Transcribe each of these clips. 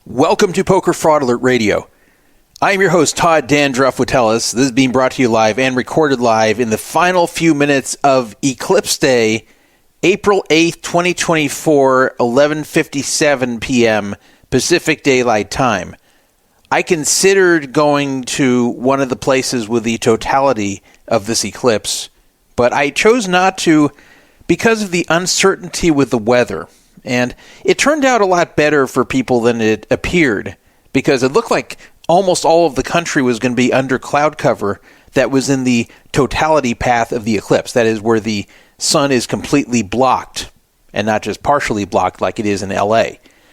Welcome to Poker Fraud Alert Radio. I am your host, Todd Dan Druff would tell us. This is being brought to you live and recorded live in the final few minutes of Eclipse Day, April 8th, 2024, 11:57 p.m. Pacific Daylight Time. I considered going to one of the places with the totality of this eclipse, but I chose not to because of the uncertainty with the weather. And it turned out a lot better for people than it appeared, because it looked like almost all of the country was going to be under cloud cover that was in the totality path of the eclipse. That is, where the sun is completely blocked and not just partially blocked like it is in LA.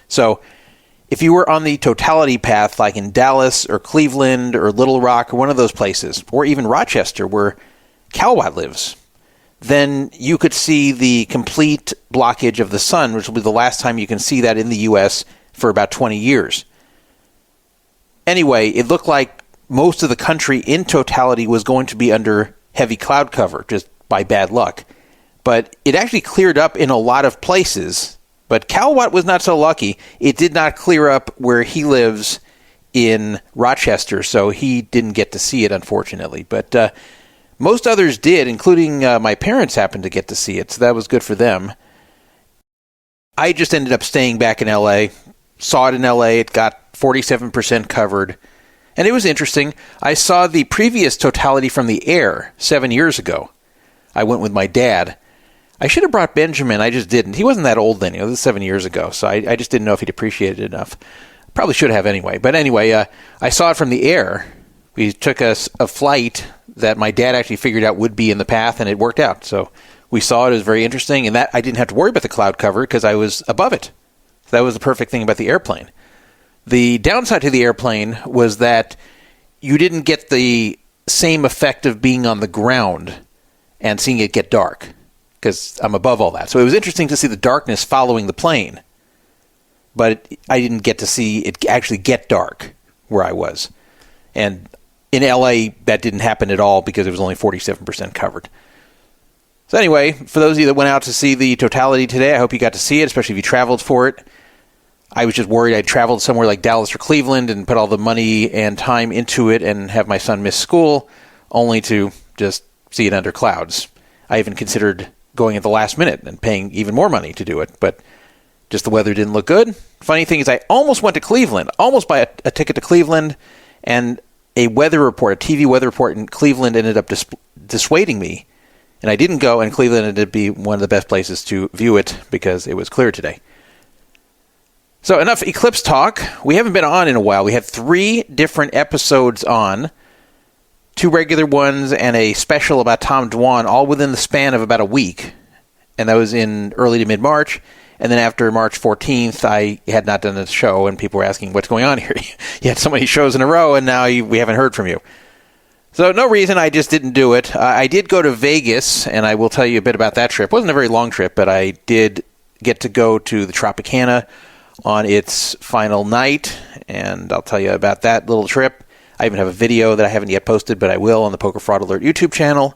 So if you were on the totality path like in Dallas or Cleveland or Little Rock or one of those places, or even Rochester where Calwatt lives, then you could see the complete blockage of the sun, which will be the last time you can see that in the U.S. for about 20 years. Anyway, it looked like most of the country in totality was going to be under heavy cloud cover, just by bad luck. But it actually cleared up in a lot of places. But Calwatt was not so lucky. It did not clear up where he lives in Rochester, so he didn't get to see it, unfortunately. But most others did, including my parents happened to get to see it, so that was good for them. I just ended up staying back in LA, saw it in LA, it got 47% covered, and it was interesting. I saw the previous totality from the air 7 years ago. I went with my dad. I should have brought Benjamin, I just didn't. He wasn't that old then, this was 7 years ago, so I just didn't know if he'd appreciate it enough. Probably should have anyway. But anyway, I saw it from the air. We took us a flight that my dad actually figured out would be in the path, and it worked out. So we saw it. It was very interesting, and that I didn't have to worry about the cloud cover because I was above it. So that was the perfect thing about the airplane. The downside to the airplane was that you didn't get the same effect of being on the ground and seeing it get dark, because I'm above all that. So it was interesting to see the darkness following the plane, but I didn't get to see it actually get dark where I was. And in LA, that didn't happen at all because it was only 47% covered. So anyway, for those of you that went out to see the totality today, I hope you got to see it, especially if you traveled for it. I was just worried I'd traveled somewhere like Dallas or Cleveland and put all the money and time into it and have my son miss school, only to just see it under clouds. I even considered going at the last minute and paying even more money to do it, but just the weather didn't look good. Funny thing is, I almost went to Cleveland, almost bought a ticket to Cleveland, and a weather report, a TV weather report in Cleveland ended up dissuading me. And I didn't go, and Cleveland ended up being one of the best places to view it because it was clear today. So enough eclipse talk. We haven't been on in a while. We had 3 different episodes on, 2 regular ones and a special about Tom Dwan, all within the span of about a week. And that was in early to mid-March. And then after March 14th, I had not done a show, and people were asking, what's going on here? You had so many shows in a row, and now we haven't heard from you. So no reason, I just didn't do it. I did go to Vegas, and I will tell you a bit about that trip. It wasn't a very long trip, but I did get to go to the Tropicana on its final night, and I'll tell you about that little trip. I even have a video that I haven't yet posted, but I will on the Poker Fraud Alert YouTube channel.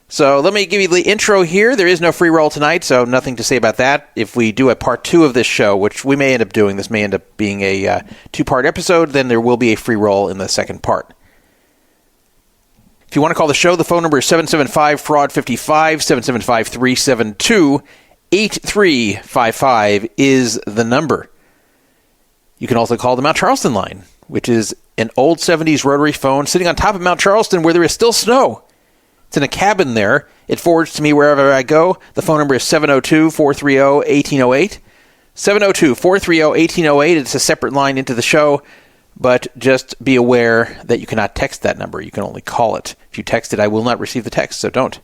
So let me give you the intro here. There is no free roll tonight, so nothing to say about that. If we do a part 2 of this show, which we may end up doing, this may end up being a 2-part episode, then there will be a free roll in the second part. If you want to call the show, the phone number is 775-FRAUD-55, 775-372-8355 is the number. You can also call the Mount Charleston line, which is an old 70s rotary phone sitting on top of Mount Charleston where there is still snow. It's in a cabin there. It forwards to me wherever I go. The phone number is 702-430-1808. 702-430-1808. It's a separate line into the show, but just be aware that you cannot text that number. You can only call it. If you text it, I will not receive the text, so don't.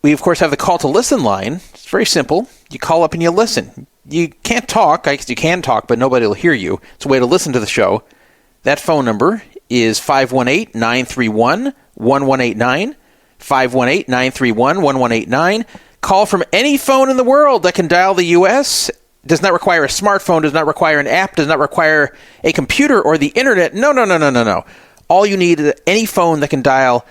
We, of course, have the call to listen line. It's very simple. You call up and you listen. You can't talk. I guess you can talk, but nobody will hear you. It's a way to listen to the show. That phone number is 518-931-1189, 518-931-1189. Call from any phone in the world that can dial the U.S. Does not require a smartphone, does not require an app, does not require a computer or the internet. No. All you need is any phone that can dial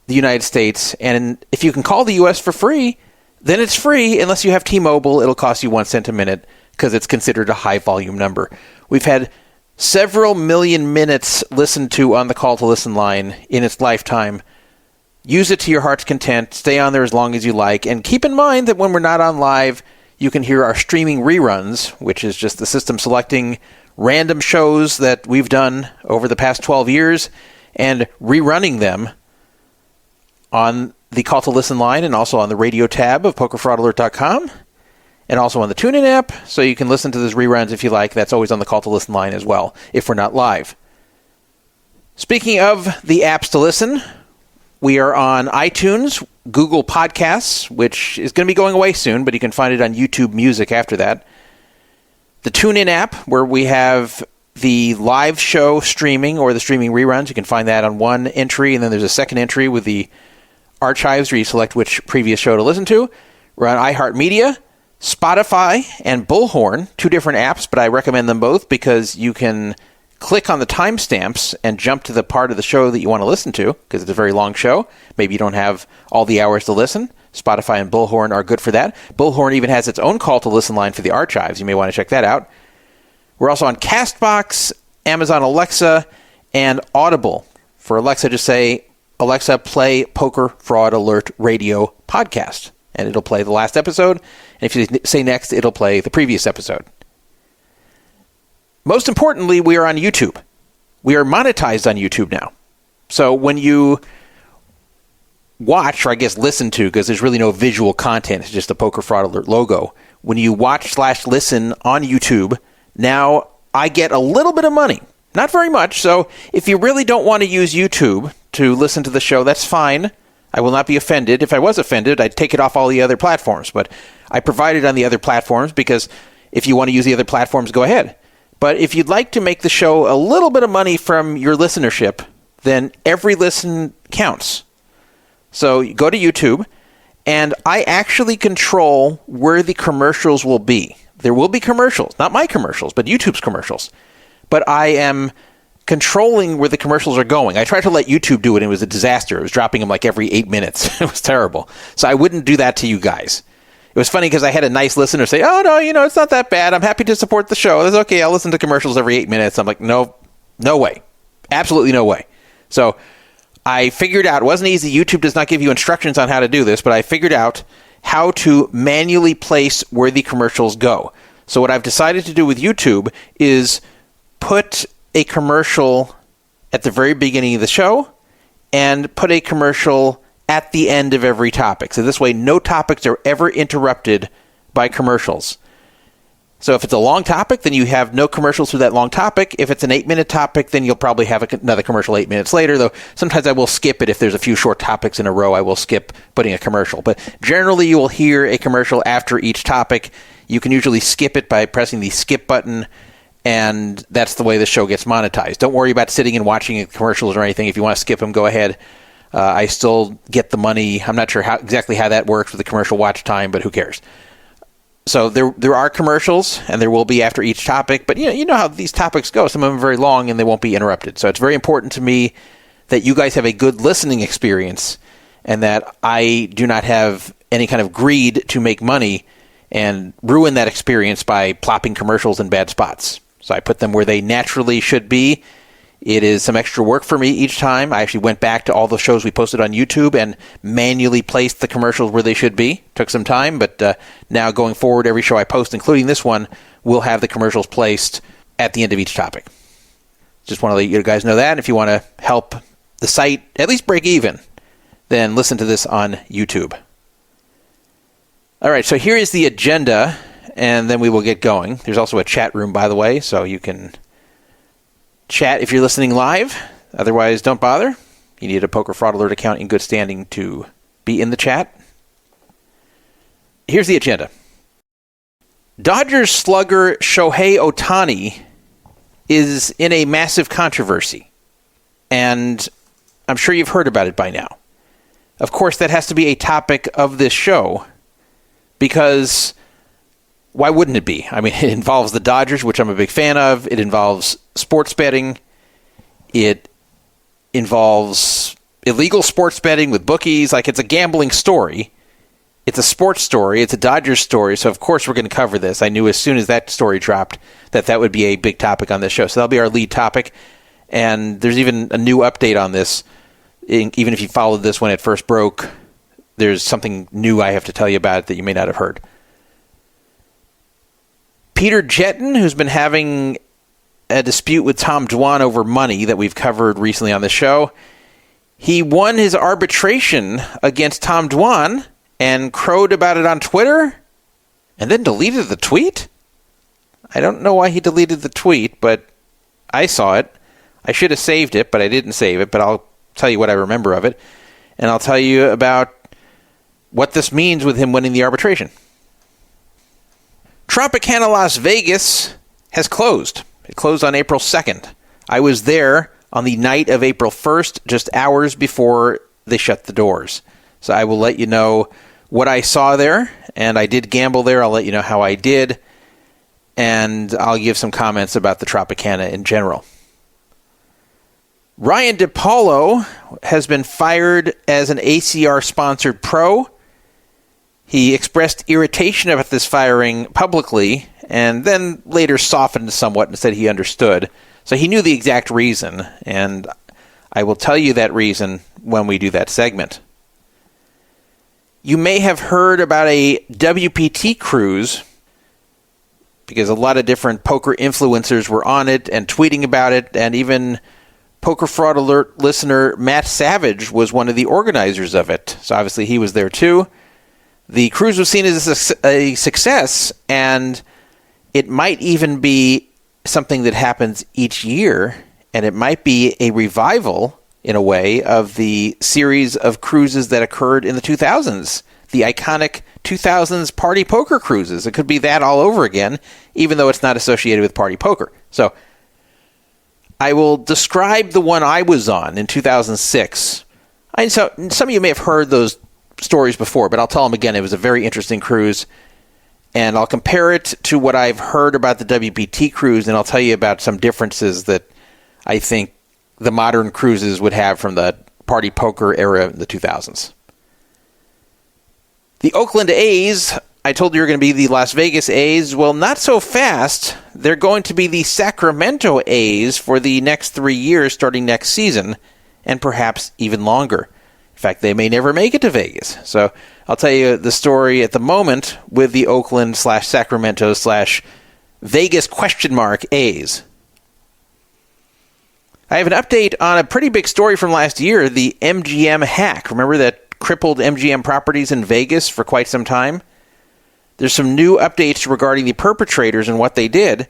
the United States. And if you can call the U.S. for free, then it's free. Unless you have T-Mobile, it'll cost you 1 cent a minute. because it's considered a high volume number. We've had several million minutes listened to on the Call to Listen line in its lifetime. Use it to your heart's content. Stay on there as long as you like. And keep in mind that when we're not on live, you can hear our streaming reruns, which is just the system selecting random shows that we've done over the past 12 years and rerunning them on the Call to Listen line and also on the radio tab of PokerFraudAlert.com and also on the TuneIn app. So you can listen to those reruns if you like. That's always on the Call to Listen line as well if we're not live. Speaking of the apps to listen, we are on iTunes, Google Podcasts, which is going to be going away soon, but you can find it on YouTube Music after that. The TuneIn app, where we have the live show streaming or the streaming reruns. You can find that on one entry, and then there's a second entry with the archives where you select which previous show to listen to. We're on iHeartMedia, Spotify, and Bullhorn, 2 different apps, but I recommend them both because you can click on the timestamps and jump to the part of the show that you want to listen to, because it's a very long show. Maybe you don't have all the hours to listen. Spotify and Bullhorn are good for that. Bullhorn even has its own Call to Listen line for the archives. You may want to check that out. We're also on CastBox, Amazon Alexa, and Audible. For Alexa, just say, Alexa, play Poker Fraud Alert Radio podcast, and it'll play the last episode. And if you say next, it'll play the previous episode. Most importantly, we are on YouTube. We are monetized on YouTube now. So when you watch, or I guess listen to, because there's really no visual content, it's just a Poker Fraud Alert logo. When you watch/listen on YouTube, now I get a little bit of money. Not very much. So if you really don't want to use YouTube to listen to the show, that's fine. I will not be offended. If I was offended, I'd take it off all the other platforms. But I provide it on the other platforms because if you want to use the other platforms, go ahead. But if you'd like to make the show a little bit of money from your listenership, then every listen counts. So you go to YouTube, and I actually control where the commercials will be. There will be commercials, not my commercials, but YouTube's commercials. But I am controlling where the commercials are going. I tried to let YouTube do it, and it was a disaster. It was dropping them like every 8 minutes. It was terrible. So I wouldn't do that to you guys. It was funny because I had a nice listener say, oh, no, it's not that bad. I'm happy to support the show. That's okay. I'll listen to commercials every 8 minutes. I'm like, no way. Absolutely no way. So I figured out, it wasn't easy. YouTube does not give you instructions on how to do this, but I figured out how to manually place where the commercials go. So what I've decided to do with YouTube is put a commercial at the very beginning of the show and put a commercial at the end of every topic. So this way, no topics are ever interrupted by commercials. So if it's a long topic, then you have no commercials through that long topic. If it's an 8-minute topic, then you'll probably have another commercial 8 minutes later, though sometimes I will skip it. If there's a few short topics in a row, I will skip putting a commercial. But generally, you will hear a commercial after each topic. You can usually skip it by pressing the skip button, and that's the way the show gets monetized. Don't worry about sitting and watching commercials or anything. If you want to skip them, go ahead. I still get the money. I'm not sure exactly how that works with the commercial watch time, but who cares? So there are commercials, and there will be after each topic. But you know how these topics go. Some of them are very long, and they won't be interrupted. So it's very important to me that you guys have a good listening experience, and that I do not have any kind of greed to make money and ruin that experience by plopping commercials in bad spots. So I put them where they naturally should be. It is some extra work for me each time. I actually went back to all the shows we posted on YouTube and manually placed the commercials where they should be. Took some time, but now going forward, every show I post, including this one, will have the commercials placed at the end of each topic. Just want to let you guys know that. If you want to help the site at least break even, then listen to this on YouTube. All right, so here is the agenda, and then we will get going. There's also a chat room, by the way, so you can chat if you're listening live. Otherwise, don't bother. You need a Poker Fraud Alert account in good standing to be in the chat. Here's the agenda. Dodgers slugger Shohei Ohtani is in a massive controversy, and I'm sure you've heard about it by now. Of course, that has to be a topic of this show, because why wouldn't it be? I mean, it involves the Dodgers, which I'm a big fan of. It involves sports betting. It involves illegal sports betting with bookies. Like, it's a gambling story. It's a sports story. It's a Dodgers story. So, of course, we're going to cover this. I knew as soon as that story dropped that would be a big topic on this show. So that'll be our lead topic. And there's even a new update on this. Even if you followed this when it first broke, there's something new I have to tell you about it that you may not have heard. Peter Jetten, who's been having a dispute with Tom Dwan over money that we've covered recently on the show, he won his arbitration against Tom Dwan and crowed about it on Twitter and then deleted the tweet? I don't know why he deleted the tweet, but I saw it. I should have saved it, but I didn't save it, but I'll tell you what I remember of it, and I'll tell you about what this means with him winning the arbitration. Tropicana Las Vegas has closed. It closed on April 2nd. I was there on the night of April 1st, just hours before they shut the doors. So I will let you know what I saw there, and I did gamble there. I'll let you know how I did, and I'll give some comments about the Tropicana in general. Ryan DePaulo has been fired as an ACR-sponsored pro. He expressed irritation about this firing publicly and then later softened somewhat and said he understood. So he knew the exact reason, and I will tell you that reason when we do that segment. You may have heard about a WPT Cruise because a lot of different poker influencers were on it and tweeting about it, and even Poker Fraud Alert listener Matt Savage was one of the organizers of it. So obviously he was there too. The cruise was seen as a success, and it might even be something that happens each year, and it might be a revival, in a way, of the series of cruises that occurred in the 2000s, the iconic 2000s party poker cruises. It could be that all over again, even though it's not associated with party poker. So I will describe the one I was on in 2006. So some of you may have heard those stories before, but I'll tell them again. It was a very interesting cruise, and I'll compare it to what I've heard about the WPT Cruise, and I'll tell you about some differences that I think the modern cruises would have from the party poker era in the 2000s. The Oakland A's, I told you were going to be the Las Vegas A's. Well, not so fast. They're going to be the Sacramento A's for the next 3 years starting next season, and perhaps even longer. In fact, they may never make it to Vegas. So I'll tell you the story at the moment with the Oakland/Sacramento/Vegas A's. I have an update on a pretty big story from last year, the MGM hack. Remember that crippled MGM properties in Vegas for quite some time? There's some new updates regarding the perpetrators and what they did,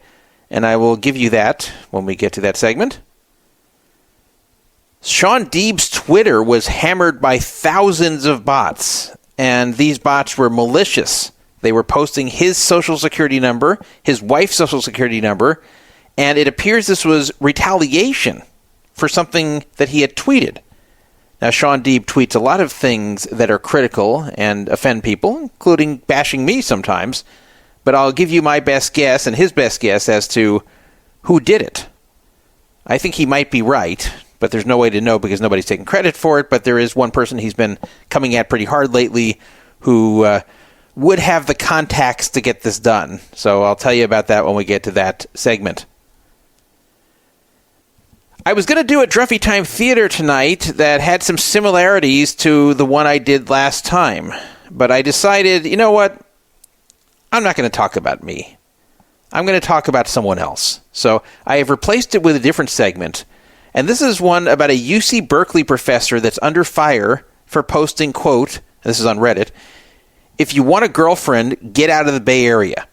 and I will give you that when we get to that segment. Shaun Deeb's Twitter was hammered by thousands of bots, and these bots were malicious. They were posting his social security number, his wife's social security number, and it appears this was retaliation for something that he had tweeted. Now, Shaun Deeb tweets a lot of things that are critical and offend people, including bashing me sometimes, but I'll give you my best guess and his best guess as to who did it. I think he might be right, but there's no way to know because nobody's taking credit for it, but there is one person he's been coming at pretty hard lately who would have the contacts to get this done. So I'll tell you about that when we get to that segment. I was going to do a Druffy Time Theater tonight that had some similarities to the one I did last time, but I decided, you know what? I'm not going to talk about me. I'm going to talk about someone else. So I have replaced it with a different segment, and this is one about a UC Berkeley professor that's under fire for posting, quote, this is on Reddit, "If you want a girlfriend, get out of the Bay Area."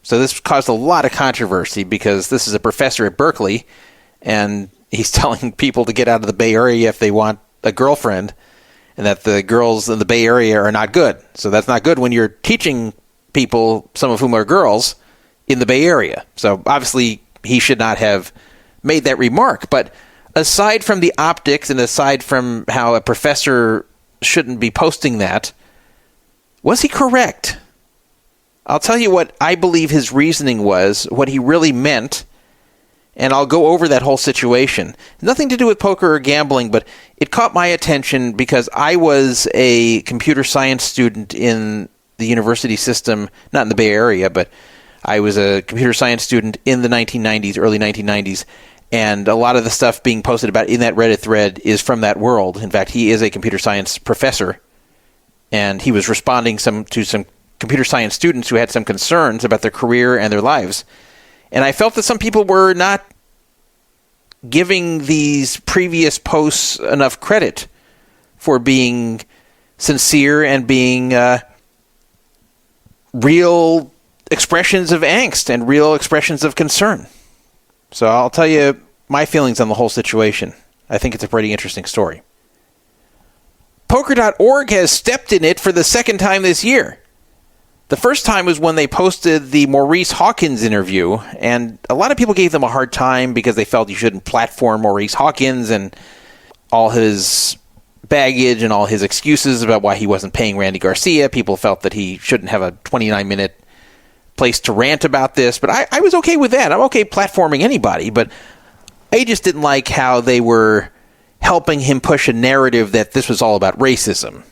So this caused a lot of controversy because this is a professor at Berkeley, and he's telling people to get out of the Bay Area if they want a girlfriend, and that the girls in the Bay Area are not good. So that's not good when you're teaching people, some of whom are girls, in the Bay Area. So obviously he should not have made that remark. But aside from the optics and aside from how a professor shouldn't be posting that, was he correct? I'll tell you what I believe his reasoning was, what he really meant, and I'll go over that whole situation. Nothing to do with poker or gambling, but it caught my attention because I was a computer science student in the university system, not in the Bay Area, but I was a computer science student in the 1990s, early 1990s, and a lot of the stuff being posted about in that Reddit thread is from that world. In fact, he is a computer science professor, and he was responding to some computer science students who had some concerns about their career and their lives. And I felt that some people were not giving these previous posts enough credit for being sincere and being real expressions of angst and real expressions of concern. So I'll tell you my feelings on the whole situation. I think it's a pretty interesting story. Poker.org has stepped in it for the second time this year. The first time was when they posted the Maurice Hawkins interview, and a lot of people gave them a hard time because they felt you shouldn't platform Maurice Hawkins and all his baggage and all his excuses about why he wasn't paying Randy Garcia. People felt that he shouldn't have a 29-minute place to rant about this, but I was okay with that. I'm okay platforming anybody, but I just didn't like how they were helping him push a narrative that this was all about racism.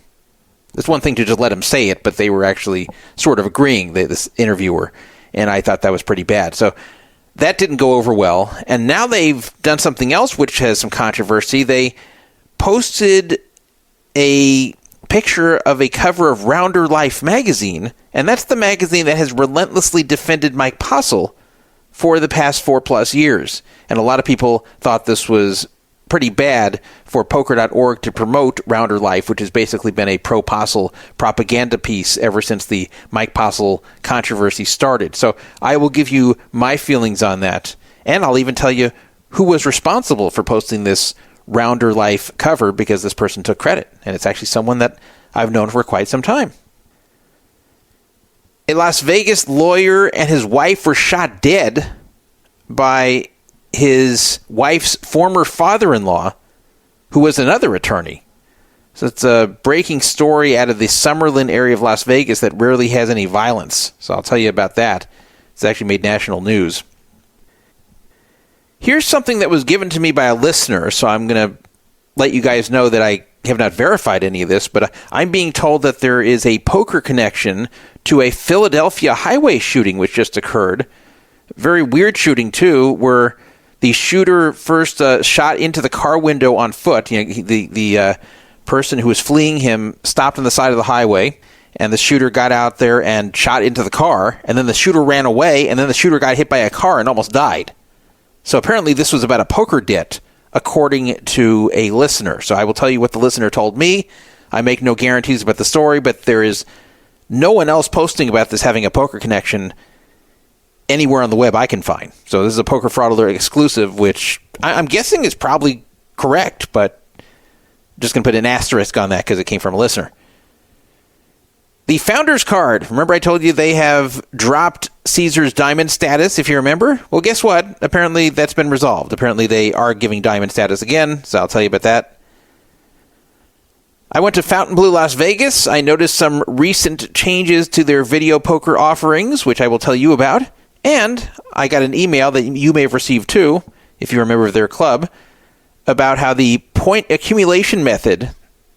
It's one thing to just let him say it, but they were actually sort of agreeing, this interviewer, and I thought that was pretty bad. So that didn't go over well, and now they've done something else which has some controversy. They posted a picture of a cover of Rounder Life magazine, and that's the magazine that has relentlessly defended Mike Postle for the past 4+ years. And a lot of people thought this was pretty bad for Poker.org to promote Rounder Life, which has basically been a pro-Postle propaganda piece ever since the Mike Postle controversy started. So I will give you my feelings on that, and I'll even tell you who was responsible for posting this Rounder Life cover, because this person took credit, and it's actually someone that I've known for quite some time. A Las Vegas lawyer and his wife were shot dead by his wife's former father-in-law, who was another attorney. So it's a breaking story out of the Summerlin area of Las Vegas that rarely has any violence. So I'll tell you about that. It's actually made national news. Here's something that was given to me by a listener, so I'm going to let you guys know that I have not verified any of this, but I'm being told that there is a poker connection to a Philadelphia highway shooting which just occurred. Very weird shooting, too, where the shooter first shot into the car window on foot. You know, the person who was fleeing him stopped on the side of the highway, and the shooter got out there and shot into the car, and then the shooter ran away, and then the shooter got hit by a car and almost died. So apparently this was about a poker debt, according to a listener. So I will tell you what the listener told me. I make no guarantees about the story, but there is no one else posting about this having a poker connection anywhere on the web I can find. So this is a Poker Fraud Alert exclusive, which I'm guessing is probably correct, but just going to put an asterisk on that because it came from a listener. The Founders card. Remember I told you they have dropped Caesar's Diamond status, if you remember? Well, guess what? Apparently that's been resolved. Apparently they are giving Diamond status again, so I'll tell you about that. I went to Fontainebleu Las Vegas. I noticed some recent changes to their video poker offerings, which I will tell you about. And I got an email that you may have received too, if you're a member of their club, about how the point accumulation method,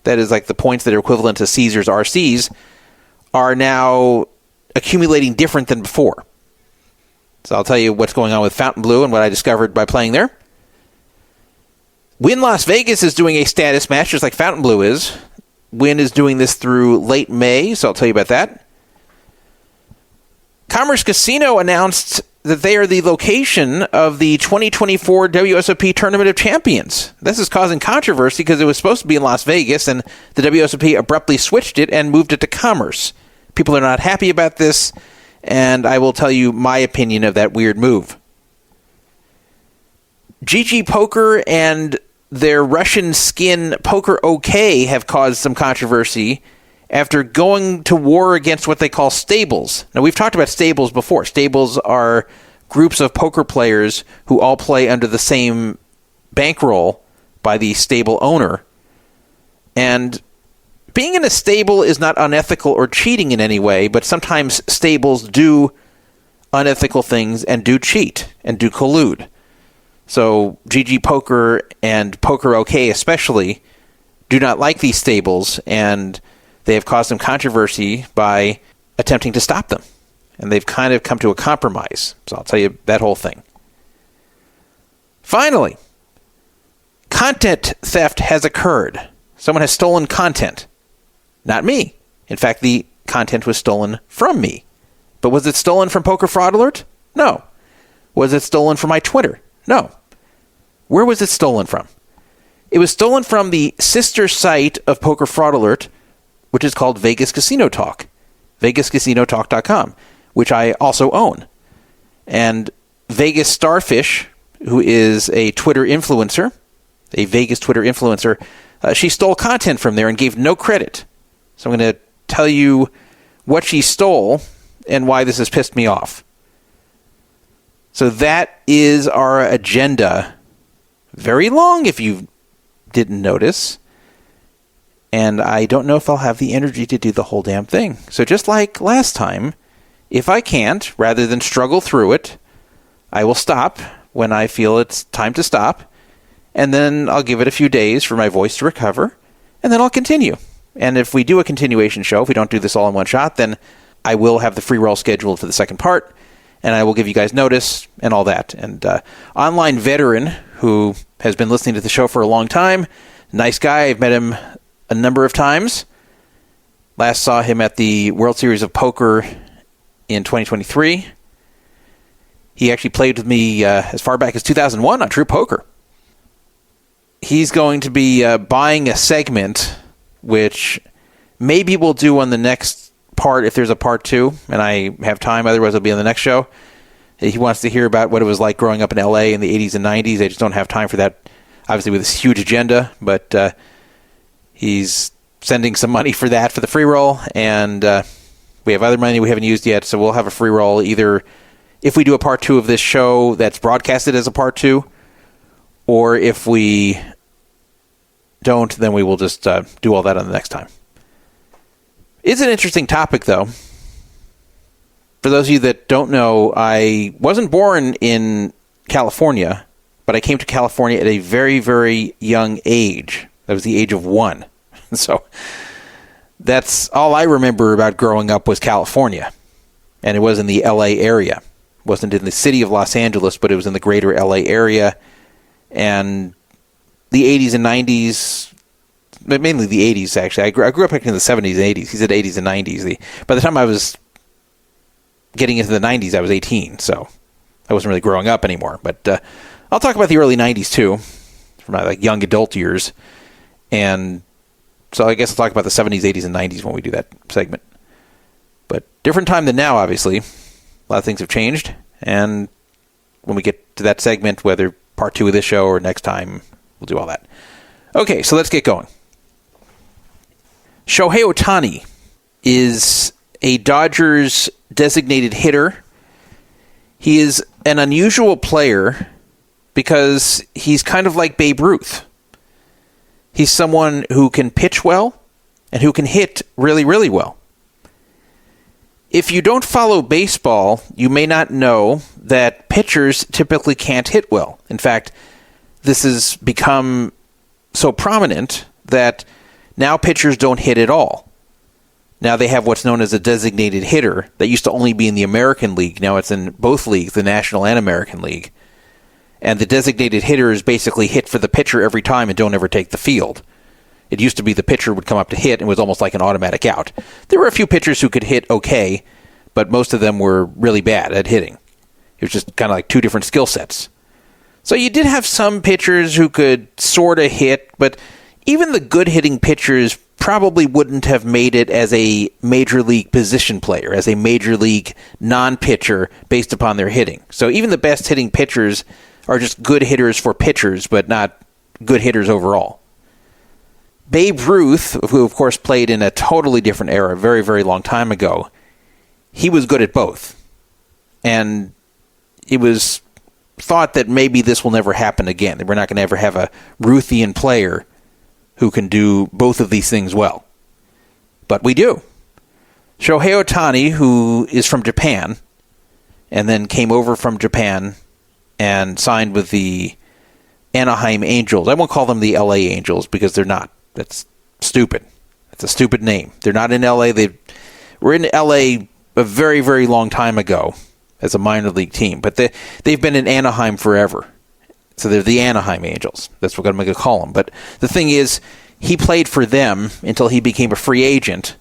that is like the points that are equivalent to Caesar's RCs, are now accumulating different than before. So I'll tell you what's going on with Fontainebleu and what I discovered by playing there. Wynn Las Vegas is doing a status match, just like Fontainebleu is. Wynn is doing this through late May, so I'll tell you about that. Commerce Casino announced that they are the location of the 2024 WSOP Tournament of Champions. This is causing controversy because it was supposed to be in Las Vegas, and the WSOP abruptly switched it and moved it to Commerce. People are not happy about this, and I will tell you my opinion of that weird move. GGPoker and their Russian skin PokerOK have caused some controversy after going to war against what they call stables. Now, we've talked about stables before. Stables are groups of poker players who all play under the same bankroll by the stable owner. And being in a stable is not unethical or cheating in any way, but sometimes stables do unethical things and do cheat and do collude. So GG Poker and PokerOK especially do not like these stables, and they have caused some controversy by attempting to stop them. And they've kind of come to a compromise. So I'll tell you that whole thing. Finally, content theft has occurred. Someone has stolen content. Not me. In fact, the content was stolen from me. But was it stolen from Poker Fraud Alert? No. Was it stolen from my Twitter? No. Where was it stolen from? It was stolen from the sister site of Poker Fraud Alert, which is called Vegas Casino Talk, vegascasinotalk.com, which I also own. And Vegas Starfish, who is a Twitter influencer, a Vegas Twitter influencer, she stole content from there and gave no credit. So I'm going to tell you what she stole and why this has pissed me off. So that is our agenda. Very long, if you didn't notice. And I don't know if I'll have the energy to do the whole damn thing. So just like last time, if I can't, rather than struggle through it, I will stop when I feel it's time to stop. And then I'll give it a few days for my voice to recover. And then I'll continue. And if we do a continuation show, if we don't do this all in one shot, then I will have the free roll scheduled for the second part. And I will give you guys notice and all that. And online veteran who has been listening to the show for a long time, nice guy. I've met him a number of times. Last saw him at the World Series of Poker in 2023. He actually played with me as far back as 2001 on True Poker. He's going to be buying a segment, which maybe we'll do on the next part if there's a part 2, and I have time. Otherwise, it'll be on the next show. He wants to hear about what it was like growing up in LA in the 80s and 90s. I just don't have time for that, obviously, with this huge agenda. But he's sending some money for that for the free roll, and we have other money we haven't used yet, so we'll have a free roll either if we do a part 2 of this show that's broadcasted as a part 2, or if we don't, then we will just do all that on the next time. It's an interesting topic, though. For those of you that don't know, I wasn't born in California, but I came to California at a very, very young age. That was the age of 1. So that's all I remember about growing up was California. And it was in the LA area. It wasn't in the city of Los Angeles, but it was in the greater LA area. And the 80s and 90s, mainly the 80s, actually. I grew up in the 70s and 80s. He said 80s and 90s. By the time I was getting into the 90s, I was 18, so I wasn't really growing up anymore. But I'll talk about the early 90s, too, from my young adult years. And so I guess I'll talk about the 70s, 80s, and 90s when we do that segment. But different time than now, obviously. A lot of things have changed. And when we get to that segment, whether part 2 of this show or next time, we'll do all that. Okay, so let's get going. Shohei Ohtani is a Dodgers designated hitter. He is an unusual player because he's kind of like Babe Ruth. He's someone who can pitch well and who can hit really, really well. If you don't follow baseball, you may not know that pitchers typically can't hit well. In fact, this has become so prominent that now pitchers don't hit at all. Now they have what's known as a designated hitter that used to only be in the American League. Now it's in both leagues, the National and American League. And the designated hitters basically hit for the pitcher every time and don't ever take the field. It used to be the pitcher would come up to hit and was almost like an automatic out. There were a few pitchers who could hit okay, but most of them were really bad at hitting. It was just kind of like two different skill sets. So you did have some pitchers who could sort of hit, but even the good hitting pitchers probably wouldn't have made it as a major league position player, as a major league non-pitcher based upon their hitting. So even the best hitting pitchers are just good hitters for pitchers, but not good hitters overall. Babe Ruth, who of course played in a totally different era, a very, very long time ago, he was good at both. And it was thought that maybe this will never happen again, that we're not going to ever have a Ruthian player who can do both of these things well. But we do. Shohei Ohtani, who is from Japan, and then came over from Japan and signed with the Anaheim Angels. I won't call them the LA Angels because they're not. That's stupid. It's a stupid name. They're not in LA. They were in LA a very, very long time ago as a minor league team, but they've been in Anaheim forever. So they're the Anaheim Angels. That's what I'm going to call them. But the thing is, he played for them until he became a free agent,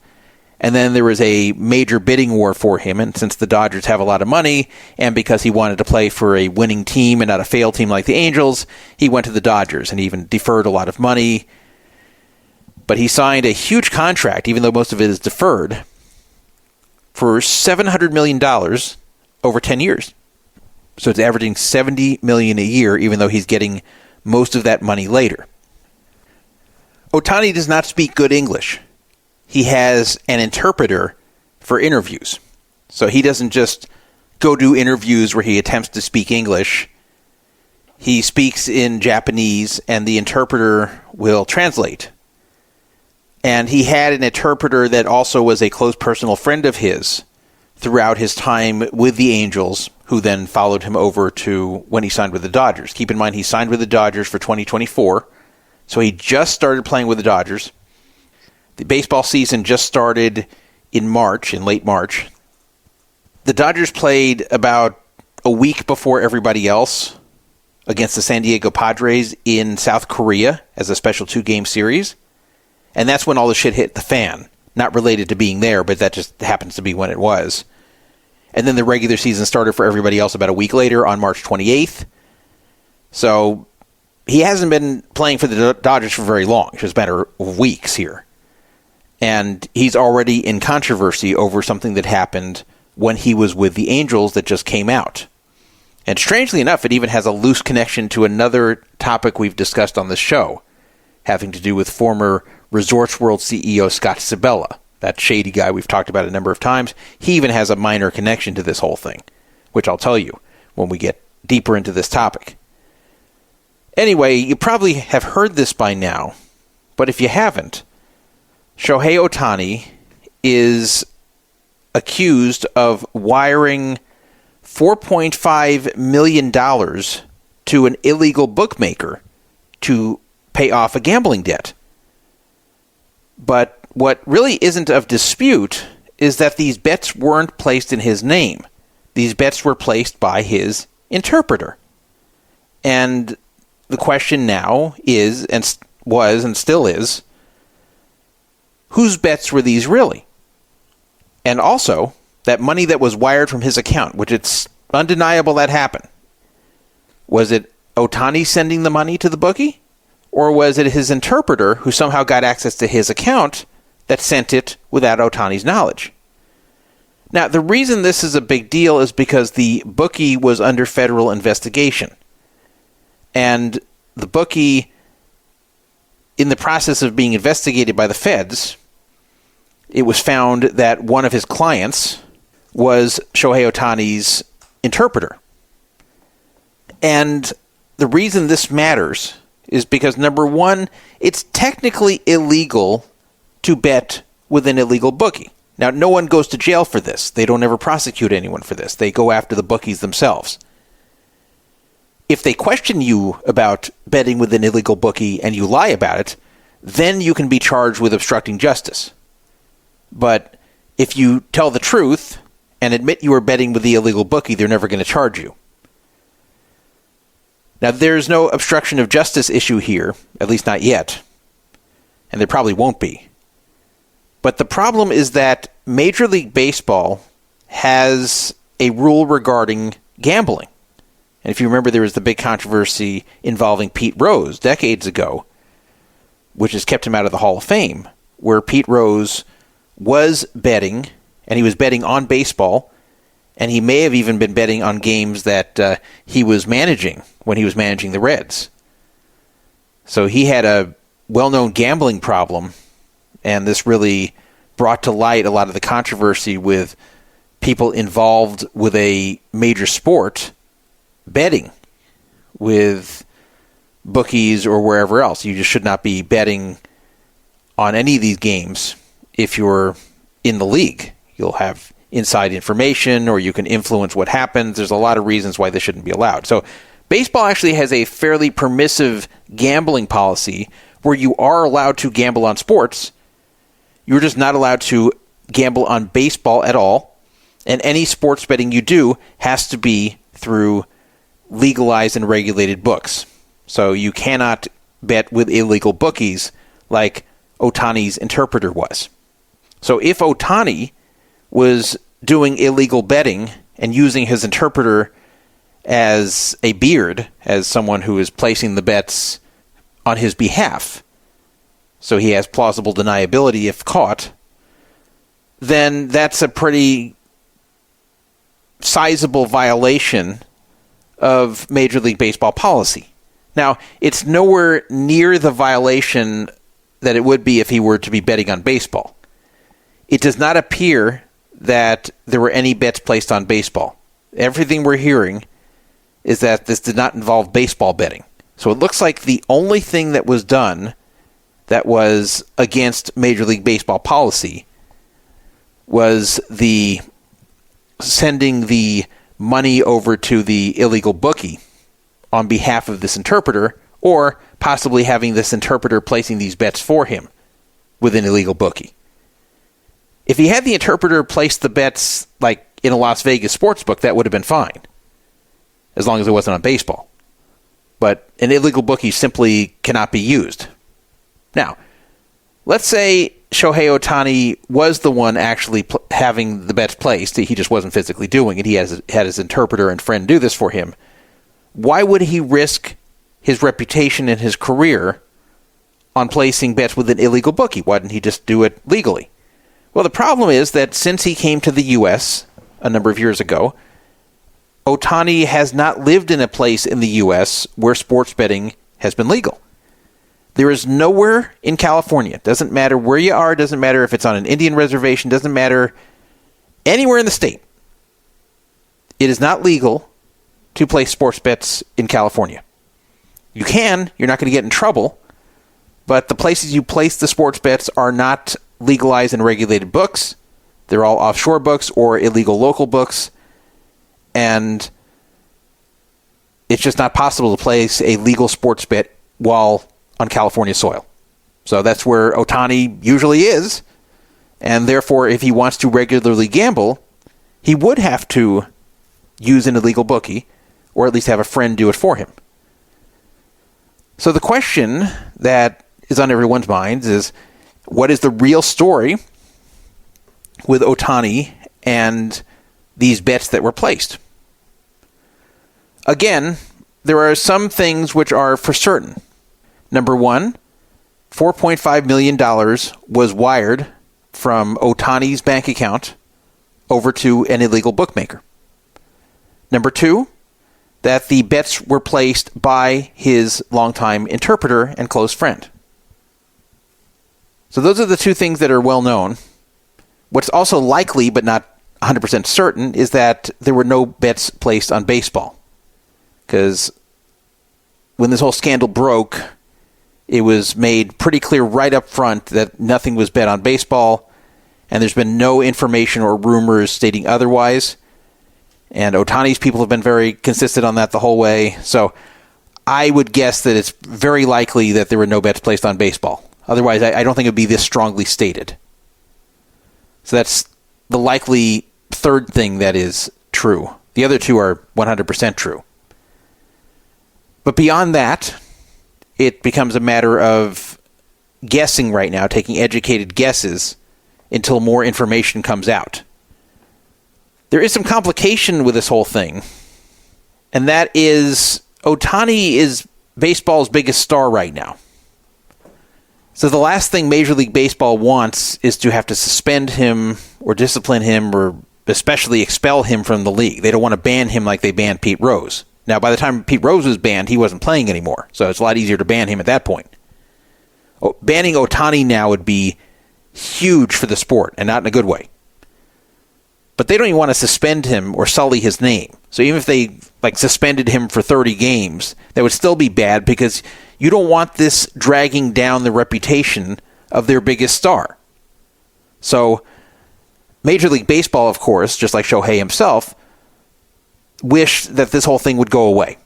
and then there was a major bidding war for him, and since the Dodgers have a lot of money, and because he wanted to play for a winning team and not a failed team like the Angels, he went to the Dodgers and even deferred a lot of money. But he signed a huge contract, even though most of it is deferred, for $700 million over 10 years. So it's averaging $70 million a year, even though he's getting most of that money later. Ohtani does not speak good English. He has an interpreter for interviews. So he doesn't just go do interviews where he attempts to speak English. He speaks in Japanese, and the interpreter will translate. And he had an interpreter that also was a close personal friend of his throughout his time with the Angels, who then followed him over to when he signed with the Dodgers. Keep in mind, he signed with the Dodgers for 2024, so he just started playing with the Dodgers. The baseball season just started in late March. The Dodgers played about a week before everybody else against the San Diego Padres in South Korea as a special 2-game series. And that's when all the shit hit the fan. Not related to being there, but that just happens to be when it was. And then the regular season started for everybody else about a week later on March 28th. So he hasn't been playing for the Dodgers for very long. It's just a matter of weeks here. And he's already in controversy over something that happened when he was with the Angels that just came out. And strangely enough, it even has a loose connection to another topic we've discussed on the show, having to do with former Resorts World CEO Scott Sabella, that shady guy we've talked about a number of times. He even has a minor connection to this whole thing, which I'll tell you when we get deeper into this topic. Anyway, you probably have heard this by now, but if you haven't, Shohei Ohtani is accused of wiring $4.5 million to an illegal bookmaker to pay off a gambling debt. But what really isn't of dispute is that these bets weren't placed in his name. These bets were placed by his interpreter. And the question now is, and was and still is, whose bets were these really? And also, that money that was wired from his account, which it's undeniable that happened, was it Ohtani sending the money to the bookie? Or was it his interpreter who somehow got access to his account that sent it without Ohtani's knowledge? Now, the reason this is a big deal is because the bookie was under federal investigation. And the bookie, in the process of being investigated by the feds, it was found that one of his clients was Shohei Ohtani's interpreter. And the reason this matters is because, number one, it's technically illegal to bet with an illegal bookie. Now, no one goes to jail for this. They don't ever prosecute anyone for this. They go after the bookies themselves. If they question you about betting with an illegal bookie and you lie about it, then you can be charged with obstructing justice. But if you tell the truth and admit you were betting with the illegal bookie, they're never going to charge you. Now, there's no obstruction of justice issue here, at least not yet, and there probably won't be. But the problem is that Major League Baseball has a rule regarding gambling. And if you remember, there was the big controversy involving Pete Rose decades ago, which has kept him out of the Hall of Fame, where Pete Rose was betting, and he was betting on baseball, and he may have even been betting on games that he was managing when he was managing the Reds. So he had a well-known gambling problem, and this really brought to light a lot of the controversy with people involved with a major sport betting with bookies or wherever else. You just should not be betting on any of these games if you're in the league. You'll have inside information, or you can influence what happens. There's a lot of reasons why this shouldn't be allowed. So Baseball actually has a fairly permissive gambling policy where you are allowed to gamble on sports. You're just not allowed to gamble on baseball at all. And any sports betting you do has to be through legalized and regulated books. So you cannot bet with illegal bookies like Ohtani's interpreter was. So if Ohtani was doing illegal betting and using his interpreter as a beard, as someone who is placing the bets on his behalf, so he has plausible deniability if caught, then that's a pretty sizable violation of Major League Baseball policy. Now, it's nowhere near the violation that it would be if he were to be betting on baseball. It does not appear that there were any bets placed on baseball. Everything we're hearing is that this did not involve baseball betting. So it looks like the only thing that was done that was against Major League Baseball policy was the sending the money over to the illegal bookie on behalf of this interpreter, or possibly having this interpreter placing these bets for him with an illegal bookie. If he had the interpreter place the bets like in a Las Vegas sportsbook, that would have been fine, as long as it wasn't on baseball. But an illegal bookie simply cannot be used. Now, let's say Shohei Ohtani was the one actually having the bets placed. He just wasn't physically doing it. He had his interpreter and friend do this for him. Why would he risk his reputation and his career on placing bets with an illegal bookie? Why didn't he just do it legally? Well, the problem is that since he came to the U.S. a number of years ago, Ohtani has not lived in a place in the U.S. where sports betting has been legal. There is nowhere in California, doesn't matter where you are, doesn't matter if it's on an Indian reservation, doesn't matter anywhere in the state. It is not legal to place sports bets in California. You can, you're not going to get in trouble, but the places you place the sports bets are not legalized and regulated books. They're all offshore books or illegal local books, and it's just not possible to place a legal sports bet while on California soil. So that's where Ohtani usually is, and therefore if he wants to regularly gamble, he would have to use an illegal bookie, or at least have a friend do it for him. So the question that is on everyone's minds is, what is the real story with Ohtani and these bets that were placed? Again, there are some things which are for certain. Number one, $4.5 million was wired from Ohtani's bank account over to an illegal bookmaker. Number two, that the bets were placed by his longtime interpreter and close friend. So those are the two things that are well known. What's also likely, but not 100% certain, is that there were no bets placed on baseball. Because when this whole scandal broke, it was made pretty clear right up front that nothing was bet on baseball, and there's been no information or rumors stating otherwise. And Ohtani's people have been very consistent on that the whole way. So I would guess that it's very likely that there were no bets placed on baseball. Otherwise, I don't think it would be this strongly stated. So that's the likely third thing that is true. The other two are 100% true. But beyond that, it becomes a matter of guessing right now, taking educated guesses until more information comes out. There is some complication with this whole thing, and that is Ohtani is baseball's biggest star right now. So the last thing Major League Baseball wants is to have to suspend him or discipline him or especially expel him from the league. They don't want to ban him like they banned Pete Rose. Now, by the time Pete Rose was banned, he wasn't playing anymore, so it's a lot easier to ban him at that point. Banning Ohtani now would be huge for the sport, and not in a good way. But they don't even want to suspend him or sully his name. So even if they suspended him for 30 games, that would still be bad because you don't want this dragging down the reputation of their biggest star. So Major League Baseball, of course, just like Shohei himself, wished that this whole thing would go away.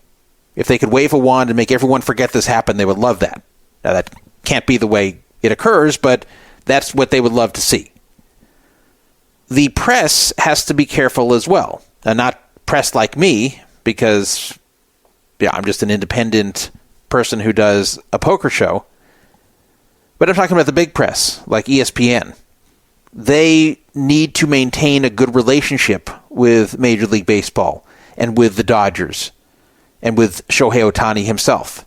If they could wave a wand and make everyone forget this happened, they would love that. Now, that can't be the way it occurs, but that's what they would love to see. The press has to be careful as well. And not press like me, because I'm just an independent person who does a poker show. But I'm talking about the big press, like ESPN. They need to maintain a good relationship with Major League Baseball and with the Dodgers and with Shohei Ohtani himself.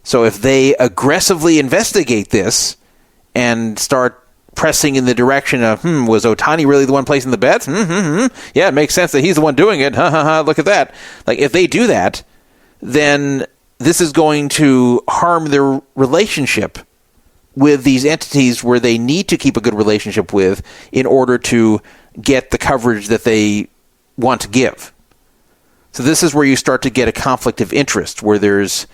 So if they aggressively investigate this and start pressing in the direction of, was Ohtani really the one placing the bets? Yeah, it makes sense that he's the one doing it. Look at that. Like, if they do that, then this is going to harm their relationship with these entities where they need to keep a good relationship with in order to get the coverage that they want to give. So this is where you start to get a conflict of interest, where there's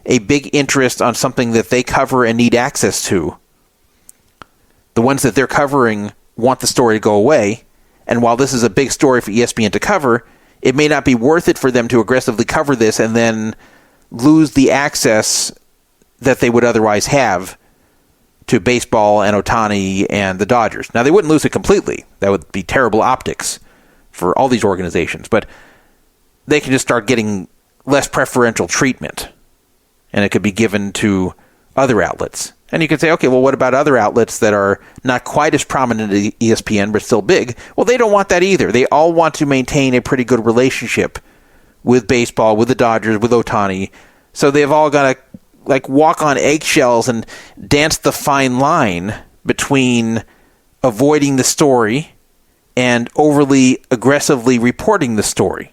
a big interest on something that they cover and need access to. The ones that they're covering want the story to go away, and while this is a big story for ESPN to cover, it may not be worth it for them to aggressively cover this and then lose the access that they would otherwise have to baseball and Ohtani and the Dodgers. Now, they wouldn't lose it completely. That would be terrible optics for all these organizations, but they can just start getting less preferential treatment, and it could be given to other outlets. And you could say, okay, well, what about other outlets that are not quite as prominent as ESPN but still big? Well, they don't want that either. They all want to maintain a pretty good relationship with baseball, with the Dodgers, with Ohtani. So they've all got to walk on eggshells and dance the fine line between avoiding the story and overly aggressively reporting the story.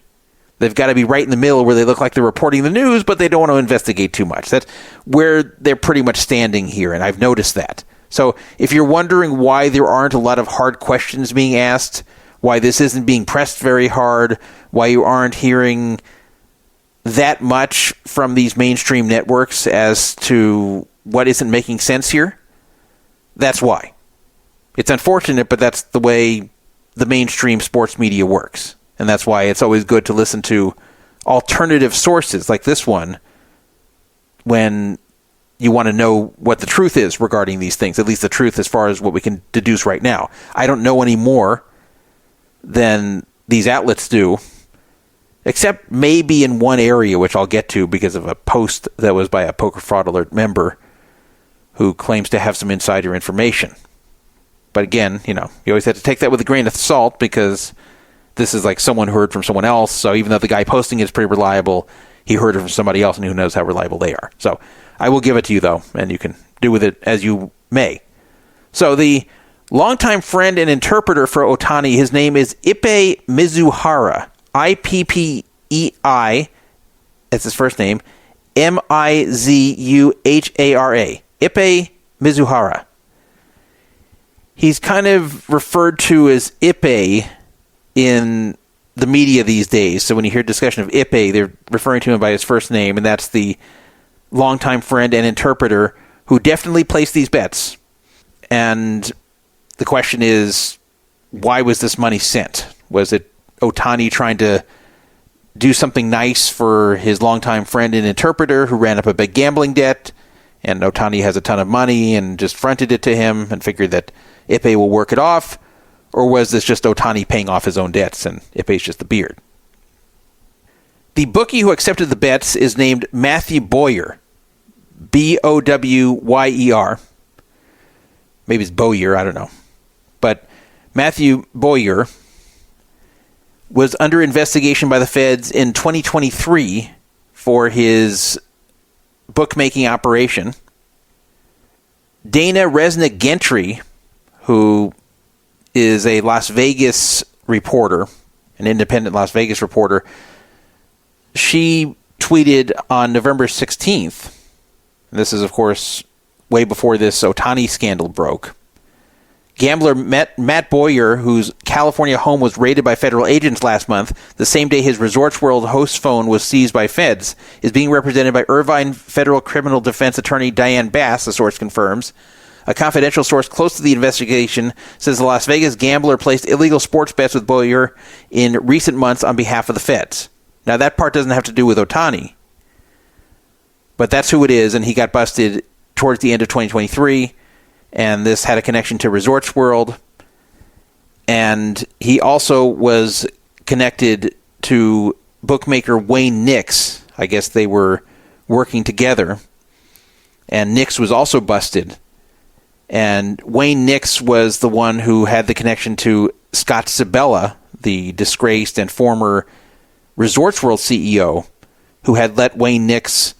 They've got to be right in the middle where they look like they're reporting the news, but they don't want to investigate too much. That's where they're pretty much standing here, and I've noticed that. So if you're wondering why there aren't a lot of hard questions being asked, why this isn't being pressed very hard, why you aren't hearing that much from these mainstream networks as to what isn't making sense here, that's why. It's unfortunate, but that's the way the mainstream sports media works. And that's why it's always good to listen to alternative sources like this one when you want to know what the truth is regarding these things, at least the truth as far as what we can deduce right now. I don't know any more than these outlets do, except maybe in one area, which I'll get to because of a post that was by a Poker Fraud Alert member who claims to have some insider information. But again, you always have to take that with a grain of salt because this is like someone heard from someone else. So even though the guy posting it is pretty reliable, he heard it from somebody else and who knows how reliable they are. So I will give it to you, though, and you can do with it as you may. So the longtime friend and interpreter for Ohtani, his name is Ippei Mizuhara. Ippei, that's his first name, Mizuhara. Ippei Mizuhara. He's kind of referred to as Ippei in the media these days. So when you hear discussion of Ippei, they're referring to him by his first name, and that's the longtime friend and interpreter who definitely placed these bets. And the question is, why was this money sent? Was it Ohtani trying to do something nice for his longtime friend and interpreter who ran up a big gambling debt, and Ohtani has a ton of money and just fronted it to him and figured that Ippei will work it off? Or was this just Ohtani paying off his own debts and Ippei's just the beard? The bookie who accepted the bets is named Matthew Boyer. Bowyer. Maybe it's Boyer, I don't know. But Matthew Boyer was under investigation by the feds in 2023 for his bookmaking operation. Dana Resnick Gentry, who is a Las Vegas reporter, an independent Las Vegas reporter, she tweeted on November 16th, and this is, of course, way before this Ohtani scandal broke, gambler Matt Boyer, whose California home was raided by federal agents last month, the same day his Resorts World host phone was seized by feds, is being represented by Irvine Federal Criminal Defense Attorney Diane Bass, the source confirms. A confidential source close to the investigation says the Las Vegas gambler placed illegal sports bets with Boyer in recent months on behalf of the feds. Now, that part doesn't have to do with Ohtani, But that's who it is, and he got busted towards the end of 2023, and this had a connection to Resorts World. And he also was connected to bookmaker Wayne Nix. I guess they were working together. And Nix was also busted. And Wayne Nix was the one who had the connection to Scott Sabella, the disgraced and former Resorts World CEO, who had let Wayne Nix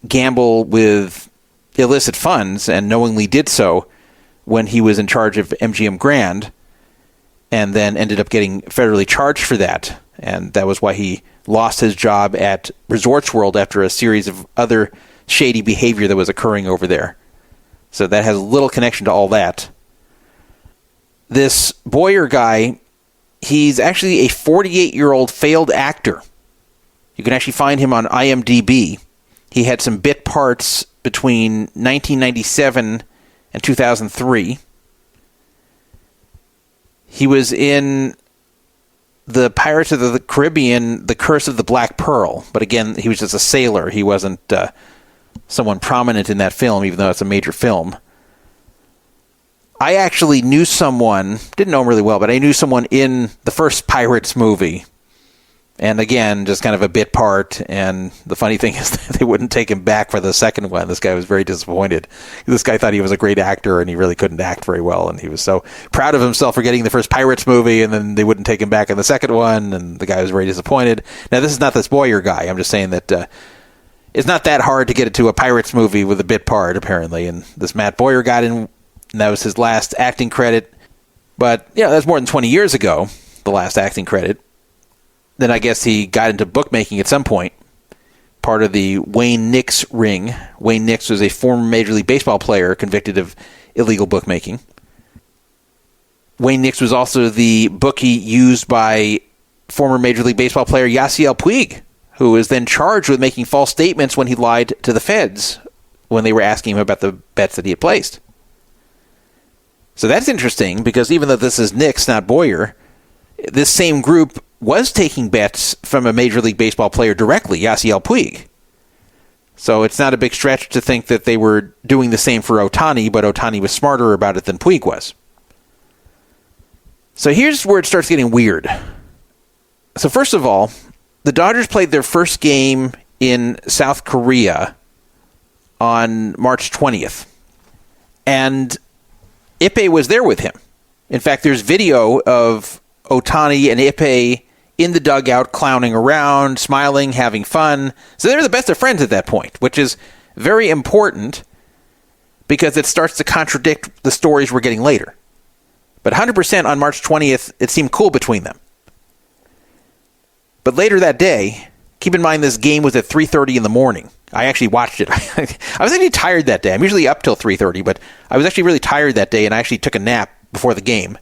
gamble with illicit funds and knowingly did so when he was in charge of MGM Grand, and then ended up getting federally charged for that. And that was why he lost his job at Resorts World after a series of other shady behavior that was occurring over there. So that has little connection to all that. This Boyer guy, he's actually a 48-year-old failed actor. You can actually find him on IMDb. He had some bit parts between 1997 and 2003. He was in the Pirates of the Caribbean, The Curse of the Black Pearl. But again, he was just a sailor. He wasn't someone prominent in that film, even though it's a major film. I actually knew someone, didn't know him really well, but I knew someone in the first Pirates movie. And again, just kind of a bit part. And the funny thing is that they wouldn't take him back for the second one. This guy was very disappointed. This guy thought he was a great actor, and he really couldn't act very well. And he was so proud of himself for getting the first Pirates movie, and then they wouldn't take him back in the second one. And the guy was very disappointed. Now, this is not this Boyer guy. I'm just saying that it's not that hard to get into a Pirates movie with a bit part, apparently. And this Matt Boyer got in, and that was his last acting credit. But, yeah, that's more than 20 years ago, the last acting credit. Then I guess he got into bookmaking at some point, part of the Wayne Nix ring. Wayne Nix was a former Major League Baseball player convicted of illegal bookmaking. Wayne Nix was also the bookie used by former Major League Baseball player Yasiel Puig, who was then charged with making false statements when he lied to the feds when they were asking him about the bets that he had placed. So that's interesting, because even though this is Nix, not Boyer, this same group was taking bets from a Major League Baseball player directly, Yasiel Puig. So it's not a big stretch to think that they were doing the same for Ohtani, but Ohtani was smarter about it than Puig was. So here's where it starts getting weird. So first of all, the Dodgers played their first game in South Korea on March 20th. And Ippei was there with him. In fact, there's video of Ohtani and Ippei in the dugout, clowning around, smiling, having fun. So they're the best of friends at that point, which is very important because it starts to contradict the stories we're getting later. But 100% on March 20th, it seemed cool between them. But later that day, keep in mind this game was at 3:30 in the morning. I actually watched it. I was actually tired that day. I'm usually up till 3:30, but I was actually really tired that day, and I actually took a nap before the game.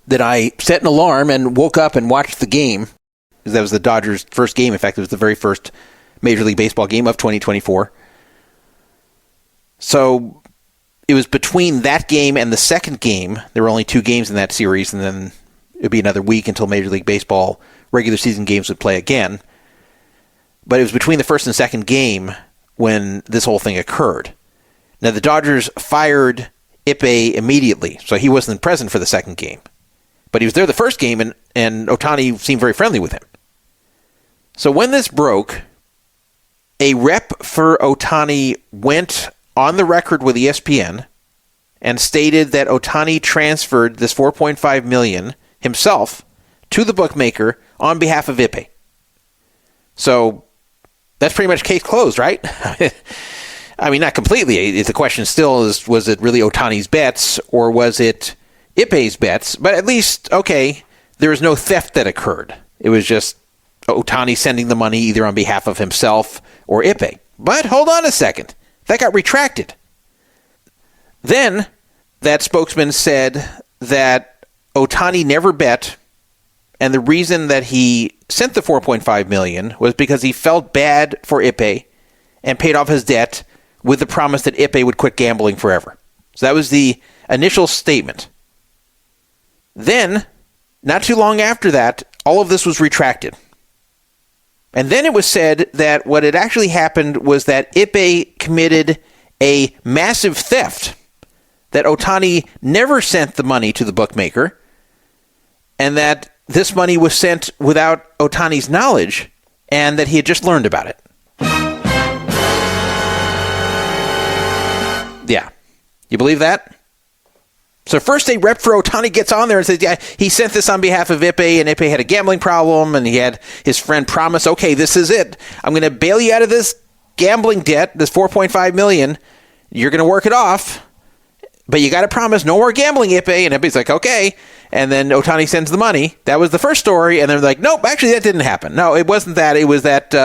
That I set an alarm and woke up and watched the game. That was the Dodgers' first game. In fact, it was the very first Major League Baseball game of 2024. So it was between that game and the second game. There were only 2 games in that series, and then it would be another week until Major League Baseball regular season games would play again. But it was between the first and second game when this whole thing occurred. Now, the Dodgers fired Ippei immediately, so he wasn't present for the second game. But he was there the first game, and Ohtani seemed very friendly with him. So when this broke, a rep for Ohtani went on the record with ESPN and stated that Ohtani transferred this $4.5 million himself to the bookmaker on behalf of Ippei. So that's pretty much case closed, right? I mean, not completely. The question still is, was it really Ohtani's bets, or was it Ippei's bets? But at least, okay, there was no theft that occurred. It was just Ohtani sending the money either on behalf of himself or Ippei. But hold on a second. That got retracted. Then that spokesman said that Ohtani never bet, and the reason that he sent the $4.5 million was because he felt bad for Ippei and paid off his debt with the promise that Ippei would quit gambling forever. So that was the initial statement. Then, not too long after that, all of this was retracted. And then it was said that what had actually happened was that Ippei committed a massive theft, that Ohtani never sent the money to the bookmaker, and that this money was sent without Ohtani's knowledge, and that he had just learned about it. Yeah. You believe that? So first a rep for Ohtani gets on there and says, yeah, he sent this on behalf of Ippei, and Ippei had a gambling problem, and he had his friend promise, okay, this is it. I'm going to bail you out of this gambling debt, this $4.5 million. You're going to work it off, but you got to promise no more gambling, Ippei. And Ippei's like, okay. And then Ohtani sends the money. That was the first story. And they're like, nope, actually that didn't happen. No, it wasn't that. It was that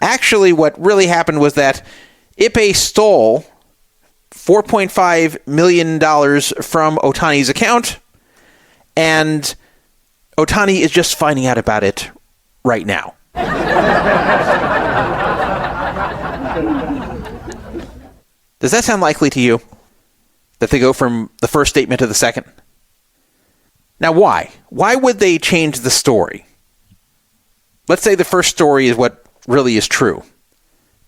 actually what really happened was that Ippei stole $4.5 million from Ohtani's account, and Ohtani is just finding out about it right now. Does that sound likely to you? That they go from the first statement to the second? Now, why? Why would they change the story? Let's say the first story is what really is true,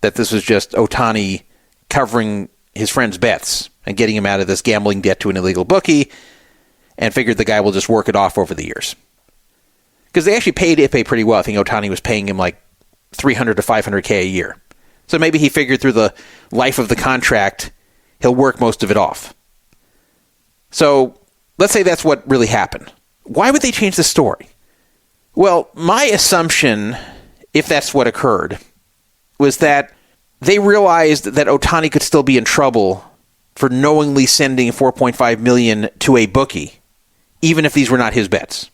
that this was just Ohtani covering his friend's bets and getting him out of this gambling debt to an illegal bookie, and figured the guy will just work it off over the years. Because they actually paid Ippei pretty well. I think Ohtani was paying him like $300 to $500K a year. So maybe he figured through the life of the contract, he'll work most of it off. So let's say that's what really happened. Why would they change the story? Well, my assumption, if that's what occurred, was that they realized that Ohtani could still be in trouble for knowingly sending $4.5 million to a bookie, even if these were not his bets.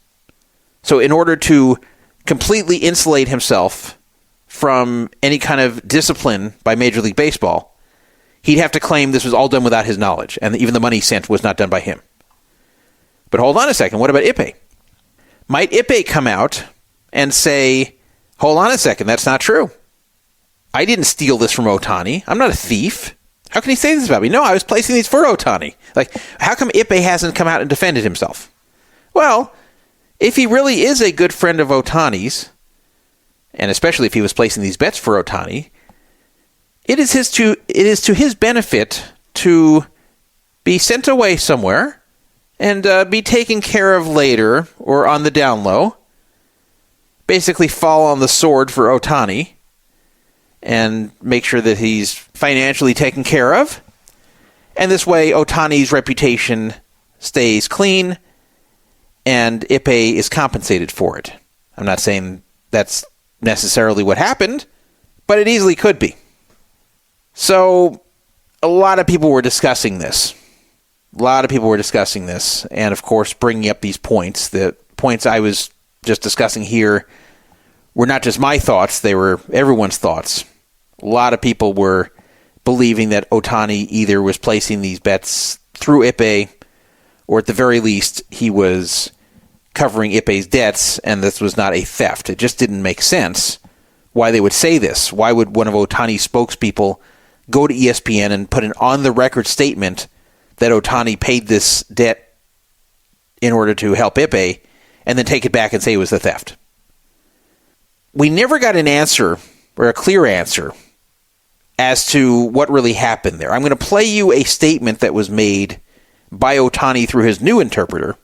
So in order to completely insulate himself from any kind of discipline by Major League Baseball, he'd have to claim this was all done without his knowledge, and even the money sent was not done by him. But hold on a second, what about Ippei? Might Ippei come out and say, hold on a second, that's not true. I didn't steal this from Ohtani. I'm not a thief. How can he say this about me? No, I was placing these for Ohtani. Like, how come Ippei hasn't come out and defended himself? Well, if he really is a good friend of Ohtani's, and especially if he was placing these bets for Ohtani, it is to his benefit to be sent away somewhere and be taken care of later or on the down low. Basically fall on the sword for Ohtani and make sure that he's financially taken care of. And this way, Ohtani's reputation stays clean, and Ippei is compensated for it. I'm not saying that's necessarily what happened, but it easily could be. So, a lot of people were discussing this. And of course, bringing up these points. The points I was just discussing here were not just my thoughts, they were everyone's thoughts. A lot of people were believing that Ohtani either was placing these bets through Ippei, or at the very least, he was covering Ippei's debts, and this was not a theft. It just didn't make sense why they would say this. Why would one of Ohtani's spokespeople go to ESPN and put an on-the-record statement that Ohtani paid this debt in order to help Ippei, and then take it back and say it was a theft? We never got an answer, or a clear answer, as to what really happened there. I'm going to play you a statement that was made by Ohtani through his new interpreter,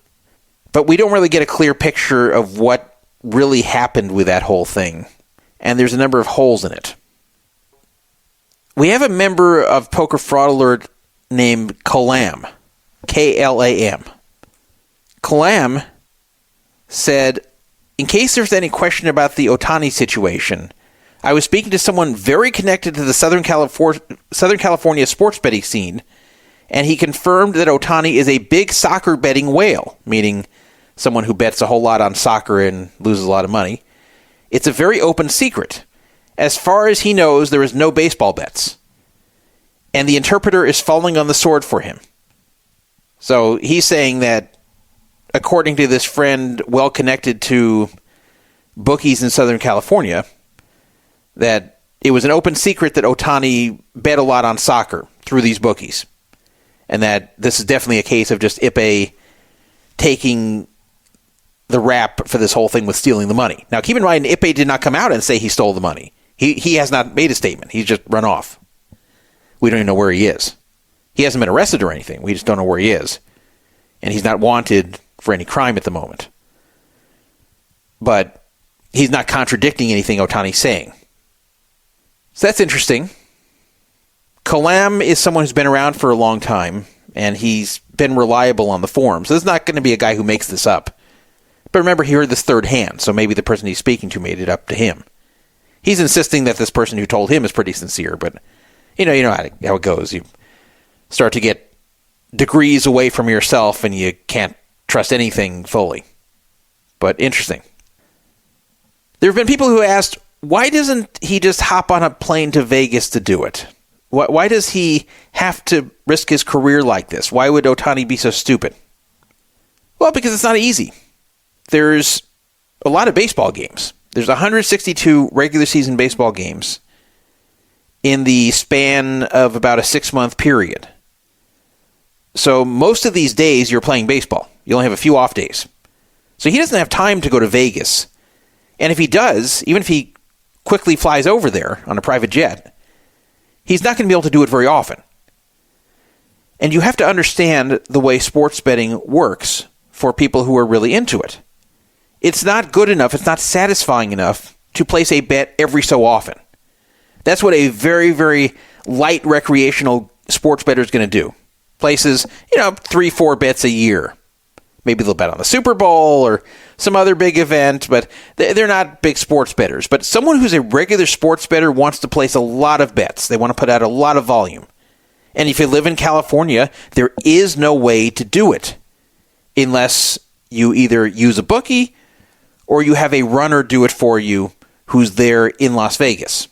but we don't really get a clear picture of what really happened with that whole thing, and there's a number of holes in it. We have a member of Poker Fraud Alert named Kalam, K-L-A-M. Kalam said, in case there's any question about the Ohtani situation, I was speaking to someone very connected to the Southern California sports betting scene, and he confirmed that Ohtani is a big soccer betting whale, meaning someone who bets a whole lot on soccer and loses a lot of money. It's a very open secret. As far as he knows, there is no baseball bets. And the interpreter is falling on the sword for him. So he's saying that, according to this friend well connected to bookies in Southern California, that it was an open secret that Ohtani bet a lot on soccer through these bookies. And that this is definitely a case of just Ippei taking the rap for this whole thing with stealing the money. Now, keep in mind, Ipe did not come out and say he stole the money. He has not made a statement. He's just run off. We don't even know where he is. He hasn't been arrested or anything. We just don't know where he is. And he's not wanted for any crime at the moment. But he's not contradicting anything Ohtani's saying. So that's interesting. Kalam is someone who's been around for a long time, and he's been reliable on the forums. So this is not going to be a guy who makes this up. But remember, he heard this third hand, so maybe the person he's speaking to made it up to him. He's insisting that this person who told him is pretty sincere, but you know how it goes. You start to get degrees away from yourself, and you can't trust anything fully. But interesting. There have been people who asked, why doesn't he just hop on a plane to Vegas to do it? Why does he have to risk his career like this? Why would Ohtani be so stupid? Well, because it's not easy. There's a lot of baseball games. There's 162 regular season baseball games in the span of about a 6-month period. So most of these days you're playing baseball. You only have a few off days. So he doesn't have time to go to Vegas. And if he does, even if he quickly flies over there on a private jet, he's not going to be able to do it very often. And you have to understand the way sports betting works for people who are really into it. It's not good enough, it's not satisfying enough to place a bet every so often. That's what a very, very light recreational sports bettor is going to do. Places, 3-4 bets a year. Maybe they'll bet on the Super Bowl or some other big event, but they're not big sports bettors. But someone who's a regular sports bettor wants to place a lot of bets. They want to put out a lot of volume. And if you live in California, there is no way to do it unless you either use a bookie or you have a runner do it for you who's there in Las Vegas.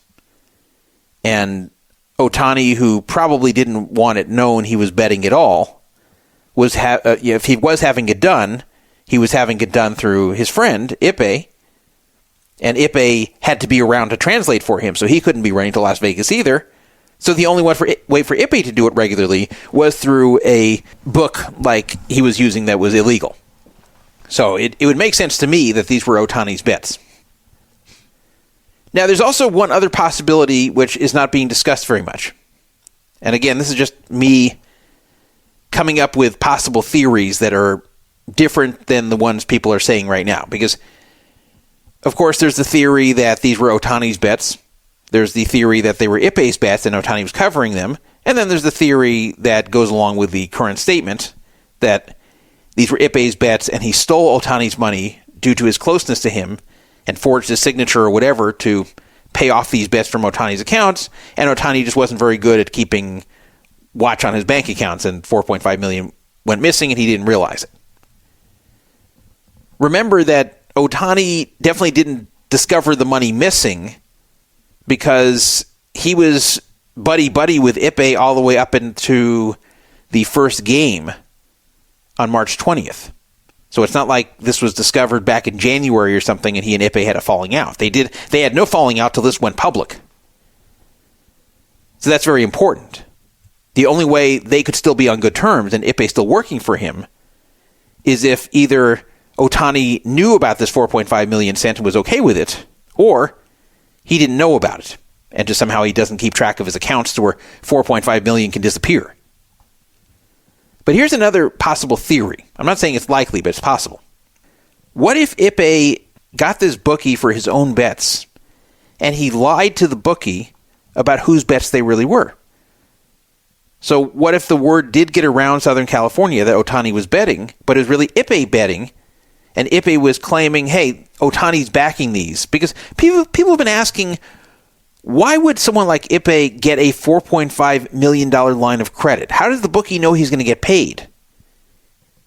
And Ohtani, who probably didn't want it known he was betting at all, was if he was having it done, he was having it done through his friend, Ipe, and Ipe had to be around to translate for him, so he couldn't be running to Las Vegas either. So the only way for Ipe to do it regularly was through a book like he was using that was illegal. So it would make sense to me that these were Ohtani's bets. Now, there's also one other possibility which is not being discussed very much. And again, this is just me coming up with possible theories that are different than the ones people are saying right now. Because, of course, there's the theory that these were Ohtani's bets. There's the theory that they were Ipe's bets and Ohtani was covering them. And then there's the theory that goes along with the current statement that these were Ipe's bets and he stole Ohtani's money due to his closeness to him and forged his signature or whatever to pay off these bets from Ohtani's accounts. And Ohtani just wasn't very good at keeping watch on his bank accounts, and $4.5 million went missing and he didn't realize it. Remember that Ohtani definitely didn't discover the money missing because he was buddy-buddy with Ipe all the way up into the first game on March 20th. So it's not like this was discovered back in January or something and he and Ipe had a falling out. They had no falling out till this went public. So that's very important. The only way they could still be on good terms and Ipe still working for him is if either Ohtani knew about this $4.5 million cent and was okay with it, or he didn't know about it and just somehow he doesn't keep track of his accounts to where $4.5 million can disappear. But here's another possible theory. I'm not saying it's likely, but it's possible. What if Ipe got this bookie for his own bets and he lied to the bookie about whose bets they really were? So what if the word did get around Southern California that Ohtani was betting, but it was really Ipe betting, and Ipe was claiming, hey, Ohtani's backing these? Because people have been asking, why would someone like Ipe get a $4.5 million line of credit? How does the bookie know he's going to get paid?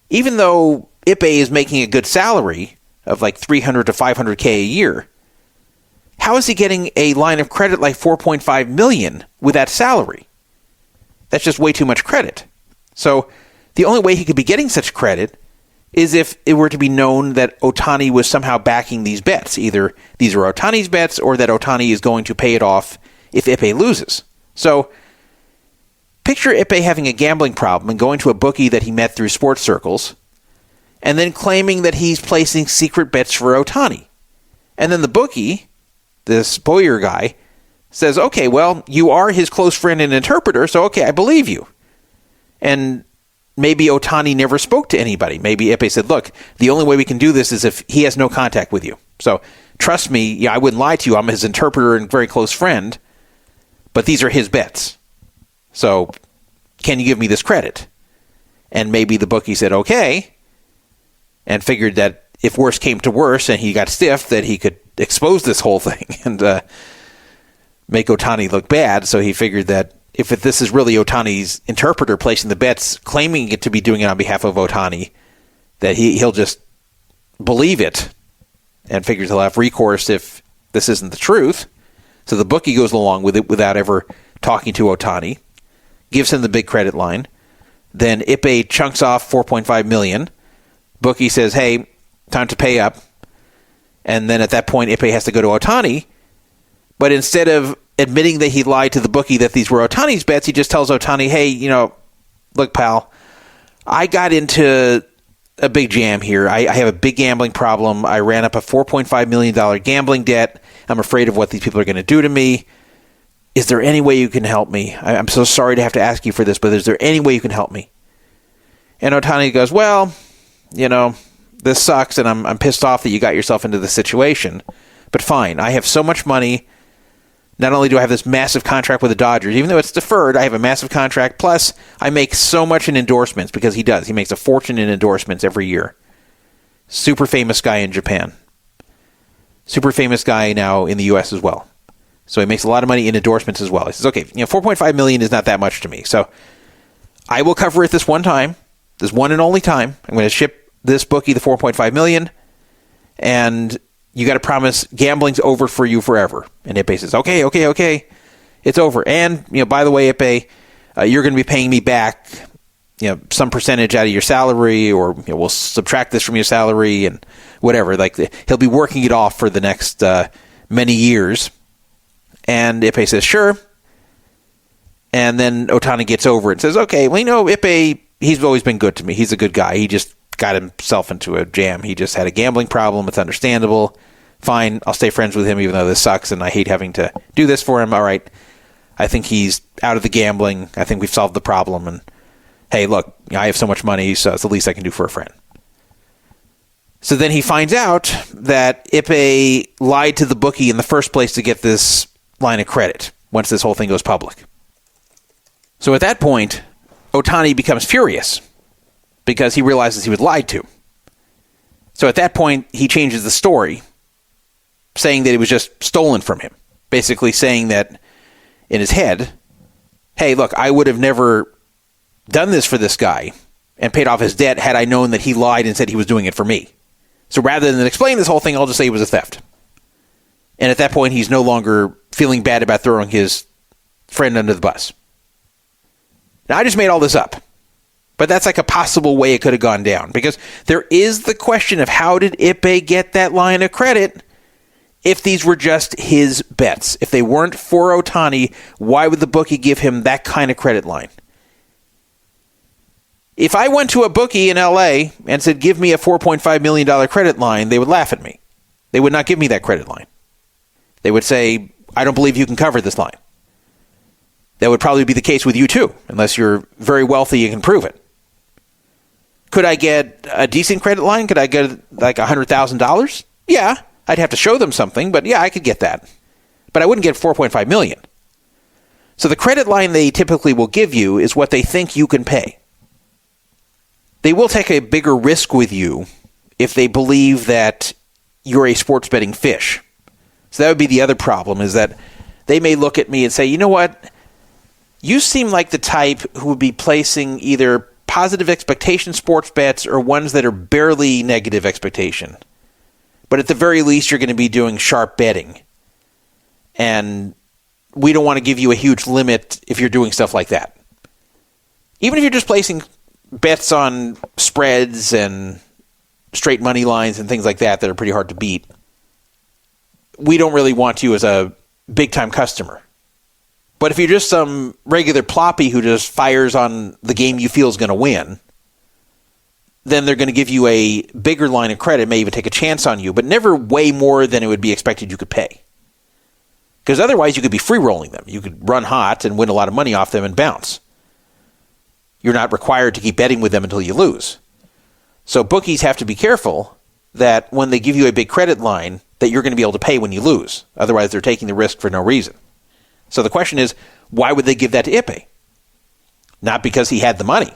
Even though Ipe is making a good salary of like $300 to $500K a year, how is he getting a line of credit like $4.5 million with that salary? That's just way too much credit. So the only way he could be getting such credit is if it were to be known that Ohtani was somehow backing these bets. Either these are Ohtani's bets or that Ohtani is going to pay it off if Ipe loses. So picture Ipe having a gambling problem and going to a bookie that he met through sports circles and then claiming that he's placing secret bets for Ohtani. And then the bookie, this Boyer guy, says, okay, well, you are his close friend and interpreter, so okay, I believe you. And maybe Ohtani never spoke to anybody. Maybe Ippei said, look, the only way we can do this is if he has no contact with you. So trust me, yeah, I wouldn't lie to you. I'm his interpreter and very close friend, but these are his bets. So can you give me this credit? And maybe the bookie said, okay, and figured that if worse came to worse and he got stiff, that he could expose this whole thing and make Ohtani look bad. So he figured that if this is really Ohtani's interpreter placing the bets, claiming it to be doing it on behalf of Ohtani, that he'll just believe it and figures he'll have recourse if this isn't the truth. So the bookie goes along with it without ever talking to Ohtani, gives him the big credit line. Then Ippei chunks off $4.5 million. Bookie says, hey, time to pay up. And then at that point, Ippei has to go to Ohtani. But instead of admitting that he lied to the bookie that these were Ohtani's bets, he just tells Ohtani, hey, look, pal, I got into a big jam here. I have a big gambling problem. I ran up a $4.5 million gambling debt. I'm afraid of what these people are going to do to me. Is there any way you can help me? I'm so sorry to have to ask you for this, but is there any way you can help me? And Ohtani goes, well, this sucks, and I'm pissed off that you got yourself into this situation. But fine, I have so much money. Not only do I have this massive contract with the Dodgers, even though it's deferred, I have a massive contract. Plus, I make so much in endorsements because he does. He makes a fortune in endorsements every year. Super famous guy in Japan. Super famous guy now in the U.S. as well. So he makes a lot of money in endorsements as well. He says, okay, $4.5 million is not that much to me. So I will cover it this one time, this one and only time. I'm going to ship this bookie the $4.5 million, and you got to promise gambling's over for you forever. And Ippei says, okay, it's over. And, by the way, Ippei, you're going to be paying me back, some percentage out of your salary, or we'll subtract this from your salary and whatever. Like, he'll be working it off for the next many years. And Ippei says, sure. And then Ohtani gets over it and says, okay, well, Ippei, he's always been good to me. He's a good guy. He just got himself into a jam. He just had a gambling problem. It's understandable. Fine, I'll stay friends with him even though this sucks and I hate having to do this for him. All right, I think he's out of the gambling. I think we've solved the problem. And hey, look, I have so much money, so it's the least I can do for a friend. So then he finds out that Ippei lied to the bookie in the first place to get this line of credit once this whole thing goes public. So at that point, Ohtani becomes furious because he realizes he was lied to. So at that point, he changes the story, saying that it was just stolen from him. Basically saying that in his head, hey, look, I would have never done this for this guy and paid off his debt had I known that he lied and said he was doing it for me. So rather than explain this whole thing, I'll just say it was a theft. And at that point, he's no longer feeling bad about throwing his friend under the bus. Now, I just made all this up. But that's like a possible way it could have gone down. Because there is the question of how did Ippei get that line of credit if these were just his bets? If they weren't for Ohtani, why would the bookie give him that kind of credit line? If I went to a bookie in LA and said, give me a $4.5 million credit line, they would laugh at me. They would not give me that credit line. They would say, I don't believe you can cover this line. That would probably be the case with you too, unless you're very wealthy and can prove it. Could I get a decent credit line? Could I get like $100,000? Yeah, I'd have to show them something, but yeah, I could get that. But I wouldn't get $4.5 million. So the credit line they typically will give you is what they think you can pay. They will take a bigger risk with you if they believe that you're a sports betting fish. So that would be the other problem, is that they may look at me and say, you know what? You seem like the type who would be placing either positive expectation sports bets or ones that are barely negative expectation. But at the very least, you're going to be doing sharp betting. And we don't want to give you a huge limit if you're doing stuff like that. Even if you're just placing bets on spreads and straight money lines and things like that that are pretty hard to beat, we don't really want you as a big-time customer. But if you're just some regular ploppy who just fires on the game you feel is going to win, then they're going to give you a bigger line of credit, may even take a chance on you, but never way more than it would be expected you could pay. Because otherwise you could be free-rolling them. You could run hot and win a lot of money off them and bounce. You're not required to keep betting with them until you lose. So bookies have to be careful that when they give you a big credit line, that you're going to be able to pay when you lose. Otherwise, they're taking the risk for no reason. So the question is, why would they give that to Ipe? Not because he had the money.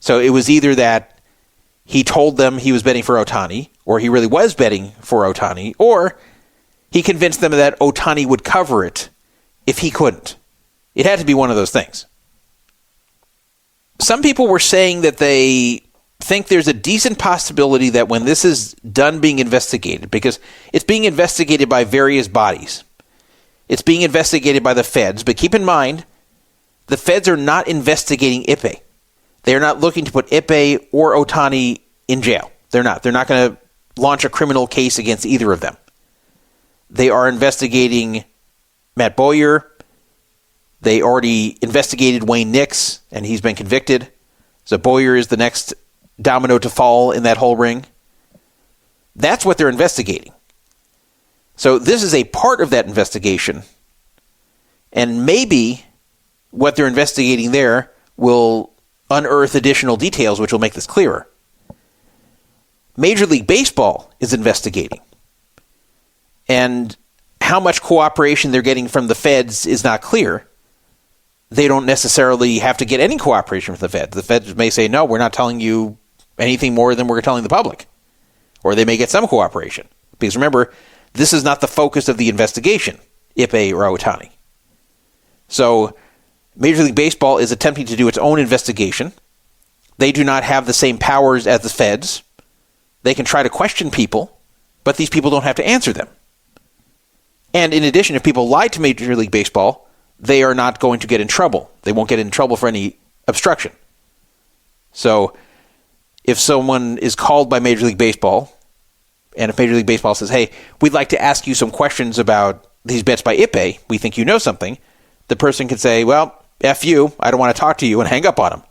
So it was either that he told them he was betting for Ohtani, or he really was betting for Ohtani, or he convinced them that Ohtani would cover it if he couldn't. It had to be one of those things. Some people were saying that they think there's a decent possibility that when this is done being investigated, because it's being investigated by various bodies, it's being investigated by the feds, but keep in mind, the feds are not investigating Ipe. They're not looking to put Ipe or Ohtani in jail. They're not. They're not going to launch a criminal case against either of them. They are investigating Matt Boyer. They already investigated Wayne Nix, and he's been convicted. So Boyer is the next domino to fall in that whole ring. That's what they're investigating. So this is a part of that investigation. And maybe what they're investigating there will unearth additional details which will make this clearer. Major League Baseball is investigating. And how much cooperation they're getting from the feds is not clear. They don't necessarily have to get any cooperation from the feds. The feds may say, no, we're not telling you anything more than we're telling the public. Or they may get some cooperation. Because remember, this is not the focus of the investigation, Ipe or Ohtani. So Major League Baseball is attempting to do its own investigation. They do not have the same powers as the feds. They can try to question people, but these people don't have to answer them. And in addition, if people lie to Major League Baseball, they are not going to get in trouble. They won't get in trouble for any obstruction. So if someone is called by Major League Baseball, and if Major League Baseball says, hey, we'd like to ask you some questions about these bets by Ipe, we think you know something, the person could say, well, F you, I don't want to talk to you, and hang up on them.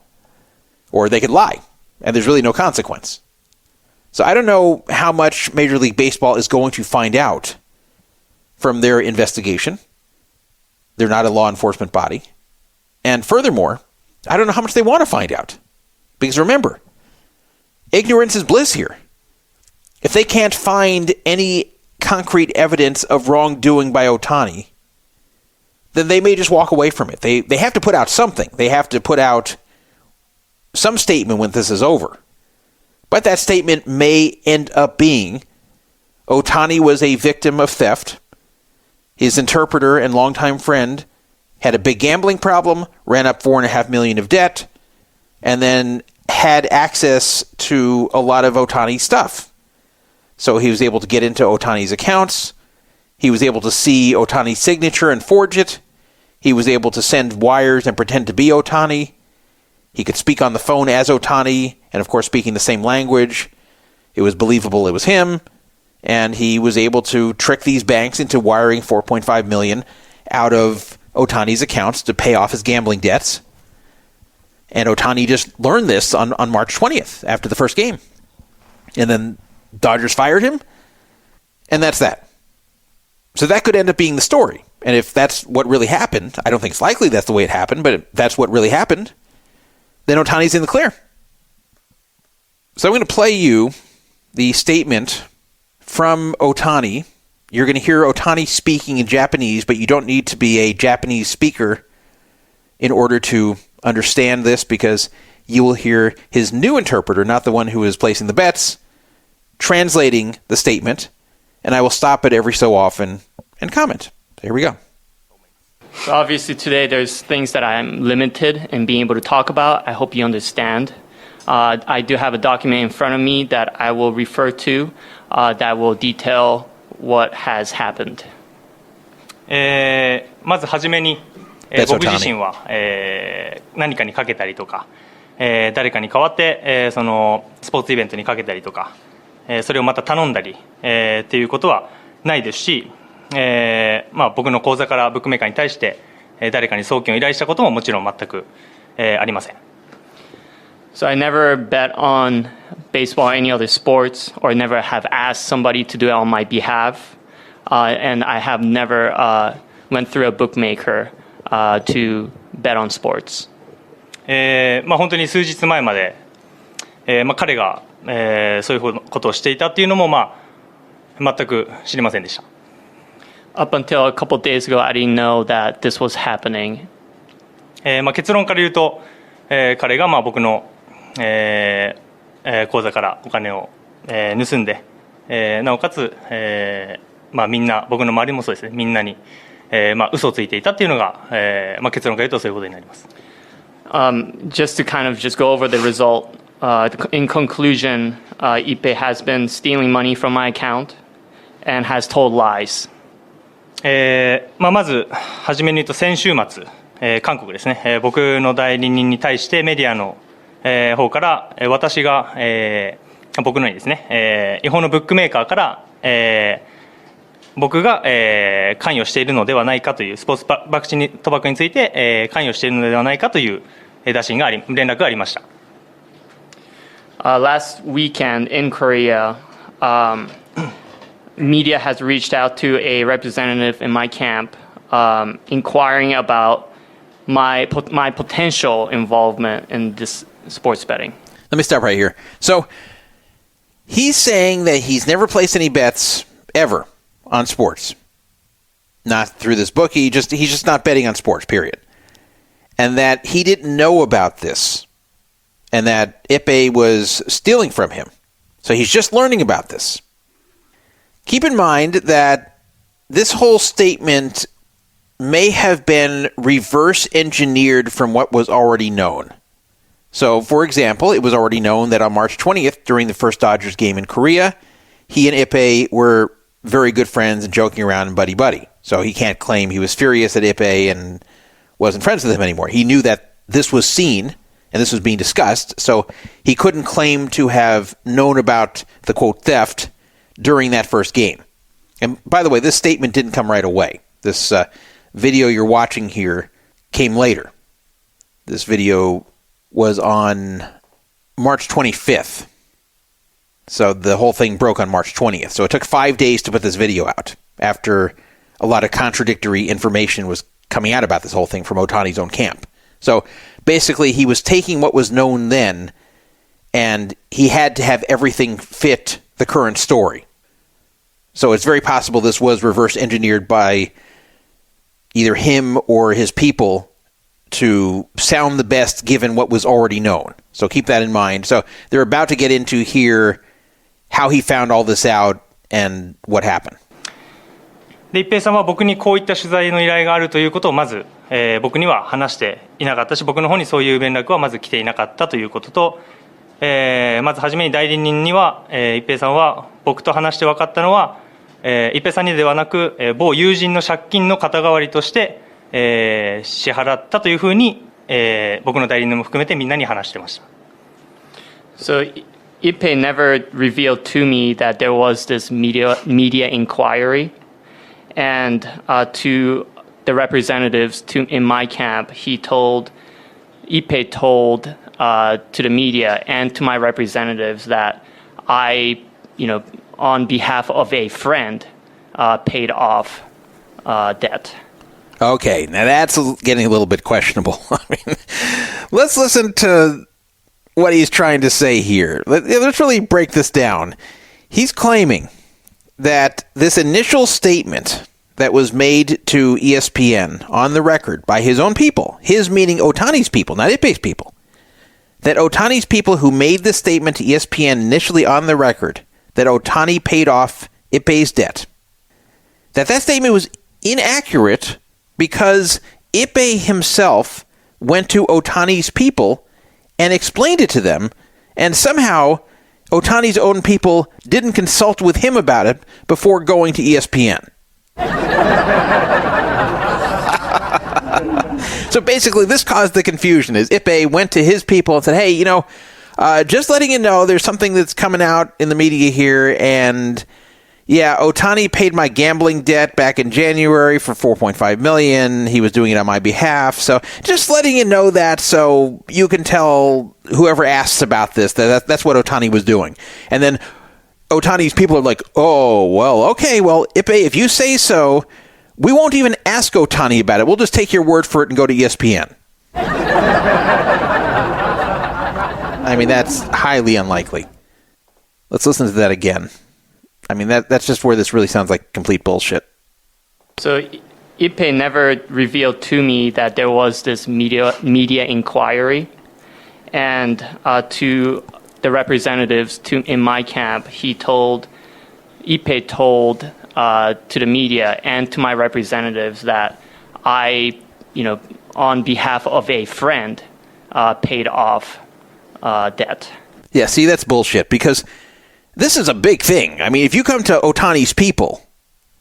Or they could lie, and there's really no consequence. So I don't know how much Major League Baseball is going to find out from their investigation. They're not a law enforcement body. And furthermore, I don't know how much they want to find out. Because remember, ignorance is bliss here. If they can't find any concrete evidence of wrongdoing by Ohtani, then they may just walk away from it. They have to put out something. They have to put out some statement when this is over. But that statement may end up being Ohtani was a victim of theft. His interpreter and longtime friend had a big gambling problem, ran up $4.5 million of debt, and then had access to a lot of Ohtani's stuff. So he was able to get into Ohtani's accounts. He was able to see Ohtani's signature and forge it. He was able to send wires and pretend to be Ohtani. He could speak on the phone as Ohtani, and of course speaking the same language. It was believable it was him. And he was able to trick these banks into wiring $4.5 million out of Ohtani's accounts to pay off his gambling debts. And Ohtani just learned this on March 20th after the first game. And then Dodgers fired him, and that's that. So that could end up being the story. And if that's what really happened, I don't think it's likely that's the way it happened, but if that's what really happened, then Ohtani's in the clear. So I'm going to play you the statement from Ohtani. You're going to hear Ohtani speaking in Japanese, but you don't need to be a Japanese speaker in order to understand this, because you will hear his new interpreter, not the one who is placing the bets, translating the statement, and I will stop it every so often and comment. Here we go. So obviously today there's things that I'm limited in being able to talk about. I hope you understand. I do have a document in front of me that I will refer to that will detail what has happened. まずはじめに、僕自身は、何かにかけたりとか、誰かに代わって、そのスポーツイベントにかけたりとか、それをまた頼んだり、っていうことはないですし、僕の口座からブックメーカーに対して、誰かに送金を依頼したことももちろん全く、ありません。So I never bet on baseball or any other sports, or never have asked somebody to do it on my behalf. And I have never went through a bookmaker to bet on sports. 本当に数日前まで、彼が、そういうことをしていたっていうのも、全く知りませんでした。Up until a couple days ago, I didn't know that this was happening. 結論から言うと、彼が僕の、口座からお金を、盗んで、なおかつ、みんな僕の周りもそうですね、みんなに、嘘をついていたっていうのが、結論から言うとそういうことになります。Just to kind of just go over the result, in conclusion, Ippei has been stealing money from my account and has told lies. まず初めに言うと先週末、韓国ですね、僕の代理人に対してメディアの、方から私が、僕のにですね、違法のブックメーカーから、僕が、関与しているのではないかというスポーツ博打に賭博について、関与しているのではないかという連絡がありました。Last weekend in Korea, media has reached out to a representative in my camp, inquiring about my potential involvement in this sports betting. Let me stop right here. So he's saying that he's never placed any bets ever on sports. Not through this bookie, he's just not betting on sports, period. And that he didn't know about this. And that Ippei was stealing from him. So he's just learning about this. Keep in mind that this whole statement may have been reverse engineered from what was already known. So, for example, it was already known that on March 20th, during the first Dodgers game in Korea, he and Ippei were very good friends and joking around and buddy-buddy. So he can't claim he was furious at Ippei and wasn't friends with him anymore. He knew that this was seen and this was being discussed, so he couldn't claim to have known about the, quote, theft during that first game. And by the way, this statement didn't come right away. This video you're watching here came later. This video was on March 25th. So the whole thing broke on March 20th. So it took 5 days to put this video out after a lot of contradictory information was coming out about this whole thing from Ohtani's own camp. So basically he was taking what was known then and he had to have everything fit the current story. So it's very possible this was reverse engineered by either him or his people to sound the best given what was already known. So keep that in mind. So they're about to get into here how he found all this out and what happened. で一平さんは僕にこういった取材の依頼があるということをまず、僕には話していなかったし、僕の方にそういう連絡はまず来ていなかったということと、まず初めに代理人には、一平さんは僕と話して分かったのは、一平さんにではなく、某友人の借金の肩代わりとして、支払ったというふうに、僕の代理人も含めてみんなに話してました。So Ippei never revealed to me that there was this media inquiry, and to the representatives in my camp, Ippei told to the media and to my representatives that I, on behalf of a friend, paid off debt. Okay, now that's getting a little bit questionable. I mean, let's listen to what he's trying to say here. Let's really break this down. He's claiming that this initial statement that was made to ESPN on the record by his own people, his meaning Ohtani's people, not Ippei's people, that Ohtani's people who made this statement to ESPN initially on the record, that Ohtani paid off Ippei's debt, that statement was inaccurate because Ippei himself went to Ohtani's people and explained it to them, and somehow Ohtani's own people didn't consult with him about it before going to ESPN. So basically, this caused the confusion. Is Ippei went to his people and said, hey, just letting you know there's something that's coming out in the media here, and, yeah, Ohtani paid my gambling debt back in January for $4.5 million. He was doing it on my behalf. So just letting you know that so you can tell whoever asks about this that's what Ohtani was doing. And then Ohtani's people are like, oh, well, okay, well, Ippei, if you say so, we won't even ask Ohtani about it. We'll just take your word for it and go to ESPN. I mean, that's highly unlikely. Let's listen to that again. I mean, that's just where this really sounds like complete bullshit. So Ippei never revealed to me that there was this media inquiry. And to the representatives in my camp, Ippei told to the media and to my representatives that I, on behalf of a friend, paid off debt. Yeah, see, that's bullshit because this is a big thing. I mean, if you come to Ohtani's people,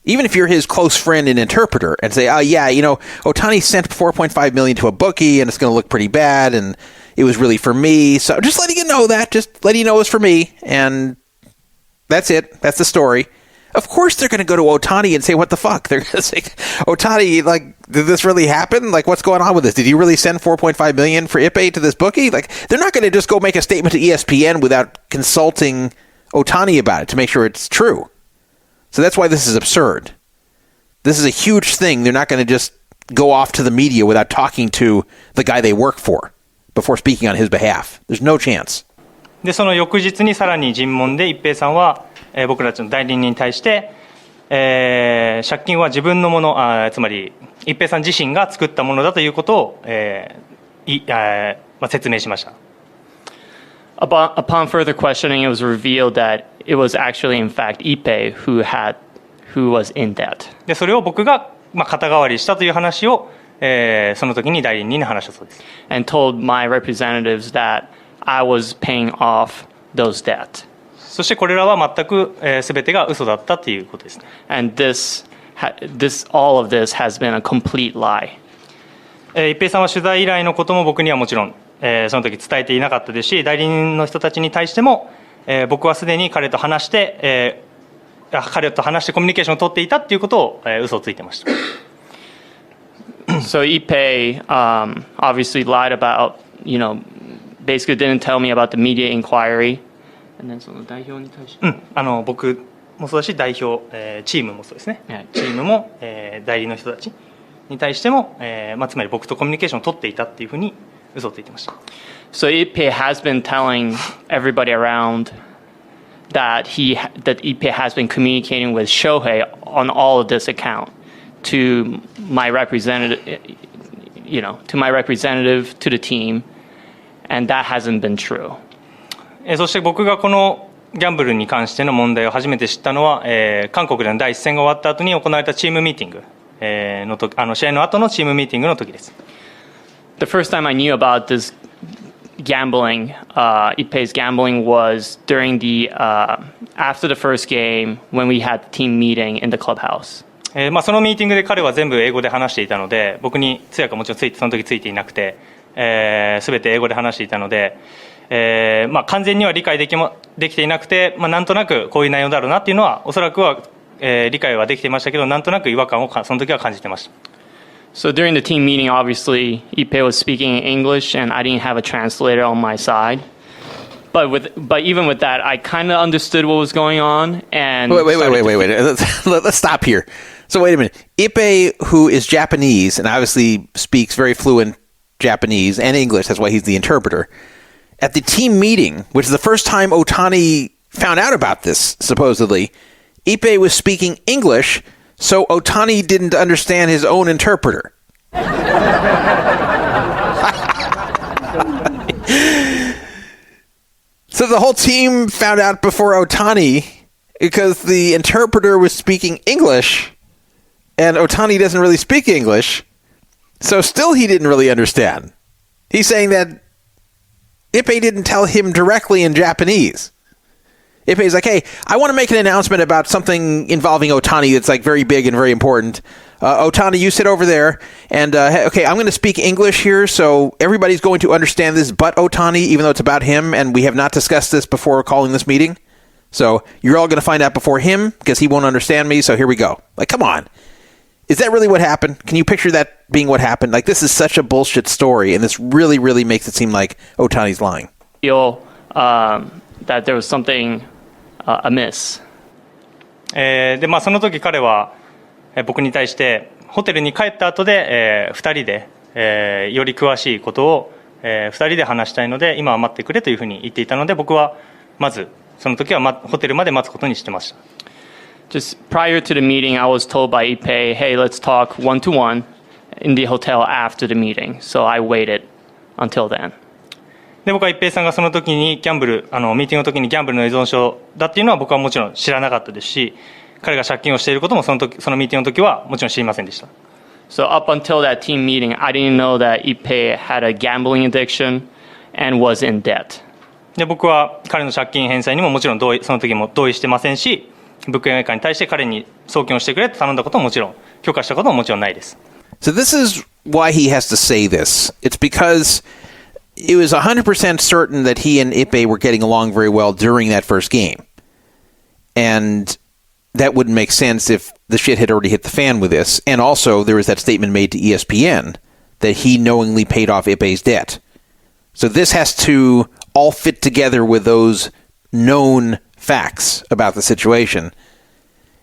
even if you're his close friend and interpreter, and say, Ohtani sent $4.5 million to a bookie, and it's going to look pretty bad, and it was really for me. So just letting you know that. Just letting you know it was for me, and that's it. That's the story. Of course they're going to go to Ohtani and say, what the fuck? They're going to say, Ohtani, did this really happen? What's going on with this? Did you really send $4.5 million for Ippei to this bookie? They're not going to just go make a statement to ESPN without consulting Ohtani about it to make sure it's true. So that's why this is absurd. This is a huge thing. They're not going to just go off to the media without talking to the guy they work for before speaking on his behalf. There's no chance. でその翌日にさらに尋問で一平さんは、僕たちの代理人に対して、借金は自分のもの、つまり一平さん自身が作ったものだということを、説明しました。Upon further questioning, it was revealed that it was actually, in fact, Ippei who was in debt. でそれを僕が、肩代わりしたという話を、その時に代理人に話したそうです。And told my representatives that I was paying off those debt. そしてこれらは全く全てが嘘だったということですね。And all of this has been a complete lie. 一平さんは取材依頼のことも僕にはもちろん、その時伝えていなかったですし、代理人の人たちに対しても、僕はすでに彼と話して、コミュニケーションを取っていたということを、嘘をついてました。So Ippei obviously lied about, basically didn't tell me about the media inquiry. And then その代表に対して、僕もそうだし代表、チームもそうですね、チームも、代理の人たちに対しても、つまり僕とコミュニケーションを取っていたっていうふうに嘘をついてました。So Ippei has been telling everybody around that Ippei has been communicating with Shohei on all of this account to my representative, to the team, and that hasn't been true. そして僕がこのギャンブルに関しての問題を初めて知ったのは、韓国での第一戦が終わった後に行われたチームミーティング、の時、試合の後のチームミーティングの時です。The first time I knew about this gambling, Ippei's gambling was during after the first game when we had the team meeting in the clubhouse. そのミーティングで彼は全部英語で話していたので、僕に通訳はもちろんその時ついていなくて、全て英語で話していたので、完全には理解できていなくて、なんとなくこういう内容だろうなっていうのはおそらくは、理解はできていましたけど、なんとなく違和感をその時は感じてました。So during the team meeting, obviously, Ippei was speaking in English, and I didn't have a translator on my side. But even with that, I kind of understood what was going on. And wait. Let's stop here. So wait a minute. Ippei, who is Japanese and obviously speaks very fluent Japanese and English, that's why he's the interpreter. At the team meeting, which is the first time Ohtani found out about this, supposedly, Ippei was speaking English, so Ohtani didn't understand his own interpreter. So the whole team found out before Ohtani because the interpreter was speaking English, and Ohtani doesn't really speak English, so still he didn't really understand. He's saying that Ippei didn't tell him directly in Japanese. Ippei's like, hey, I want to make an announcement about something involving Ohtani that's very big and very important. Ohtani, you sit over there, and okay, I'm going to speak English here, so everybody's going to understand this but Ohtani, even though it's about him, and we have not discussed this before calling this meeting. So you're all going to find out before him because he won't understand me. So here we go. Like, come on. Is that really what happened? Can you picture that being what happened? Like, this is such a bullshit story, and this really, really makes it seem like Ohtani's lying. Feel that there was something amiss. でその時彼は僕に対してホテルに帰った後で、2人で、より詳しいことを、2人で話したいので今は待ってくれというふうに言っていたので僕はまずその時は、ホテルまで待つことにしてました。Just prior to the meeting, I was told by Ippei, hey, let's talk one-to-one in the hotel after the meeting. So I waited until then. で僕は一平さんがその時にギャンブルミーティングの時にギャンブルの依存症だっていうのは僕はもちろん知らなかったですし彼が借金をしていることもそのミーティングの時はもちろん知りませんでした。So up until that team meeting, I didn't know that Ippei had a gambling addiction and was in debt. で僕は彼の借金返済にももちろんその時も同意してませんしブックメーカーに対して彼に送金をしてくれと頼んだことももちろん許可したことももちろんないです。So this is why he has to say this. It's because it was 100% certain that he and Ippei were getting along very well during that first game. And that wouldn't make sense if the shit had already hit the fan with this. And also, there was that statement made to ESPN that he knowingly paid off Ippei's debt. So this has to all fit together with those known facts about the situation.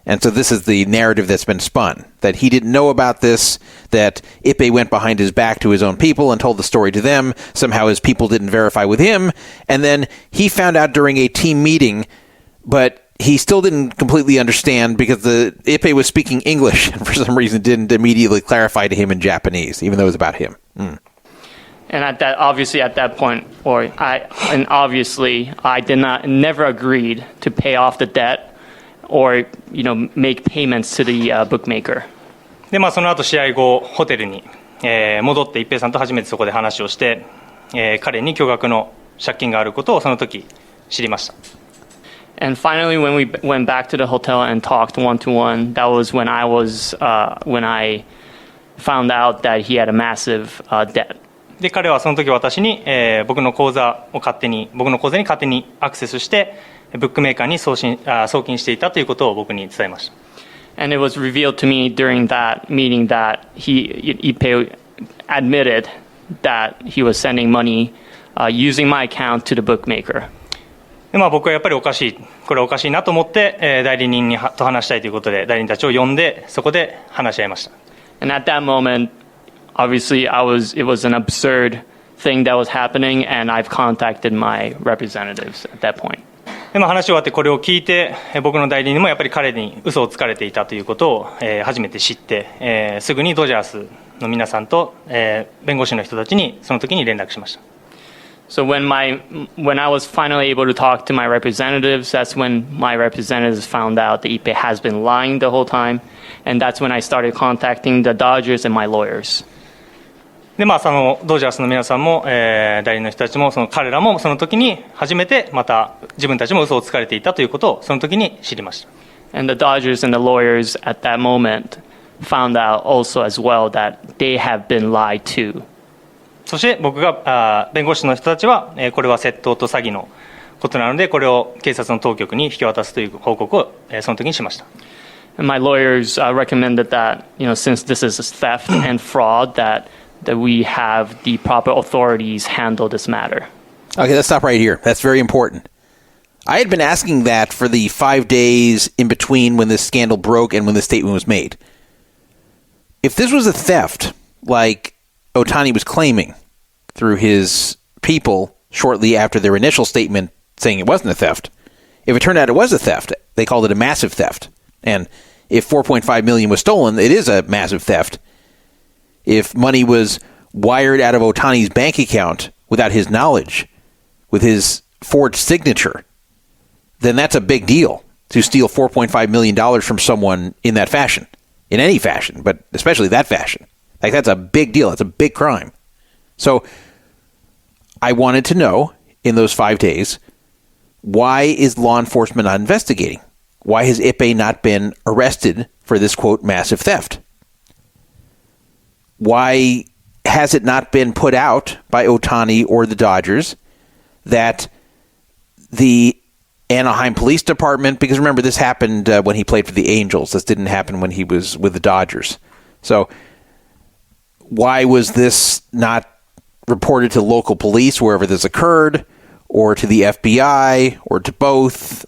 And so this is the narrative that's been spun, that he didn't know about this, that Ippei went behind his back to his own people and told the story to them. Somehow his people didn't verify with him. And then he found out during a team meeting, but he still didn't completely understand because the Ippei was speaking English and for some reason didn't immediately clarify to him in Japanese, even though it was about him. And at that point, I never agreed to pay off the debt or make payments to the bookmaker. でその後試合後ホテルに、戻って一平さんと初めてそこで話をして、彼に巨額の借金があることをその時知りました。And finally, when we went back to the hotel and talked one-to-one, that was when I found out that he had a massive debt. で彼はその時私に、僕の口座に勝手にアクセスしてブックメーカーに送金していたということを僕に伝えました。And it was revealed to me during that meeting that Ippei admitted that he was sending money using my account to the bookmaker. で僕はやっぱりこれはおかしいなと思って、代理人と話したいということで代理人たちを呼んでそこで話し合いました。And at that moment, obviously, it was an absurd thing that was happening, and I've contacted my representatives at that point. で話し終わってこれを聞いて僕の代理人もやっぱり彼に嘘をつかれていたということを、初めて知って、すぐにドジャースの皆さんと、弁護士の人たちにその時に連絡しました。So when I was finally able to talk to my representatives, that's when my representatives found out that Ippei has been lying the whole time, and that's when I started contacting the Dodgers and my lawyers. でそのドジャースの皆さんも、代理の人たちも彼らもその時に初めてまた自分たちも嘘をつかれていたということをその時に知りました。And the Dodgers and the lawyers at that moment found out also as well that they have been lied to. そして僕が弁護士の人たちは、これは窃盗と詐欺のことなのでこれを警察の当局に引き渡すという報告を、その時にしました。And my lawyers recommended that, since this is theft and fraud, that we have the proper authorities handle this matter. Okay, let's stop right here. That's very important. I had been asking that for the 5 days in between when this scandal broke and when the statement was made. If this was a theft, like Ohtani was claiming through his people shortly after their initial statement saying it wasn't a theft, if it turned out it was a theft, they called it a massive theft. And if $4.5 million was stolen, it is a massive theft. If money was wired out of Ohtani's bank account without his knowledge, with his forged signature, then that's a big deal to steal $4.5 million from someone in that fashion, in any fashion, but especially that fashion. Like, that's a big deal. That's a big crime. So I wanted to know in those 5 days, why is law enforcement not investigating? Why has Ippei not been arrested for this, quote, massive theft? Why has it not been put out by Ohtani or the Dodgers that the Anaheim Police Department, because remember, this happened when he played for the Angels. This didn't happen when he was with the Dodgers. So why was this not reported to local police wherever this occurred, or to the FBI, or to both?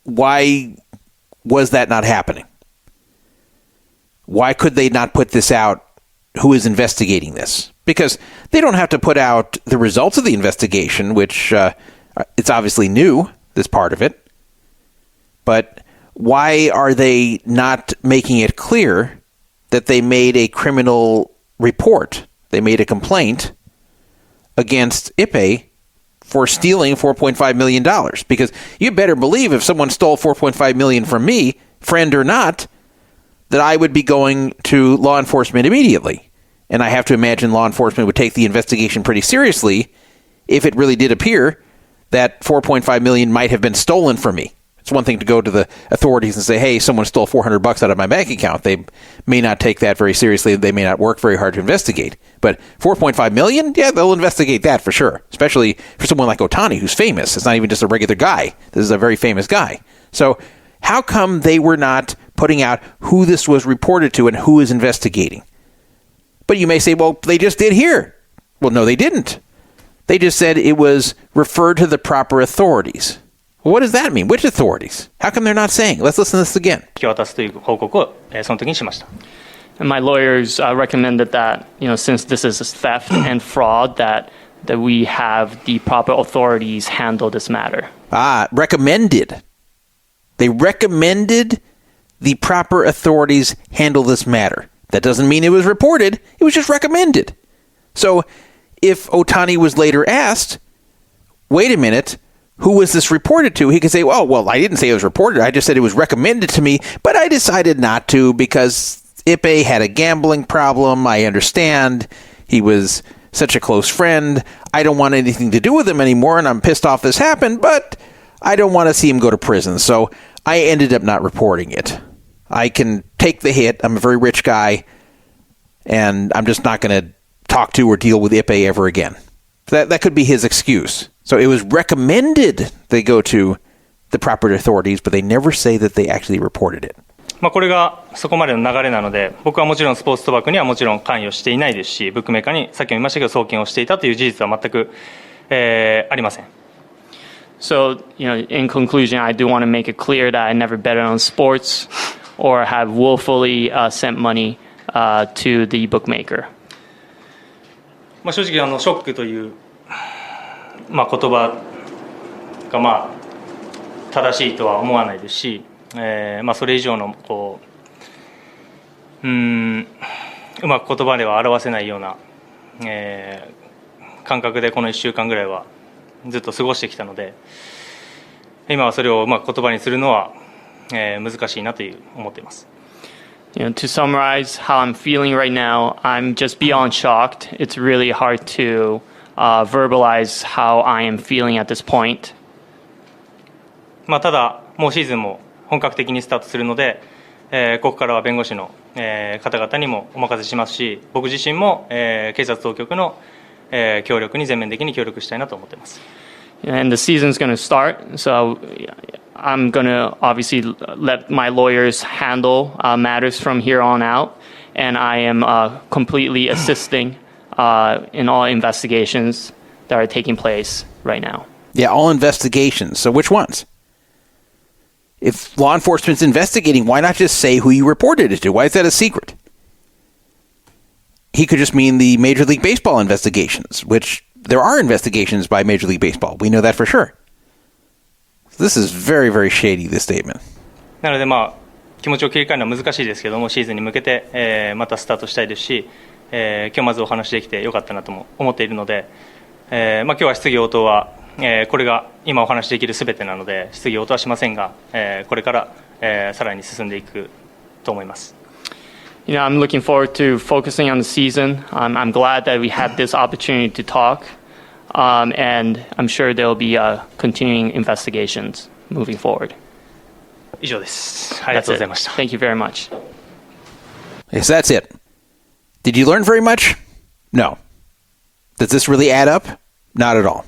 Why was that not happening? Why could they not put this out? Who is investigating this? Because they don't have to put out the results of the investigation, which it's obviously new, this part of it. But why are they not making it clear that they made a criminal report? They made a complaint against Ippei for stealing $4.5 million. Because you better believe if someone stole $4.5 million from me, friend or not, that I would be going to law enforcement immediately. And I have to imagine law enforcement would take the investigation pretty seriously if it really did appear that $4.5 million might have been stolen from me. It's one thing to go to the authorities and say, hey, someone stole $400 out of my bank account. They may not take that very seriously. They may not work very hard to investigate. But $4.5 million? Yeah, they'll investigate that for sure, especially for someone like Ohtani, who's famous. It's not even just a regular guy. This is a very famous guy. So how come they were not putting out who this was reported to and who is investigating? But you may say, well, they just did here. Well, no, they didn't. They just said it was referred to the proper authorities. Well, what does that mean? Which authorities? How come they're not saying? Let's listen to this again. 引き渡すという報告をその時にしました。 And my lawyers recommended that, since this is theft and fraud, that we have the proper authorities handle this matter. Recommended. They recommended the proper authorities handle this matter. That doesn't mean it was reported. It was just recommended. So if Ohtani was later asked, wait a minute, who was this reported to? He could say, well, I didn't say it was reported. I just said it was recommended to me, but I decided not to because Ippei had a gambling problem. I understand. He was such a close friend. I don't want anything to do with him anymore, and I'm pissed off this happened, but I don't want to see him go to prison. So I ended up not reporting it. I can take the hit. I'm a very rich guy, and I'm just not going to talk to or deal with Ippei ever again. That could be his excuse. So it was recommended they go to the proper authorities, but they never say that they actually reported it. これがそこまでの流れなので、僕はもちろんスポーツ賭博にはもちろん関与していないですし、ブックメーカーにさっきも言いましたけど送金をしていたという事実は全く、ありません。So, in conclusion, I do want to make it clear that I never betted on sports or have willfully sent money to the bookmaker. 正直ショックという、言葉が正しいとは思わないですし、それ以上のうまく言葉では表せないような、感覚でこの1週間ぐらいはずっと過ごしてきたので、今はそれをうまく言葉にするのは、難しいなと思っています。To summarize how I'm feeling right now, I'm just beyond shocked. It's really hard to verbalize how I am feeling at this point. ただ、もうシーズンも本格的にスタートするので、ここからは弁護士の、方々にもお任せしますし、僕自身も、警察当局の、協力に全面的に協力したいなと思っています。And the season's going to start, so I'm going to obviously let my lawyers handle matters from here on out, and I am completely assisting in all investigations that are taking place right now. Yeah, all investigations. So which ones? If law enforcement's investigating, why not just say who you reported it to? Why is that a secret? He could just mean the Major League Baseball investigations, which there are investigations by Major League Baseball. We know that for sure. This is very, very shady, this statement. なので気持ちを切り替えるのは難しいですけども、シーズンに向けて、またスタートしたいですし、今日まずお話できてよかったなとも思っているので、今日は質疑応答は、これが今お話できるすべてなので質疑応答はしませんが、これから、さらに進んでいくと思います。I'm looking forward to focusing on the season. I'm glad that we had this opportunity to talk, and I'm sure there will be continuing investigations moving forward. 以上です。ありがとうございました。Thank you very much. Yes, that's it. Did you learn very much? No. Does this really add up? Not at all.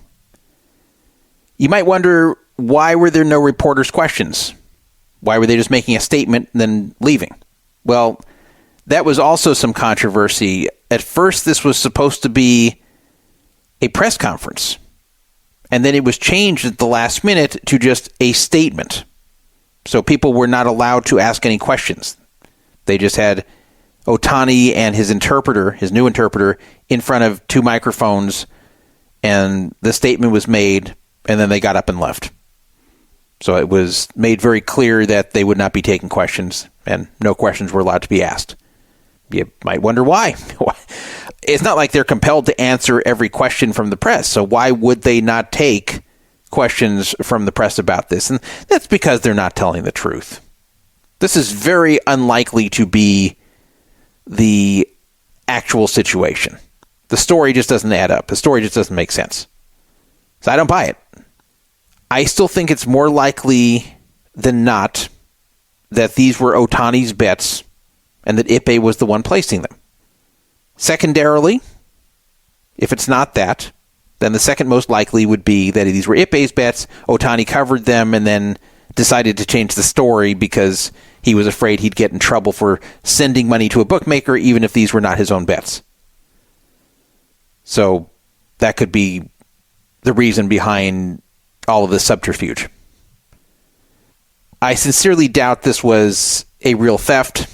You might wonder why were there no reporters' questions? Why were they just making a statement and then leaving? Well, that was also some controversy. At first, this was supposed to be a press conference, and then it was changed at the last minute to just a statement. So people were not allowed to ask any questions. They just had Ohtani and his interpreter, his new interpreter, in front of two microphones, and the statement was made, and then they got up and left. So it was made very clear that they would not be taking questions, and no questions were allowed to be asked. You might wonder why. It's not like they're compelled to answer every question from the press, so why would they not take questions from the press about this? And that's because they're not telling the truth. This is very unlikely to be the actual situation. The story just doesn't add up. The story just doesn't make sense. So I don't buy it. I still think it's more likely than not that these were Ohtani's bets and that Ippei was the one placing them. Secondarily, if it's not that, then the second most likely would be that these were Ippei's bets, Ohtani covered them, and then decided to change the story because he was afraid he'd get in trouble for sending money to a bookmaker even if these were not his own bets. So that could be the reason behind all of this subterfuge. I sincerely doubt this was a real theft.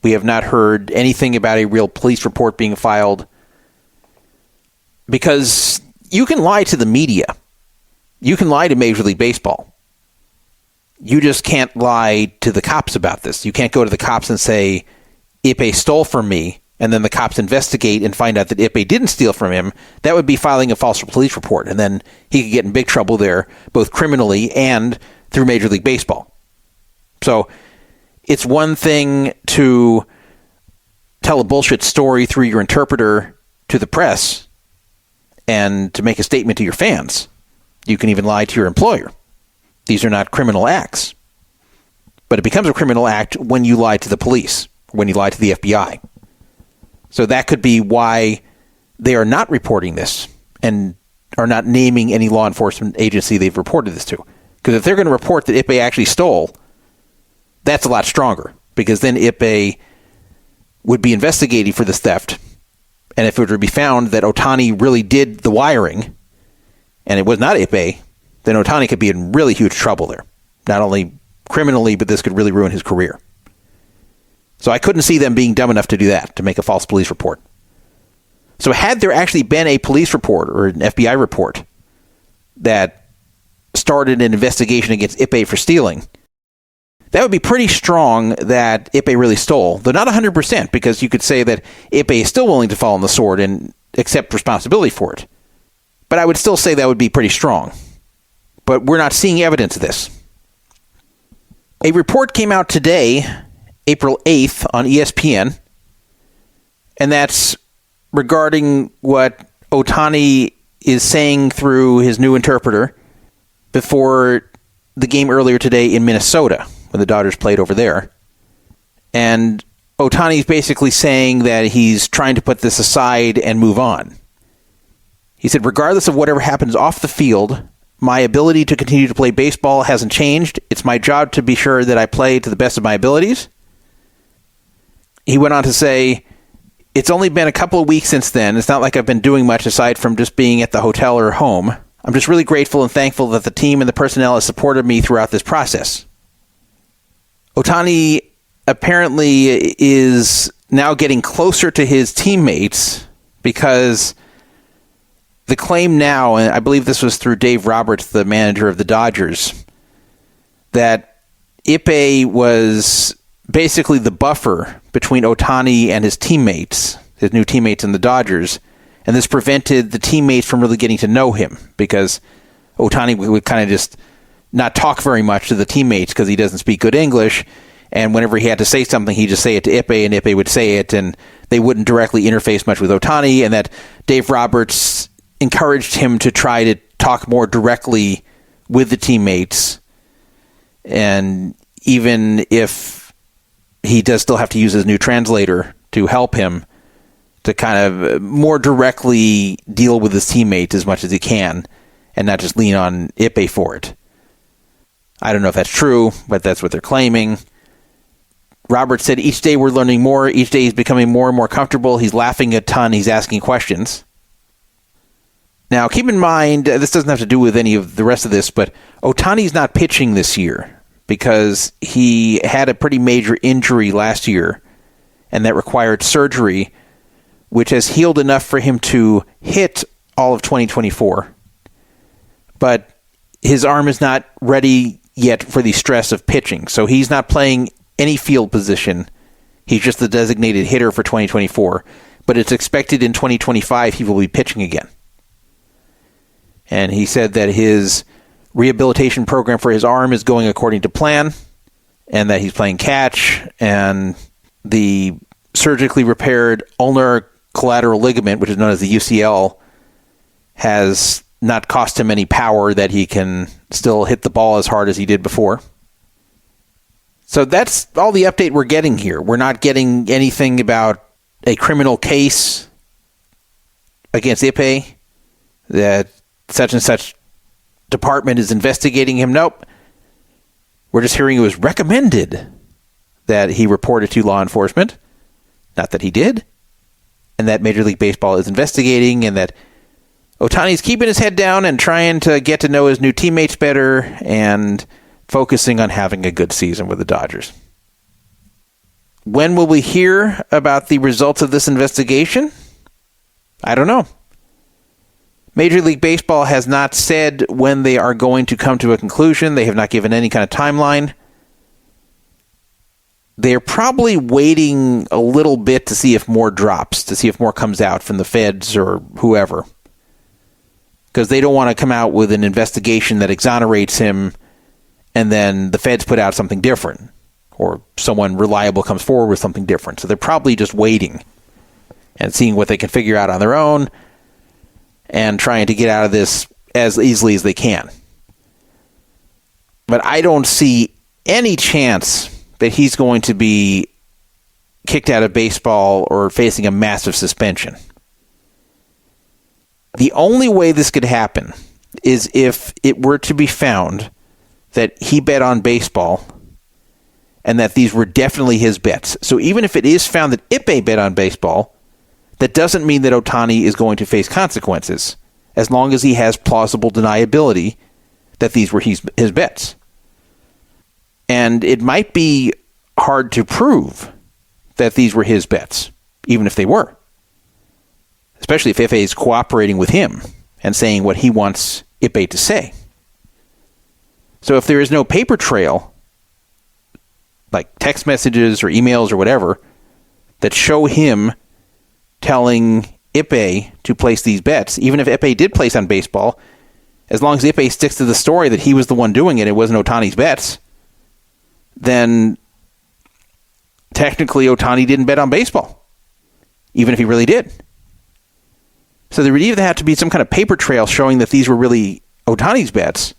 We have not heard anything about a real police report being filed, because you can lie to the media. You can lie to Major League Baseball. You just can't lie to the cops about this. You can't go to the cops and say, Ippei stole from me, and then the cops investigate and find out that Ippei didn't steal from him. That would be filing a false police report, and then he could get in big trouble there, both criminally and through Major League Baseball. So it's one thing to tell a bullshit story through your interpreter to the press and to make a statement to your fans. You can even lie to your employer. These are not criminal acts. But it becomes a criminal act when you lie to the police, when you lie to the FBI. So that could be why they are not reporting this and are not naming any law enforcement agency they've reported this to. Because if they're going to report that Ippei actually stole, that's a lot stronger, because then Ippei would be investigating for this theft. And if it were to be found that Ohtani really did the wiring and it was not Ippei, then Ohtani could be in really huge trouble there. Not only criminally, but this could really ruin his career. So I couldn't see them being dumb enough to do that, to make a false police report. So had there actually been a police report or an FBI report that started an investigation against Ippei for stealing, that would be pretty strong that Ippei really stole, though not 100%, because you could say that Ippei is still willing to fall on the sword and accept responsibility for it. But I would still say that would be pretty strong. But we're not seeing evidence of this. A report came out today, April 8th, on ESPN, and that's regarding what Ohtani is saying through his new interpreter before the game earlier today in Minnesota, when the Dodgers played over there. And Ohtani's basically saying that he's trying to put this aside and move on. He said, regardless of whatever happens off the field, my ability to continue to play baseball hasn't changed. It's my job to be sure that I play to the best of my abilities. He went on to say, it's only been a couple of weeks since then. It's not like I've been doing much aside from just being at the hotel or home. I'm just really grateful and thankful that the team and the personnel has supported me throughout this process. Ohtani apparently is now getting closer to his teammates, because the claim now, and I believe this was through Dave Roberts, the manager of the Dodgers, that Ippei was basically the buffer between Ohtani and his teammates, his new teammates in the Dodgers, and this prevented the teammates from really getting to know him, because Ohtani would kind of just not talk very much to the teammates because he doesn't speak good English, and whenever he had to say something, he'd just say it to Ippei, and Ippei would say it, and they wouldn't directly interface much with Ohtani, and that Dave Roberts encouraged him to try to talk more directly with the teammates, and even if he does still have to use his new translator to help him, to kind of more directly deal with his teammates as much as he can, and not just lean on Ippei for it. I don't know if that's true, but that's what they're claiming. Robert said, each day we're learning more. Each day he's becoming more and more comfortable. He's laughing a ton. He's asking questions. Now, keep in mind, this doesn't have to do with any of the rest of this, but Ohtani's not pitching this year because he had a pretty major injury last year, and that required surgery, which has healed enough for him to hit all of 2024. But his arm is not ready yet for the stress of pitching, so he's not playing any field position. He's just the designated hitter for 2024, but it's expected in 2025 he will be pitching again. And he said that his rehabilitation program for his arm is going according to plan, and that he's playing catch, and the surgically repaired ulnar collateral ligament, which is known as the UCL, has not cost him any power, that he can still hit the ball as hard as he did before. So that's all the update we're getting here. We're not getting anything about a criminal case against Ippei, that such and such department is investigating him. Nope. We're just hearing it was recommended that he report it to law enforcement. Not that he did. And that Major League Baseball is investigating, and that Ohtani's keeping his head down and trying to get to know his new teammates better and focusing on having a good season with the Dodgers. When will we hear about the results of this investigation? I don't know. Major League Baseball has not said when they are going to come to a conclusion. They have not given any kind of timeline. They're probably waiting a little bit to see if more drops, to see if more comes out from the feds or whoever. Because they don't want to come out with an investigation that exonerates him and then the feds put out something different, or someone reliable comes forward with something different. So they're probably just waiting and seeing what they can figure out on their own and trying to get out of this as easily as they can. But I don't see any chance that he's going to be kicked out of baseball or facing a massive suspension. The only way this could happen is if it were to be found that he bet on baseball and that these were definitely his bets. So even if it is found that Ippei bet on baseball, that doesn't mean that Ohtani is going to face consequences, as long as he has plausible deniability that these were his bets. And it might be hard to prove that these were his bets, even if they were. Especially if Ippei is cooperating with him and saying what he wants Ippei to say. So if there is no paper trail, like text messages or emails or whatever, that show him telling Ippei to place these bets, even if Ippei did place on baseball, as long as Ippei sticks to the story that he was the one doing it wasn't Ohtani's bets, then technically Ohtani didn't bet on baseball, even if he really did. So there would either have to be some kind of paper trail showing that these were really Ohtani's bets,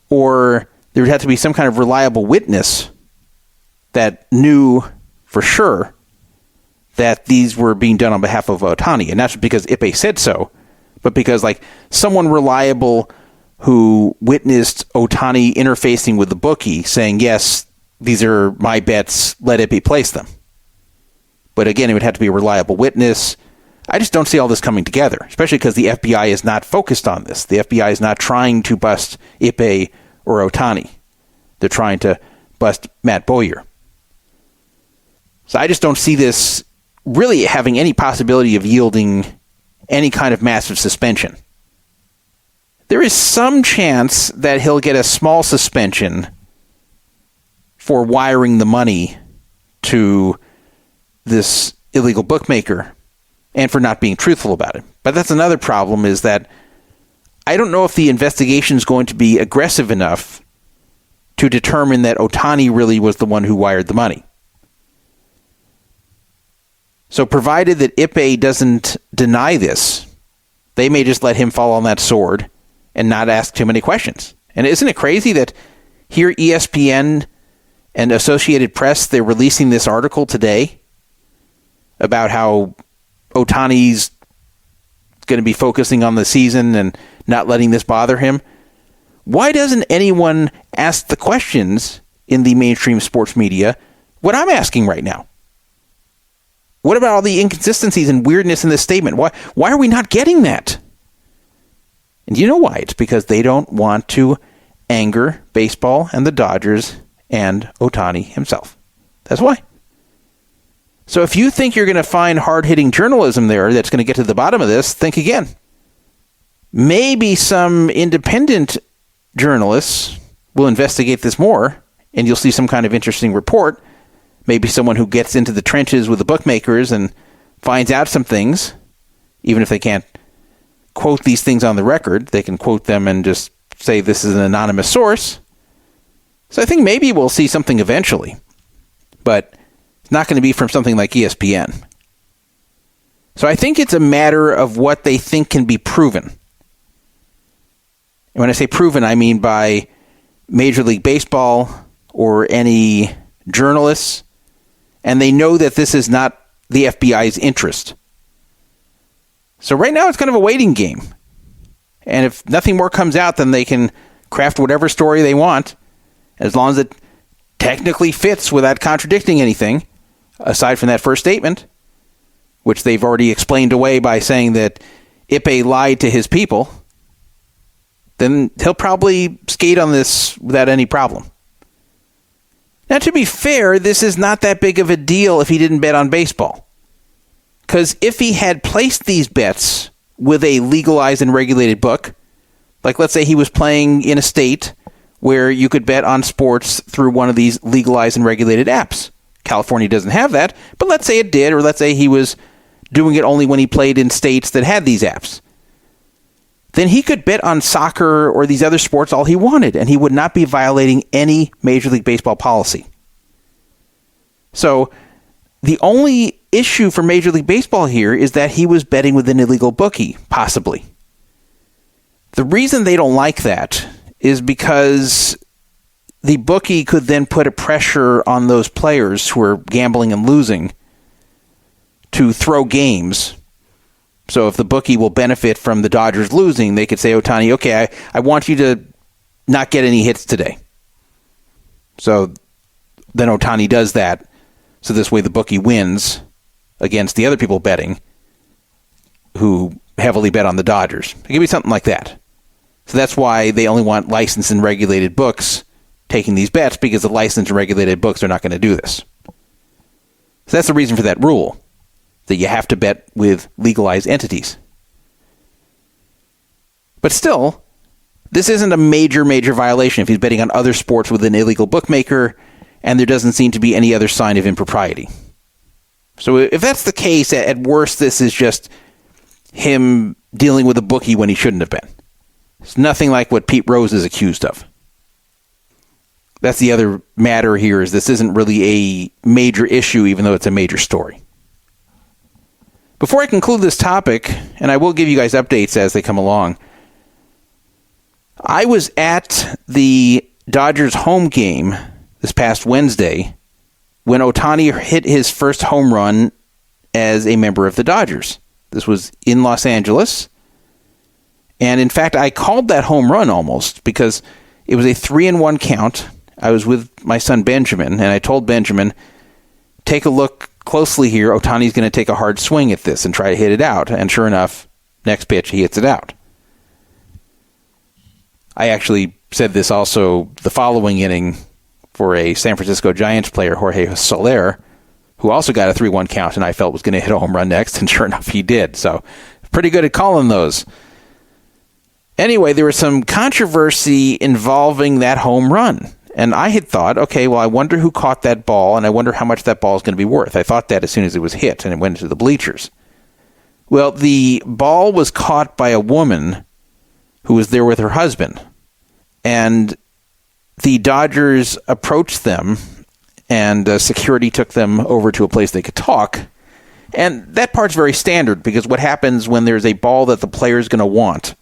or there would have to be some kind of reliable witness that knew for sure that these were being done on behalf of Ohtani. And not just because Ippei said so, but because like someone reliable who witnessed Ohtani interfacing with the bookie saying, yes, these are my bets, let Ippei place them. But again, it would have to be a reliable witness. I just don't see all this coming together, especially because the FBI is not focused on this. The FBI is not trying to bust Ippei or Ohtani. They're trying to bust Matt Boyer. So I just don't see this really having any possibility of yielding any kind of massive suspension. There is some chance that he'll get a small suspension for wiring the money to this illegal bookmaker and for not being truthful about it. But that's another problem, is that I don't know if the investigation is going to be aggressive enough to determine that Ohtani really was the one who wired the money. So provided that Ippei doesn't deny this, they may just let him fall on that sword and not ask too many questions. And isn't it crazy that here ESPN and Associated Press, they're releasing this article today about how Ohtani's going to be focusing on the season and not letting this bother him? Why doesn't anyone ask the questions in the mainstream sports media what I'm asking right now? What about all the inconsistencies and weirdness in this statement? Why are we not getting that? And you know why? It's because they don't want to anger baseball and the Dodgers and Ohtani himself. That's why. So if you think you're going to find hard-hitting journalism there that's going to get to the bottom of this, think again. Maybe some independent journalists will investigate this more, and you'll see some kind of interesting report. Maybe someone who gets into the trenches with the bookmakers and finds out some things, even if they can't quote these things on the record. They can quote them and just say this is an anonymous source. So I think maybe we'll see something eventually, but it's not going to be from something like ESPN. So I think it's a matter of what they think can be proven. And when I say proven, I mean by Major League Baseball or any journalists, and they know that this is not the FBI's interest. So right now it's kind of a waiting game. And if nothing more comes out, then they can craft whatever story they want, as long as it technically fits without contradicting anything, aside from that first statement, which they've already explained away by saying that Ippei lied to his people. Then he'll probably skate on this without any problem. Now, to be fair, this is not that big of a deal if he didn't bet on baseball. Because if he had placed these bets with a legalized and regulated book, like let's say he was playing in a state where you could bet on sports through one of these legalized and regulated apps. California doesn't have that, but let's say it did, or let's say he was doing it only when he played in states that had these apps. Then he could bet on soccer or these other sports all he wanted, and he would not be violating any Major League Baseball policy. So the only issue for Major League Baseball here is that he was betting with an illegal bookie, possibly. The reason they don't like that is because the bookie could then put a pressure on those players who are gambling and losing to throw games. So if the bookie will benefit from the Dodgers losing, they could say, Ohtani, okay, I want you to not get any hits today. So then Ohtani does that. So this way the bookie wins against the other people betting who heavily bet on the Dodgers. It could be something like that. So that's why they only want licensed and regulated books taking these bets, because the licensed and regulated books are not going to do this. So that's the reason for that rule, that you have to bet with legalized entities. But still, this isn't a major violation if he's betting on other sports with an illegal bookmaker and there doesn't seem to be any other sign of impropriety. So if that's the case, at worst, this is just him dealing with a bookie when he shouldn't have been. It's nothing like what Pete Rose is accused of. That's the other matter here, is this isn't really a major issue, even though it's a major story. Before I conclude this topic, and I will give you guys updates as they come along, I was at the Dodgers home game this past Wednesday when Ohtani hit his first home run as a member of the Dodgers. This was in Los Angeles. And in fact, I called that home run almost because it was a 3-1 count. I was with my son Benjamin, and I told Benjamin, take a look closely here. Ohtani's going to take a hard swing at this and try to hit it out. And sure enough, next pitch, he hits it out. I actually said this also the following inning for a San Francisco Giants player, Jorge Soler, who also got a 3-1 count, and I felt was going to hit a home run next, and sure enough, he did. So pretty good at calling those. Anyway, there was some controversy involving that home run. And I had thought, okay, well, I wonder who caught that ball, and I wonder how much that ball is going to be worth. I thought that as soon as it was hit, and it went into the bleachers. Well, the ball was caught by a woman who was there with her husband. And the Dodgers approached them, and security took them over to a place they could talk. And that part's very standard, because what happens when there's a ball that the player is going to want?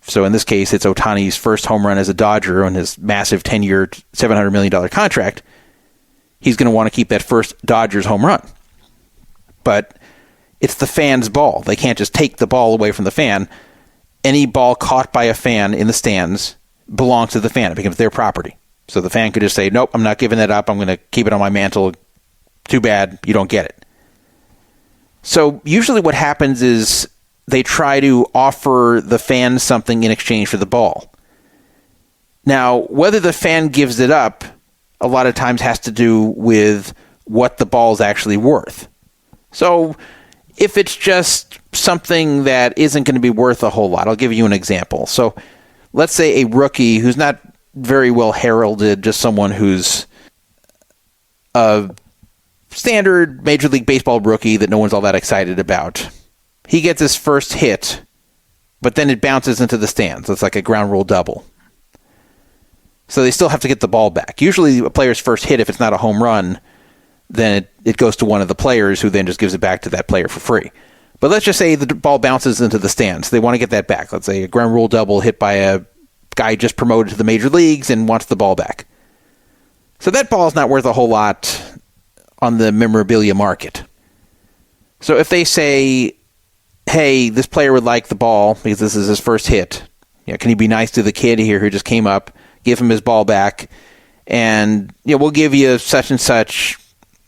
So in this case, it's Ohtani's first home run as a Dodger on his massive 10-year, $700 million contract. He's going to want to keep that first Dodgers home run. But it's the fan's ball. They can't just take the ball away from the fan. any ball caught by a fan in the stands belongs to the fan. It becomes their property. So the fan could just say, nope, I'm not giving that up. I'm going to keep it on my mantle. Too bad, you don't get it. So usually what happens is they try to offer the fan something in exchange for the ball. Now, whether the fan gives it up a lot of times has to do with what the ball is actually worth. So if it's just something that isn't going to be worth a whole lot, I'll give you an example. So let's say a rookie who's not very well heralded, just someone who's a standard Major League Baseball rookie that no one's all that excited about. He gets his first hit, but then it bounces into the stands. It's like a ground rule double. So they still have to get the ball back. Usually a player's first hit, if it's not a home run, then it goes to one of the players who then just gives it back to that player for free. But let's just say the ball bounces into the stands. They want to get that back. Let's say a ground rule double hit by a guy just promoted to the major leagues and wants the ball back. So that ball is not worth a whole lot on the memorabilia market. So if they say, hey, this player would like the ball because this is his first hit, can you be nice to the kid here who just came up, give him his ball back, and we'll give you such and such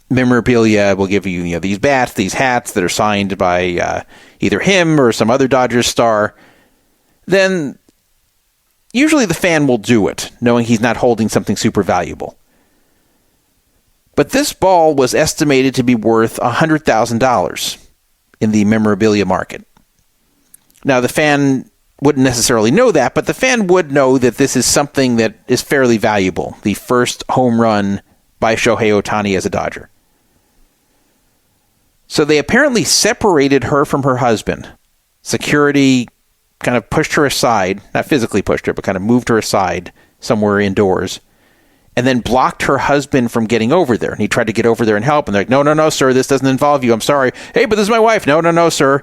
memorabilia. We'll give you these bats, these hats that are signed by either him or some other Dodgers star. Then usually the fan will do it, knowing he's not holding something super valuable. But this ball was estimated to be worth $100,000 in the memorabilia market. Now, the fan wouldn't necessarily know that, but the fan would know that this is something that is fairly valuable. The first home run by Shohei Ohtani as a Dodger. So they apparently separated her from her husband. Security kind of pushed her aside, not physically pushed her, but kind of moved her aside somewhere indoors, and then blocked her husband from getting over there. And he tried to get over there and help, and they're like, no, sir, this doesn't involve you. I'm sorry. Hey, but this is my wife. No, sir.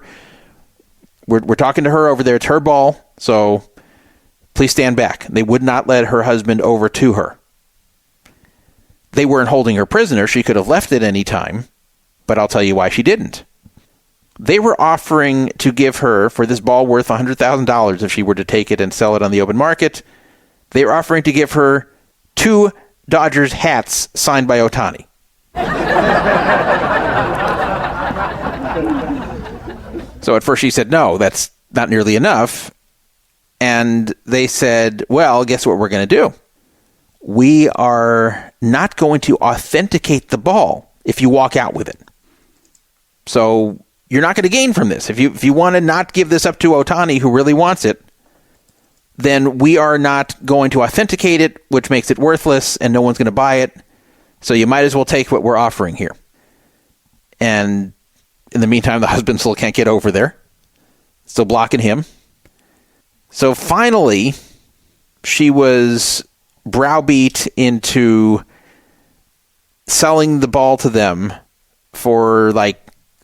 We're talking to her over there. It's her ball, so please stand back. They would not let her husband over to her. They weren't holding her prisoner. She could have left at any time, but I'll tell you why she didn't. They were offering to give her, for this ball worth $100,000 if she were to take it and sell it on the open market, they were offering to give her 2 Dodgers hats signed by Ohtani. So at first she said, no, that's not nearly enough. And they said, well, guess what we're going to do? We are not going to authenticate the ball if you walk out with it. So you're not going to gain from this. If you want to not give this up to Ohtani, who really wants it, then we are not going to authenticate it, which makes it worthless, and no one's going to buy it. So you might as well take what we're offering here. And in the meantime, the husband still can't get over there. Still blocking him. So finally, she was browbeat into selling the ball to them for like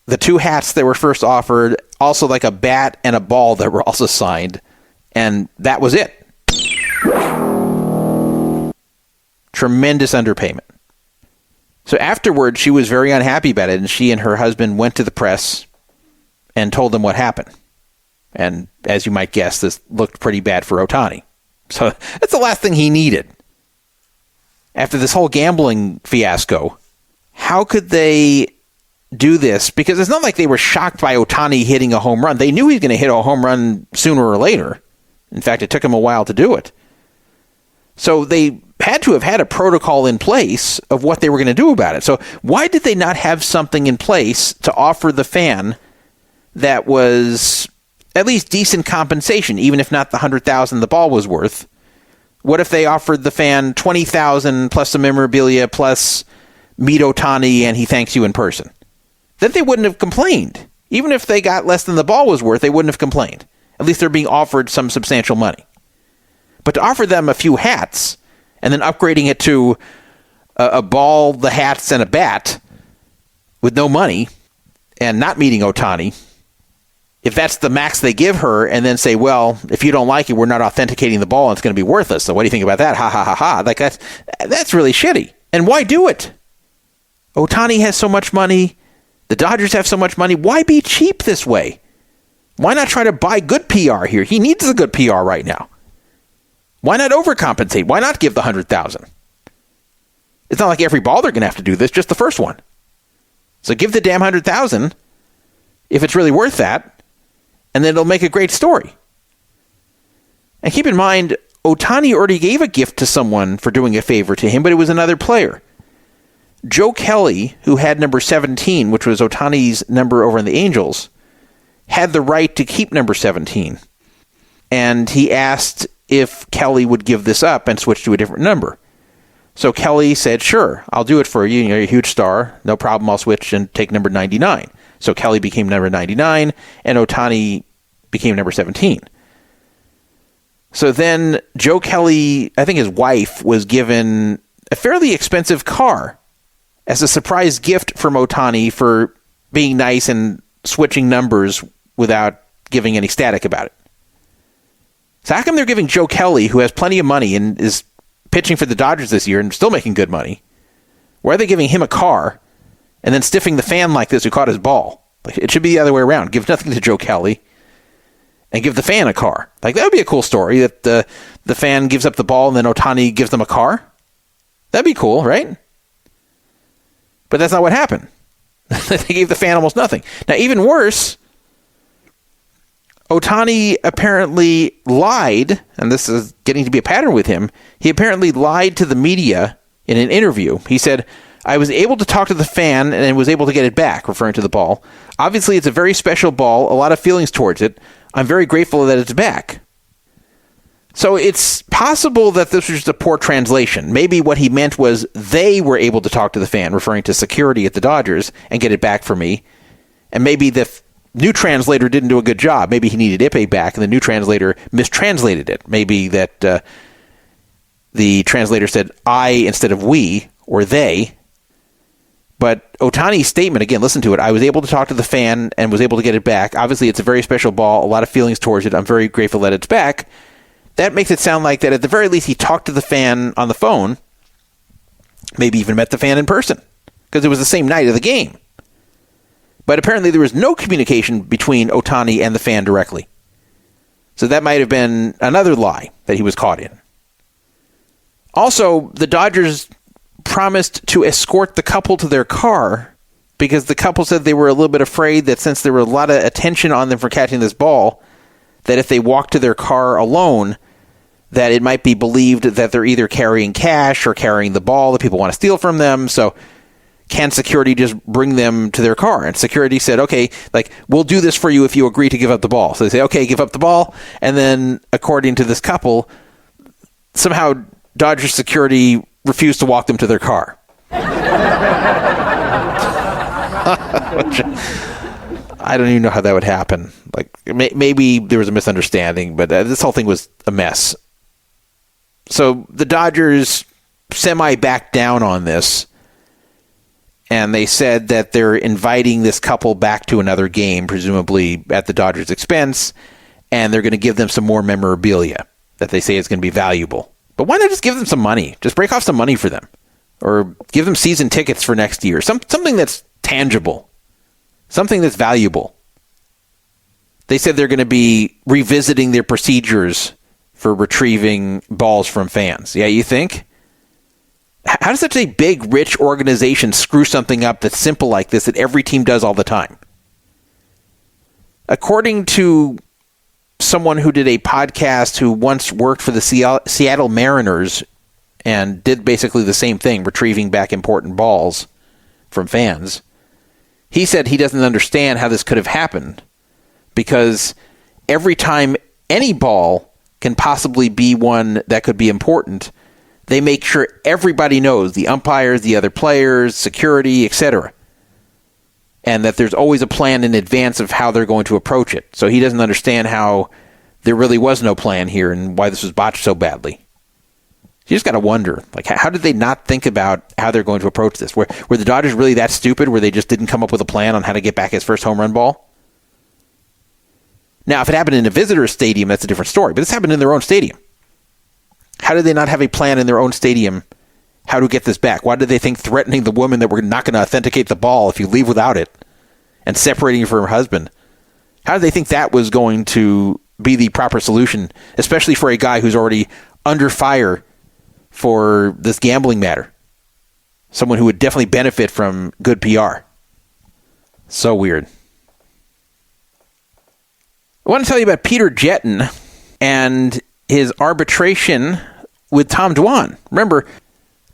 the 2 hats that were first offered, also like a bat and a ball that were also signed. And that was it. Tremendous underpayment. So afterwards, she was very unhappy about it, and she and her husband went to the press and told them what happened. And as you might guess, this looked pretty bad for Ohtani. So that's the last thing he needed. After this whole gambling fiasco, how could they do this? Because it's not like they were shocked by Ohtani hitting a home run. They knew he was going to hit a home run sooner or later. In fact, it took him a while to do it. So they had to have had a protocol in place of what they were going to do about it. So why did they not have something in place to offer the fan that was at least decent compensation, even if not the $100,000 the ball was worth? What if they offered the fan $20,000 plus some memorabilia plus meet Ohtani and he thanks you in person? Then they wouldn't have complained. Even if they got less than the ball was worth, they wouldn't have complained. At least they're being offered some substantial money. But to offer them a few hats and then upgrading it to a ball, the hats, and a bat with no money and not meeting Ohtani, if that's the max they give her and then say, well, if you don't like it, we're not authenticating the ball and it's going to be worthless. So what do you think about that? Ha, ha, ha, ha. Like that's really shitty. And why do it? Ohtani has so much money. The Dodgers have so much money. Why be cheap this way? Why not try to buy good PR here? He needs the good PR right now. Why not overcompensate? Why not give the $100,000? It's not like every ball they're going to have to do this, just the first one. So give the damn $100,000 if it's really worth that, and then it'll make a great story. And keep in mind, Ohtani already gave a gift to someone for doing a favor to him, but it was another player. Joe Kelly, who had number 17, which was Ohtani's number over in the Angels, had the right to keep number 17. And he asked if Kelly would give this up and switch to a different number. So Kelly said, sure, I'll do it for you. You're a huge star. No problem. I'll switch and take number 99. So Kelly became number 99, and Ohtani became number 17. So then Joe Kelly, I think his wife, was given a fairly expensive car as a surprise gift from Ohtani for being nice and switching numbers without giving any static about it. So how come they're giving Joe Kelly, who has plenty of money and is pitching for the Dodgers this year and still making good money, why are they giving him a car and then stiffing the fan like this who caught his ball? Like, it should be the other way around. Give nothing to Joe Kelly and give the fan a car. Like, that would be a cool story, that the fan gives up the ball and then Ohtani gives them a car. That'd be cool, right? But that's not what happened. They gave the fan almost nothing. Now, even worse, Ohtani apparently lied, and this is getting to be a pattern with him. He apparently lied to the media in an interview. He said, I was able to talk to the fan and was able to get it back, referring to the ball. Obviously, it's a very special ball, a lot of feelings towards it. I'm very grateful that it's back. So it's possible that this was just a poor translation. Maybe what he meant was they were able to talk to the fan, referring to security at the Dodgers, and get it back for me. And maybe the new translator didn't do a good job. Maybe he needed Ipe back, and the new translator mistranslated it. Maybe that the translator said I instead of we, or they. But Ohtani's statement, again, listen to it. I was able to talk to the fan and was able to get it back. Obviously, it's a very special ball, a lot of feelings towards it. I'm very grateful that it's back. That makes it sound like that at the very least he talked to the fan on the phone, maybe even met the fan in person, because it was the same night of the game. But apparently there was no communication between Ohtani and the fan directly. So that might have been another lie that he was caught in. Also, the Dodgers promised to escort the couple to their car because the couple said they were a little bit afraid that since there were a lot of attention on them for catching this ball, that if they walked to their car alone, that it might be believed that they're either carrying cash or carrying the ball that people want to steal from them. So can security just bring them to their car? And security said, okay, like, we'll do this for you if you agree to give up the ball. So they say, okay, give up the ball. And then, according to this couple, somehow Dodgers security refused to walk them to their car. I don't even know how that would happen. Like, maybe there was a misunderstanding, but this whole thing was a mess. So the Dodgers semi-backed down on this, and they said that they're inviting this couple back to another game, presumably at the Dodgers' expense, and they're going to give them some more memorabilia that they say is going to be valuable. But why not just give them some money? Just break off some money for them. Or give them season tickets for next year. Something that's tangible. Something that's valuable. They said they're going to be revisiting their procedures for retrieving balls from fans. Yeah, you think? How does such a big, rich organization screw something up that's simple like this that every team does all the time? According to someone who did a podcast who once worked for the Seattle Mariners and did basically the same thing, retrieving back important balls from fans, he said he doesn't understand how this could have happened because every time any ball can possibly be one that could be important, they make sure everybody knows, the umpires, the other players, security, etc., and that there's always a plan in advance of how they're going to approach it. So he doesn't understand how there really was no plan here and why this was botched so badly. You just got to wonder, like, how did they not think about how they're going to approach this? Were the Dodgers really that stupid where they just didn't come up with a plan on how to get back his first home run ball? Now, if it happened in a visitor stadium, that's a different story. But this happened in their own stadium. How did they not have a plan in their own stadium how to get this back? Why did they think threatening the woman that we're not going to authenticate the ball if you leave without it and separating you from her husband How did they think that was going to be the proper solution, especially for a guy who's already under fire for this gambling matter? Someone who would definitely benefit from good PR. So weird. I want to tell you about Peter Jetten and his arbitration with Tom Dwan. Remember,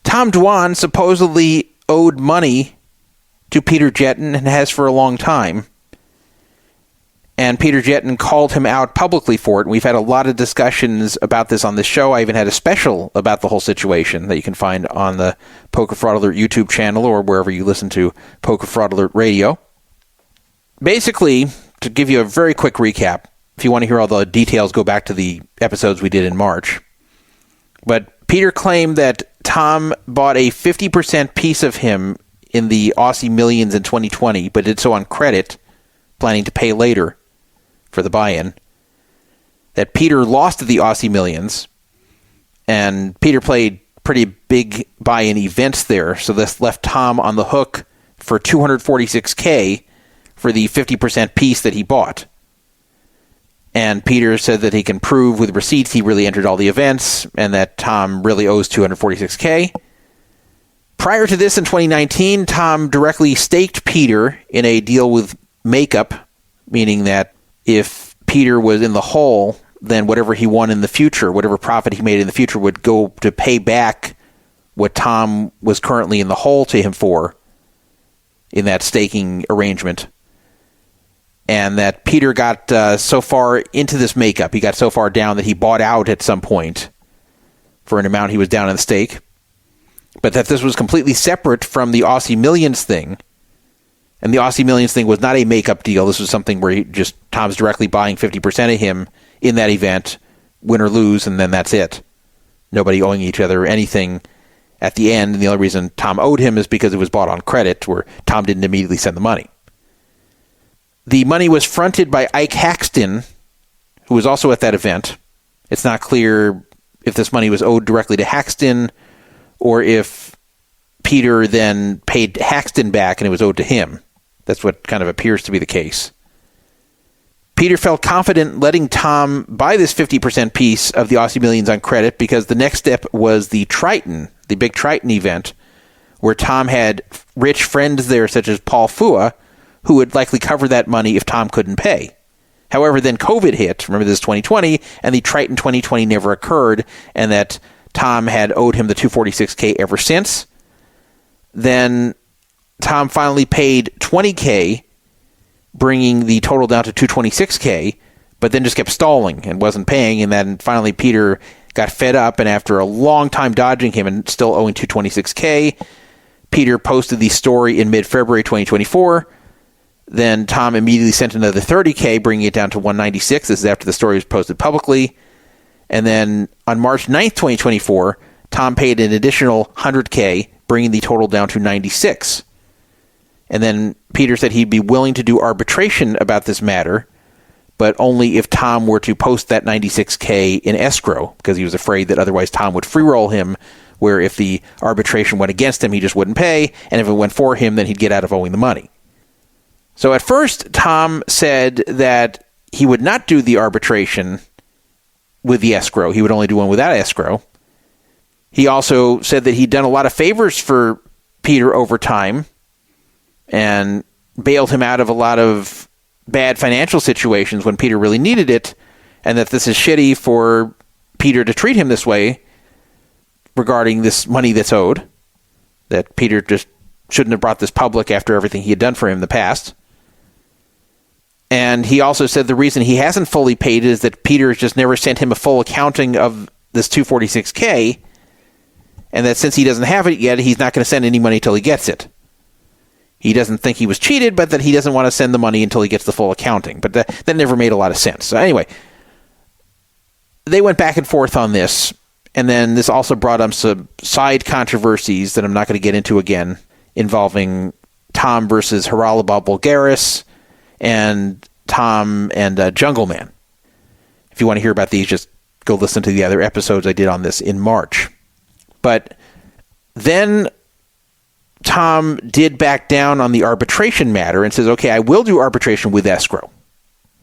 Tom Dwan supposedly owed money to Peter Jetten and has for a long time. And Peter Jetten called him out publicly for it. And we've had a lot of discussions about this on this show. I even had a special about the whole situation that you can find on the Poker Fraud Alert YouTube channel or wherever you listen to Poker Fraud Alert Radio. Basically, to give you a very quick recap, if you want to hear all the details, go back to the episodes we did in March. But Peter claimed that Tom bought a 50% piece of him in the Aussie Millions in 2020, but did so on credit, planning to pay later for the buy-in. That Peter lost to the Aussie Millions, and Peter played pretty big buy-in events there, so this left Tom on the hook for $246K for the 50% piece that he bought. And Peter said that he can prove with receipts he really entered all the events, and that Tom really owes $246K. Prior to this, in 2019, Tom directly staked Peter in a deal with Makeup, meaning that if Peter was in the hole, then whatever he won in the future, whatever profit he made in the future, would go to pay back what Tom was currently in the hole to him for in that staking arrangement. And that Peter got so far into this Makeup, he got so far down that he bought out at some point for an amount he was down in the stake. But that this was completely separate from the Aussie Millions thing. And the Aussie Millions thing was not a Makeup deal. This was something where Tom's directly buying 50% of him in that event, win or lose, and then that's it. Nobody owing each other anything at the end. And the only reason Tom owed him is because it was bought on credit, where Tom didn't immediately send the money. The money was fronted by Ike Haxton, who was also at that event. It's not clear if this money was owed directly to Haxton or if Peter then paid Haxton back and it was owed to him. That's what kind of appears to be the case. Peter felt confident letting Tom buy this 50% piece of the Aussie Millions on credit because the next step was the Triton, the big Triton event, where Tom had rich friends there such as Paul Fua, who would likely cover that money if Tom couldn't pay. However, then COVID hit, remember this is 2020, and the Triton 2020 never occurred, and that Tom had owed him the $246K ever since. Then Tom finally paid $20K, bringing the total down to $226K, but then just kept stalling and wasn't paying, and then finally Peter got fed up, and after a long time dodging him and still owing $226K, Peter posted the story in mid-February 2024. Then Tom immediately sent another $30K, bringing it down to $196. This is after the story was posted publicly. And then on March 9th, 2024, Tom paid an additional $100K, bringing the total down to $96. And then Peter said he'd be willing to do arbitration about this matter, but only if Tom were to post that $96K in escrow, because he was afraid that otherwise Tom would free roll him, where if the arbitration went against him, he just wouldn't pay, and if it went for him, then he'd get out of owing the money. So at first, Tom said that he would not do the arbitration with the escrow. He would only do one without escrow. He also said that he'd done a lot of favors for Peter over time and bailed him out of a lot of bad financial situations when Peter really needed it, and that this is shitty for Peter to treat him this way regarding this money that's owed, that Peter just shouldn't have brought this public after everything he had done for him in the past. And he also said the reason he hasn't fully paid is that Peter has just never sent him a full accounting of this $246K, and that since he doesn't have it yet, he's not going to send any money until he gets it. He doesn't think he was cheated, but that he doesn't want to send the money until he gets the full accounting. But that never made a lot of sense. So anyway, they went back and forth on this, and then this also brought up some side controversies that I'm not going to get into again, involving Tom versus Haralabah Bulgaris, and Tom and Jungle Man. If you want to hear about these, just go listen to the other episodes I did on this in March. But then Tom did back down on the arbitration matter and says, okay, I will do arbitration with escrow.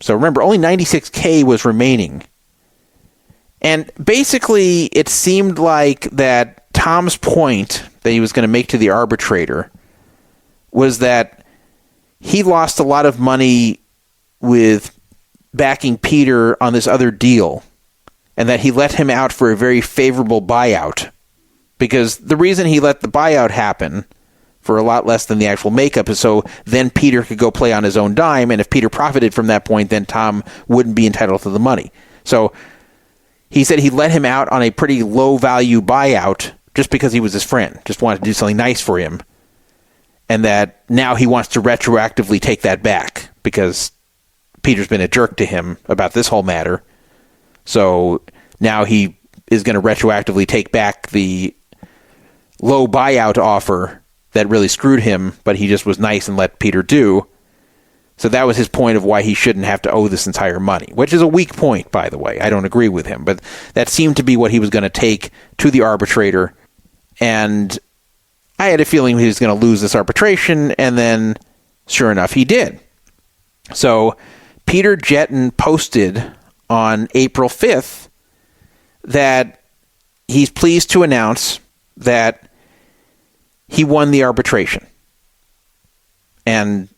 So remember, only $96K was remaining. And basically, it seemed like that Tom's point that he was going to make to the arbitrator was that he lost a lot of money with backing Peter on this other deal, and that he let him out for a very favorable buyout. Because the reason he let the buyout happen for a lot less than the actual makeup is so then Peter could go play on his own dime, and if Peter profited from that point, then Tom wouldn't be entitled to the money. So he said he let him out on a pretty low-value buyout just because he was his friend, just wanted to do something nice for him, and that now he wants to retroactively take that back because Peter's been a jerk to him about this whole matter. So now he is going to retroactively take back the low buyout offer that really screwed him, but he just was nice and let Peter do. So that was his point of why he shouldn't have to owe this entire money, which is a weak point, by the way. I don't agree with him, but that seemed to be what he was going to take to the arbitrator. And I had a feeling he was going to lose this arbitration, and then sure enough, he did. So Peter Jetten posted on April 5th that he's pleased to announce that he won the arbitration. And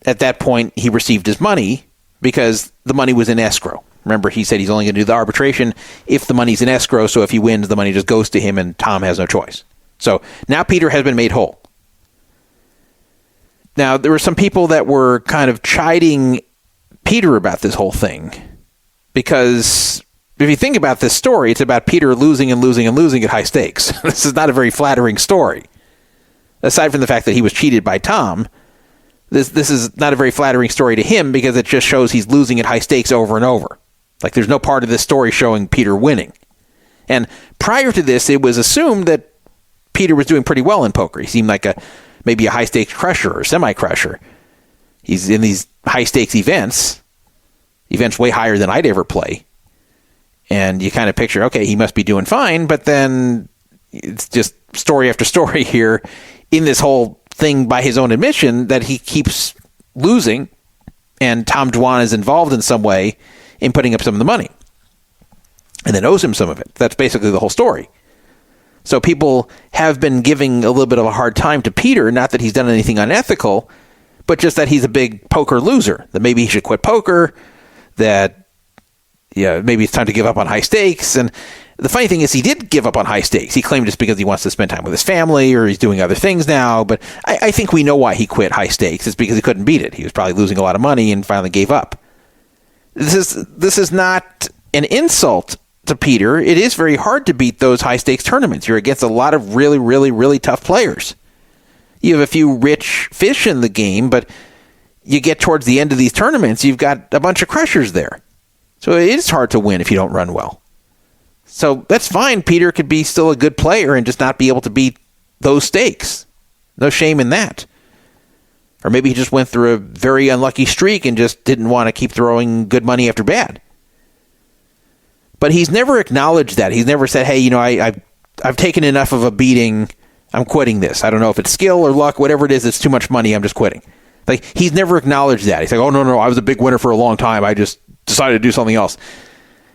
at that point, he received his money because the money was in escrow. Remember, he said he's only going to do the arbitration if the money's in escrow, so if he wins, the money just goes to him and Tom has no choice. So now Peter has been made whole. Now, there were some people that were kind of chiding Peter about this whole thing because if you think about this story, it's about Peter losing and losing and losing at high stakes. This is not a very flattering story. Aside from the fact that he was cheated by Tom, this is not a very flattering story to him because it just shows he's losing at high stakes over and over. Like, there's no part of this story showing Peter winning. And prior to this, it was assumed that Peter was doing pretty well in poker. He seemed like maybe a high-stakes crusher or semi-crusher. He's in these high-stakes events way higher than I'd ever play. And you kind of picture, okay, he must be doing fine, but then it's just story after story here in this whole thing by his own admission that he keeps losing, and Tom Dwan is involved in some way in putting up some of the money and then owes him some of it. That's basically the whole story. So people have been giving a little bit of a hard time to Peter, not that he's done anything unethical, but just that he's a big poker loser, that maybe he should quit poker, that maybe it's time to give up on high stakes. And the funny thing is he did give up on high stakes. He claimed it's because he wants to spend time with his family or he's doing other things now, but I think we know why he quit high stakes. It's because he couldn't beat it. He was probably losing a lot of money and finally gave up. This is not an insult to Peter. It is very hard to beat those high-stakes tournaments. You're against a lot of really, really, really tough players. You have a few rich fish in the game, but you get towards the end of these tournaments, you've got a bunch of crushers there. So it is hard to win if you don't run well. So that's fine. Peter could be still a good player and just not be able to beat those stakes. No shame in that. Or maybe he just went through a very unlucky streak and just didn't want to keep throwing good money after bad. But he's never acknowledged that. He's never said, hey, I've taken enough of a beating. I'm quitting this. I don't know if it's skill or luck, whatever it is, it's too much money. I'm just quitting. Like, he's never acknowledged that. He's like, oh, no, I was a big winner for a long time. I just decided to do something else.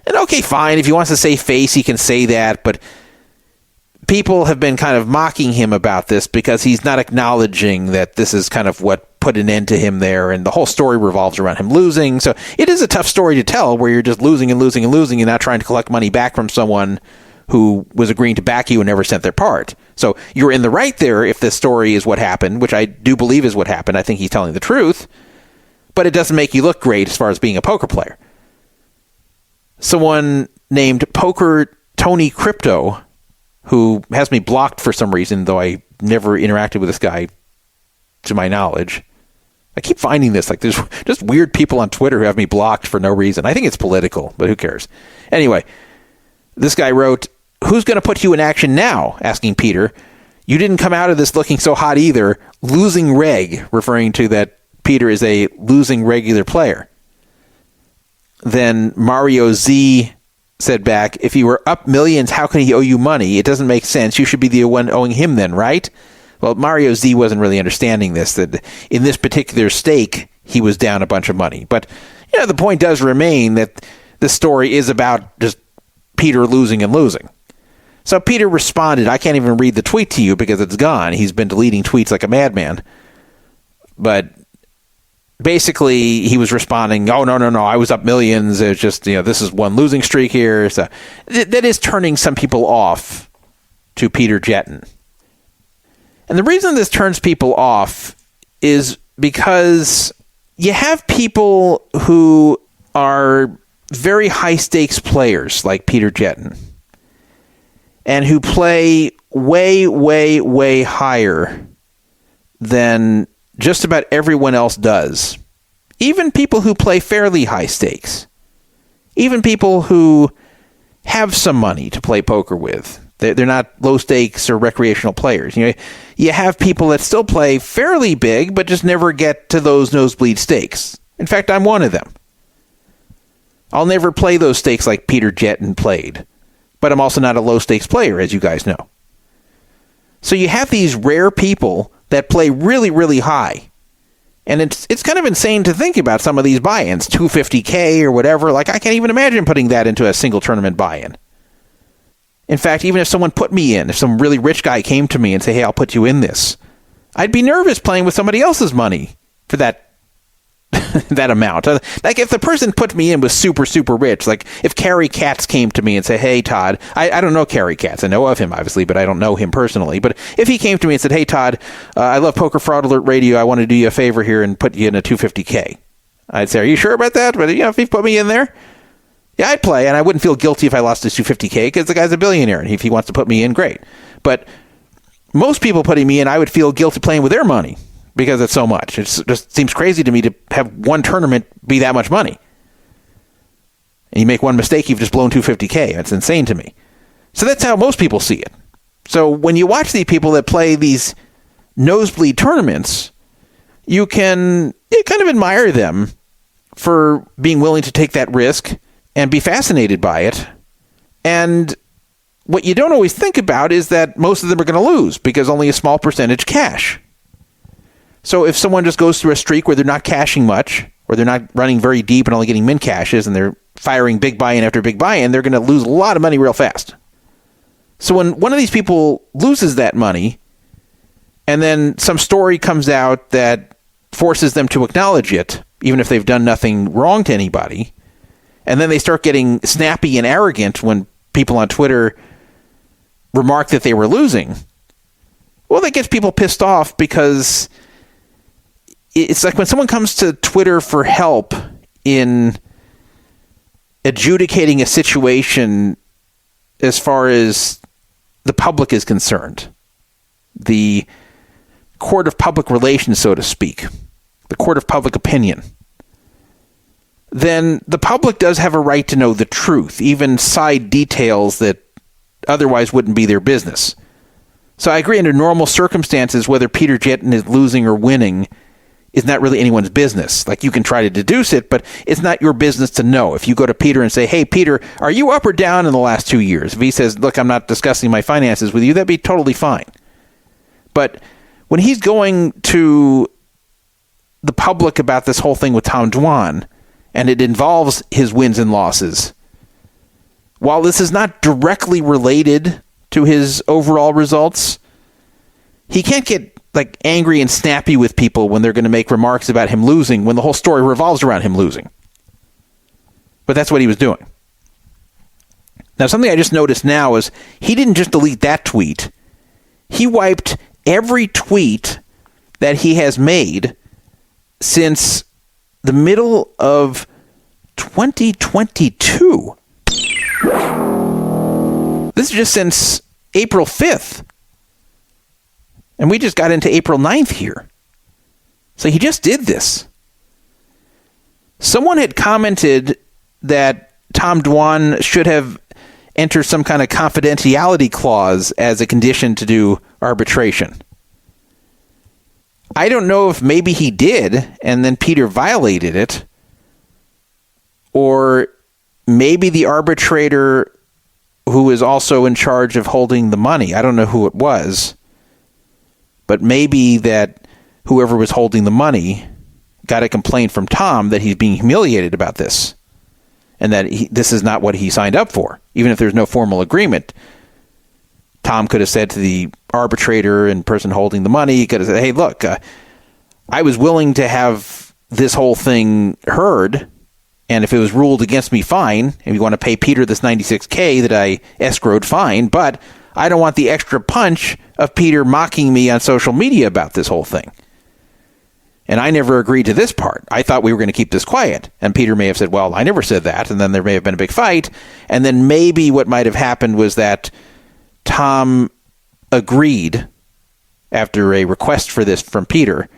And okay, fine. If he wants to save face, he can say that. But people have been kind of mocking him about this because he's not acknowledging that this is kind of what put an end to him there, and the whole story revolves around him losing. So it is a tough story to tell where you're just losing and losing and losing and not trying to collect money back from someone who was agreeing to back you and never sent their part. So you're in the right there if this story is what happened, which I do believe is what happened. I think he's telling the truth, but it doesn't make you look great as far as being a poker player. Someone named Poker Tony Crypto, who has me blocked for some reason, though I never interacted with this guy to my knowledge. I keep finding this. Like, there's just weird people on Twitter who have me blocked for no reason. I think it's political, but who cares? Anyway, this guy wrote, "Who's going to put you in action now?" asking Peter. "You didn't come out of this looking so hot either. Losing reg," referring to that Peter is a losing regular player. Then Mario Z said back, "If he were up millions, how can he owe you money? It doesn't make sense. You should be the one owing him then, right?" Well, Mario Z wasn't really understanding this, that in this particular stake, he was down a bunch of money. But, the point does remain that this story is about just Peter losing and losing. So Peter responded. I can't even read the tweet to you because it's gone. He's been deleting tweets like a madman. But basically, he was responding, oh, no, I was up millions. It's just, this is one losing streak here. So that is turning some people off to Peter Jetten. And the reason this turns people off is because you have people who are very high-stakes players like Peter Jetten and who play way, way, way higher than just about everyone else does. Even people who play fairly high stakes. Even people who have some money to play poker with. They're not low stakes or recreational players. You have people that still play fairly big, but just never get to those nosebleed stakes. In fact, I'm one of them. I'll never play those stakes like Peter Jetten played. But I'm also not a low stakes player, as you guys know. So you have these rare people that play really, really high. And it's kind of insane to think about some of these buy-ins, $250K or whatever. Like, I can't even imagine putting that into a single tournament buy-in. In fact, even if someone put me in, if some really rich guy came to me and say, hey, I'll put you in this, I'd be nervous playing with somebody else's money for that that amount. Like, if the person put me in was super, super rich, like if Carrie Katz came to me and said, hey, Todd, I don't know Carrie Katz. I know of him, obviously, but I don't know him personally. But if he came to me and said, hey, Todd, I love Poker Fraud Alert Radio. I want to do you a favor here and put you in a $250K. I'd say, are you sure about that? But if he put me in there, yeah, I'd play, and I wouldn't feel guilty if I lost his $250K because the guy's a billionaire, and if he wants to put me in, great. But most people putting me in, I would feel guilty playing with their money because it's so much. It just seems crazy to me to have one tournament be that much money. And you make one mistake, you've just blown $250K. That's insane to me. So that's how most people see it. So when you watch these people that play these nosebleed tournaments, you can kind of admire them for being willing to take that risk and be fascinated by it. And what you don't always think about is that most of them are going to lose because only a small percentage cash. So if someone just goes through a streak where they're not cashing much, or they're not running very deep and only getting min cashes, and they're firing big buy-in after big buy-in, they're going to lose a lot of money real fast. So when one of these people loses that money, and then some story comes out that forces them to acknowledge it, even if they've done nothing wrong to anybody, and then they start getting snappy and arrogant when people on Twitter remark that they were losing, well, that gets people pissed off because it's like when someone comes to Twitter for help in adjudicating a situation as far as the public is concerned, the court of public relations, so to speak, the court of public opinion, then the public does have a right to know the truth, even side details that otherwise wouldn't be their business. So I agree, under normal circumstances, whether Peter Jetten is losing or winning is not really anyone's business. Like, you can try to deduce it, but it's not your business to know. If you go to Peter and say, hey, Peter, are you up or down in the last 2 years? If he says, look, I'm not discussing my finances with you, that'd be totally fine. But when he's going to the public about this whole thing with Tom Dwan, and it involves his wins and losses, while this is not directly related to his overall results, he can't get angry and snappy with people when they're going to make remarks about him losing when the whole story revolves around him losing. But that's what he was doing. Now, something I just noticed now is he didn't just delete that tweet. He wiped every tweet that he has made since the middle of 2022. This is just since April 5th. And we just got into April 9th here. So he just did this. Someone had commented that Tom Dwan should have entered some kind of confidentiality clause as a condition to do arbitration. I don't know if maybe he did, and then Peter violated it, or maybe the arbitrator who is also in charge of holding the money, I don't know who it was, but maybe that whoever was holding the money got a complaint from Tom that he's being humiliated about this and that this is not what he signed up for. Even if there's no formal agreement, Tom could have said to the arbitrator and person holding the money, he could have said, hey, look, I was willing to have this whole thing heard, and if it was ruled against me, fine. If you want to pay Peter this $96K that I escrowed, fine, but I don't want the extra punch of Peter mocking me on social media about this whole thing. And I never agreed to this part. I thought we were going to keep this quiet. And Peter may have said, well, I never said that. And then there may have been a big fight. And then maybe what might have happened was that Tom agreed, after a request for this from Peter,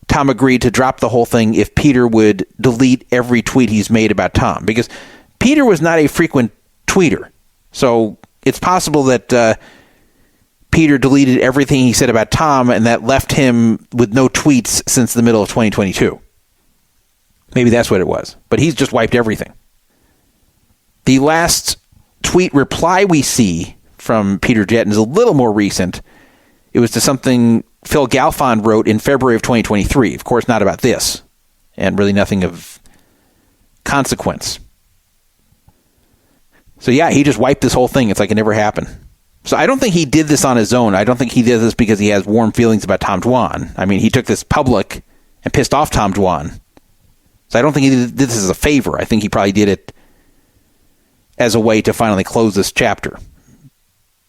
Tom agreed to drop the whole thing if Peter would delete every tweet he's made about Tom. Because Peter was not a frequent tweeter. So it's possible that Peter deleted everything he said about Tom, and that left him with no tweets since the middle of 2022. Maybe that's what it was. But he's just wiped everything. The last tweet reply we see from Peter Jetten is a little more recent. It was to something Phil Galfond wrote in February of 2023. Of course, not about this, and really nothing of consequence. So yeah, he just wiped this whole thing. It's like it never happened. So I don't think he did this on his own. I don't think he did this because he has warm feelings about Tom Dwan. I mean, he took this public and pissed off Tom Dwan. So I don't think he did this as a favor. I think he probably did it as a way to finally close this chapter.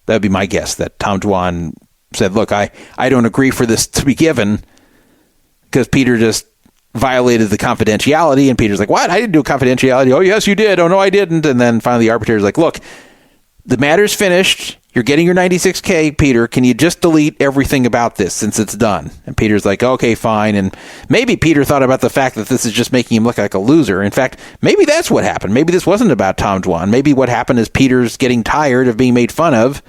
That would be my guess, that Tom Dwan said, look, I don't agree for this to be given because Peter just violated the confidentiality. And Peter's like, what? I didn't do confidentiality. Oh, yes, you did. Oh, no, I didn't. And then finally the arbitrator's like, look, the matter's finished. You're getting your $96K, Peter. Can you just delete everything about this since it's done? And Peter's like, okay, fine. And maybe Peter thought about the fact that this is just making him look like a loser. In fact, maybe that's what happened. Maybe this wasn't about Tom Dwan. Maybe what happened is Peter's getting tired of being made fun of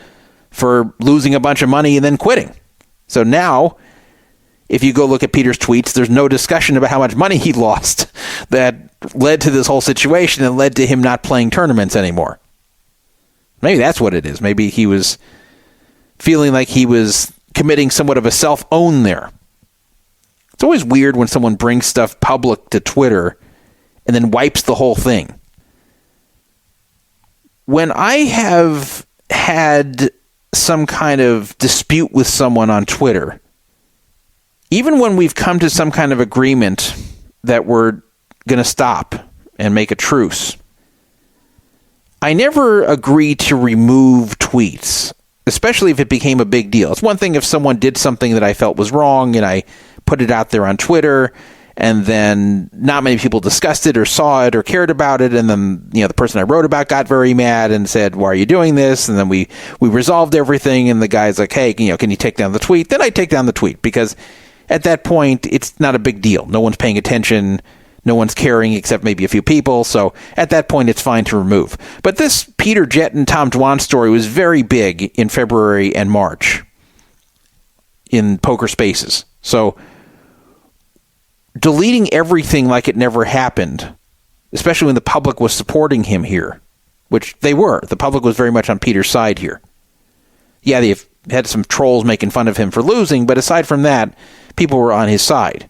for losing a bunch of money and then quitting. So now, if you go look at Peter's tweets, there's no discussion about how much money he lost that led to this whole situation and led to him not playing tournaments anymore. Maybe that's what it is. Maybe he was feeling like he was committing somewhat of a self-own there. It's always weird when someone brings stuff public to Twitter and then wipes the whole thing. When I have had some kind of dispute with someone on Twitter, even when we've come to some kind of agreement that we're going to stop and make a truce, I never agree to remove tweets, especially if it became a big deal. It's one thing if someone did something that I felt was wrong and I put it out there on Twitter and then not many people discussed it or saw it or cared about it, and then the person I wrote about got very mad and said, why are you doing this? And then we resolved everything, and the guy's like, hey, can you take down the tweet? Then I take down the tweet because at that point it's not a big deal. No one's paying attention. No one's caring except maybe a few people. So at that point, it's fine to remove. But this Peter Jetten, Tom Dwan story was very big in February and March in poker spaces. So deleting everything like it never happened, especially when the public was supporting him here, which they were. The public was very much on Peter's side here. Yeah, they've had some trolls making fun of him for losing, but aside from that, people were on his side.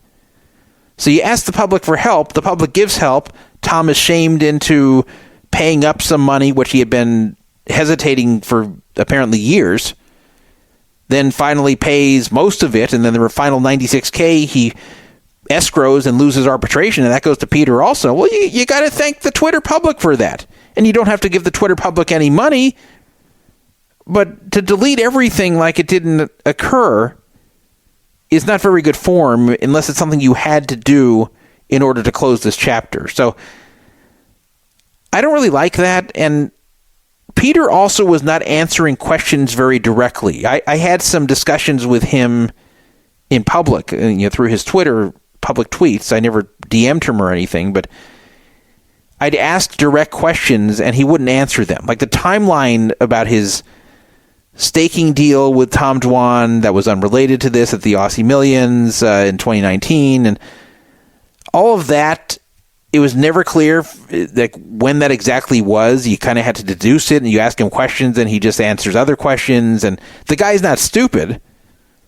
So you ask the public for help, the public gives help, Tom is shamed into paying up some money, which he had been hesitating for apparently years, then finally pays most of it, and then the final $96K he escrows and loses arbitration, and that goes to Peter also. Well, you got to thank the Twitter public for that. And you don't have to give the Twitter public any money, but to delete everything like it didn't occur is not very good form unless it's something you had to do in order to close this chapter. So I don't really like that. And Peter also was not answering questions very directly. I had some discussions with him in public, through his Twitter public tweets. I never DM'd him or anything, but I'd ask direct questions and he wouldn't answer them. Like the timeline about his staking deal with Tom Dwan that was unrelated to this at the Aussie Millions in 2019, and all of that, it was never clear like when that exactly was. You kind of had to deduce it, and you ask him questions, and he just answers other questions, and the guy's not stupid,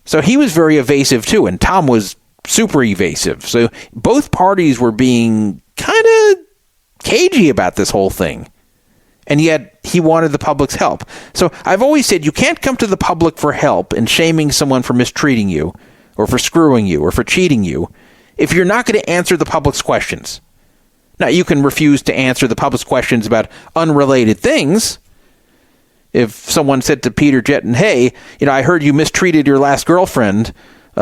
so he was very evasive too, and Tom was super evasive. So both parties were being kind of cagey about this whole thing. And yet he wanted the public's help. So I've always said you can't come to the public for help and shaming someone for mistreating you or for screwing you or for cheating you if you're not going to answer the public's questions. Now, you can refuse to answer the public's questions about unrelated things. If someone said to Peter Jetten, hey, I heard you mistreated your last girlfriend.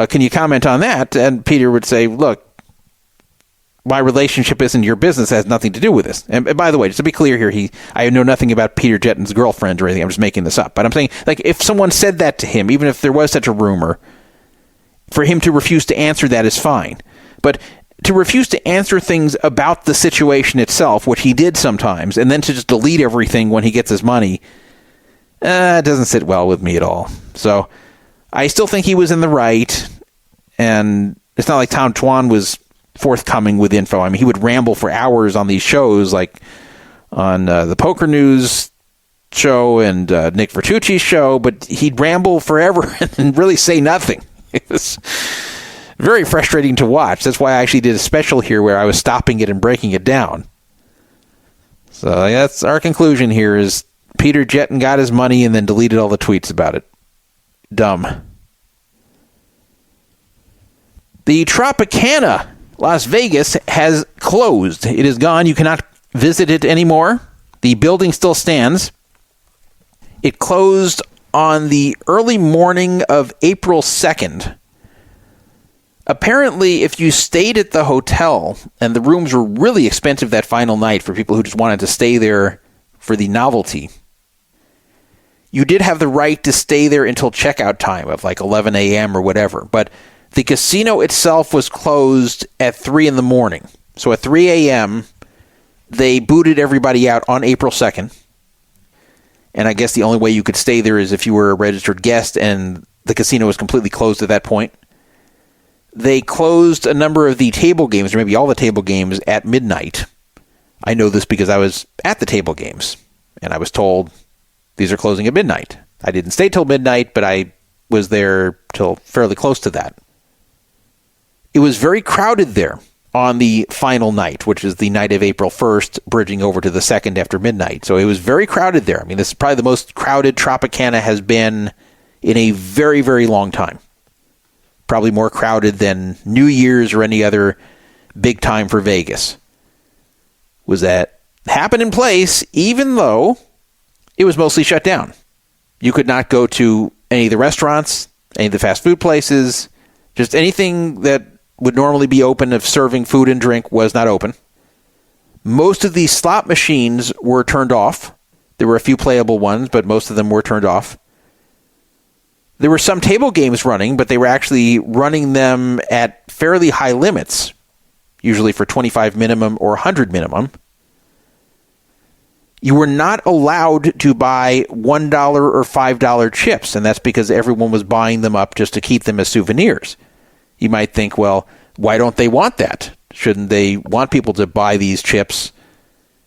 Can you comment on that? And Peter would say, look, my relationship isn't your business. It has nothing to do with this. And by the way, just to be clear here, I know nothing about Peter Jetten's girlfriend or anything. I'm just making this up. But I'm saying, if someone said that to him, even if there was such a rumor, for him to refuse to answer that is fine. But to refuse to answer things about the situation itself, which he did sometimes, and then to just delete everything when he gets his money, it doesn't sit well with me at all. So I still think he was in the right, and it's not like Tom Dwan was forthcoming with info. I mean, he would ramble for hours on these shows, like on the Poker News show and Nick Vertucci's show, but he'd ramble forever and really say nothing. It was very frustrating to watch. That's why I actually did a special here where I was stopping it and breaking it down. So that's our conclusion here is Peter Jetten got his money and then deleted all the tweets about it. Dumb. The Tropicana Las Vegas has closed. It is gone. You cannot visit it anymore. The building still stands. It closed on the early morning of April 2nd. Apparently, if you stayed at the hotel, and the rooms were really expensive that final night for people who just wanted to stay there for the novelty, you did have the right to stay there until checkout time of like 11 a.m. or whatever. But the casino itself was closed at 3 in the morning. So at 3 a.m., they booted everybody out on April 2nd. And I guess the only way you could stay there is if you were a registered guest and the casino was completely closed at that point. They closed a number of the table games, or maybe all the table games, at midnight. I know this because I was at the table games, and I was told these are closing at midnight. I didn't stay till midnight, but I was there till fairly close to that. It was very crowded there on the final night, which is the night of April 1st, bridging over to the 2nd after midnight. So it was very crowded there. I mean, this is probably the most crowded Tropicana has been in a very, very long time. Probably more crowded than New Year's or any other big time for Vegas. Was that happened in place, even though it was mostly shut down. You could not go to any of the restaurants, any of the fast food places, just anything that would normally be open of serving food and drink was not open. Most of these slot machines were turned off. There were a few playable ones, but most of them were turned off. There were some table games running, but they were actually running them at fairly high limits, usually for 25 minimum or 100 minimum. You were not allowed to buy $1 or $5 chips, and that's because everyone was buying them up just to keep them as souvenirs. You might think, well, why don't they want that? Shouldn't they want people to buy these chips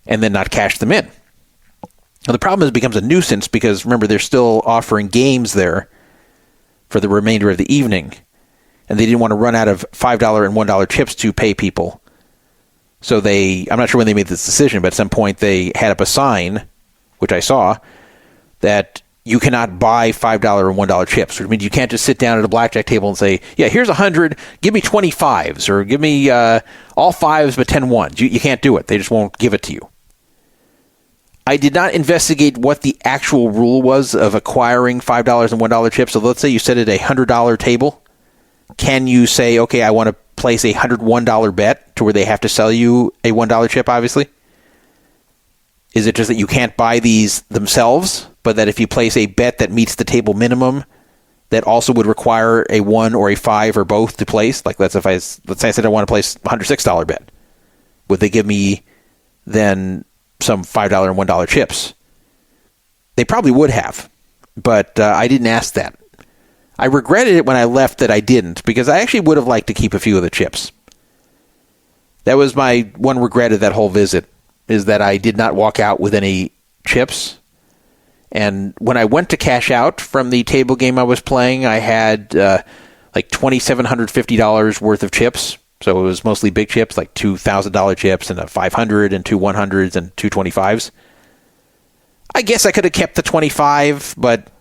and then not cash them in? Now, the problem is it becomes a nuisance because, remember, they're still offering games there for the remainder of the evening, and they didn't want to run out of $5 and $1 chips to pay people. So I'm not sure when they made this decision, but at some point they had up a sign, which I saw, that you cannot buy $5 and $1 chips, which means you can't just sit down at a blackjack table and say, yeah, here's 100, give me 25s, or give me all 5s but 10 ones. You can't do it. They just won't give it to you. I did not investigate what the actual rule was of acquiring $5 and $1 chips. So let's say you sit at a $100 table. Can you say, okay, I want to place a $101 bet to where they have to sell you a $1 chip, obviously? Is it just that you can't buy these themselves, but that if you place a bet that meets the table minimum, that also would require a 1 or a 5 or both to place? Like let's say I said I want to place a $106 bet. Would they give me then some $5 and $1 chips? They probably would have, but I didn't ask that. I regretted it when I left that I didn't, because I actually would have liked to keep a few of the chips. That was my one regret of that whole visit, is that I did not walk out with any chips. And when I went to cash out from the table game I was playing, I had like $2,750 worth of chips. So it was mostly big chips, like $2,000 chips and a 500 and two 100s and two 25s. I guess I could have kept the 25, but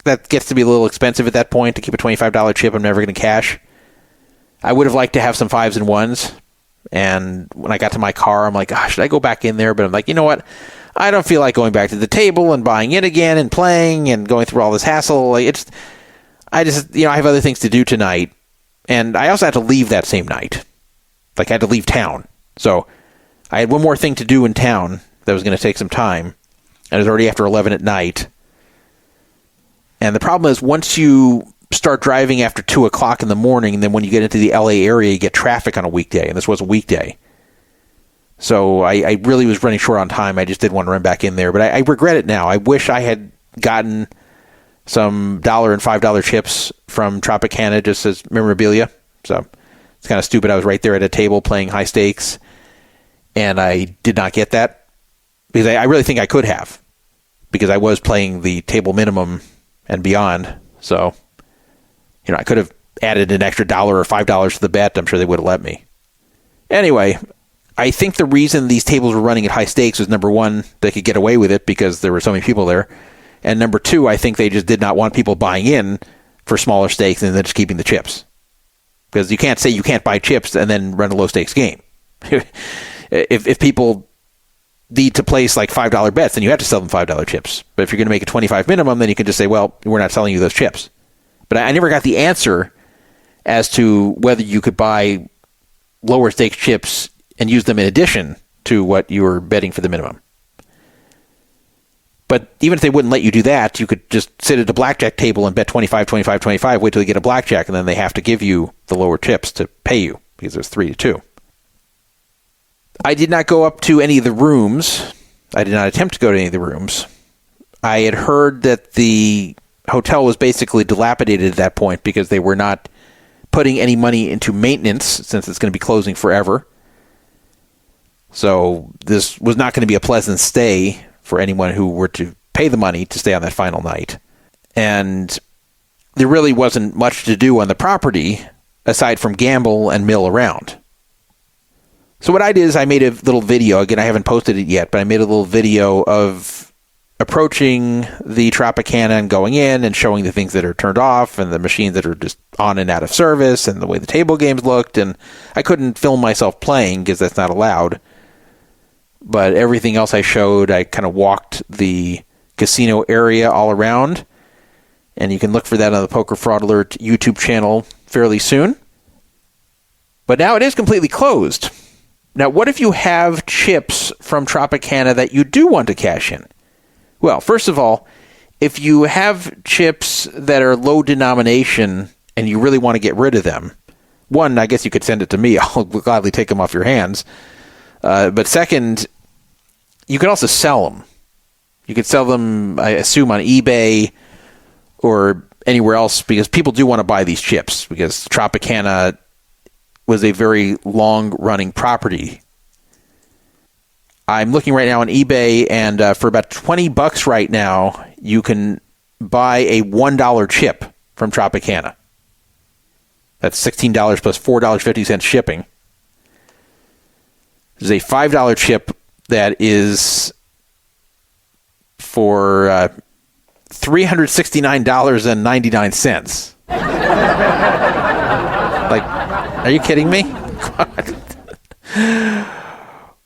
that gets to be a little expensive at that point to keep a $25 chip I'm never going to cash. I would have liked to have some 5s and 1s. And when I got to my car, I'm like, oh, should I go back in there? But I'm like, you know what? I don't feel like going back to the table and buying in again and playing and going through all this hassle. Like, I have other things to do tonight. And I also had to leave that same night. Like, I had to leave town. So I had one more thing to do in town that was going to take some time. And it was already after 11 at night. And the problem is, once you start driving after 2 o'clock in the morning, and then when you get into the LA area, you get traffic on a weekday. And this was a weekday. So I really was running short on time. I just didn't want to run back in there. But I regret it now. I wish I had gotten some $1 and $5 chips from Tropicana just as memorabilia. So it's kind of stupid. I was right there at a table playing high stakes, and I did not get that. Because I really think I could have. Because I was playing the table minimum and beyond. So, I could have added an extra $1 or $5 to the bet. I'm sure they would have let me. Anyway, I think the reason these tables were running at high stakes was, number one, they could get away with it because there were so many people there. And number two, I think they just did not want people buying in for smaller stakes and then just keeping the chips. Because you can't say you can't buy chips and then run a low stakes game. If people need to place like $5 bets, then you have to sell them $5 chips. But if you're going to make a 25 minimum, then you can just say, well, we're not selling you those chips. But I never got the answer as to whether you could buy lower stakes chips and use them in addition to what you were betting for the minimum. But even if they wouldn't let you do that, you could just sit at a blackjack table and bet 25, 25, 25, wait till you get a blackjack, and then they have to give you the lower chips to pay you because it's 3-2. I did not go up to any of the rooms. I did not attempt to go to any of the rooms. I had heard that the hotel was basically dilapidated at that point because they were not putting any money into maintenance since it's going to be closing forever. So this was not going to be a pleasant stay for anyone who were to pay the money to stay on that final night. And there really wasn't much to do on the property aside from gamble and mill around. So what I did is I made a little video. Again, I haven't posted it yet, but I made a little video of approaching the Tropicana and going in and showing the things that are turned off and the machines that are just on and out of service and the way the table games looked. And I couldn't film myself playing because that's not allowed. But everything else I showed, I kind of walked the casino area all around. And you can look for that on the Poker Fraud Alert YouTube channel fairly soon. But now it is completely closed. Now, what if you have chips from Tropicana that you do want to cash in? Well, first of all, if you have chips that are low denomination and you really want to get rid of them, one, I guess you could send it to me. I'll gladly take them off your hands. But second, you could also sell them. You could sell them, I assume, on eBay or anywhere else because people do want to buy these chips because Tropicana was a very long-running property. I'm looking right now on eBay, and for about $20 right now, you can buy a $1 chip from Tropicana. That's $16 plus $4.50 shipping. There's a $5 chip that is for $369.99. Like, are you kidding me?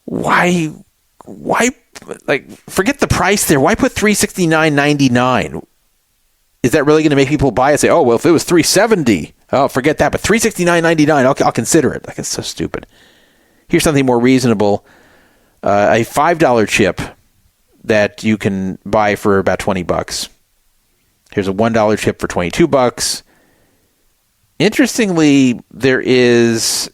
Why, like, forget the price there. Why put $369.99? Is that really going to make people buy it? Say, oh, well, if it was $370, oh, forget that. But $369.99, I'll consider it. Like, it's so stupid. Here's something more reasonable. A $5 chip that you can buy for about $20. Here's a $1 chip for $22. Interestingly, there is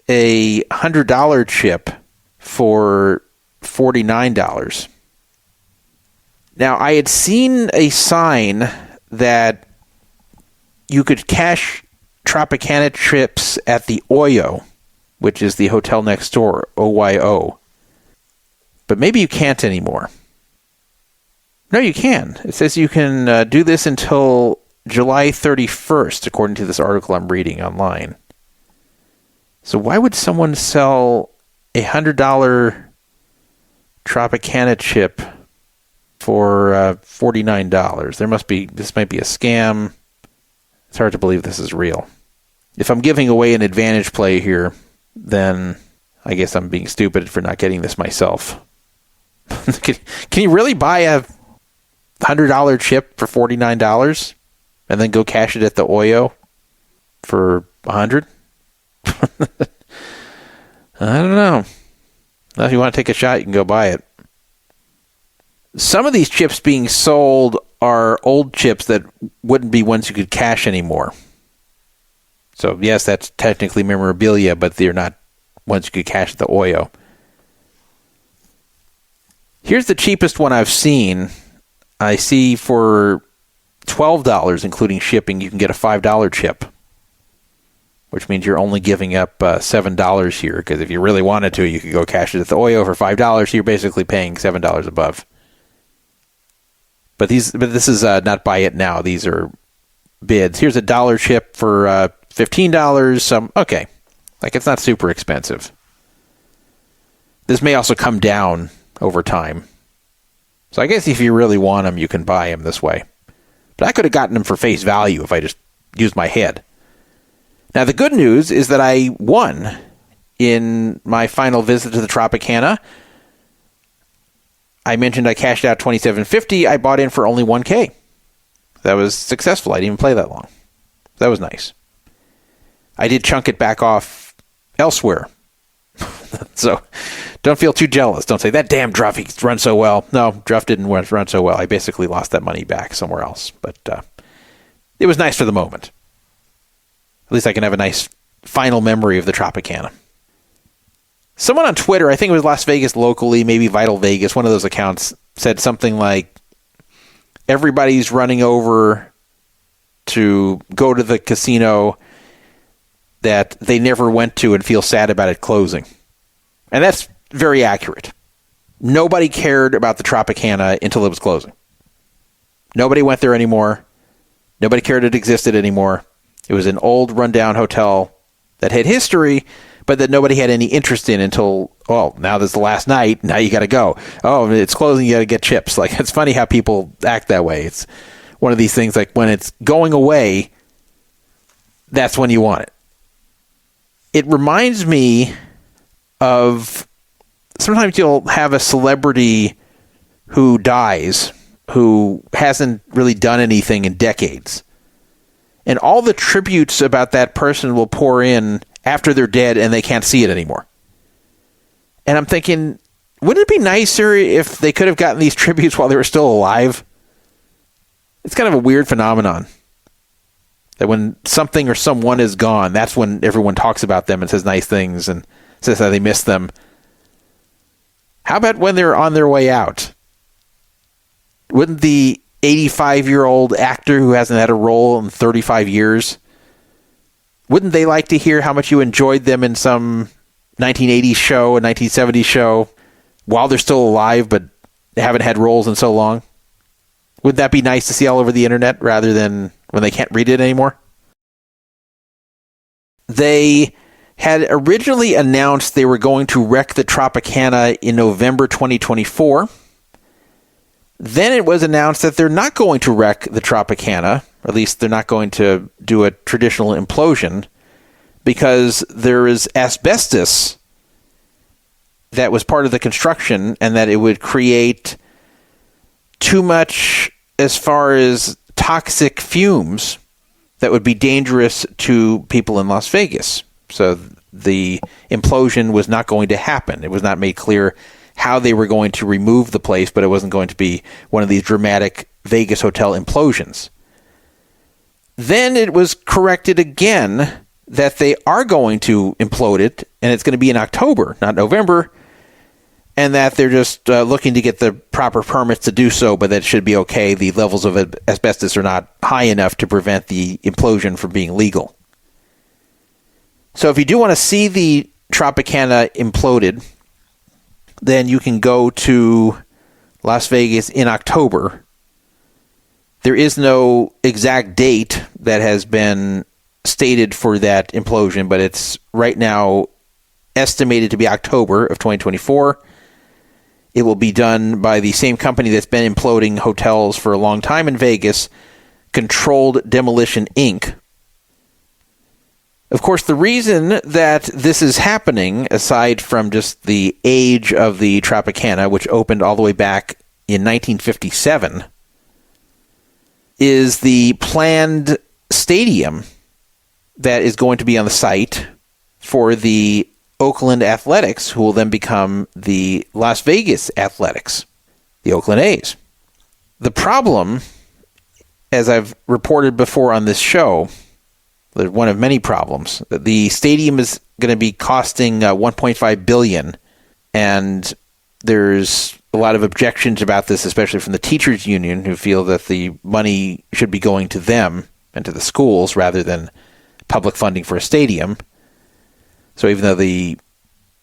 a $100 chip for $49. Now, I had seen a sign that you could cash Tropicana chips at the Oyo, which is the hotel next door, OYO. But maybe you can't anymore. No, you can. It says you can do this until July 31st, according to this article I'm reading online. So why would someone sell a $100 Tropicana chip for $49? This might be a scam. It's hard to believe this is real. If I'm giving away an advantage play here, then I guess I'm being stupid for not getting this myself. Can you really buy a $100 chip for $49 and then go cash it at the Oyo for $100? I don't know. Now, if you want to take a shot, you can go buy it. Some of these chips being sold are old chips that wouldn't be ones you could cash anymore. So, yes, that's technically memorabilia, but they're not ones you could cash at the Oyo. Here's the cheapest one I've seen. I see for $12, including shipping, you can get a $5 chip, which means you're only giving up $7 here, because if you really wanted to, you could go cash it at the Oyo for $5. You're basically paying $7 above. But this is not buy it now. These are bids. Here's a $1 chip for $15. Okay, like it's not super expensive. This may also come down over time. So I guess if you really want them, you can buy them this way. But I could have gotten them for face value if I just used my head. Now, the good news is that I won in my final visit to the Tropicana. I mentioned I cashed out $27.50. I bought in for only $1K. That was successful. I didn't even play that long. That was nice. I did chunk it back off elsewhere. So don't feel too jealous. Don't say, that damn Druff, he's run so well. No, Druff didn't run so well. I basically lost that money back somewhere else. But it was nice for the moment. At least I can have a nice final memory of the Tropicana. Someone on Twitter, I think it was Las Vegas locally, maybe Vital Vegas, one of those accounts, said something like, everybody's running over to go to the casino that they never went to and feel sad about it closing. And that's very accurate. Nobody cared about the Tropicana until it was closing. Nobody went there anymore. Nobody cared it existed anymore. It was an old rundown hotel that had history, but that nobody had any interest in until, now this is the last night, now you got to go. Oh, it's closing, you got to get chips. Like, it's funny how people act that way. It's one of these things, like when it's going away, that's when you want it. It reminds me of, sometimes you'll have a celebrity who dies, who hasn't really done anything in decades. And all the tributes about that person will pour in after they're dead and they can't see it anymore. And I'm thinking, wouldn't it be nicer if they could have gotten these tributes while they were still alive? It's kind of a weird phenomenon. That when something or someone is gone, that's when everyone talks about them and says nice things and says how they miss them. How about when they're on their way out? Wouldn't the 85-year-old actor who hasn't had a role in 35 years, wouldn't they like to hear how much you enjoyed them in some 1980s show, a 1970s show, while they're still alive but haven't had roles in so long? Would that be nice to see all over the internet rather than when they can't read it anymore? They had originally announced they were going to wreck the Tropicana in November 2024. Then it was announced that they're not going to wreck the Tropicana, or at least they're not going to do a traditional implosion, because there is asbestos that was part of the construction and that it would create too much as far as toxic fumes that would be dangerous to people in Las Vegas. So the implosion was not going to happen. It was not made clear how they were going to remove the place, but it wasn't going to be one of these dramatic Vegas hotel implosions. Then it was corrected again that they are going to implode it, and it's going to be in October, not November, and that they're just looking to get the proper permits to do so, but that it should be okay. The levels of asbestos are not high enough to prevent the implosion from being legal. So if you do want to see the Tropicana imploded, then you can go to Las Vegas in October There is no exact date that has been stated for that implosion, but it's right now estimated to be October of 2024. It will be done by the same company that's been imploding hotels for a long time in Vegas, Controlled Demolition Inc. Of course, the reason that this is happening, aside from just the age of the Tropicana, which opened all the way back in 1957, is the planned stadium that is going to be on the site for the Oakland Athletics, who will then become the Las Vegas Athletics, the Oakland A's. The problem, as I've reported before on this show, there's one of many problems. The stadium is going to be costing $1.5 billion, and there's a lot of objections about this, especially from the teachers union, who feel that the money should be going to them and to the schools rather than public funding for a stadium. So even though the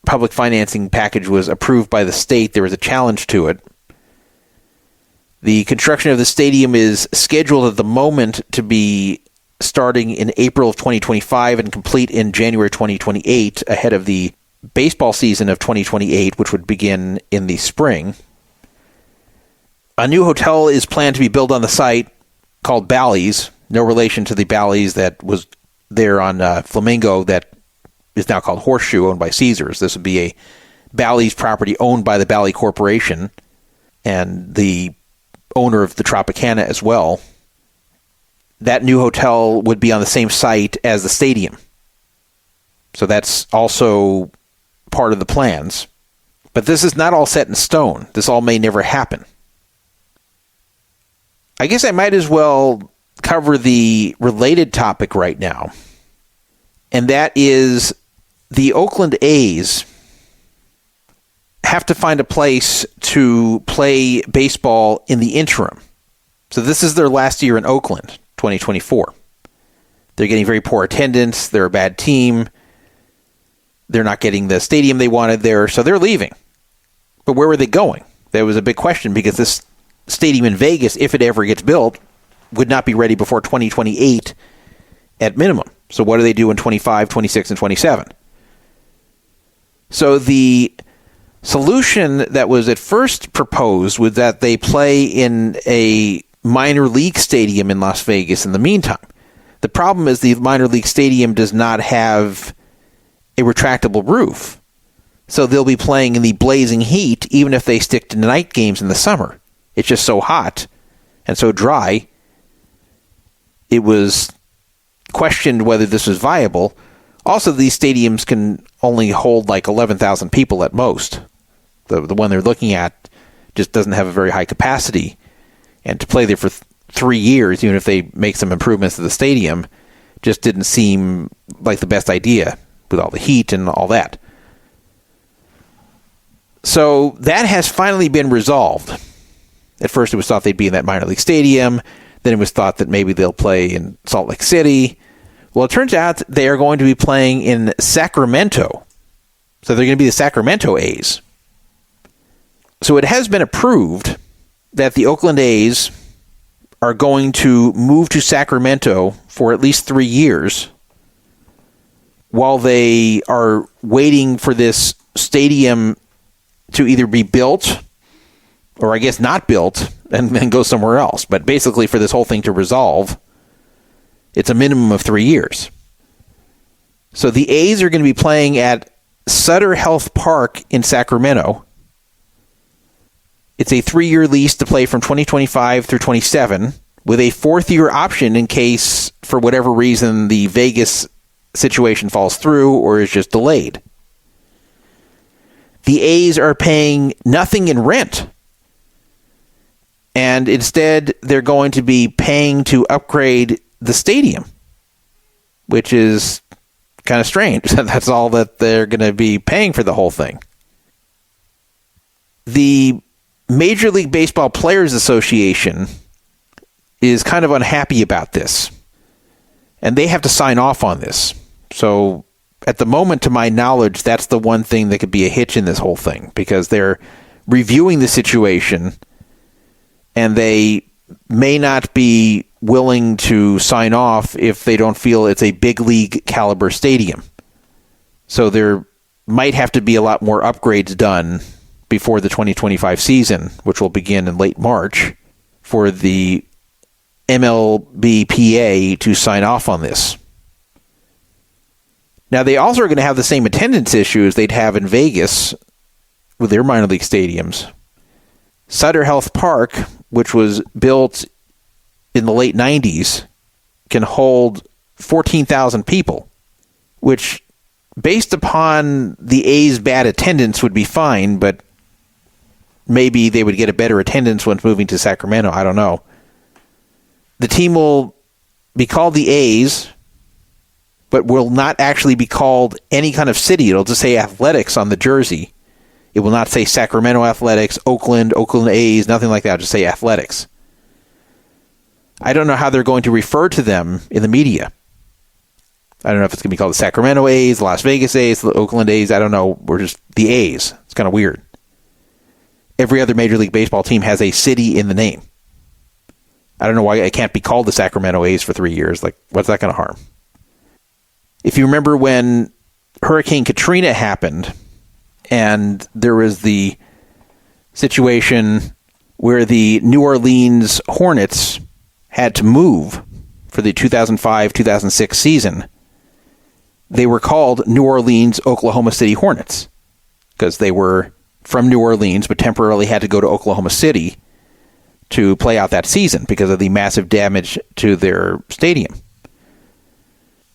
public financing package was approved by the state, there was a challenge to it. The construction of the stadium is scheduled at the moment to be starting in April of 2025 and complete in January 2028, ahead of the baseball season of 2028, which would begin in the spring. A new hotel is planned to be built on the site called Bally's, no relation to the Bally's that was there on Flamingo that is now called Horseshoe, owned by Caesars. This would be a Bally's property owned by the Bally Corporation and the owner of the Tropicana as well. That new hotel would be on the same site as the stadium. So that's also part of the plans. But this is not all set in stone. This all may never happen. I guess I might as well cover the related topic right now. And that is the Oakland A's have to find a place to play baseball in the interim. So this is their last year in Oakland, 2024. They're getting very poor attendance. They're a bad team. They're not getting the stadium they wanted there, so they're leaving. But where were they going? That was a big question, because this stadium in Vegas, if it ever gets built, would not be ready before 2028 at minimum. So what do they do in 25, 26, and 27? So the solution that was at first proposed was that they play in a minor league stadium in Las Vegas in the meantime. The problem is the minor league stadium does not have a retractable roof. So they'll be playing in the blazing heat even if they stick to night games in the summer. It's just so hot and so dry. It was questioned whether this was viable. Also, these stadiums can only hold like 11,000 people at most. The one they're looking at just doesn't have a very high capacity. And to play there for 3 years, even if they make some improvements to the stadium, just didn't seem like the best idea with all the heat and all that. So that has finally been resolved. At first it was thought they'd be in that minor league stadium. Then it was thought that maybe they'll play in Salt Lake City. Well, it turns out they are going to be playing in Sacramento. So they're going to be the Sacramento A's. So it has been approved that the Oakland A's are going to move to Sacramento for at least 3 years while they are waiting for this stadium to either be built or I guess not built and then go somewhere else. But basically for this whole thing to resolve, it's a minimum of 3 years. So the A's are going to be playing at Sutter Health Park in Sacramento. It's a 3-year lease to play from 2025 through 27 with a 4th-year option in case, for whatever reason, the Vegas situation falls through or is just delayed. The A's are paying nothing in rent. And instead, they're going to be paying to upgrade the stadium, which is kind of strange. That's all that they're going to be paying for the whole thing. The Major League Baseball Players Association is kind of unhappy about this, and they have to sign off on this. So at the moment, to my knowledge, that's the one thing that could be a hitch in this whole thing, because they're reviewing the situation and they may not be willing to sign off if they don't feel it's a big league caliber stadium. So there might have to be a lot more upgrades done before the 2025 season, which will begin in late March, for the MLBPA to sign off on this. Now, they also are going to have the same attendance issues they'd have in Vegas with their minor league stadiums. Sutter Health Park, which was built in the late 90s, can hold 14,000 people, which, based upon the A's bad attendance, would be fine, but maybe they would get a better attendance once moving to Sacramento. I don't know. The team will be called the A's, but will not actually be called any kind of city. It'll just say Athletics on the jersey. It will not say Sacramento Athletics, Oakland A's, nothing like that. It'll just say Athletics. I don't know how they're going to refer to them in the media. I don't know if it's going to be called the Sacramento A's, the Las Vegas A's, the Oakland A's. I don't know. We're just the A's. It's kind of weird. Every other Major League Baseball team has a city in the name. I don't know why it can't be called the Sacramento A's for 3 years. Like, what's that going to harm? If you remember when Hurricane Katrina happened, and there was the situation where the New Orleans Hornets had to move for the 2005-2006 season, they were called New Orleans Oklahoma City Hornets because they were from New Orleans but temporarily had to go to Oklahoma City to play out that season because of the massive damage to their stadium.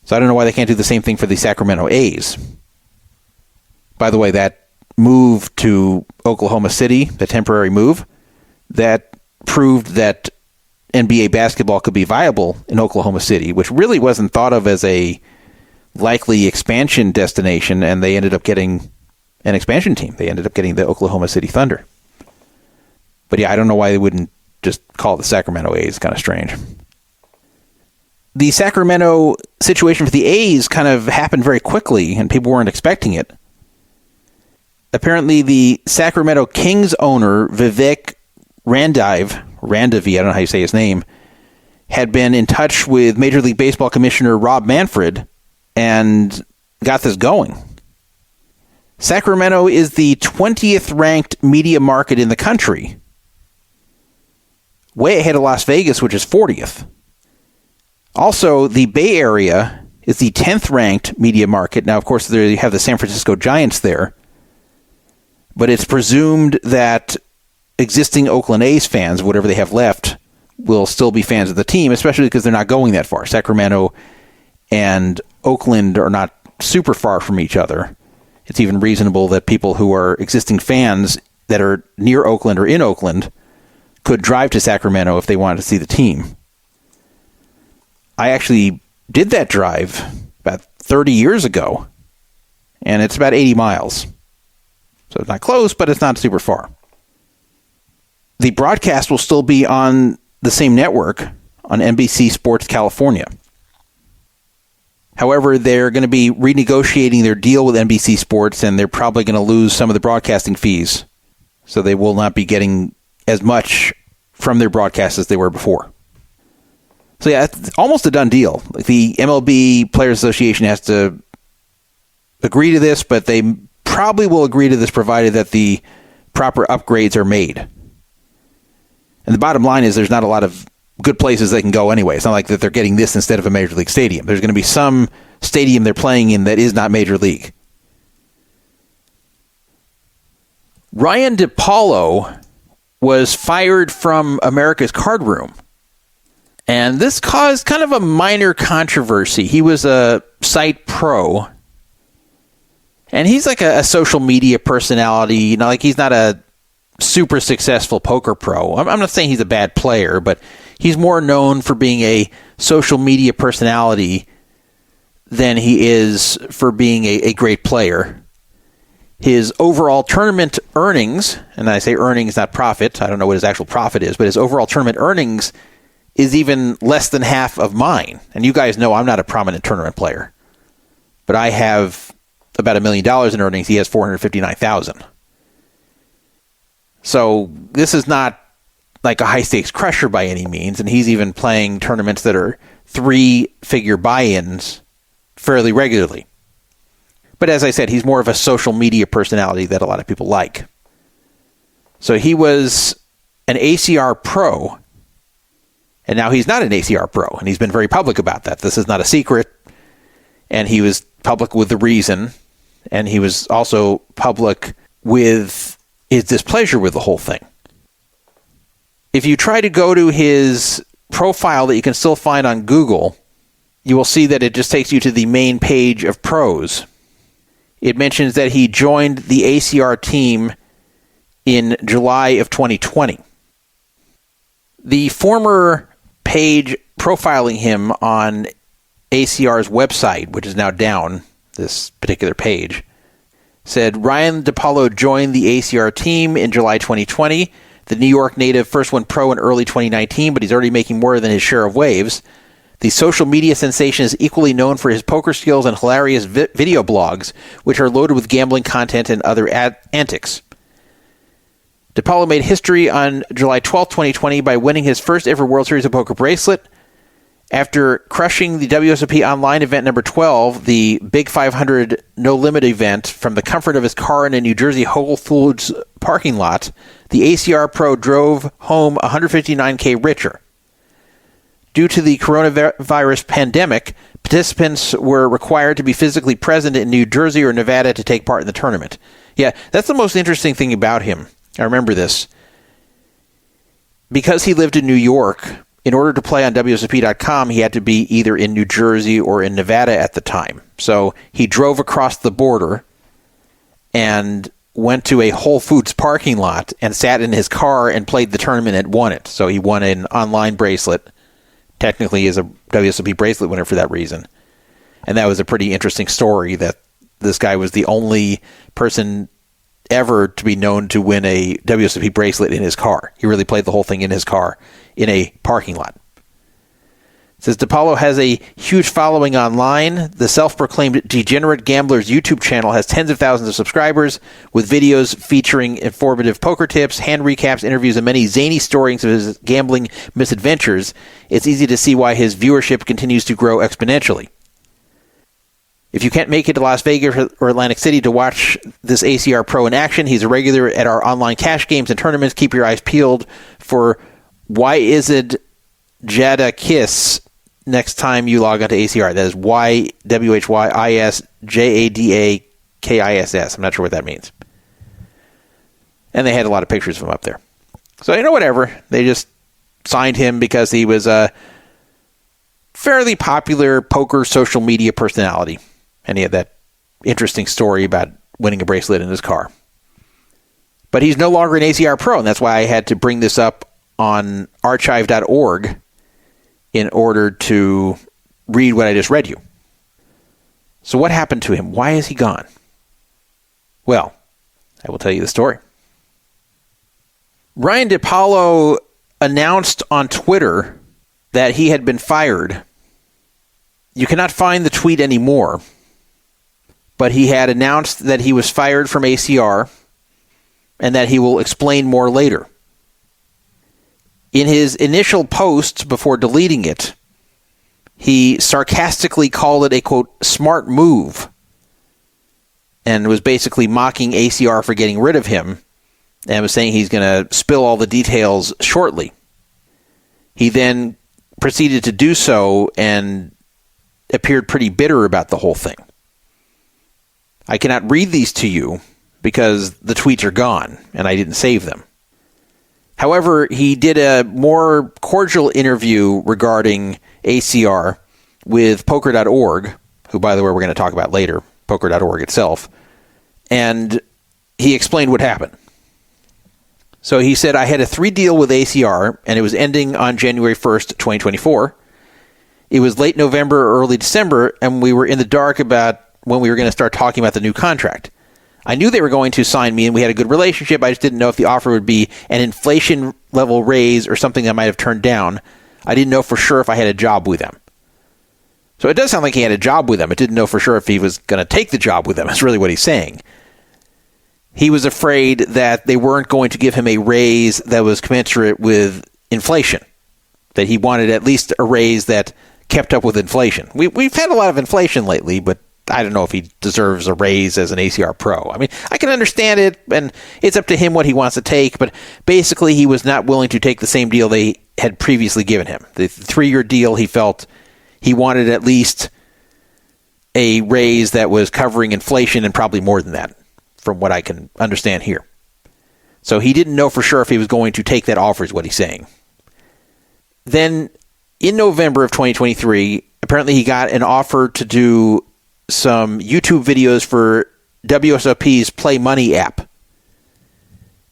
So I don't know why they can't do the same thing for the Sacramento A's. By the way, that move to Oklahoma City, the temporary move, that proved that NBA basketball could be viable in Oklahoma City, which really wasn't thought of as a likely expansion destination, and they ended up getting an expansion team. They ended up getting the Oklahoma City Thunder. But yeah, I don't know why they wouldn't just call it the Sacramento A's. It's kind of strange. The Sacramento situation for the A's kind of happened very quickly, and people weren't expecting it. Apparently, the Sacramento Kings owner, Vivek Randavi, I don't know how you say his name, had been in touch with Major League Baseball Commissioner Rob Manfred and got this going. Sacramento is the 20th ranked media market in the country, way ahead of Las Vegas, which is 40th. Also, the Bay Area is the 10th ranked media market. Now, of course, you have the San Francisco Giants there, but it's presumed that existing Oakland A's fans, whatever they have left, will still be fans of the team, especially because they're not going that far. Sacramento and Oakland are not super far from each other. It's even reasonable that people who are existing fans that are near Oakland or in Oakland could drive to Sacramento if they wanted to see the team. I actually did that drive about 30 years ago, and it's about 80 miles. So it's not close, but it's not super far. The broadcast will still be on the same network, on NBC Sports California. However, they're going to be renegotiating their deal with NBC Sports, and they're probably going to lose some of the broadcasting fees. So they will not be getting as much from their broadcast as they were before. So yeah, it's almost a done deal. Like the MLB Players Association has to agree to this, but they probably will agree to this provided that the proper upgrades are made. And the bottom line is there's not a lot of good places they can go anyway. It's not like that they're getting this instead of a Major League stadium. There's going to be some stadium they're playing in that is not Major League. Ryan DePaulo was fired from America's Card Room. And this caused kind of a minor controversy. He was a site pro. And he's like a social media personality. You know, like he's not a super successful poker pro. I'm not saying he's a bad player, but he's more known for being a social media personality than he is for being a great player. His overall tournament earnings, and I say earnings, not profit. I don't know what his actual profit is, but his overall tournament earnings is even less than half of mine. And you guys know I'm not a prominent tournament player. But I have about $1 million in earnings. He has $459,000. So this is not like a high-stakes crusher by any means, and he's even playing tournaments that are 3-figure buy-ins fairly regularly. But as I said, he's more of a social media personality that a lot of people like. So he was an ACR pro, and now he's not an ACR pro, and he's been very public about that. This is not a secret, and he was public with the reason, and he was also public with his displeasure with the whole thing. If you try to go to his profile that you can still find on Google, you will see that it just takes you to the main page of pros. It mentions that he joined the ACR team in July of 2020. The former page profiling him on ACR's website, which is now down, this particular page, said Ryan DePaulo joined the ACR team in July 2020. The New York native first went pro in early 2019, but he's already making more than his share of waves. The social media sensation is equally known for his poker skills and hilarious video blogs, which are loaded with gambling content and other antics. DePaulo made history on July 12, 2020 by winning his first ever World Series of Poker bracelet. After crushing the WSOP Online event number 12, the Big 500 No Limit event, from the comfort of his car in a New Jersey Whole Foods parking lot, the ACR pro drove home $159K richer. Due to the coronavirus pandemic, participants were required to be physically present in New Jersey or Nevada to take part in the tournament. Yeah, that's the most interesting thing about him. I remember this. Because he lived in New York, in order to play on WSOP.com, he had to be either in New Jersey or in Nevada at the time. So he drove across the border and went to a Whole Foods parking lot and sat in his car and played the tournament and won it. So he won an online bracelet. Technically is a WSOP bracelet winner for that reason. And that was a pretty interesting story, that this guy was the only person ever to be known to win a WSOP bracelet in his car. He really played the whole thing in his car in a parking lot. It says DePaulo has a huge following online. The self-proclaimed Degenerate Gambler's YouTube channel has tens of thousands of subscribers, with videos featuring informative poker tips, hand recaps, interviews, and many zany stories of his gambling misadventures. It's easy to see why his viewership continues to grow exponentially. If you can't make it to Las Vegas or Atlantic City to watch this ACR pro in action, he's a regular at our online cash games and tournaments. Keep your eyes peeled for Why Is It Jada Kiss next time you log on to ACR. That is YWHYISJADAKISS. I'm not sure what that means. And they had a lot of pictures of him up there. So, whatever. They just signed him because he was a fairly popular poker social media personality. And he had that interesting story about winning a bracelet in his car. But he's no longer an ACR pro, and that's why I had to bring this up on archive.org in order to read what I just read you. So what happened to him? Why is he gone? Well, I will tell you the story. Ryan DePaulo announced on Twitter that he had been fired. You cannot find the tweet anymore, but he had announced that he was fired from ACR and that he will explain more later. In his initial post before deleting it, he sarcastically called it a, quote, smart move, and was basically mocking ACR for getting rid of him, and was saying he's going to spill all the details shortly. He then proceeded to do so and appeared pretty bitter about the whole thing. I cannot read these to you because the tweets are gone and I didn't save them. However, he did a more cordial interview regarding ACR with poker.org, who, by the way, we're going to talk about later, poker.org itself, and he explained what happened. So he said, I had a 3 deal with ACR, and it was ending on January 1st, 2024. It was late November or early December, and we were in the dark about when we were going to start talking about the new contract. I knew they were going to sign me, and we had a good relationship. I just didn't know if the offer would be an inflation level raise or something I might have turned down. I didn't know for sure if I had a job with them. So it does sound like he had a job with them. It didn't know for sure if he was going to take the job with them. That's really what he's saying. he was afraid that they weren't going to give him a raise that was commensurate with inflation, that he wanted at least a raise that kept up with inflation. We've had a lot of inflation lately, but I don't know if he deserves a raise as an ACR pro. I mean, I can understand it, and it's up to him what he wants to take, but basically he was not willing to take the same deal they had previously given him. The 3-year deal, he felt he wanted at least a raise that was covering inflation and probably more than that, from what I can understand here. So he didn't know for sure if he was going to take that offer, is what he's saying. Then in November of 2023, apparently he got an offer to do some YouTube videos for WSOP's Play Money app,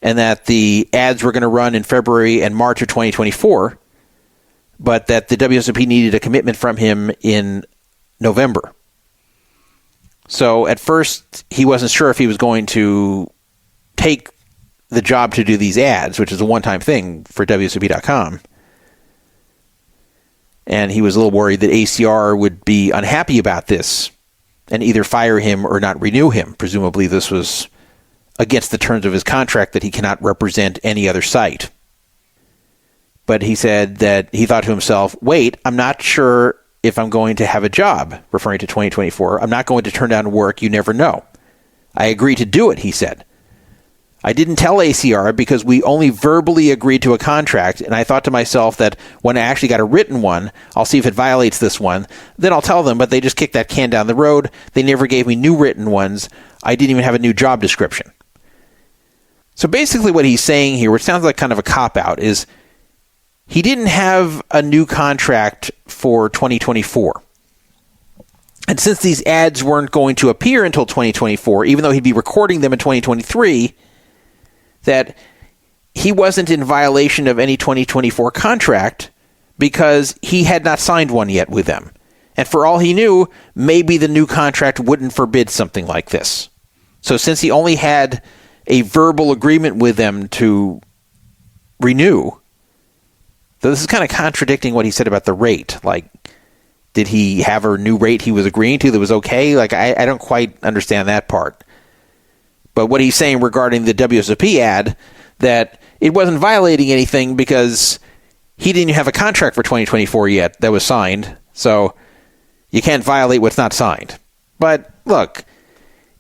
and that the ads were going to run in February and March of 2024, but that the WSOP needed a commitment from him in November. So at first, he wasn't sure if he was going to take the job to do these ads, which is a one-time thing for WSOP.com. And he was a little worried that ACR would be unhappy about this and either fire him or not renew him. Presumably this was against the terms of his contract that he cannot represent any other site. But he said that he thought to himself, wait, I'm not sure if I'm going to have a job, referring to 2024. I'm not going to turn down work. You never know. I agreed to do it, he said. I didn't tell ACR because we only verbally agreed to a contract, and I thought to myself that when I actually got a written one, I'll see if it violates this one. Then I'll tell them, but they just kicked that can down the road. They never gave me new written ones. I didn't even have a new job description. So basically what he's saying here, which sounds like kind of a cop-out, is he didn't have a new contract for 2024. And since these ads weren't going to appear until 2024, even though he'd be recording them in 2023, that he wasn't in violation of any 2024 contract because he had not signed one yet with them. And for all he knew, maybe the new contract wouldn't forbid something like this. So since he only had a verbal agreement with them to renew, though this is kind of contradicting what he said about the rate. Like, did he have a new rate he was agreeing to that was okay? Like, I don't quite understand that part. But what he's saying regarding the WSOP ad, that it wasn't violating anything because he didn't have a contract for 2024 yet that was signed. So you can't violate what's not signed. But look,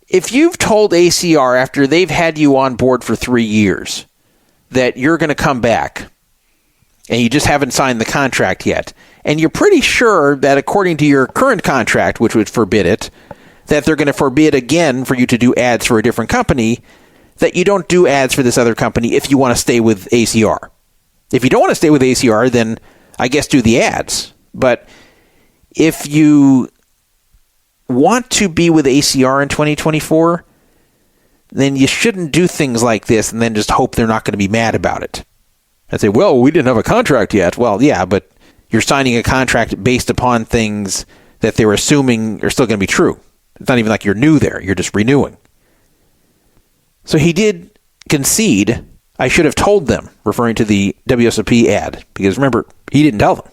if you've told ACR after they've had you on board for 3 years that you're going to come back and you just haven't signed the contract yet, and you're pretty sure that according to your current contract, which would forbid it, that they're going to forbid again for you to do ads for a different company, that you don't do ads for this other company if you want to stay with ACR. If you don't want to stay with ACR, then I guess do the ads. But if you want to be with ACR in 2024, then you shouldn't do things like this and then just hope they're not going to be mad about it. And say, well, we didn't have a contract yet. Well, yeah, but you're signing a contract based upon things that they're assuming are still going to be true. It's not even like you're new there. You're just renewing. So he did concede, I should have told them, referring to the WSOP ad, because remember, he didn't tell them.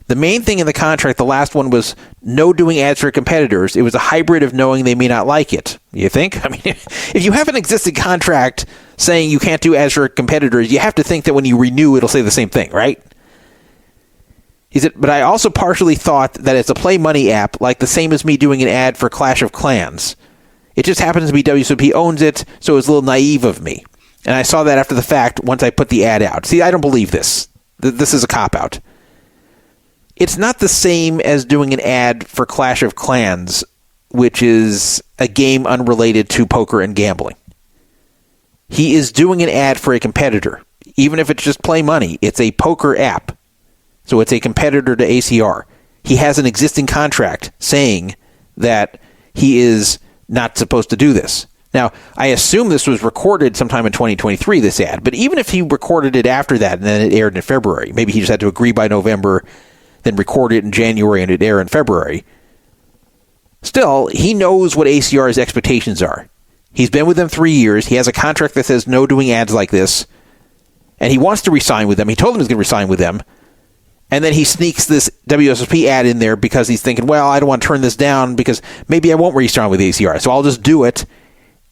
The main thing in the contract, the last one, was no doing ads for competitors. It was a hybrid of knowing they may not like it. You think? I mean, if you have an existing contract saying you can't do ads for competitors, you have to think that when you renew, it'll say the same thing, right? He said, but I also partially thought that it's a Play Money app, like the same as me doing an ad for Clash of Clans. It just happens to be WSOP owns it, so it's a little naive of me. And I saw that after the fact once I put the ad out. See, I don't believe this. This is a cop-out. It's not the same as doing an ad for Clash of Clans, which is a game unrelated to poker and gambling. He is doing an ad for a competitor. Even if it's just Play Money, it's a poker app. So it's a competitor to ACR. He has an existing contract saying that he is not supposed to do this. Now, I assume this was recorded sometime in 2023, this ad, but even if he recorded it after that and then it aired in February, maybe he just had to agree by November, then record it in January and it air in February, still, he knows what ACR's expectations are. He's been with them 3 years. He has a contract that says no doing ads like this, and he wants to re-sign with them. He told them he's going to re-sign with them. And then he sneaks this WSOP ad in there because he's thinking, well, I don't want to turn this down because maybe I won't re-sign with ACR. So I'll just do it.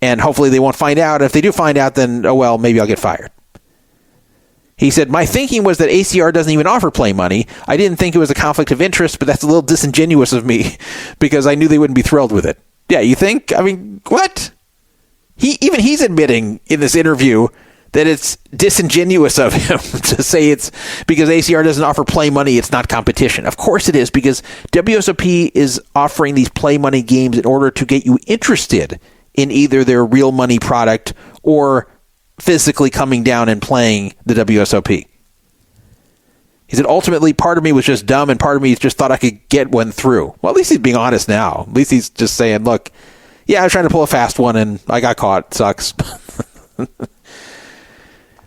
and hopefully they won't find out. If they do find out, then, oh well, maybe I'll get fired. He said, my thinking was that ACR doesn't even offer play money. I didn't think it was a conflict of interest, but that's a little disingenuous of me because I knew they wouldn't be thrilled with it. Yeah, you think? I mean, what? He's admitting in this interview that it's disingenuous of him to say it's because ACR doesn't offer play money, it's not competition. Of course it is, because WSOP is offering these play money games in order to get you interested in either their real money product or physically coming down and playing the WSOP. He said, ultimately, part of me was just dumb and part of me just thought I could get one through. Well, at least he's being honest now. At least he's just saying, look, yeah, I was trying to pull a fast one and I got caught. It sucks.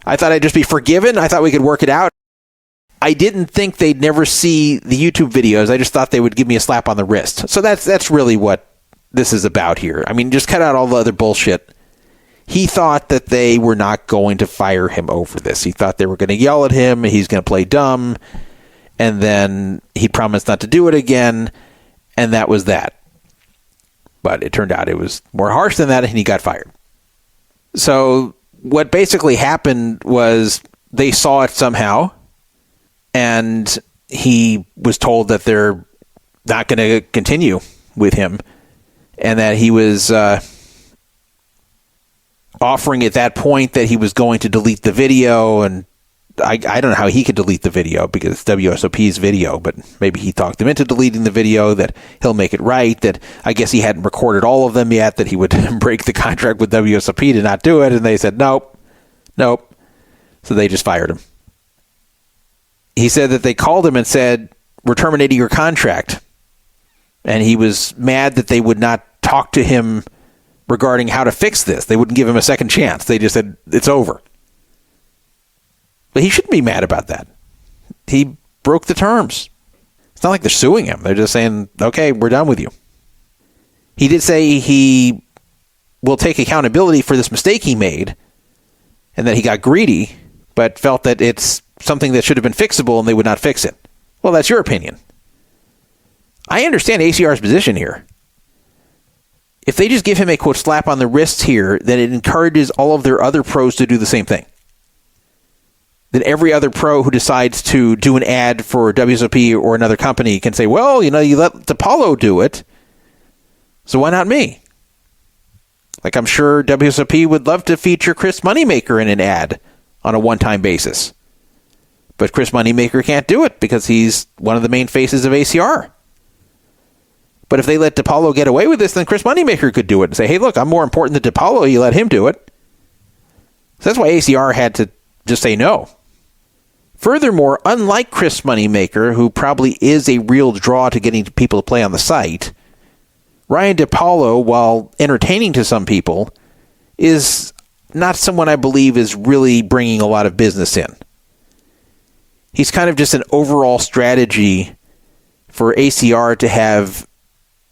I thought I'd just be forgiven. I thought we could work it out. I didn't think they'd never see the YouTube videos. I just thought they would give me a slap on the wrist. So that's really what this is about here. I mean, just cut out all the other bullshit. He thought that they were not going to fire him over this. He thought they were going to yell at him, he's going to play dumb, and then he promised not to do it again, and that was that. But it turned out it was more harsh than that, and he got fired. So what basically happened was they saw it somehow, and he was told that they're not going to continue with him, and that he was offering at that point that he was going to delete the video, and I don't know how he could delete the video because it's WSOP's video, but maybe he talked him into deleting the video, that he'll make it right, that I guess he hadn't recorded all of them yet, that he would break the contract with WSOP to not do it, and they said, nope. So they just fired him. He said that they called him and said, we're terminating your contract. And he was mad that they would not talk to him regarding how to fix this. They wouldn't give him a second chance. They just said, it's over. But he shouldn't be mad about that. He broke the terms. It's not like they're suing him. They're just saying, okay, we're done with you. He did say he will take accountability for this mistake he made and that he got greedy, but felt that it's something that should have been fixable and they would not fix it. Well, that's your opinion. I understand ACR's position here. If they just give him a, quote, slap on the wrist here, then it encourages all of their other pros to do the same thing. Then every other pro who decides to do an ad for WSOP or another company can say, well, you let DePaulo do it, so why not me? Like, I'm sure WSOP would love to feature Chris Moneymaker in an ad on a one-time basis. But Chris Moneymaker can't do it because he's one of the main faces of ACR. But if they let DePaulo get away with this, then Chris Moneymaker could do it and say, hey, look, I'm more important than DePaulo. You let him do it. So that's why ACR had to just say no. Furthermore, unlike Chris Moneymaker, who probably is a real draw to getting people to play on the site, Ryan DePaulo, while entertaining to some people, is not someone I believe is really bringing a lot of business in. He's kind of just an overall strategy for ACR to have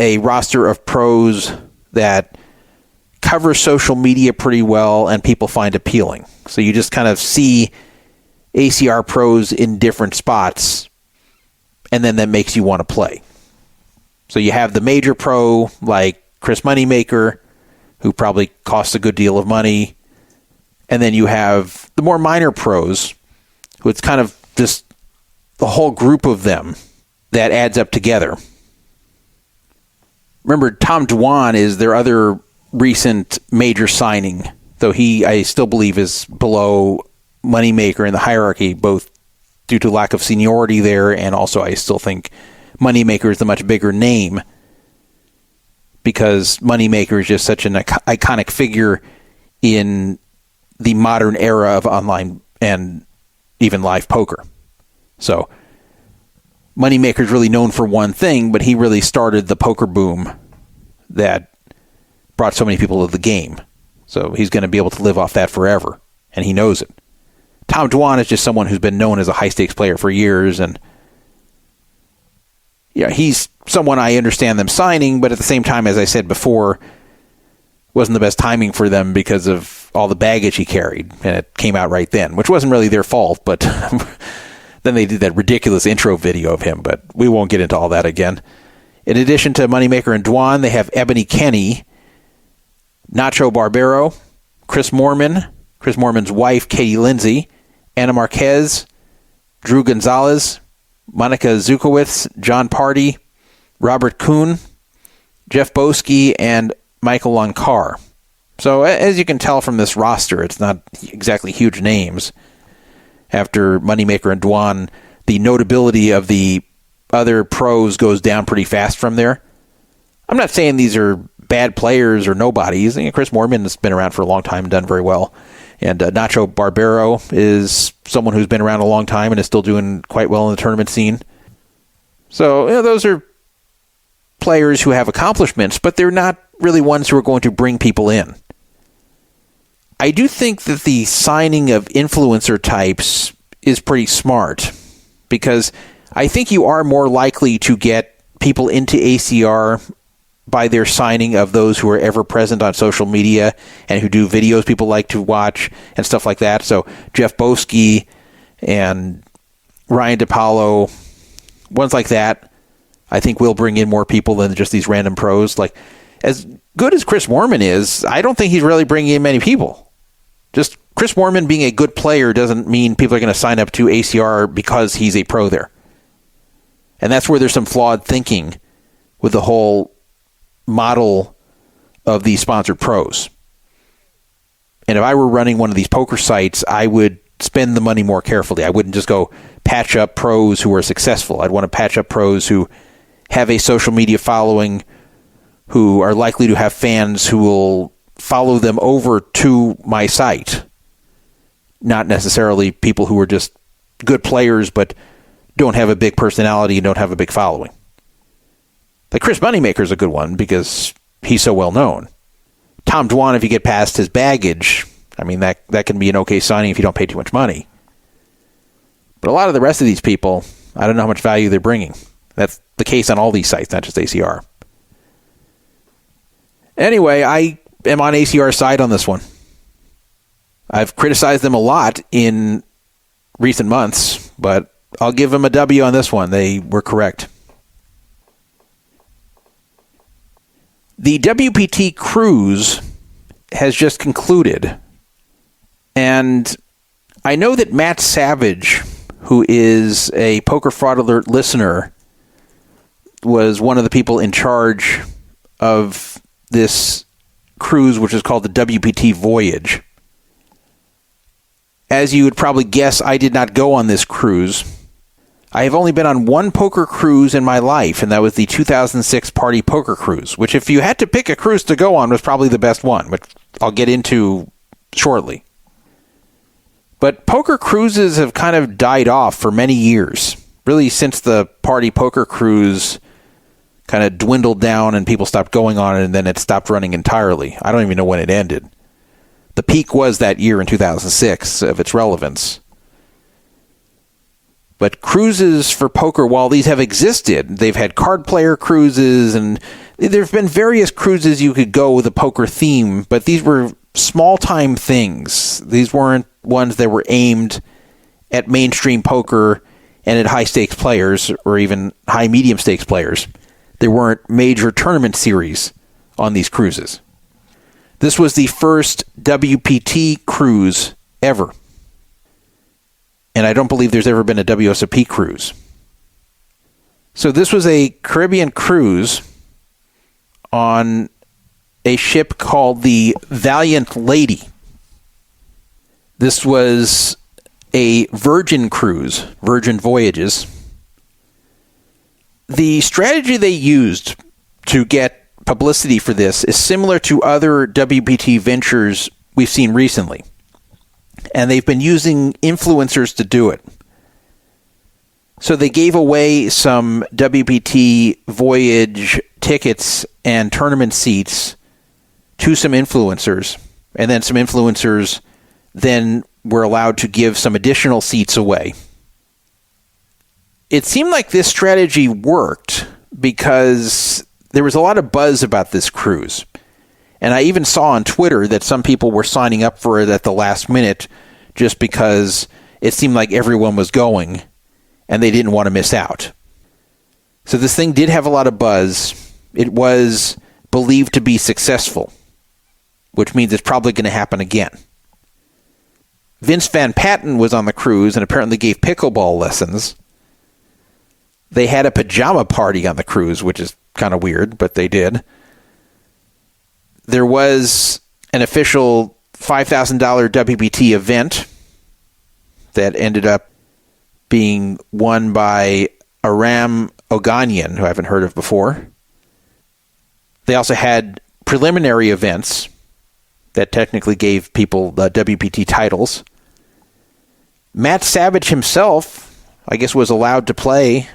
a roster of pros that cover social media pretty well and people find appealing. So you just kind of see ACR pros in different spots, and then that makes you want to play. So you have the major pro like Chris Moneymaker, who probably costs a good deal of money, and then you have the more minor pros, who it's kind of just the whole group of them that adds up together. Remember, Tom Dwan is their other recent major signing, though he, I still believe, is below Moneymaker in the hierarchy, both due to lack of seniority there, and also I still think Moneymaker is the much bigger name because Moneymaker is just such an iconic figure in the modern era of online and even live poker. So Moneymaker is really known for one thing, but he really started the poker boom that brought so many people to the game. So he's going to be able to live off that forever, and he knows it. Tom Dwan is just someone who's been known as a high-stakes player for years, and yeah, he's someone I understand them signing, but at the same time, as I said before, wasn't the best timing for them because of all the baggage he carried, and it came out right then, which wasn't really their fault, but then they did that ridiculous intro video of him, but we won't get into all that again. In addition to Moneymaker and Dwan, they have Ebony Kenny, Nacho Barbero, Chris Moorman's wife, Katie Lindsay, Anna Marquez, Drew Gonzalez, Monica Zukowitz, John Party, Robert Kuhn, Jeff Boski, and Michael Lonkar. So as you can tell from this roster, it's not exactly huge names. After Moneymaker and Dwan, the notability of the other pros goes down pretty fast from there. I'm not saying these are bad players or nobodies. Chris Moorman has been around for a long time and done very well. And Nacho Barbero is someone who's been around a long time and is still doing quite well in the tournament scene. So those are players who have accomplishments, but they're not really ones who are going to bring people in. I do think that the signing of influencer types is pretty smart, because I think you are more likely to get people into ACR by their signing of those who are ever present on social media and who do videos people like to watch and stuff like that. So Jeff Boski and Ryan DePaulo, ones like that, I think will bring in more people than just these random pros. Like, as good as Chris Moorman is, I don't think he's really bringing in many people. Just Chris Moorman being a good player doesn't mean people are going to sign up to ACR because he's a pro there. And that's where there's some flawed thinking with the whole model of these sponsored pros. And if I were running one of these poker sites, I would spend the money more carefully. I wouldn't just go patch up pros who are successful. I'd want to patch up pros who have a social media following, who are likely to have fans who will follow them over to my site. Not necessarily people who are just good players but don't have a big personality and don't have a big following. Like Chris Moneymaker is a good one because he's so well known. Tom Dwan, if you get past his baggage, I mean, that can be an okay signing if you don't pay too much money. But a lot of the rest of these people, I don't know how much value they're bringing. That's the case on all these sites, not just ACR. Anyway, I am on ACR's side on this one. I've criticized them a lot in recent months, but I'll give them a W on this one. They were correct. The WPT Cruise has just concluded, and I know that Matt Savage, who is a Poker Fraud Alert listener, was one of the people in charge of this cruise, which is called the WPT Voyage. As you would probably guess, I did not go on this cruise. I have only been on one poker cruise in my life, and that was the 2006 Party Poker Cruise, which if you had to pick a cruise to go on was probably the best one, which I'll get into shortly. But poker cruises have kind of died off for many years, really since the Party Poker Cruise kind of dwindled down and people stopped going on it, and then it stopped running entirely. I don't even know when it ended. The peak was that year in 2006 of its relevance. But cruises for poker, while these have existed, they've had card player cruises, and there have been various cruises you could go with a poker theme, but these were small-time things. These weren't ones that were aimed at mainstream poker and at high-stakes players or even high-medium stakes players. There weren't major tournament series on these cruises. This was the first WPT cruise ever. And I don't believe there's ever been a WSOP cruise. So this was a Caribbean cruise on a ship called the Valiant Lady. This was a Virgin cruise, Virgin Voyages. The strategy they used to get publicity for this is similar to other WPT ventures we've seen recently. And they've been using influencers to do it. So they gave away some WPT Voyage tickets and tournament seats to some influencers. And then some influencers then were allowed to give some additional seats away. It seemed like this strategy worked because there was a lot of buzz about this cruise. And I even saw on Twitter that some people were signing up for it at the last minute just because it seemed like everyone was going and they didn't want to miss out. So this thing did have a lot of buzz. It was believed to be successful. which means it's probably going to happen again. Vince Van Patten was on the cruise and apparently gave pickleball lessons. They had a pajama party on the cruise, which is kind of weird, but they did. There was an official $5,000 WPT event that ended up being won by Aram Oganyan, who I haven't heard of before. They also had preliminary events that technically gave people WPT titles. Matt Savage himself, I guess, was allowed to play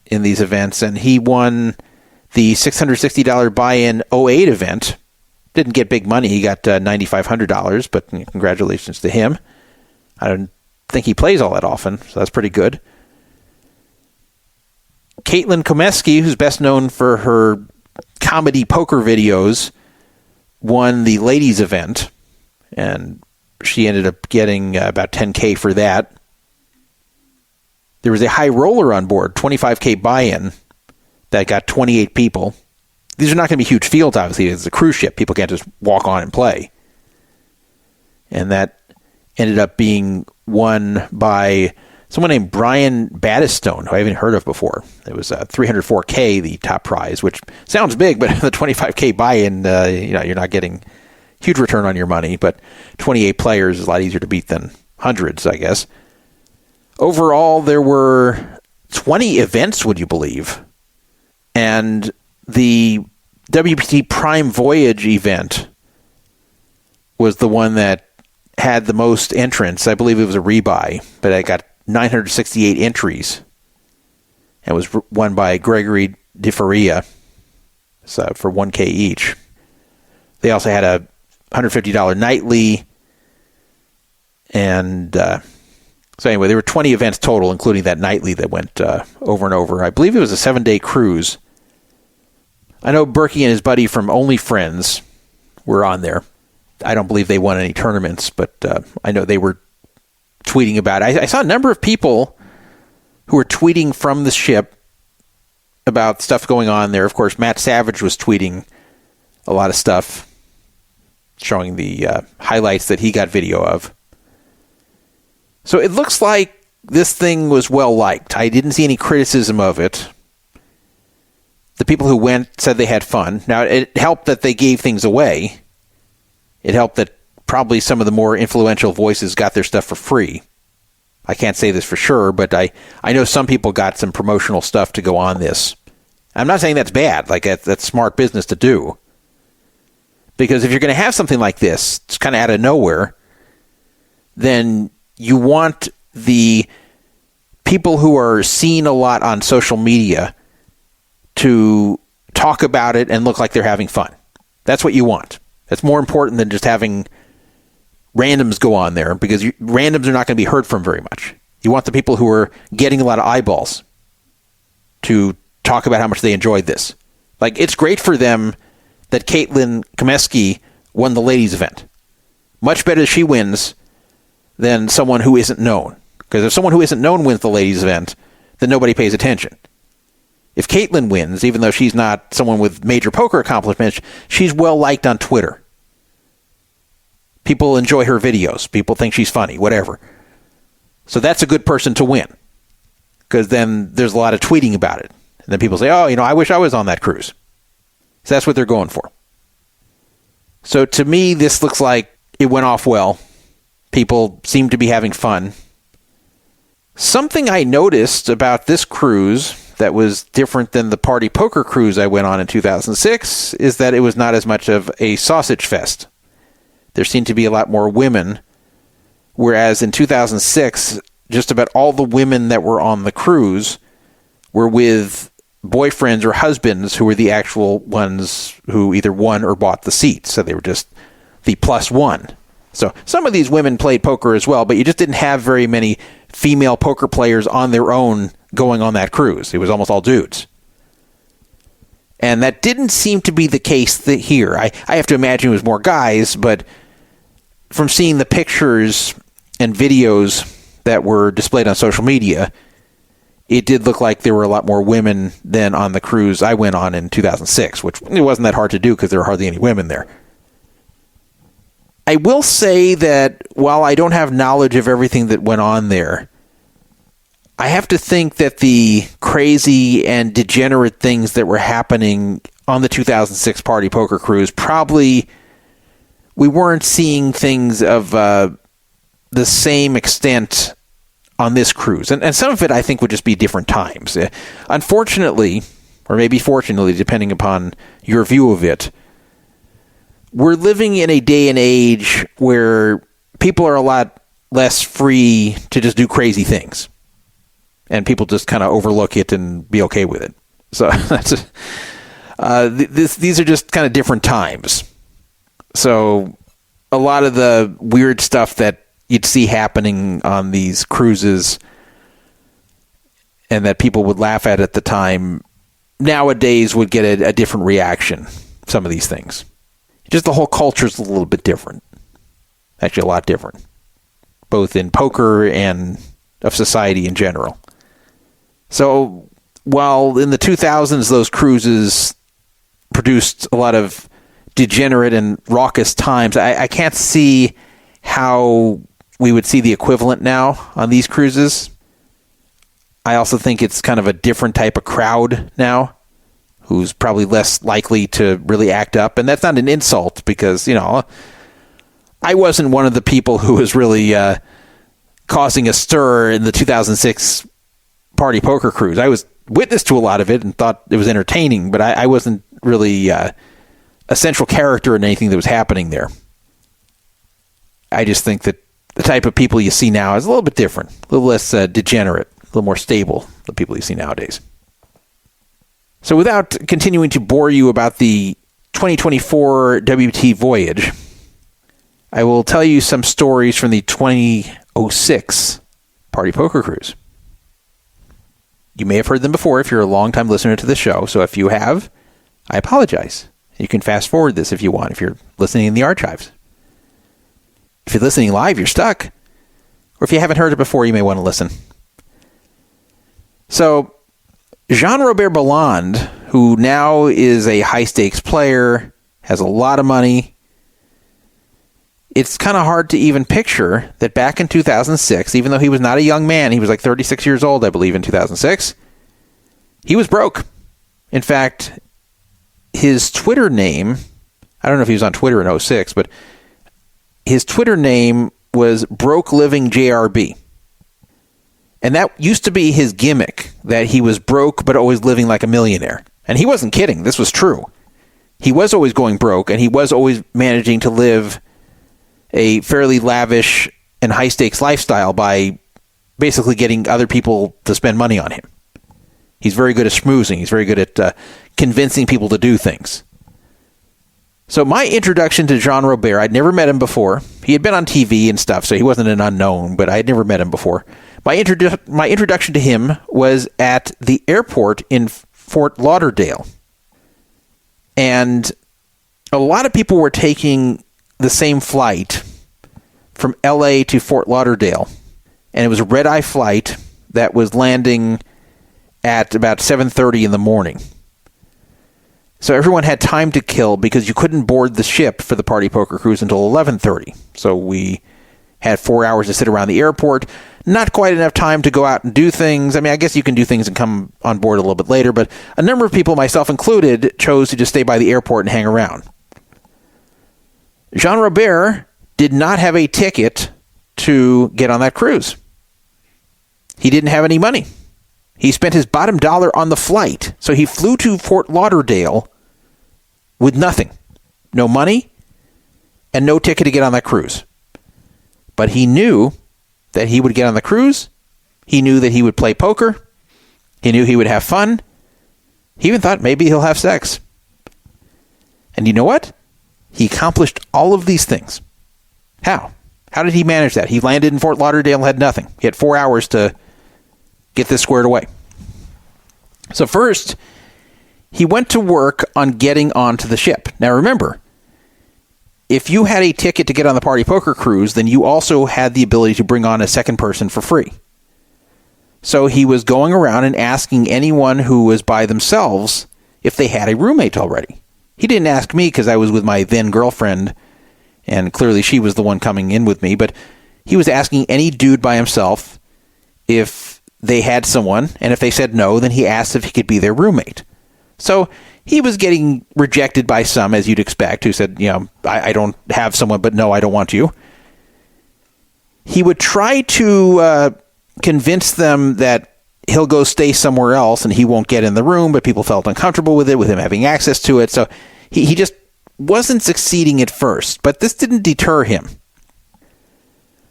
in these events, and he won the $660 buy-in 08 event. Didn't get big money. He got $9,500, but congratulations to him. I don't think he plays all that often, so that's pretty good. Caitlin Komeski, who's best known for her comedy poker videos, won the ladies event, and she ended up getting about $10K for that. There was a high roller on board, $25K buy-in, that got 28 people. These are not going to be huge fields, obviously. It's a cruise ship. People can't just walk on and play. And that ended up being won by someone named Brian Battistone, who I haven't heard of before. It was $304K, the top prize, which sounds big, but the $25K buy-in, you're not getting huge return on your money. But 28 players is a lot easier to beat than hundreds, I guess. Overall, there were 20 events, would you believe? And the WPT Prime Voyage event was the one that had the most entrants. I believe it was a rebuy, but I got 968 entries and was won by Gregory DeFaria for $1K each. They also had a $150 nightly, and so anyway, there were 20 events total, including that nightly that went over and over. I believe it was a 7-day cruise. I know Berkey and his buddy from Only Friends were on there. I don't believe they won any tournaments, but I know they were tweeting about it. I saw a number of people who were tweeting from the ship about stuff going on there. Of course, Matt Savage was tweeting a lot of stuff, showing the highlights that he got video of. So it looks like this thing was well liked. I didn't see any criticism of it. The people who went said they had fun. Now, it helped that they gave things away. It helped that probably some of the more influential voices got their stuff for free. I can't say this for sure, but I know some people got some promotional stuff to go on this. I'm not saying that's bad. Like, that's smart business to do. Because if you're going to have something like this, it's kind of out of nowhere, then you want the people who are seen a lot on social media to talk about it and look like they're having fun. That's what you want. That's more important than just having randoms go on there, because randoms are not going to be heard from very much. You want the people who are getting a lot of eyeballs to talk about how much they enjoyed this. Like, it's great for them that Caitlin Komeski won the ladies event. Much better if she wins than someone who isn't known. Because if someone who isn't known wins the ladies event, then nobody pays attention. If Caitlin wins, even though she's not someone with major poker accomplishments, she's well liked on Twitter. People enjoy her videos. People think she's funny, whatever. So that's a good person to win. Because then there's a lot of tweeting about it. And then people say, oh, I wish I was on that cruise. So that's what they're going for. So to me, this looks like it went off well. People seem to be having fun. Something I noticed about this cruise that was different than the party poker cruise I went on in 2006 is that it was not as much of a sausage fest. There seemed to be a lot more women, whereas in 2006, just about all the women that were on the cruise were with boyfriends or husbands who were the actual ones who either won or bought the seat. So they were just the plus one. So some of these women played poker as well, but you just didn't have very many female poker players on their own going on that cruise. It was almost all dudes. And that didn't seem to be the case here. I have to imagine it was more guys, but from seeing the pictures and videos that were displayed on social media, it did look like there were a lot more women than on the cruise I went on in 2006, which it wasn't that hard to do because there were hardly any women there. I will say that while I don't have knowledge of everything that went on there, I have to think that the crazy and degenerate things that were happening on the 2006 Party Poker Cruise, probably we weren't seeing things of the same extent on this cruise. And some of it, I think, would just be different times. Unfortunately, or maybe fortunately, depending upon your view of it, we're living in a day and age where people are a lot less free to just do crazy things. And people just kind of overlook it and be okay with it. So that's these are just kind of different times. So a lot of the weird stuff that you'd see happening on these cruises and that people would laugh at the time, nowadays would get a different reaction, some of these things. Just the whole culture is a little bit different. Actually, a lot different. Both in poker and of society in general. So, while in the 2000s those cruises produced a lot of degenerate and raucous times, I can't see how we would see the equivalent now on these cruises. I also think it's kind of a different type of crowd now, who's probably less likely to really act up. And that's not an insult because, I wasn't one of the people who was really causing a stir in the 2006 Party Poker Cruise. I was witness to a lot of it and thought it was entertaining, but I wasn't really a central character in anything that was happening there. I just think that the type of people you see now is a little bit different, a little less degenerate, a little more stable, the people you see nowadays. So without continuing to bore you about the 2024 WPT voyage, I will tell you some stories from the 2006 Party Poker Cruise. You may have heard them before if you're a long-time listener to the show, so if you have, I apologize. You can fast forward this if you want, if you're listening in the archives. If you're listening live, you're stuck. Or if you haven't heard it before, you may want to listen. So, Jean-Robert Belland, who now is a high-stakes player, has a lot of money, it's kind of hard to even picture that back in 2006, even though he was not a young man, he was like 36 years old, I believe, in 2006, he was broke. In fact, his Twitter name, I don't know if he was on Twitter in 06, but his Twitter name was Broke Living JRB. And that used to be his gimmick, that he was broke but always living like a millionaire. And he wasn't kidding. This was true. He was always going broke, and he was always managing to live a fairly lavish and high-stakes lifestyle by basically getting other people to spend money on him. He's very good at schmoozing. He's very good at convincing people to do things. So my introduction to Jean-Robert, I'd never met him before. He had been on TV and stuff, so he wasn't an unknown, but I had never met him before. My introduction to him was at the airport in Fort Lauderdale. And a lot of people were taking the same flight from LA to Fort Lauderdale. And it was a red-eye flight that was landing at about 7:30 in the morning. So everyone had time to kill because you couldn't board the ship for the Party Poker Cruise until 11:30. So we had 4 hours to sit around the airport. Not quite enough time to go out and do things. I mean, I guess you can do things and come on board a little bit later, but a number of people, myself included, chose to just stay by the airport and hang around. Jean-Robert did not have a ticket to get on that cruise. He didn't have any money. He spent his bottom dollar on the flight. So he flew to Fort Lauderdale with nothing. No money and no ticket to get on that cruise. But he knew that he would get on the cruise. He knew that he would play poker. He knew he would have fun. He even thought maybe he'll have sex. And you know what? He accomplished all of these things. How? How did he manage that? He landed in Fort Lauderdale and had nothing. He had 4 hours to get this squared away. So first, he went to work on getting onto the ship. Now remember, if you had a ticket to get on the Party Poker Cruise, then you also had the ability to bring on a second person for free. So he was going around and asking anyone who was by themselves if they had a roommate already. He didn't ask me because I was with my then girlfriend And clearly she was the one coming in with me, but he was asking any dude by himself if they had someone, and if they said no, then he asked if he could be their roommate. So he was getting rejected by some, as you'd expect, who said, I don't have someone, but no, I don't want you. He would try to convince them that he'll go stay somewhere else and he won't get in the room, but people felt uncomfortable with it, with him having access to it. So he just wasn't succeeding at first, but this didn't deter him.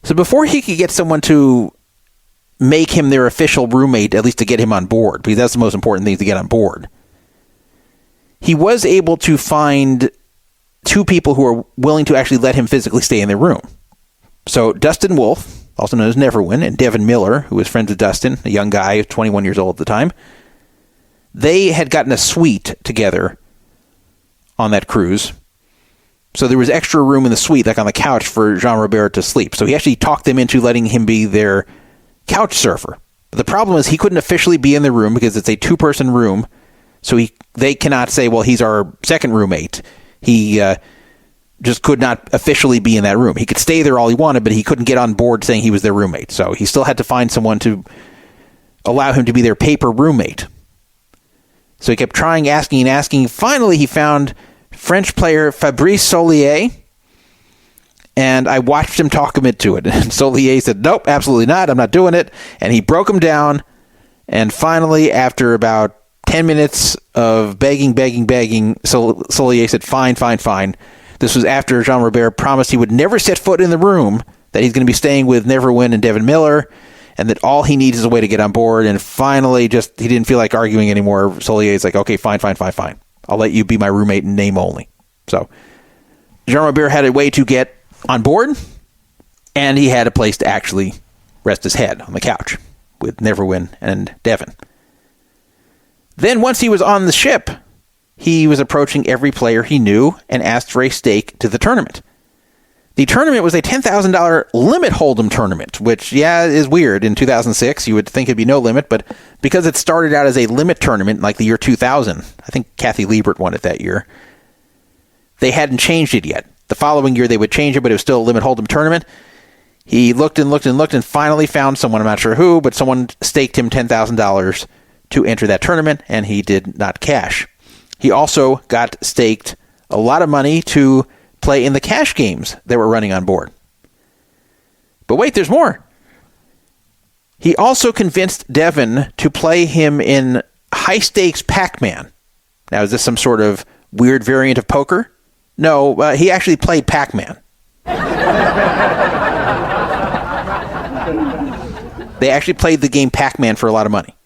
So before he could get someone to make him their official roommate, at least to get him on board, because that's the most important thing to get on board, he was able to find two people who are willing to actually let him physically stay in their room. So Dustin Wolf, also known as Neverwin, and Devin Miller, who was friends with Dustin, a young guy, 21 years old at the time, they had gotten a suite together on that cruise. So there was extra room in the suite, like on the couch, for Jean-Robert to sleep. So he actually talked them into letting him be their couch surfer. But the problem is he couldn't officially be in the room because it's a two-person room. So they cannot say, well, he's our second roommate. He just could not officially be in that room. He could stay there all he wanted, but he couldn't get on board saying he was their roommate. So he still had to find someone to allow him to be their paper roommate. So he kept trying, asking, and asking. Finally, he found French player Fabrice Solier, and I watched him talk him into it. And Solier said, nope, absolutely not. I'm not doing it. And he broke him down. And finally, after about 10 minutes of begging, Solier said, fine. This was after Jean-Robert promised he would never set foot in the room, that he's going to be staying with Neverwin and Devin Miller, and that all he needs is a way to get on board. And finally, he didn't feel like arguing anymore. Solier's like, okay, fine. I'll let you be my roommate in name only. So Jean-Robert had a way to get on board, and he had a place to actually rest his head on the couch with Neverwin and Devin. Then once he was on the ship, he was approaching every player he knew and asked for a stake to the tournament. The tournament was a $10,000 limit hold'em tournament, which, is weird. In 2006, you would think it'd be no limit, but because it started out as a limit tournament like the year 2000, I think Kathy Liebert won it that year, they hadn't changed it yet. The following year they would change it, but it was still a limit hold'em tournament. He looked and finally found someone, I'm not sure who, but someone staked him $10,000 to enter that tournament, and he did not cash. He also got staked a lot of money to play in the cash games that were running on board. But wait, there's more. He also convinced Devin to play him in high-stakes Pac-Man. Now, is this some sort of weird variant of poker? No, he actually played Pac-Man. They actually played the game Pac-Man for a lot of money.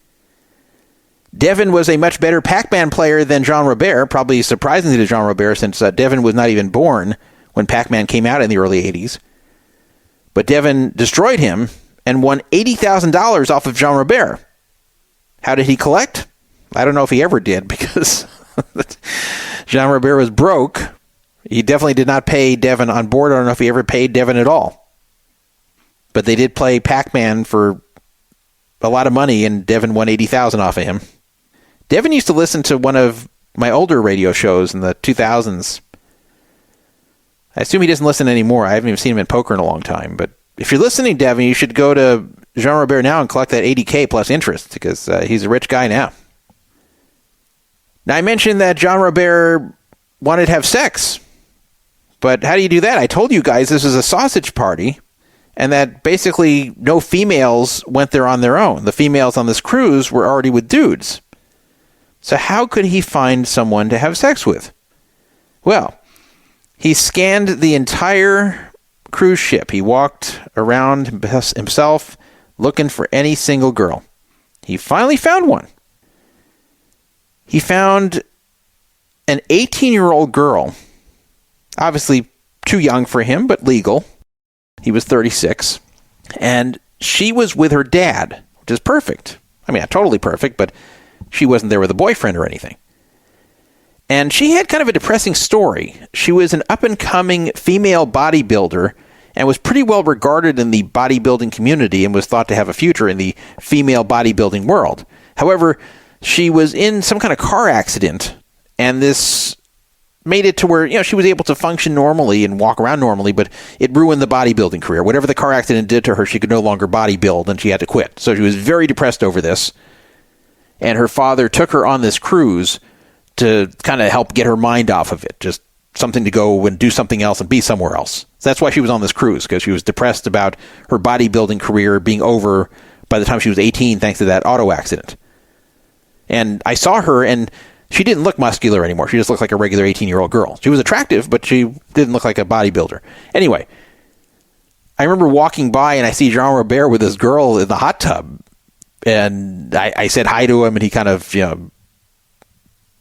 Devin was a much better Pac-Man player than Jean-Robert, probably surprisingly to Jean-Robert, since Devin was not even born when Pac-Man came out in the early 80s. But Devin destroyed him and won $80,000 off of Jean-Robert. How did he collect? I don't know if he ever did, because Jean-Robert was broke. He definitely did not pay Devin on board. I don't know if he ever paid Devin at all. But they did play Pac-Man for a lot of money, and Devin won $80,000 off of him. Devin used to listen to one of my older radio shows in the 2000s. I assume he doesn't listen anymore. I haven't even seen him in poker in a long time. But if you're listening, Devin, you should go to Jean-Robert now and collect that $80K plus interest, because he's a rich guy now. Now, I mentioned that Jean-Robert wanted to have sex. But how do you do that? I told you guys this was a sausage party, and that basically no females went there on their own. The females on this cruise were already with dudes. So how could he find someone to have sex with? Well, he scanned the entire cruise ship. He walked around himself looking for any single girl. He finally found one. He found an 18-year-old girl, obviously too young for him, but legal. He was 36, and she was with her dad, which is perfect. I mean, not totally perfect, but she wasn't there with a boyfriend or anything. And she had kind of a depressing story. She was an up-and-coming female bodybuilder and was pretty well regarded in the bodybuilding community and was thought to have a future in the female bodybuilding world. However, she was in some kind of car accident, and this made it to where, she was able to function normally and walk around normally, but it ruined the bodybuilding career. Whatever the car accident did to her, she could no longer bodybuild, and she had to quit. So she was very depressed over this. And her father took her on this cruise to kind of help get her mind off of it, just something to go and do something else and be somewhere else. So that's why she was on this cruise, because she was depressed about her bodybuilding career being over by the time she was 18 thanks to that auto accident. And I saw her, and she didn't look muscular anymore. She just looked like a regular 18-year-old girl. She was attractive, but she didn't look like a bodybuilder. Anyway, I remember walking by, and I see Jean Robert with this girl in the hot tub. And I said hi to him, and he kind of,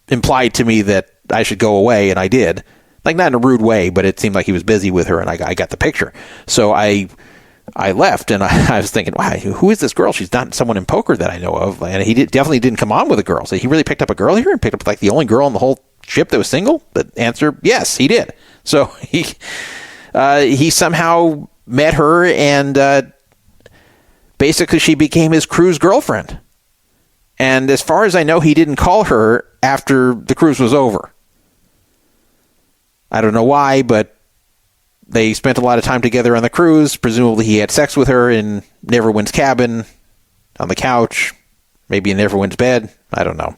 implied to me that I should go away, and I did. Like, not in a rude way, but it seemed like he was busy with her, and I got the picture. So I left, and I was thinking, wow, who is this girl? She's not someone in poker that I know of. And he definitely didn't come on with a girl. So he really picked up a girl here and picked up like the only girl on the whole ship that was single? The answer, yes, he did. So he somehow met her, and basically she became his cruise girlfriend. And as far as I know, he didn't call her after the cruise was over. I don't know why, but they spent a lot of time together on the cruise. Presumably he had sex with her in Neverwin's cabin, on the couch, maybe in Neverwin's bed. I don't know.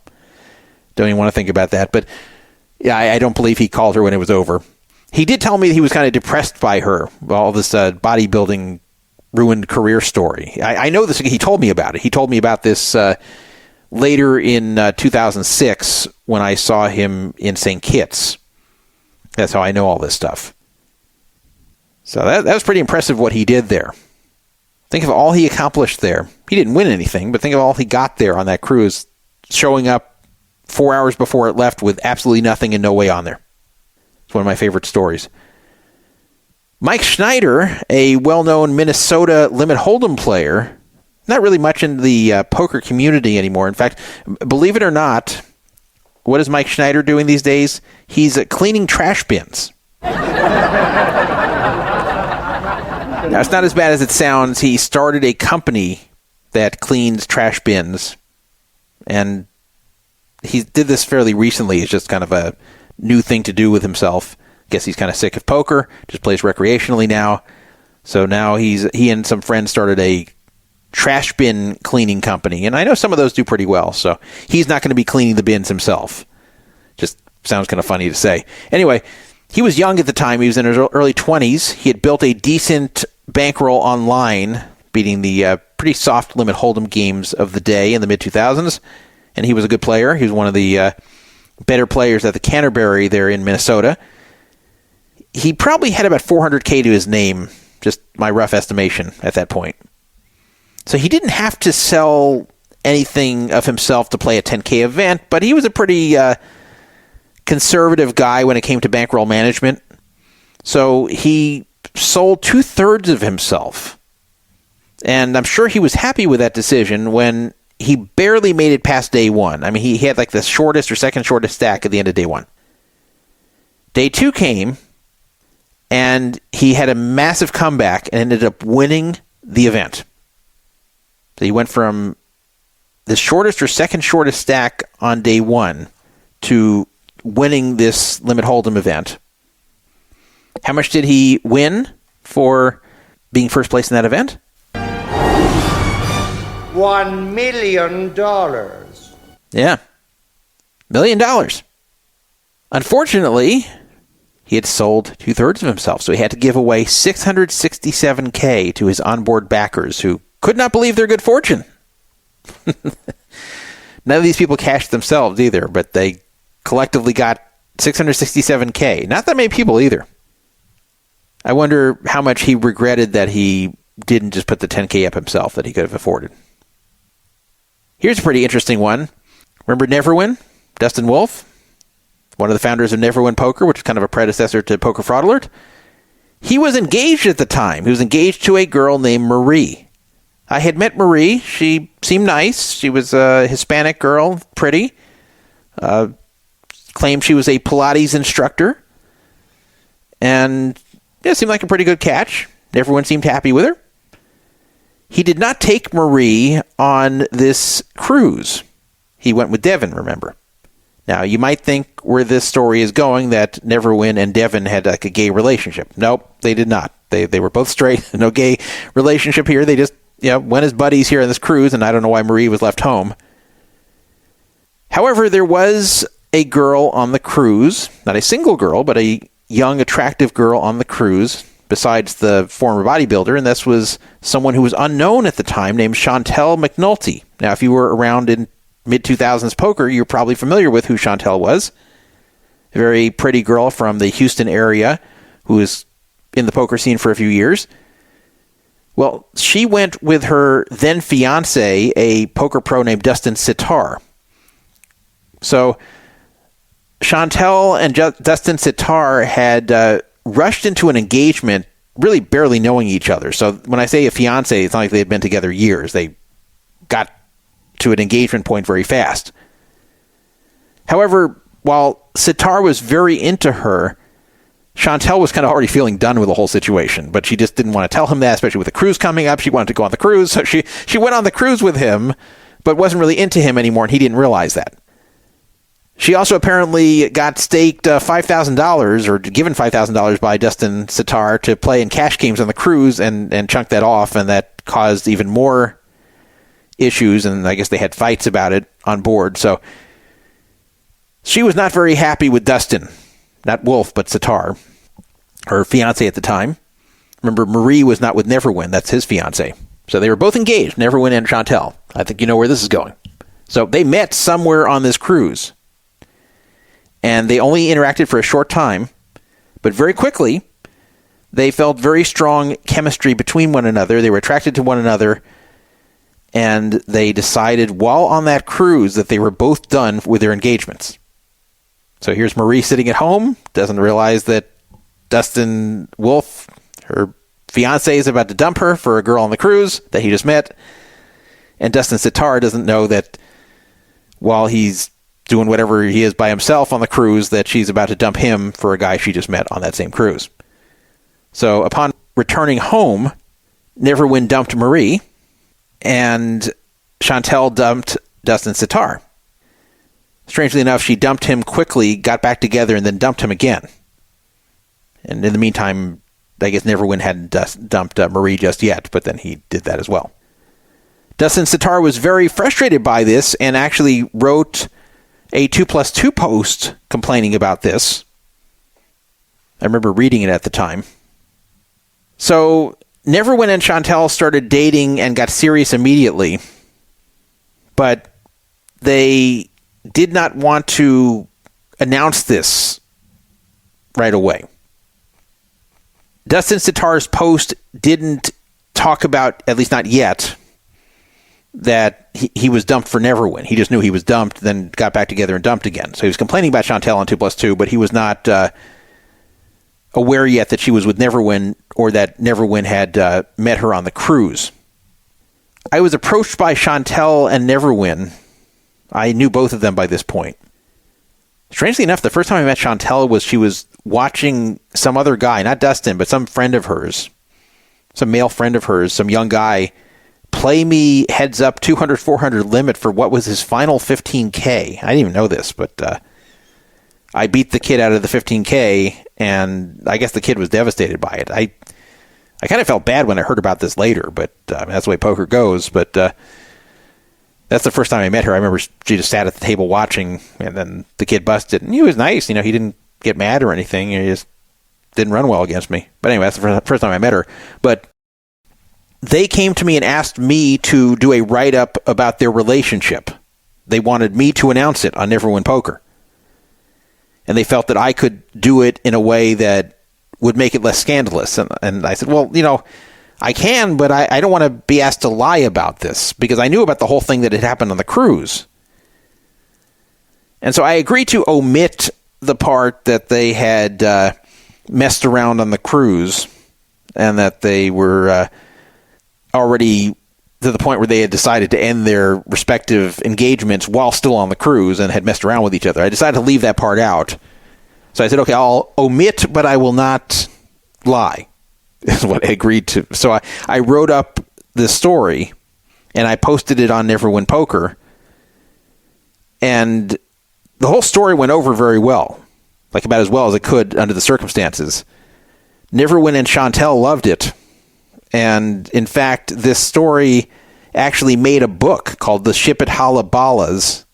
Don't even want to think about that. But yeah, I don't believe he called her when it was over. He did tell me that he was kind of depressed by her, all this bodybuilding ruined career story. I know this. He told me about it. He told me about this later in 2006 when I saw him in St. Kitts. That's how I know all this stuff. So that was pretty impressive what he did there. Think of all he accomplished there. He didn't win anything, but think of all he got there on that cruise, showing up 4 hours before it left with absolutely nothing and no way on there. It's one of my favorite stories. Mike Schneider, a well-known Minnesota limit hold'em player, not really much in the poker community anymore. In fact, believe it or not, what is Mike Schneider doing these days? He's cleaning trash bins. Now, it's not as bad as it sounds. He started a company that cleans trash bins, and he did this fairly recently. It's just kind of a new thing to do with himself. Guess he's kind of sick of poker, just plays recreationally now. So now he and some friends started a trash bin cleaning company, and I know some of those do pretty well, so he's not going to be cleaning the bins himself. Just sounds kind of funny to say. Anyway, he was young at the time. He was in his early 20s. He had built a decent bankroll online, beating the pretty soft limit hold'em games of the day in the mid-2000s, and he was a good player. He was one of the better players at the Canterbury there in Minnesota. He probably had about $400K to his name, just my rough estimation at that point. So he didn't have to sell anything of himself to play a 10K event, but he was a pretty conservative guy when it came to bankroll management. So he sold 2/3 of himself. And I'm sure he was happy with that decision when he barely made it past day one. I mean, he had like the shortest or second shortest stack at the end of day one. Day two came, and he had a massive comeback and ended up winning the event. So he went from the shortest or second shortest stack on day one to winning this limit hold'em event. How much did he win for being first place in that event? $1 million. Yeah. $1 million. Unfortunately, he had sold 2/3 of himself, so he had to give away $667K to his onboard backers who could not believe their good fortune. None of these people cashed themselves either, but they collectively got $667K. Not that many people either. I wonder how much he regretted that he didn't just put the $10K up himself that he could have afforded. Here's a pretty interesting one. Remember Neverwin? Dustin Wolf? One of the founders of Neverwin Poker, which is kind of a predecessor to Poker Fraud Alert. He was engaged at the time. He was engaged to a girl named Marie. I had met Marie. She seemed nice. She was a Hispanic girl, pretty. Claimed she was a Pilates instructor. And yeah, seemed like a pretty good catch. Everyone seemed happy with her. He did not take Marie on this cruise. He went with Devin, remember. Now, you might think where this story is going that Neverwin and Devin had like a gay relationship. Nope, they did not. They were both straight. No gay relationship here. They just went as buddies here on this cruise, and I don't know why Marie was left home. However, there was a girl on the cruise, not a single girl, but a young, attractive girl on the cruise, besides the former bodybuilder, and this was someone who was unknown at the time named Chantel McNulty. Now, if you were around in mid-2000s poker, you're probably familiar with who Chantel was. A very pretty girl from the Houston area who was in the poker scene for a few years. Well, she went with her then fiancé, a poker pro named Dustin Sitar. So Chantel and Dustin Sitar had rushed into an engagement really barely knowing each other. So when I say a fiancé, it's not like they had been together years. They got to an engagement point very fast. However, while Sitar was very into her, Chantel was kind of already feeling done with the whole situation, but she just didn't want to tell him that, especially with the cruise coming up. She wanted to go on the cruise, so she went on the cruise with him, but wasn't really into him anymore, and he didn't realize that. She also apparently got staked $5,000 or given $5,000 by Dustin Sitar to play in cash games on the cruise and chunk that off, and that caused even more issues, and I guess they had fights about it on board. So she was not very happy with Dustin, not Wolf, but Sitar, her fiance at the time. Remember, Marie was not with Neverwin. That's his fiance. So they were both engaged, Neverwin and Chantel. I think you know where this is going. So they met somewhere on this cruise, and they only interacted for a short time, but very quickly they felt very strong chemistry between one another. They were attracted to one another, and they decided while on that cruise that they were both done with their engagements. So here's Marie sitting at home, doesn't realize that Dustin Wolf, her fiancé, is about to dump her for a girl on the cruise that he just met. And Dustin Sitar doesn't know that while he's doing whatever he is by himself on the cruise, that she's about to dump him for a guy she just met on that same cruise. So upon returning home, Neverwin dumped Marie, and Chantel dumped Dustin Sitar. Strangely enough, she dumped him quickly, got back together, and then dumped him again. And in the meantime, I guess Neverwin hadn't dumped Marie just yet, but then he did that as well. Dustin Sitar was very frustrated by this and actually wrote a 2+2 post complaining about this. I remember reading it at the time. So Neverwin and Chantel started dating and got serious immediately, but they did not want to announce this right away. Dustin Sitar's post didn't talk about, at least not yet, that he was dumped for Neverwin. He just knew he was dumped, then got back together and dumped again. So he was complaining about Chantel on 2+2, but he was not aware yet that she was with Neverwin or that Neverwin had met her on the cruise. I was approached by Chantel and Neverwin. I knew both of them by this point. Strangely enough, the first time I met Chantel was she was watching some other guy, not Dustin, but some friend of hers, some male friend of hers, some young guy, play me heads up 200-400 limit for what was his final 15K. I didn't even know this, but I beat the kid out of the 15K, and I guess the kid was devastated by it. I kind of felt bad when I heard about this later, but that's the way poker goes. But that's the first time I met her. I remember she just sat at the table watching, and then the kid busted. And he was nice. You know, he didn't get mad or anything. He just didn't run well against me. But anyway, that's the first time I met her. But they came to me and asked me to do a write-up about their relationship. They wanted me to announce it on Neverwin Poker. And they felt that I could do it in a way that would make it less scandalous. And I said, well, you know, I can, but I don't want to be asked to lie about this, because I knew about the whole thing that had happened on the cruise. And so I agreed to omit the part that they had messed around on the cruise and that they were already to the point where they had decided to end their respective engagements while still on the cruise and had messed around with each other. I decided to leave that part out. So I said, okay, I'll omit, but I will not lie, is what I agreed to. So I wrote up this story, and I posted it on Neverwin Poker. And the whole story went over very well, like about as well as it could under the circumstances. Neverwin and Chantel loved it. And in fact, this story actually made a book called The Ship at Halabalas.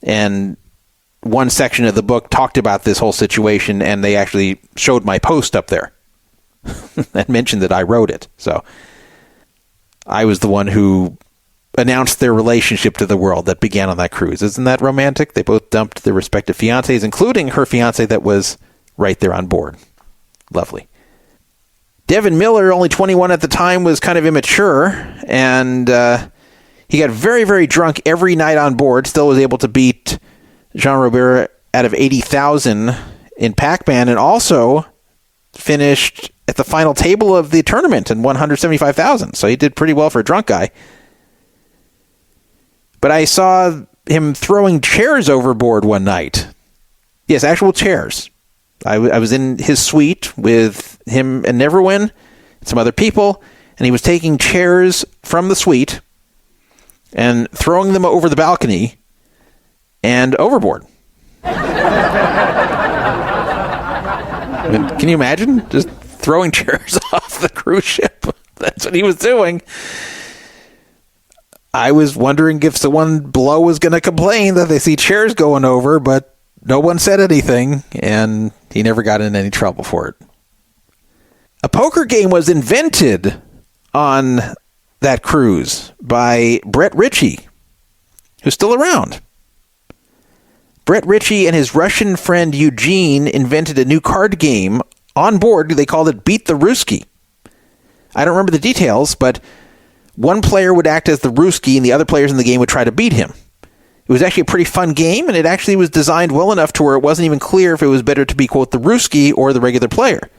And one section of the book talked about this whole situation, and they actually showed my post up there and mentioned that I wrote it. So I was the one who announced their relationship to the world that began on that cruise. Isn't that romantic? They both dumped their respective fiancés, including her fiancé that was right there on board. Lovely. Devin Miller, only 21 at the time, was kind of immature, and he got very, very drunk every night on board, still was able to beat Jean Robert out of 80,000 in Pac-Man, and also finished at the final table of the tournament and won 175,000. So he did pretty well for a drunk guy. But I saw him throwing chairs overboard one night. Yes, actual chairs. I was in his suite with him and Neverwin and some other people, and he was taking chairs from the suite and throwing them over the balcony and overboard. Can you imagine? Just throwing chairs off the cruise ship. That's what he was doing. I was wondering if someone below was going to complain that they see chairs going over, but no one said anything, and he never got in any trouble for it. A poker game was invented on that cruise by Brett Ritchie, who's still around. Brett Ritchie and his Russian friend Eugene invented a new card game on board. They called it Beat the Ruski. I don't remember the details, but one player would act as the Ruski, and the other players in the game would try to beat him. It was actually a pretty fun game, and it actually was designed well enough to where it wasn't even clear if it was better to be, quote, the Ruski or the regular player.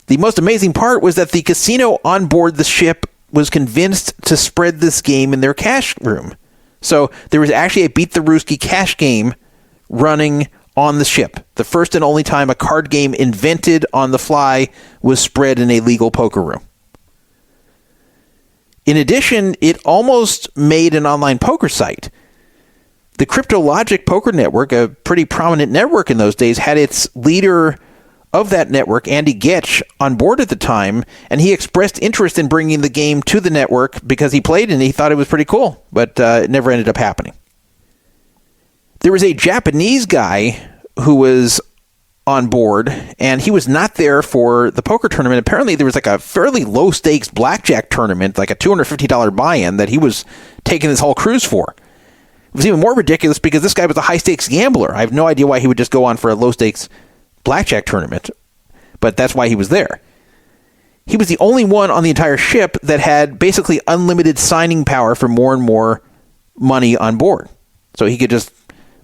The most amazing part was that the casino on board the ship was convinced to spread this game in their cash room. So there was actually a Beat the Ruski cash game running on the ship. The first and only time a card game invented on the fly was spread in a legal poker room. In addition, it almost made an online poker site. The Cryptologic Poker Network, a pretty prominent network in those days, had its leader of that network, Andy Getch, on board at the time, and he expressed interest in bringing the game to the network because he played and he thought it was pretty cool, but it never ended up happening. There was a Japanese guy who was on board, and he was not there for the poker tournament. Apparently, there was like a fairly low-stakes blackjack tournament, like a $250 buy-in, that he was taking this whole cruise for. It was even more ridiculous because this guy was a high-stakes gambler. I have no idea why he would just go on for a low-stakes blackjack tournament, but that's why he was there. He was the only one on the entire ship that had basically unlimited signing power for more and more money on board. So he could just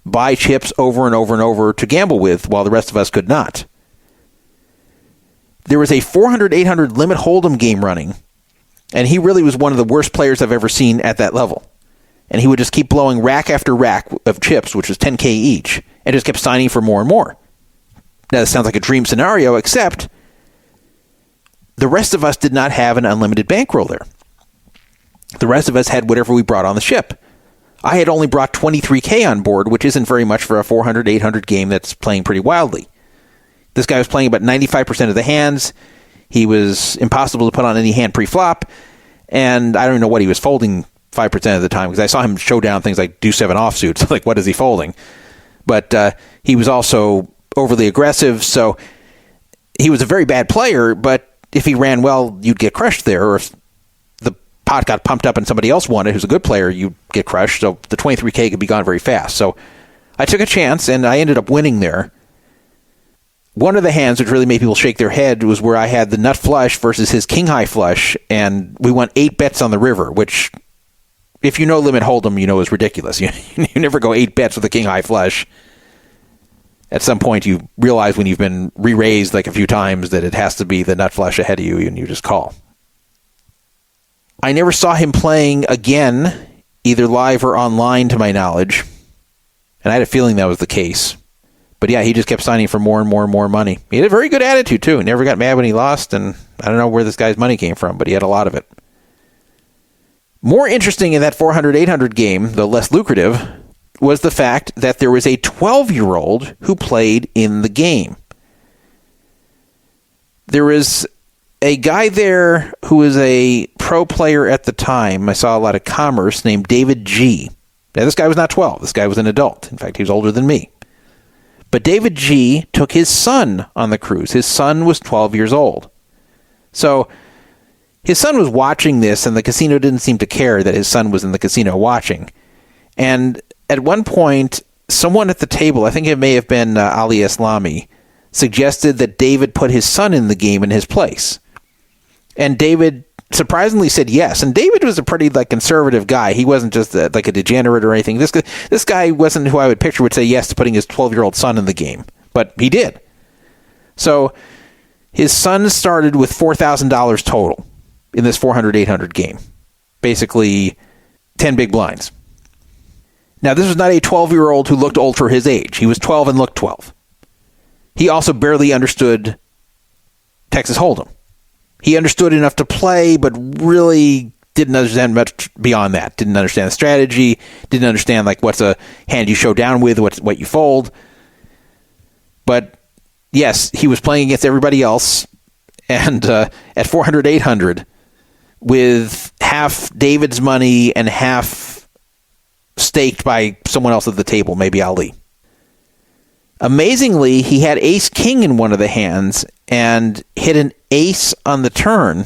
buy chips over and over and over to gamble with while the rest of us could not. There was a 400-800 limit hold'em game running, and he really was one of the worst players I've ever seen at that level. And he would just keep blowing rack after rack of chips, which was $10K each, and just kept signing for more and more. Now, this sounds like a dream scenario, except the rest of us did not have an unlimited bankroll there. The rest of us had whatever we brought on the ship. I had only brought 23K on board, which isn't very much for a 400-800 game that's playing pretty wildly. This guy was playing about 95% of the hands. He was impossible to put on any hand pre-flop, and I don't even know what he was folding 5% of the time, because I saw him show down things like deuce 7 offsuits. Like, what is he folding? But he was also overly aggressive, so he was a very bad player, but if he ran well, you'd get crushed there, or if the pot got pumped up and somebody else won it who's a good player, you'd get crushed, so the 23K could be gone very fast. So I took a chance, and I ended up winning there. One of the hands which really made people shake their head was where I had the nut flush versus his king high flush, and we won 8 bets on the river, which, if you know limit hold'em, you know is ridiculous. You never go 8 bets with a king high flush. At some point, you realize when you've been re-raised like a few times that it has to be the nut flush ahead of you, and you just call. I never saw him playing again, either live or online, to my knowledge. And I had a feeling that was the case. But yeah, he just kept signing for more and more and more money. He had a very good attitude, too. He never got mad when he lost, and I don't know where this guy's money came from, but he had a lot of it. More interesting in that 400-800 game, though less lucrative, was the fact that there was a 12-year-old who played in the game. There was a guy there who was a pro player at the time. I saw a lot of commerce, named David G. Now, this guy was not 12. This guy was an adult. In fact, he was older than me. But David G. took his son on the cruise. His son was 12 years old. So his son was watching this, and the casino didn't seem to care that his son was in the casino watching. And at one point, someone at the table, I think it may have been Ali Islami, suggested that David put his son in the game in his place. And David surprisingly said yes. And David was a pretty conservative guy. He wasn't just a degenerate or anything. This guy wasn't who I would picture would say yes to putting his 12-year-old son in the game. But he did. So his son started with $4,000 total in this 400-800 game. Basically 10 big blinds. Now, this was not a 12-year-old who looked old for his age. He was 12 and looked 12. He also barely understood Texas Hold'em. He understood enough to play, but really didn't understand much beyond that. Didn't understand the strategy. Didn't understand what's a hand you show down with, what you fold. But yes, he was playing against everybody else. And at 400-800, with half David's money and half staked by someone else at the table, maybe Ali. Amazingly, he had ace-king in one of the hands and hit an ace on the turn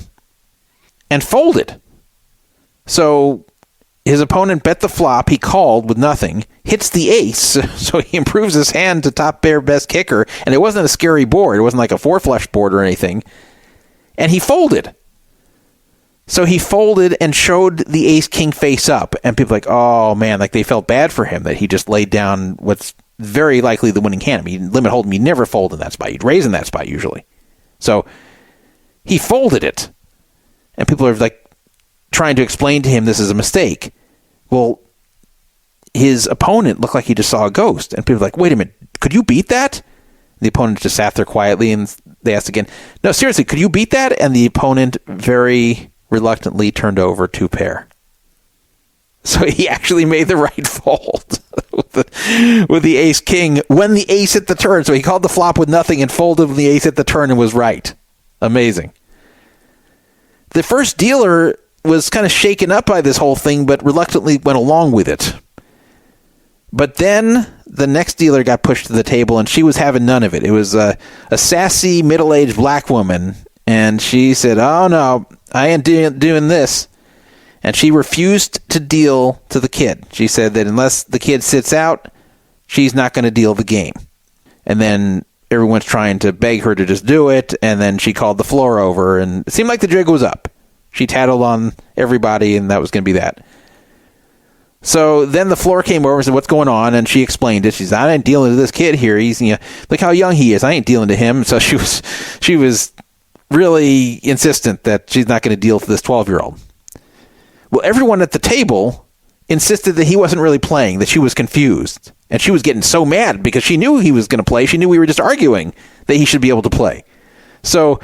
and folded. So his opponent bet the flop. He called with nothing, hits the ace, so he improves his hand to top pair best kicker, and it wasn't a scary board. It wasn't like a four-flush board or anything. And he folded. So he folded and showed the ace-king face up, and people oh man, they felt bad for him that he just laid down what's very likely the winning hand. I mean, limit hold'em, you never fold in that spot. You'd raise in that spot usually. So he folded it. And people are trying to explain to him this is a mistake. Well, his opponent looked like he just saw a ghost. And people are wait a minute, could you beat that? The opponent just sat there quietly, and they asked again, no, seriously, could you beat that? And the opponent very reluctantly turned over two pair. So he actually made the right fold with the ace-king when the ace hit the turn. So he called the flop with nothing and folded when the ace hit the turn and was right. Amazing. The first dealer was kind of shaken up by this whole thing, but reluctantly went along with it. But then the next dealer got pushed to the table, and she was having none of it. It was a sassy, middle-aged black woman, and she said, oh, no, I ain't doing this. And she refused to deal to the kid. She said that unless the kid sits out, she's not going to deal the game. And then everyone's trying to beg her to just do it, and then she called the floor over, and it seemed like the jig was up. She tattled on everybody, and that was going to be that. So then the floor came over and said, what's going on? And she explained it. She said, I ain't dealing to this kid here. He's, look how young he is. I ain't dealing to him. So she was really insistent that she's not going to deal to this 12-year-old. Well, everyone at the table insisted that he wasn't really playing, that she was confused. And she was getting so mad because she knew he was going to play. She knew we were just arguing that he should be able to play. So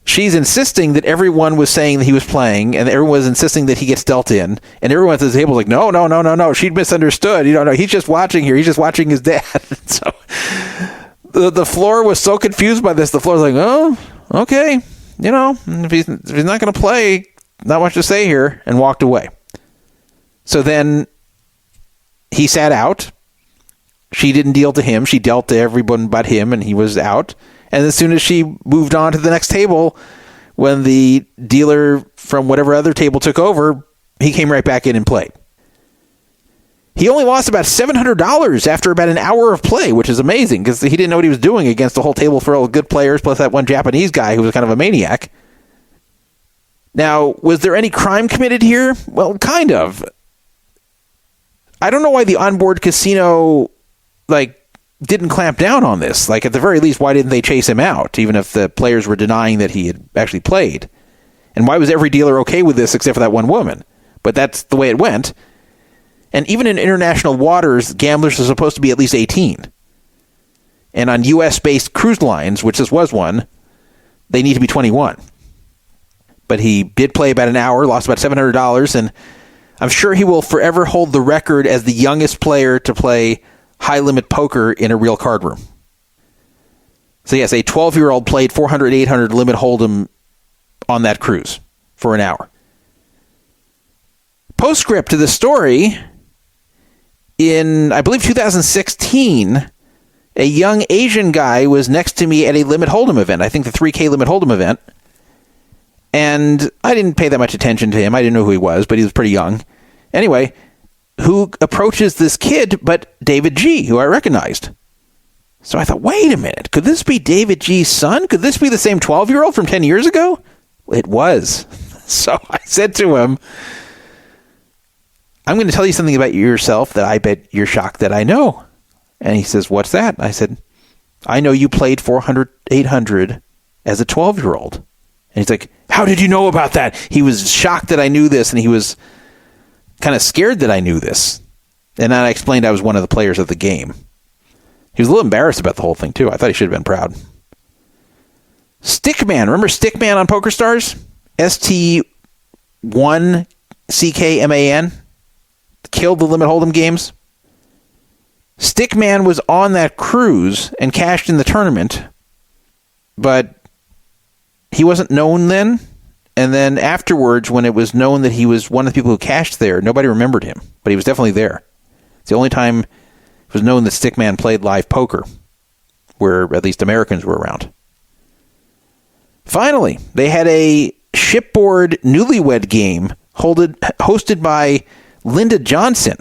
she's insisting that everyone was saying that he was playing, and everyone was insisting that he gets dealt in. And everyone at the table was no. She'd misunderstood. No, he's just watching here. He's just watching his dad. So the floor was so confused by this. The floor was oh, okay. If he's not going to play, not much to say here, and walked away. So then he sat out. She didn't deal to him. She dealt to everyone but him, and he was out. And as soon as she moved on to the next table, when the dealer from whatever other table took over, he came right back in and played. He only lost about $700 after about an hour of play, which is amazing because he didn't know what he was doing against the whole table full of good players, plus that one Japanese guy who was kind of a maniac. Now, was there any crime committed here? Well, kind of. I don't know why the onboard casino, didn't clamp down on this. At the very least, why didn't they chase him out, even if the players were denying that he had actually played? And why was every dealer okay with this except for that one woman? But that's the way it went. And even in international waters, gamblers are supposed to be at least 18. And on U.S.-based cruise lines, which this was one, they need to be 21. But he did play about an hour, lost about $700, and I'm sure he will forever hold the record as the youngest player to play high-limit poker in a real card room. So yes, a 12-year-old played 400, 800 limit hold'em on that cruise for an hour. Postscript to the story, in, I believe, 2016, a young Asian guy was next to me at a limit hold'em event, I think the 3K limit hold'em event, and I didn't pay that much attention to him. I didn't know who he was, but he was pretty young. Anyway, who approaches this kid but David G., who I recognized. So I thought, wait a minute, could this be David G's son? Could this be the same 12-year-old from 10 years ago? It was. So I said to him, I'm going to tell you something about yourself that I bet you're shocked that I know. And he says, what's that? I said, I know you played 400, 800 as a 12-year-old. And he's like, how did you know about that? He was shocked that I knew this, and he was kind of scared that I knew this. And then I explained I was one of the players of the game. He was a little embarrassed about the whole thing, too. I thought he should have been proud. Stickman. Remember Stickman on PokerStars? ST1CKMAN? Killed the Limit Hold'em games. Stickman was on that cruise and cashed in the tournament, but he wasn't known then. And then afterwards, when it was known that he was one of the people who cashed there, nobody remembered him, but he was definitely there. It's the only time it was known that Stickman played live poker, where at least Americans were around. Finally, they had a shipboard newlywed game hosted by Linda Johnson.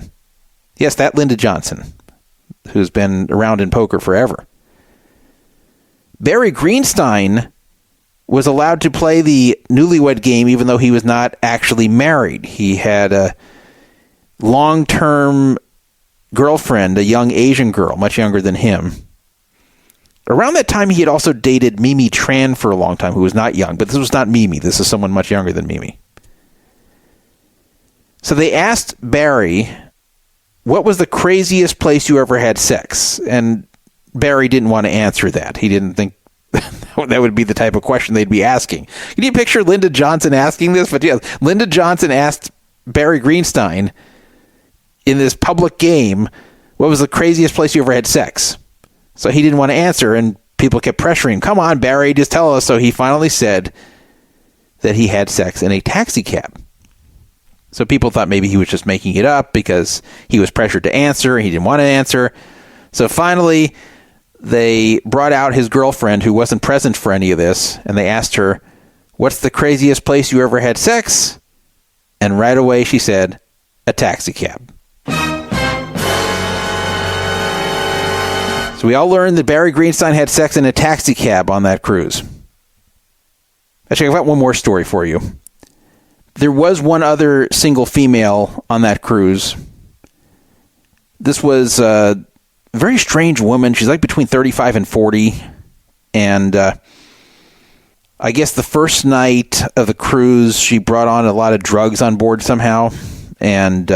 Yes, that Linda Johnson, who's been around in poker forever. Barry Greenstein was allowed to play the newlywed game even though he was not actually married. He had a long-term girlfriend, a young Asian girl, much younger than him. Around that time, he had also dated Mimi Tran for a long time, who was not young. But this was not Mimi. This is someone much younger than Mimi. So they asked Barry, what was the craziest place you ever had sex? And Barry didn't want to answer that. He didn't think that would be the type of question they'd be asking. Can you picture Linda Johnson asking this? But yeah, Linda Johnson asked Barry Greenstein in this public game, what was the craziest place you ever had sex? So he didn't want to answer, and people kept pressuring him. Come on, Barry, just tell us. So he finally said that he had sex in a taxi cab. So people thought maybe he was just making it up because he was pressured to answer, and he didn't want to answer. So finally, they brought out his girlfriend, who wasn't present for any of this, and they asked her, what's the craziest place you ever had sex? And right away she said, a taxi cab. So we all learned that Barry Greenstein had sex in a taxi cab on that cruise. Actually, I've got one more story for you. There was one other single female on that cruise. This was a very strange woman. She's like between 35 and 40. And I guess the first night of the cruise, she brought on a lot of drugs on board somehow. And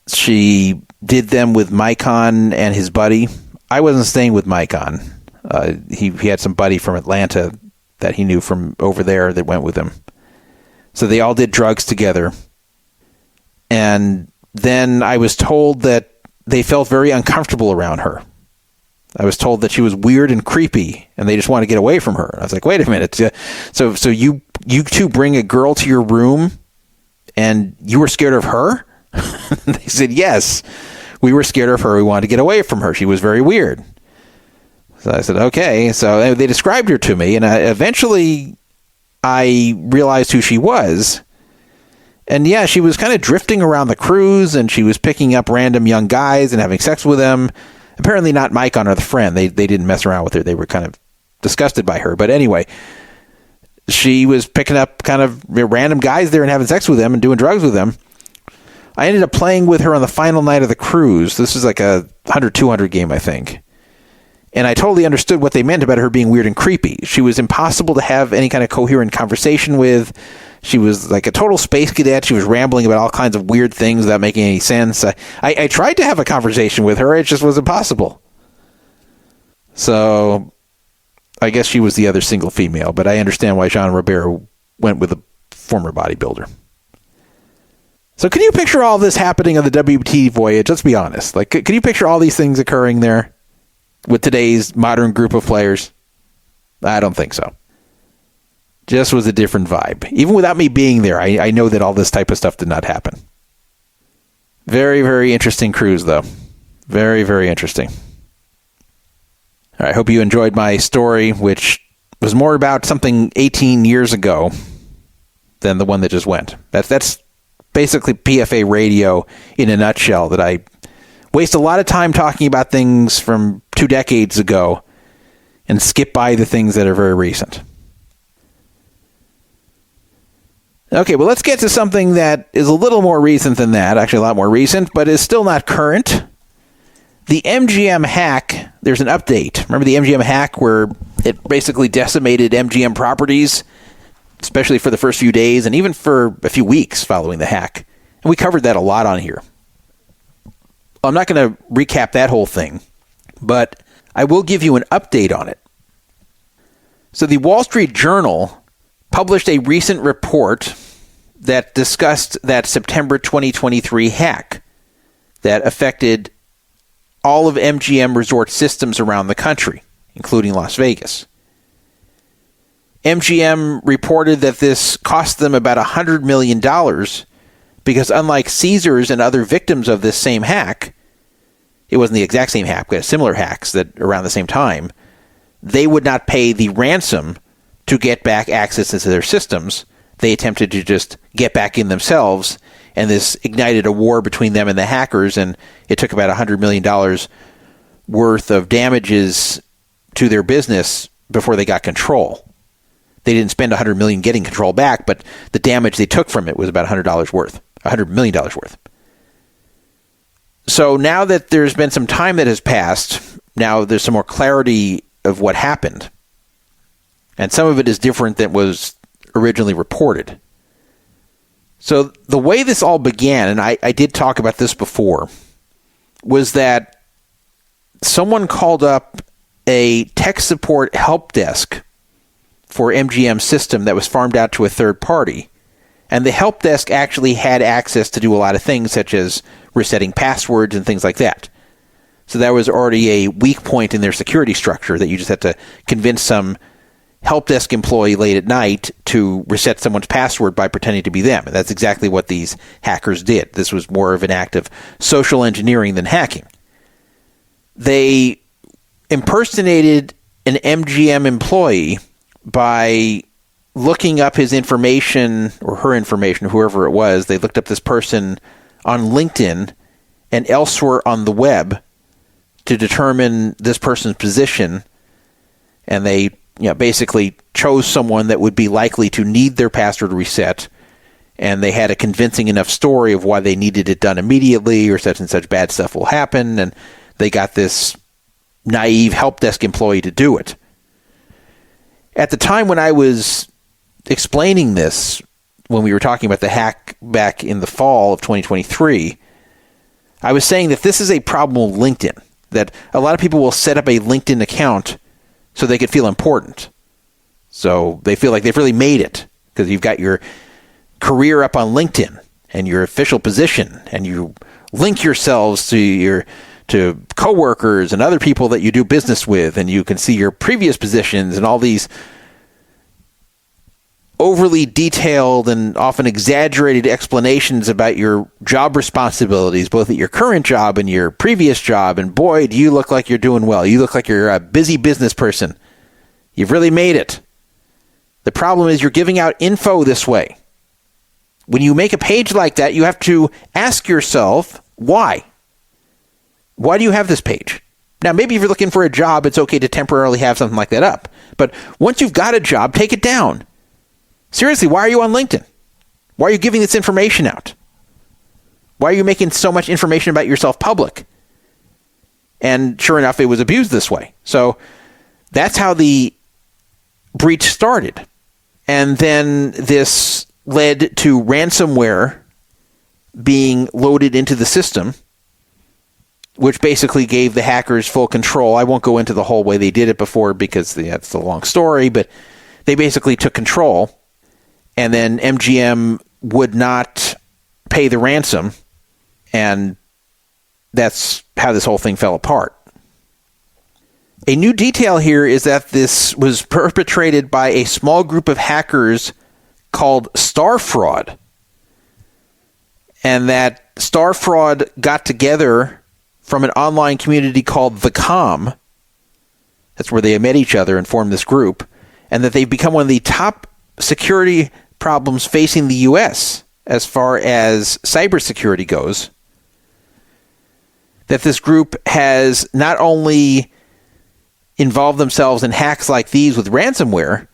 she did them with Micon and his buddy. I wasn't staying with Micon. He had some buddy from Atlanta that he knew from over there that went with him. So they all did drugs together. And then I was told that they felt very uncomfortable around her. I was told that she was weird and creepy, and they just wanted to get away from her. And I was like, wait a minute. So you two bring a girl to your room, and you were scared of her? They said, yes, we were scared of her. We wanted to get away from her. She was very weird. So I said, okay. So they described her to me, and eventually I realized who she was. And yeah, she was kind of drifting around the cruise, and she was picking up random young guys and having sex with them. Apparently not Micon or the friend. They didn't mess around with her. They were kind of disgusted by her. But anyway, she was picking up kind of random guys there and having sex with them and doing drugs with them. I ended up playing with her on the final night of the cruise. This was like a 100-200 game, I think. And I totally understood what they meant about her being weird and creepy. She was impossible to have any kind of coherent conversation with. She was like a total space cadet. She was rambling about all kinds of weird things without making any sense. I tried to have a conversation with her. It just was impossible. So I guess she was the other single female, but I understand why Jean Robert went with a former bodybuilder. So can you picture all this happening on the WPT voyage? Let's be honest. Like, can you picture all these things occurring there with today's modern group of players? I don't think so. Just was a different vibe. Even without me being there, I know that all this type of stuff did not happen. Very, very interesting cruise, though. Very, very interesting. All right, I hope you enjoyed my story, which was more about something 18 years ago than the one that just went. That's basically PFA radio in a nutshell, that I waste a lot of time talking about things from 2 decades ago and skip by the things that are very recent. Okay, well, let's get to something that is a little more recent than that, actually a lot more recent, but is still not current. The MGM hack, there's an update. Remember the MGM hack where it basically decimated MGM properties, especially for the first few days and even for a few weeks following the hack? And we covered that a lot on here. I'm not going to recap that whole thing, but I will give you an update on it. So the Wall Street Journal published a recent report that discussed that September 2023 hack that affected all of MGM resort systems around the country, including Las Vegas. MGM reported that this cost them about $100 million because unlike Caesars and other victims of this same hack, it wasn't the exact same hack, but similar hacks that around the same time, they would not pay the ransom to get back access into their systems. They attempted to just get back in themselves, and this ignited a war between them and the hackers, and it took about $100 million worth of damages to their business before they got control. They didn't spend $100 million getting control back, but the damage they took from it was about $100 million worth. So now that there's been some time that has passed, now there's some more clarity of what happened. And some of it is different than was originally reported. So the way this all began, and I did talk about this before, was that someone called up a tech support help desk for MGM system that was farmed out to a third party. And the help desk actually had access to do a lot of things, such as resetting passwords and things like that. So that was already a weak point in their security structure, that you just had to convince some help desk employee late at night to reset someone's password by pretending to be them. And that's exactly what these hackers did. This was more of an act of social engineering than hacking. They impersonated an MGM employee by looking up his information, or her information, whoever it was. They looked up this person on LinkedIn and elsewhere on the web to determine this person's position, and they basically chose someone that would be likely to need their password reset, and they had a convincing enough story of why they needed it done immediately, or such and such bad stuff will happen, and they got this naive help desk employee to do it. At the time when I was explaining this, when we were talking about the hack back in the fall of 2023, I was saying that this is a problem with LinkedIn, that a lot of people will set up a LinkedIn account so they could feel important. So they feel like they've really made it because you've got your career up on LinkedIn and your official position, and you link yourselves to coworkers and other people that you do business with, and you can see your previous positions and all these overly detailed and often exaggerated explanations about your job responsibilities, both at your current job and your previous job. And boy, do you look like you're doing well. You look like you're a busy business person. You've really made it. The problem is you're giving out info this way. When you make a page like that, you have to ask yourself, why? Why do you have this page? Now, maybe if you're looking for a job, it's okay to temporarily have something like that up. But once you've got a job, take it down. Seriously, why are you on LinkedIn? Why are you giving this information out? Why are you making so much information about yourself public? And sure enough, it was abused this way. So that's how the breach started. And then this led to ransomware being loaded into the system, which basically gave the hackers full control. I won't go into the whole way they did it before because that's a long story, but they basically took control. And then MGM would not pay the ransom, and that's how this whole thing fell apart. A new detail here is that this was perpetrated by a small group of hackers called Star Fraud, and that Star Fraud got together from an online community called The Com. That's where they met each other and formed this group, and that they've become one of the top security problems facing the U.S. as far as cybersecurity goes. That this group has not only involved themselves in hacks like these with ransomware,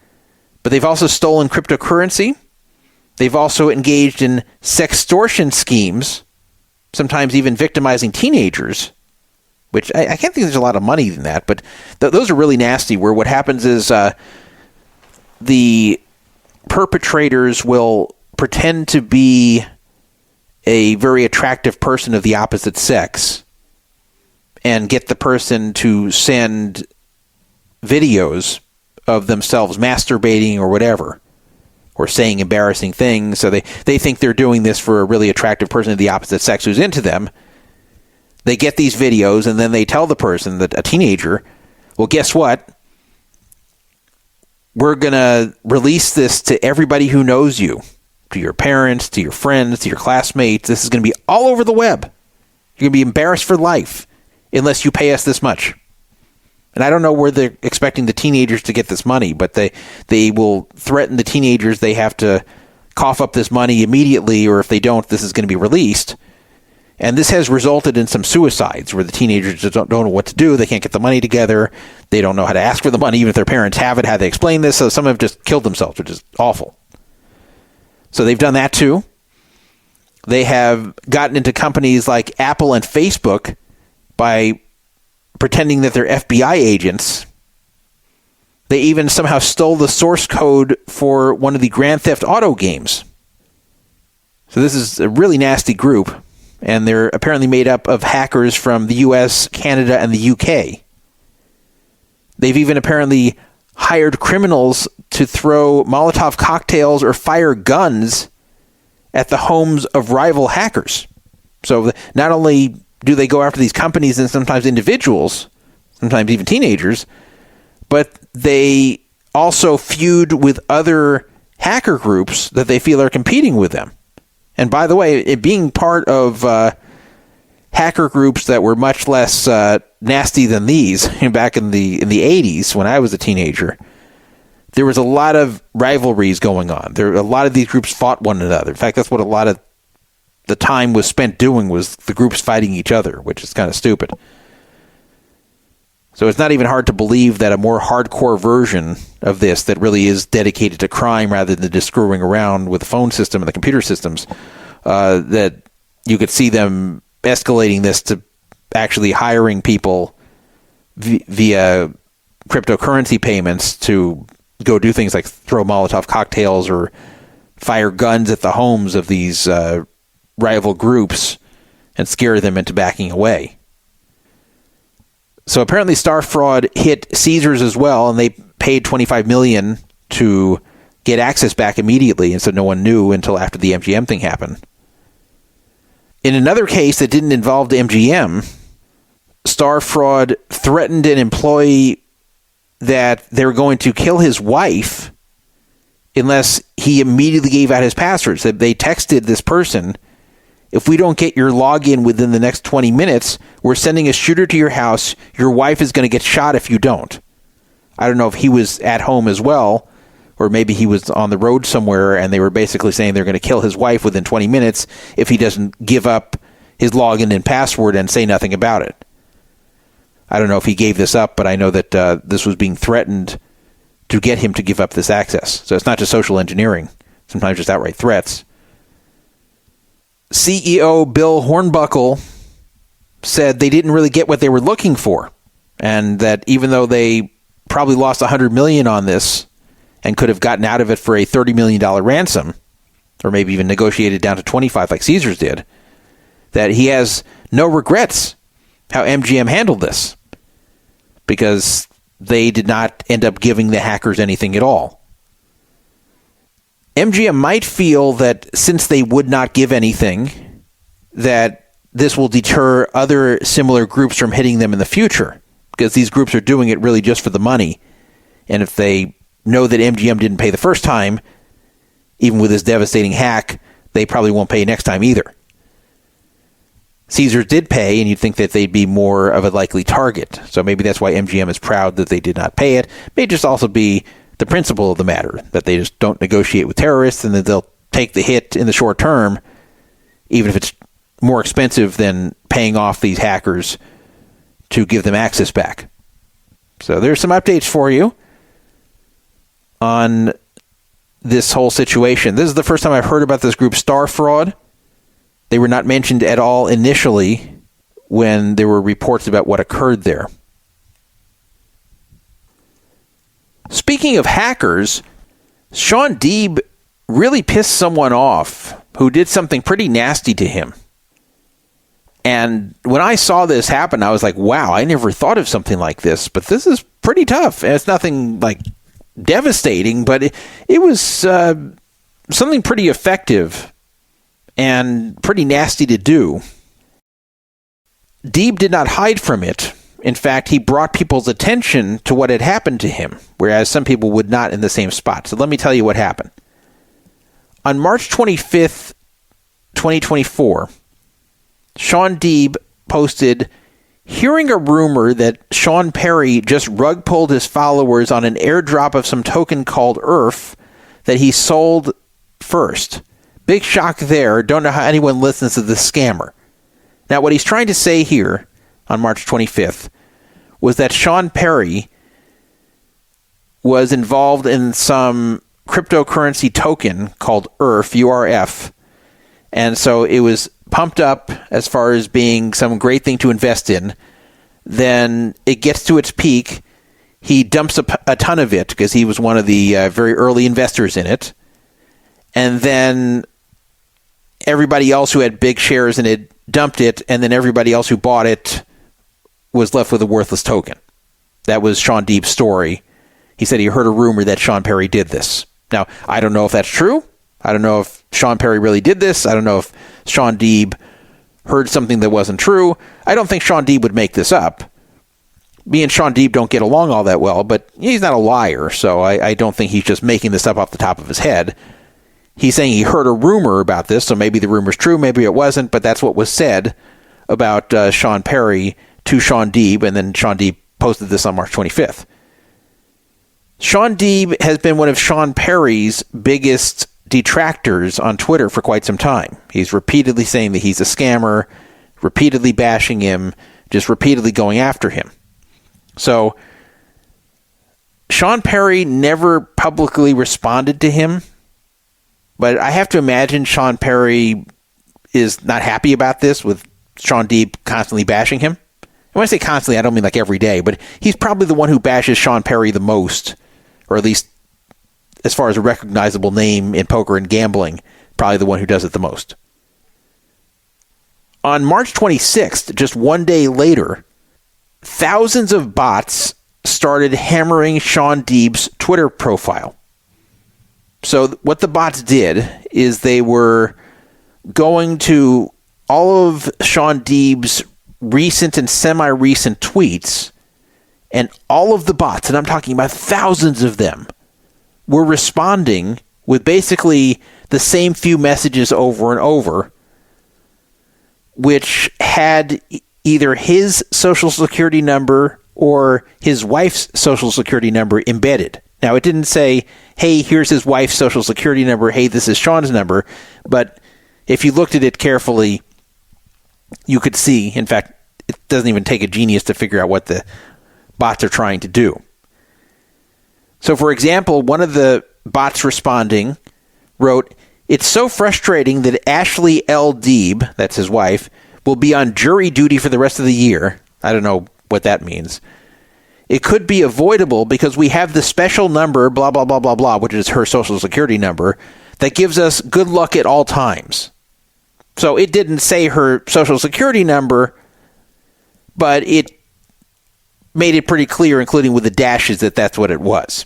but they've also stolen cryptocurrency. They've also engaged in sextortion schemes, sometimes even victimizing teenagers, which I can't think there's a lot of money in that, but those are really nasty, where what happens is the perpetrators will pretend to be a very attractive person of the opposite sex and get the person to send videos of themselves masturbating or whatever, or saying embarrassing things. So they think they're doing this for a really attractive person of the opposite sex who's into them. They get these videos, and then they tell the person, that a teenager, well, guess what? We're going to release this to everybody who knows you, to your parents, to your friends, to your classmates. This is going to be all over the web. You're going to be embarrassed for life unless you pay us this much. And I don't know where they're expecting the teenagers to get this money, but they will threaten the teenagers they have to cough up this money immediately, or if they don't, this is going to be released. And this has resulted in some suicides where the teenagers just don't know what to do. They can't get the money together. They don't know how to ask for the money, even if their parents have it, how they explain this. So some have just killed themselves, which is awful. So they've done that too. They have gotten into companies like Apple and Facebook by pretending that they're FBI agents. They even somehow stole the source code for one of the Grand Theft Auto games. So this is a really nasty group, and they're apparently made up of hackers from the US, Canada, and the UK. They've even apparently hired criminals to throw Molotov cocktails or fire guns at the homes of rival hackers. So not only do they go after these companies and sometimes individuals, sometimes even teenagers, but they also feud with other hacker groups that they feel are competing with them. And by the way, it being part of hacker groups that were much less nasty than these back in the 80s when I was a teenager, there was a lot of rivalries going on. A lot of these groups fought one another. In fact, that's what a lot of the time was spent doing, was the groups fighting each other, which is kind of stupid. So it's not even hard to believe that a more hardcore version of this that really is dedicated to crime rather than just screwing around with the phone system and the computer systems, that you could see them escalating this to actually hiring people via cryptocurrency payments to go do things like throw Molotov cocktails or fire guns at the homes of these rival groups and scare them into backing away. So apparently Star Fraud hit Caesars as well, and they paid $25 million to get access back immediately, and so no one knew until after the MGM thing happened. In another case that didn't involve the MGM, Star Fraud threatened an employee that they were going to kill his wife unless he immediately gave out his passwords. They texted this person, if we don't get your login within the next 20 minutes, we're sending a shooter to your house. Your wife is going to get shot if you don't. I don't know if he was at home as well, or maybe he was on the road somewhere, and they were basically saying they're going to kill his wife within 20 minutes if he doesn't give up his login and password and say nothing about it. I don't know if he gave this up, but I know that this was being threatened to get him to give up this access. So it's not just social engineering, sometimes just outright threats. CEO Bill Hornbuckle said they didn't really get what they were looking for, and that even though they probably lost $100 million on this and could have gotten out of it for a $30 million ransom, or maybe even negotiated down to 25 like Caesars did, that he has no regrets how MGM handled this, because they did not end up giving the hackers anything at all. MGM might feel that since they would not give anything, that this will deter other similar groups from hitting them in the future, because these groups are doing it really just for the money. And if they know that MGM didn't pay the first time, even with this devastating hack, they probably won't pay next time either. Caesars did pay, and you'd think that they'd be more of a likely target. So maybe that's why MGM is proud that they did not pay it. May just also be the principle of the matter, that they just don't negotiate with terrorists and that they'll take the hit in the short term, even if it's more expensive than paying off these hackers to give them access back. So there's some updates for you on this whole situation. This is the first time I've heard about this group, Star Fraud. They were not mentioned at all initially when there were reports about what occurred there. Speaking of hackers, Shaun Deeb really pissed someone off who did something pretty nasty to him. And when I saw this happen, I was like, wow, I never thought of something like this, but this is pretty tough. And it's nothing like devastating, but it was something pretty effective and pretty nasty to do. Deeb did not hide from it. In fact, he brought people's attention to what had happened to him, whereas some people would not in the same spot. So let me tell you what happened. On March 25th, 2024, Shaun Deeb posted, hearing a rumor that Sean Perry just rug pulled his followers on an airdrop of some token called IRF that he sold first. Big shock there. Don't know how anyone listens to this scammer. Now, what he's trying to say here on March 25th was that Sean Perry was involved in some cryptocurrency token called IRF, URF, and so it was pumped up as far as being some great thing to invest in. Then it gets to its peak. He dumps a ton of it because he was one of the very early investors in it. And then everybody else who had big shares in it dumped it, and then everybody else who bought it was left with a worthless token. That was Shaun Deeb's story. He said he heard a rumor that Sean Perry did this. Now, I don't know if that's true. I don't know if Sean Perry really did this. I don't know if Shaun Deeb heard something that wasn't true. I don't think Shaun Deeb would make this up. Me and Shaun Deeb don't get along all that well, but he's not a liar, so I don't think he's just making this up off the top of his head. He's saying he heard a rumor about this, so maybe the rumor's true, maybe it wasn't, but that's what was said about Sean Perry to Shaun Deeb, and then Shaun Deeb posted this on March 25th. Shaun Deeb has been one of Sean Perry's biggest detractors on Twitter for quite some time. He's repeatedly saying that he's a scammer, repeatedly bashing him, just repeatedly going after him. So Sean Perry never publicly responded to him, but I have to imagine Sean Perry is not happy about this, with Shaun Deeb constantly bashing him. And when I say constantly, I don't mean like every day, but he's probably the one who bashes Sean Perry the most, or at least as far as a recognizable name in poker and gambling, probably the one who does it the most. On March 26th, just one day later, thousands of bots started hammering Shaun Deeb's Twitter profile. So what the bots did is they were going to all of Shaun Deeb's recent and semi-recent tweets, and all of the bots, and I'm talking about thousands of them, were responding with basically the same few messages over and over, which had either his social security number or his wife's social security number embedded. Now, it didn't say, hey, here's his wife's social security number, hey, this is Shaun's number, but if you looked at it carefully, you could see, in fact, it doesn't even take a genius to figure out what the bots are trying to do. So, for example, one of the bots responding wrote, "It's so frustrating that Ashley L. Deeb," that's his wife, "will be on jury duty for the rest of the year." I don't know what that means. "It could be avoidable because we have the special number, blah, blah, blah, blah, blah," which is her social security number, "that gives us good luck at all times." So it didn't say her social security number, but it made it pretty clear, including with the dashes, that that's what it was.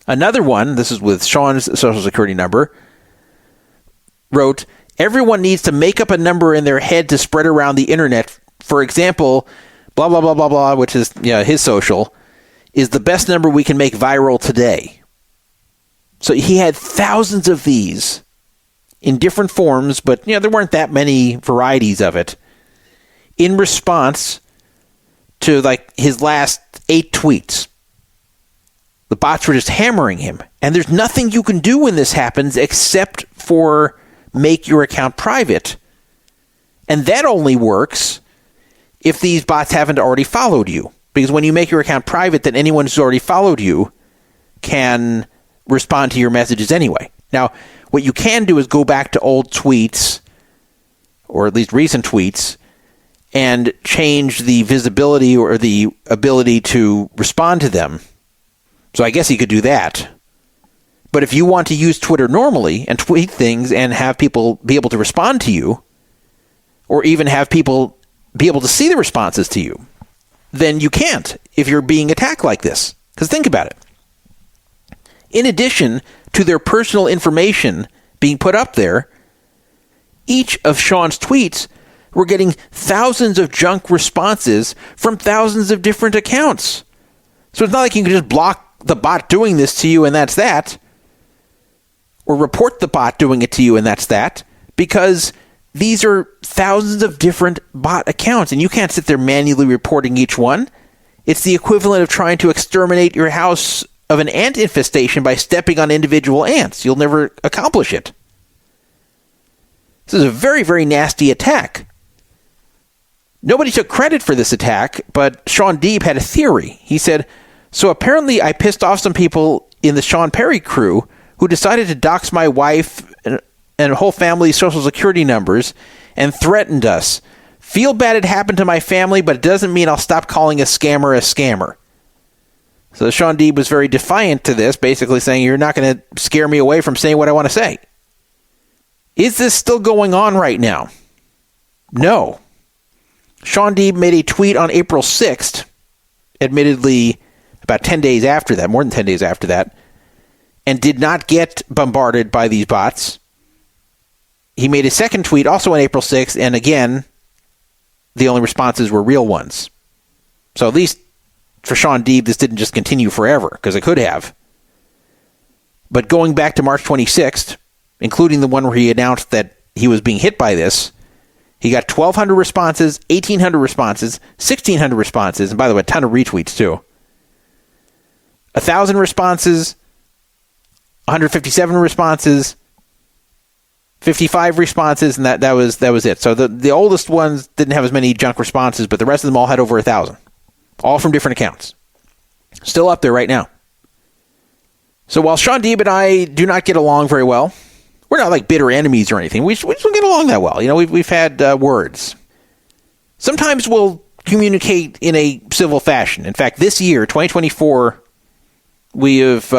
Another one, this is with Shaun's social security number, wrote, everyone needs to make up a number in their head to spread around the internet. For example, blah, blah, blah, blah, blah, which is his social, is the best number we can make viral today. So he had thousands of these in different forms, but there weren't that many varieties of it, in response to his last 8 tweets. The bots were just hammering him. And there's nothing you can do when this happens except for make your account private. And that only works if these bots haven't already followed you. Because when you make your account private, then anyone who's already followed you can respond to your messages anyway. Now, what you can do is go back to old tweets, or at least recent tweets, and change the visibility or the ability to respond to them. So I guess you could do that. But if you want to use Twitter normally and tweet things and have people be able to respond to you, or even have people be able to see the responses to you, then you can't if you're being attacked like this. Because think about it. In addition to their personal information being put up there, each of Shaun's tweets were getting thousands of junk responses from thousands of different accounts. So it's not like you can just block the bot doing this to you and that's that, or report the bot doing it to you and that's that, because these are thousands of different bot accounts, and you can't sit there manually reporting each one. It's the equivalent of trying to exterminate your house of an ant infestation by stepping on individual ants. You'll never accomplish it. This is a very, very nasty attack. Nobody took credit for this attack, but Shaun Deeb had a theory. He said, so apparently I pissed off some people in the Sean Perry crew who decided to dox my wife and whole family's social security numbers and threatened us. Feel bad it happened to my family, but it doesn't mean I'll stop calling a scammer a scammer. So Shaun Deeb was very defiant to this, basically saying, you're not going to scare me away from saying what I want to say. Is this still going on right now? No. Shaun Deeb made a tweet on April 6th, admittedly about 10 days after that, more than 10 days after that, and did not get bombarded by these bots. He made a second tweet also on April 6th, and again, the only responses were real ones. So at least for Shaun Deeb, this didn't just continue forever, because it could have. But going back to March 26th, including the one where he announced that he was being hit by this, he got 1,200 responses, 1,800 responses, 1,600 responses, and by the way, a ton of retweets too. 1,000 responses, 157 responses, 55 responses, and that was it. So the oldest ones didn't have as many junk responses, but the rest of them all had over 1,000. All from different accounts. Still up there right now. So while Shaun Deeb and I do not get along very well, we're not like bitter enemies or anything. We just don't get along that well. We've had words. Sometimes we'll communicate in a civil fashion. In fact, this year, 2024, we have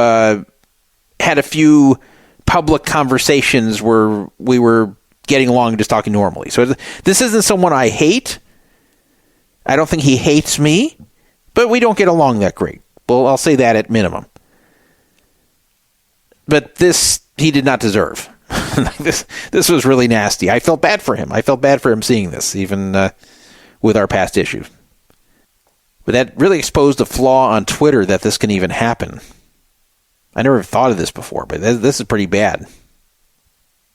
had a few public conversations where we were getting along and just talking normally. So this isn't someone I hate. I don't think he hates me, but we don't get along that great. Well, I'll say that at minimum. But this, he did not deserve. This was really nasty. I felt bad for him. I felt bad for him seeing this, even with our past issues. But that really exposed a flaw on Twitter that this can even happen. I never thought of this before, but this is pretty bad.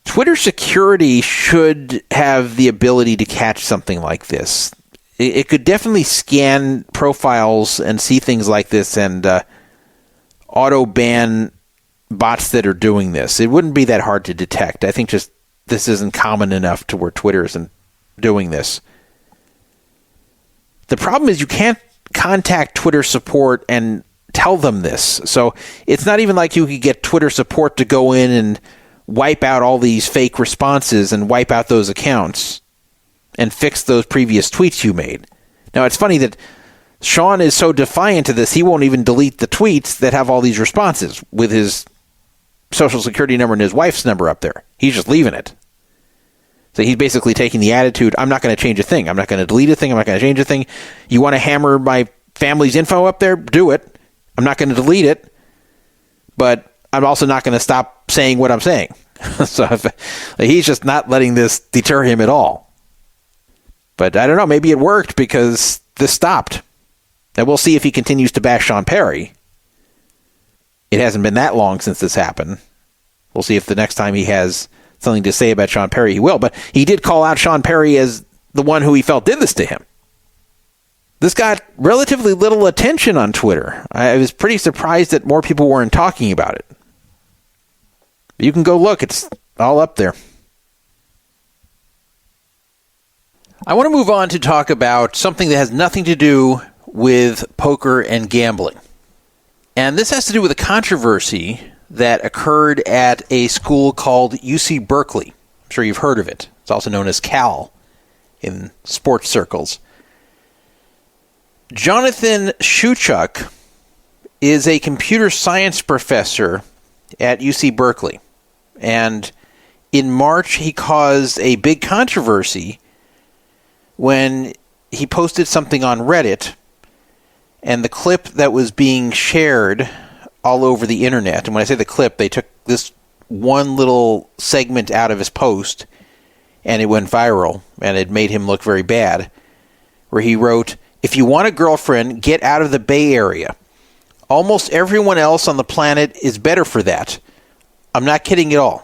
Twitter security should have the ability to catch something like this. It could definitely scan profiles and see things like this and auto-ban bots that are doing this. It wouldn't be that hard to detect. I think just this isn't common enough to where Twitter isn't doing this. The problem is you can't contact Twitter support and tell them this. So it's not even like you could get Twitter support to go in and wipe out all these fake responses and wipe out those accounts and fix those previous tweets you made. Now, it's funny that Shaun is so defiant to this, he won't even delete the tweets that have all these responses with his social security number and his wife's number up there. He's just leaving it. So he's basically taking the attitude, I'm not going to change a thing. I'm not going to delete a thing. I'm not going to change a thing. You want to hammer my family's info up there? Do it. I'm not going to delete it. but I'm also not going to stop saying what I'm saying. So he's just not letting this deter him at all. But I don't know, maybe it worked because this stopped. And we'll see if he continues to bash Shaun Perry. It hasn't been that long since this happened. We'll see if the next time he has something to say about Shaun Perry, he will. But he did call out Shaun Perry as the one who he felt did this to him. This got relatively little attention on Twitter. I was pretty surprised that more people weren't talking about it. But you can go look. It's all up there. I want to move on to talk about something that has nothing to do with poker and gambling. And this has to do with a controversy that occurred at a school called UC Berkeley. I'm sure you've heard of it. It's also known as Cal in sports circles. Jonathan Shuchuk is a computer science professor at UC Berkeley. And in March, he caused a big controversy when he posted something on Reddit, and the clip that was being shared all over the internet, and when I say the clip, they took this one little segment out of his post, and it went viral, and it made him look very bad, where he wrote, "If you want a girlfriend, get out of the Bay Area. Almost everyone else on the planet is better for that. I'm not kidding at all.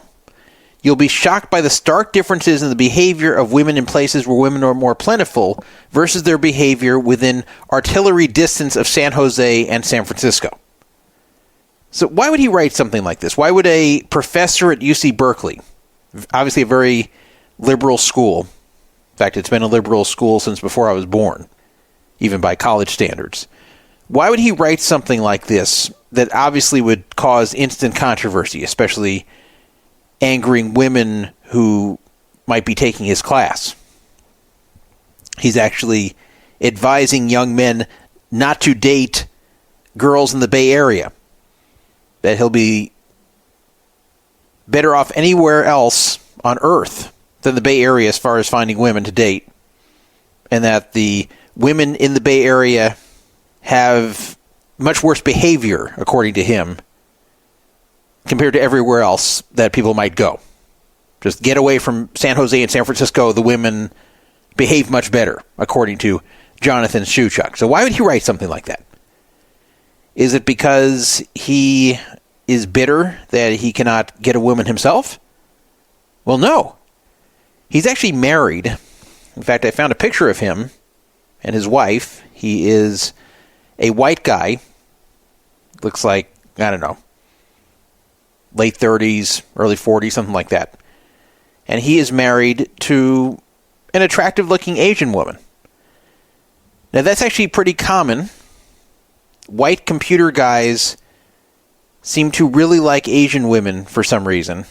You'll be shocked by the stark differences in the behavior of women in places where women are more plentiful versus their behavior within artillery distance of San Jose and San Francisco." So why would he write something like this? Why would a professor at UC Berkeley, obviously a very liberal school, in fact, it's been a liberal school since before I was born, even by college standards, why would he write something like this that obviously would cause instant controversy, especially angering women who might be taking his class? He's actually advising young men not to date girls in the Bay Area, that he'll be better off anywhere else on Earth than the Bay Area as far as finding women to date, and that the women in the Bay Area have much worse behavior, according to him, compared to everywhere else that people might go. Just get away from San Jose and San Francisco, the women behave much better, according to Jonathan Shuchuk. So why would he write something like that? Is it because he is bitter that he cannot get a woman himself? Well, no. He's actually married. In fact, I found a picture of him and his wife. He is a white guy. Looks like, I don't know, late 30s, early 40s, something like that. And he is married to an attractive-looking Asian woman. Now, that's actually pretty common. White computer guys seem to really like Asian women for some reason.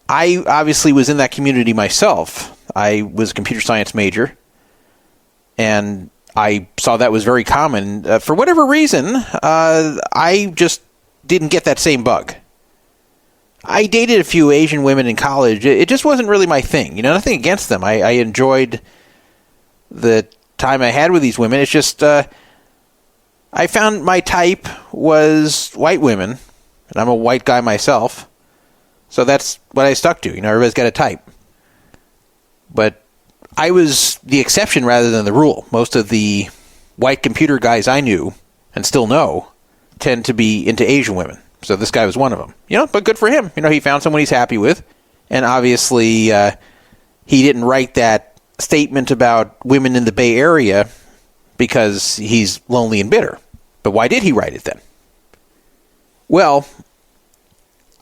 I obviously was in that community myself. I was a computer science major, and I saw that was very common. For whatever reason, I just didn't get that same bug. I dated a few Asian women in college. It just wasn't really my thing. You know, nothing against them. I enjoyed the time I had with these women. It's just I found my type was white women, and I'm a white guy myself. So that's what I stuck to. You know, everybody's got a type. But I was the exception rather than the rule. Most of the white computer guys I knew, and still know, tend to be into Asian women. So this guy was one of them. You know, but good for him. You know, he found someone he's happy with. And obviously, he didn't write that statement about women in the Bay Area because he's lonely and bitter. But why did he write it then? Well,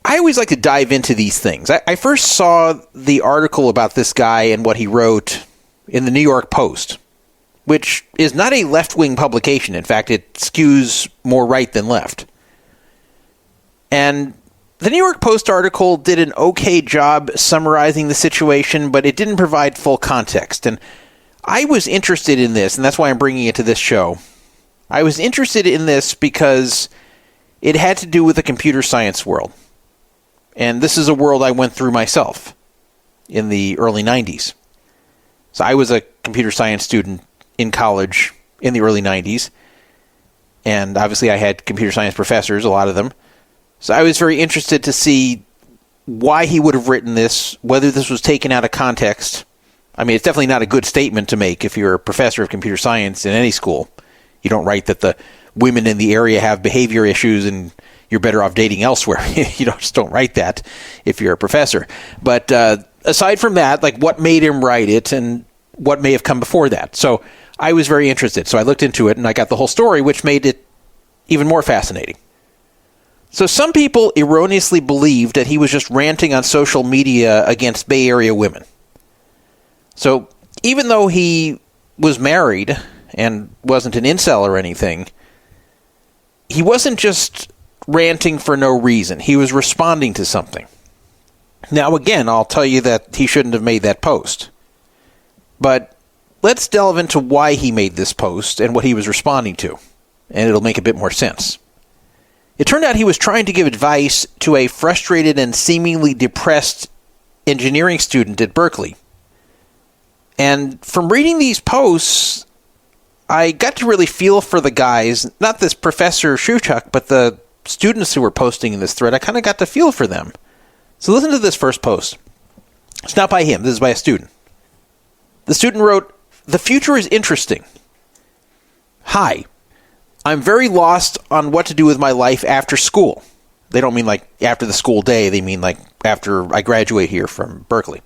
I always like to dive into these things. I first saw the article about this guy and what he wrote in the New York Post, which is not a left-wing publication. In fact, it skews more right than left. And the New York Post article did an okay job summarizing the situation, but it didn't provide full context. And I was interested in this, and that's why I'm bringing it to this show. I was interested in this because it had to do with the computer science world. And this is a world I went through myself in the early 90s. So I was a computer science student in college in the early 90s. And obviously I had computer science professors, a lot of them. So I was very interested to see why he would have written this, whether this was taken out of context. I mean, it's definitely not a good statement to make if you're a professor of computer science in any school. You don't write that the women in the area have behavior issues and you're better off dating elsewhere. Just don't write that if you're a professor. But aside from that, like what made him write it and what may have come before that. So I was very interested. So I looked into it and I got the whole story, which made it even more fascinating. So some people erroneously believed that he was just ranting on social media against Bay Area women. So even though he was married and wasn't an incel or anything, he wasn't just ranting for no reason. He was responding to something. Now, again, I'll tell you that he shouldn't have made that post. But let's delve into why he made this post and what he was responding to, and it'll make a bit more sense. It turned out he was trying to give advice to a frustrated and seemingly depressed engineering student at Berkeley. And from reading these posts, I got to really feel for the guys, not this Professor Shuchuk, but the students who were posting in this thread. I kind of got to feel for them. So listen to this first post. It's not by him. This is by a student. The student wrote, "The future is interesting. Hi. I'm very lost on what to do with my life after school." They don't mean like after the school day. They mean like after I graduate here from Berkeley.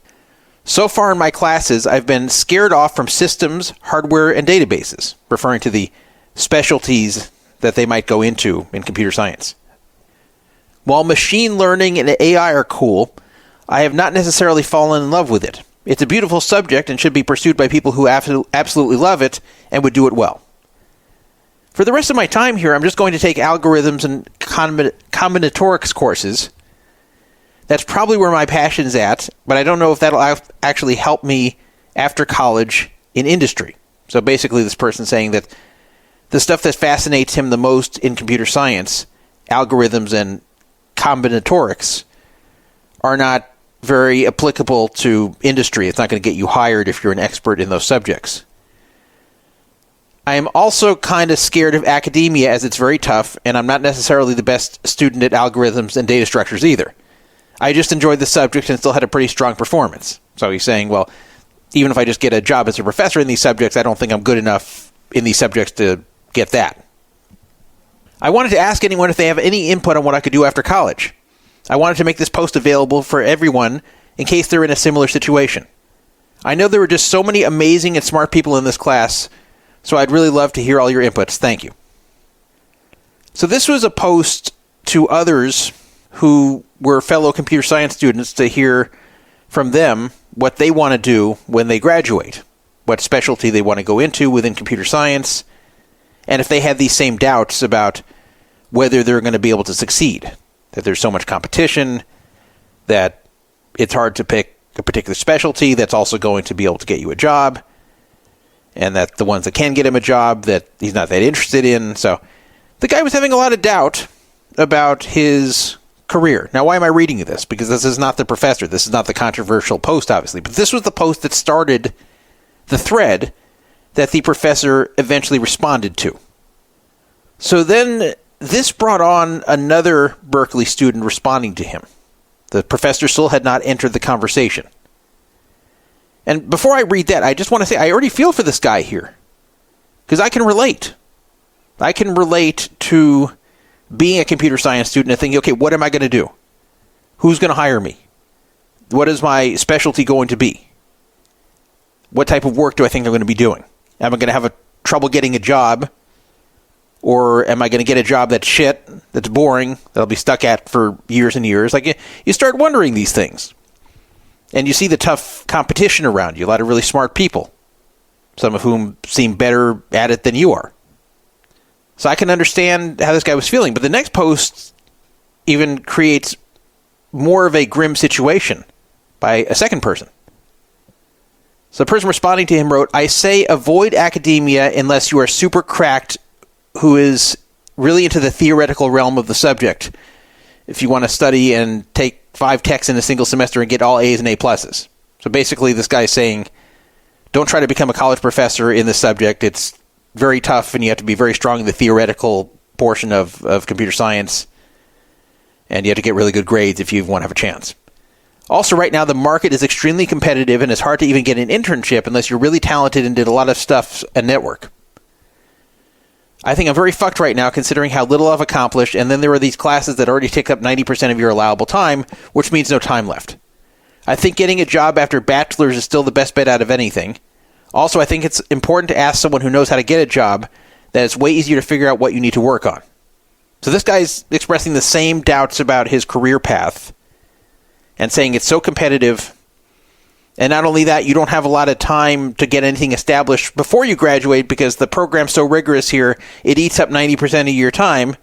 "So far in my classes, I've been scared off from systems, hardware, and databases," referring to the specialties that they might go into in computer science. "While machine learning and AI are cool, I have not necessarily fallen in love with it. It's a beautiful subject and should be pursued by people who absolutely love it and would do it well. For the rest of my time here, I'm just going to take algorithms and combinatorics courses. That's probably where my passion's at, but I don't know if that'll actually help me after college in industry." So basically this person's saying that the stuff that fascinates him the most in computer science, algorithms and combinatorics, are not very applicable to industry. It's not going to get you hired if you're an expert in those subjects. "I am also kind of scared of academia as it's very tough, and I'm not necessarily the best student at algorithms and data structures either. I just enjoyed the subject and still had a pretty strong performance." So he's saying, well, even if I just get a job as a professor in these subjects, I don't think I'm good enough in these subjects to get that. "I wanted to ask anyone if they have any input on what I could do after college. I wanted to make this post available for everyone in case they're in a similar situation. I know there were just so many amazing and smart people in this class, so I'd really love to hear all your inputs. Thank you." So this was a post to others who were fellow computer science students to hear from them what they want to do when they graduate, what specialty they want to go into within computer science, and if they had these same doubts about whether they're going to be able to succeed, that there's so much competition, that it's hard to pick a particular specialty that's also going to be able to get you a job, and that the ones that can get him a job that he's not that interested in. So the guy was having a lot of doubt about his career. Now, why am I reading you this? Because this is not the professor. This is not the controversial post, obviously. But this was the post that started the thread that the professor eventually responded to. So then this brought on another Berkeley student responding to him. The professor still had not entered the conversation. And before I read that, I just want to say I already feel for this guy here. Because I can relate. I can relate to being a computer science student and thinking, okay, what am I going to do? Who's going to hire me? What is my specialty going to be? What type of work do I think I'm going to be doing? Am I going to have trouble getting a job? Or am I going to get a job that's shit, that's boring, that I'll be stuck at for years and years? Like, you start wondering these things. And you see the tough competition around you, a lot of really smart people, some of whom seem better at it than you are. So I can understand how this guy was feeling. But the next post even creates more of a grim situation by a second person. So the person responding to him wrote, "I say avoid academia unless you are super cracked who is really into the theoretical realm of the subject. If you want to study and take 5 techs in a single semester and get all A's and A pluses." So basically this guy is saying, don't try to become a college professor in this subject. It's very tough, and you have to be very strong in the theoretical portion of computer science, and you have to get really good grades if you want to have a chance. Also, right now, the market is extremely competitive, and it's hard to even get an internship unless you're really talented and did a lot of stuff at network. I think I'm very fucked right now considering how little I've accomplished, and then there are these classes that already take up 90% of your allowable time, which means no time left. I think getting a job after bachelor's is still the best bet out of anything. Also, I think it's important to ask someone who knows how to get a job that it's way easier to figure out what you need to work on. So this guy's expressing the same doubts about his career path and saying it's so competitive. And not only that, you don't have a lot of time to get anything established before you graduate because the program's so rigorous here, it eats up 90% of your time.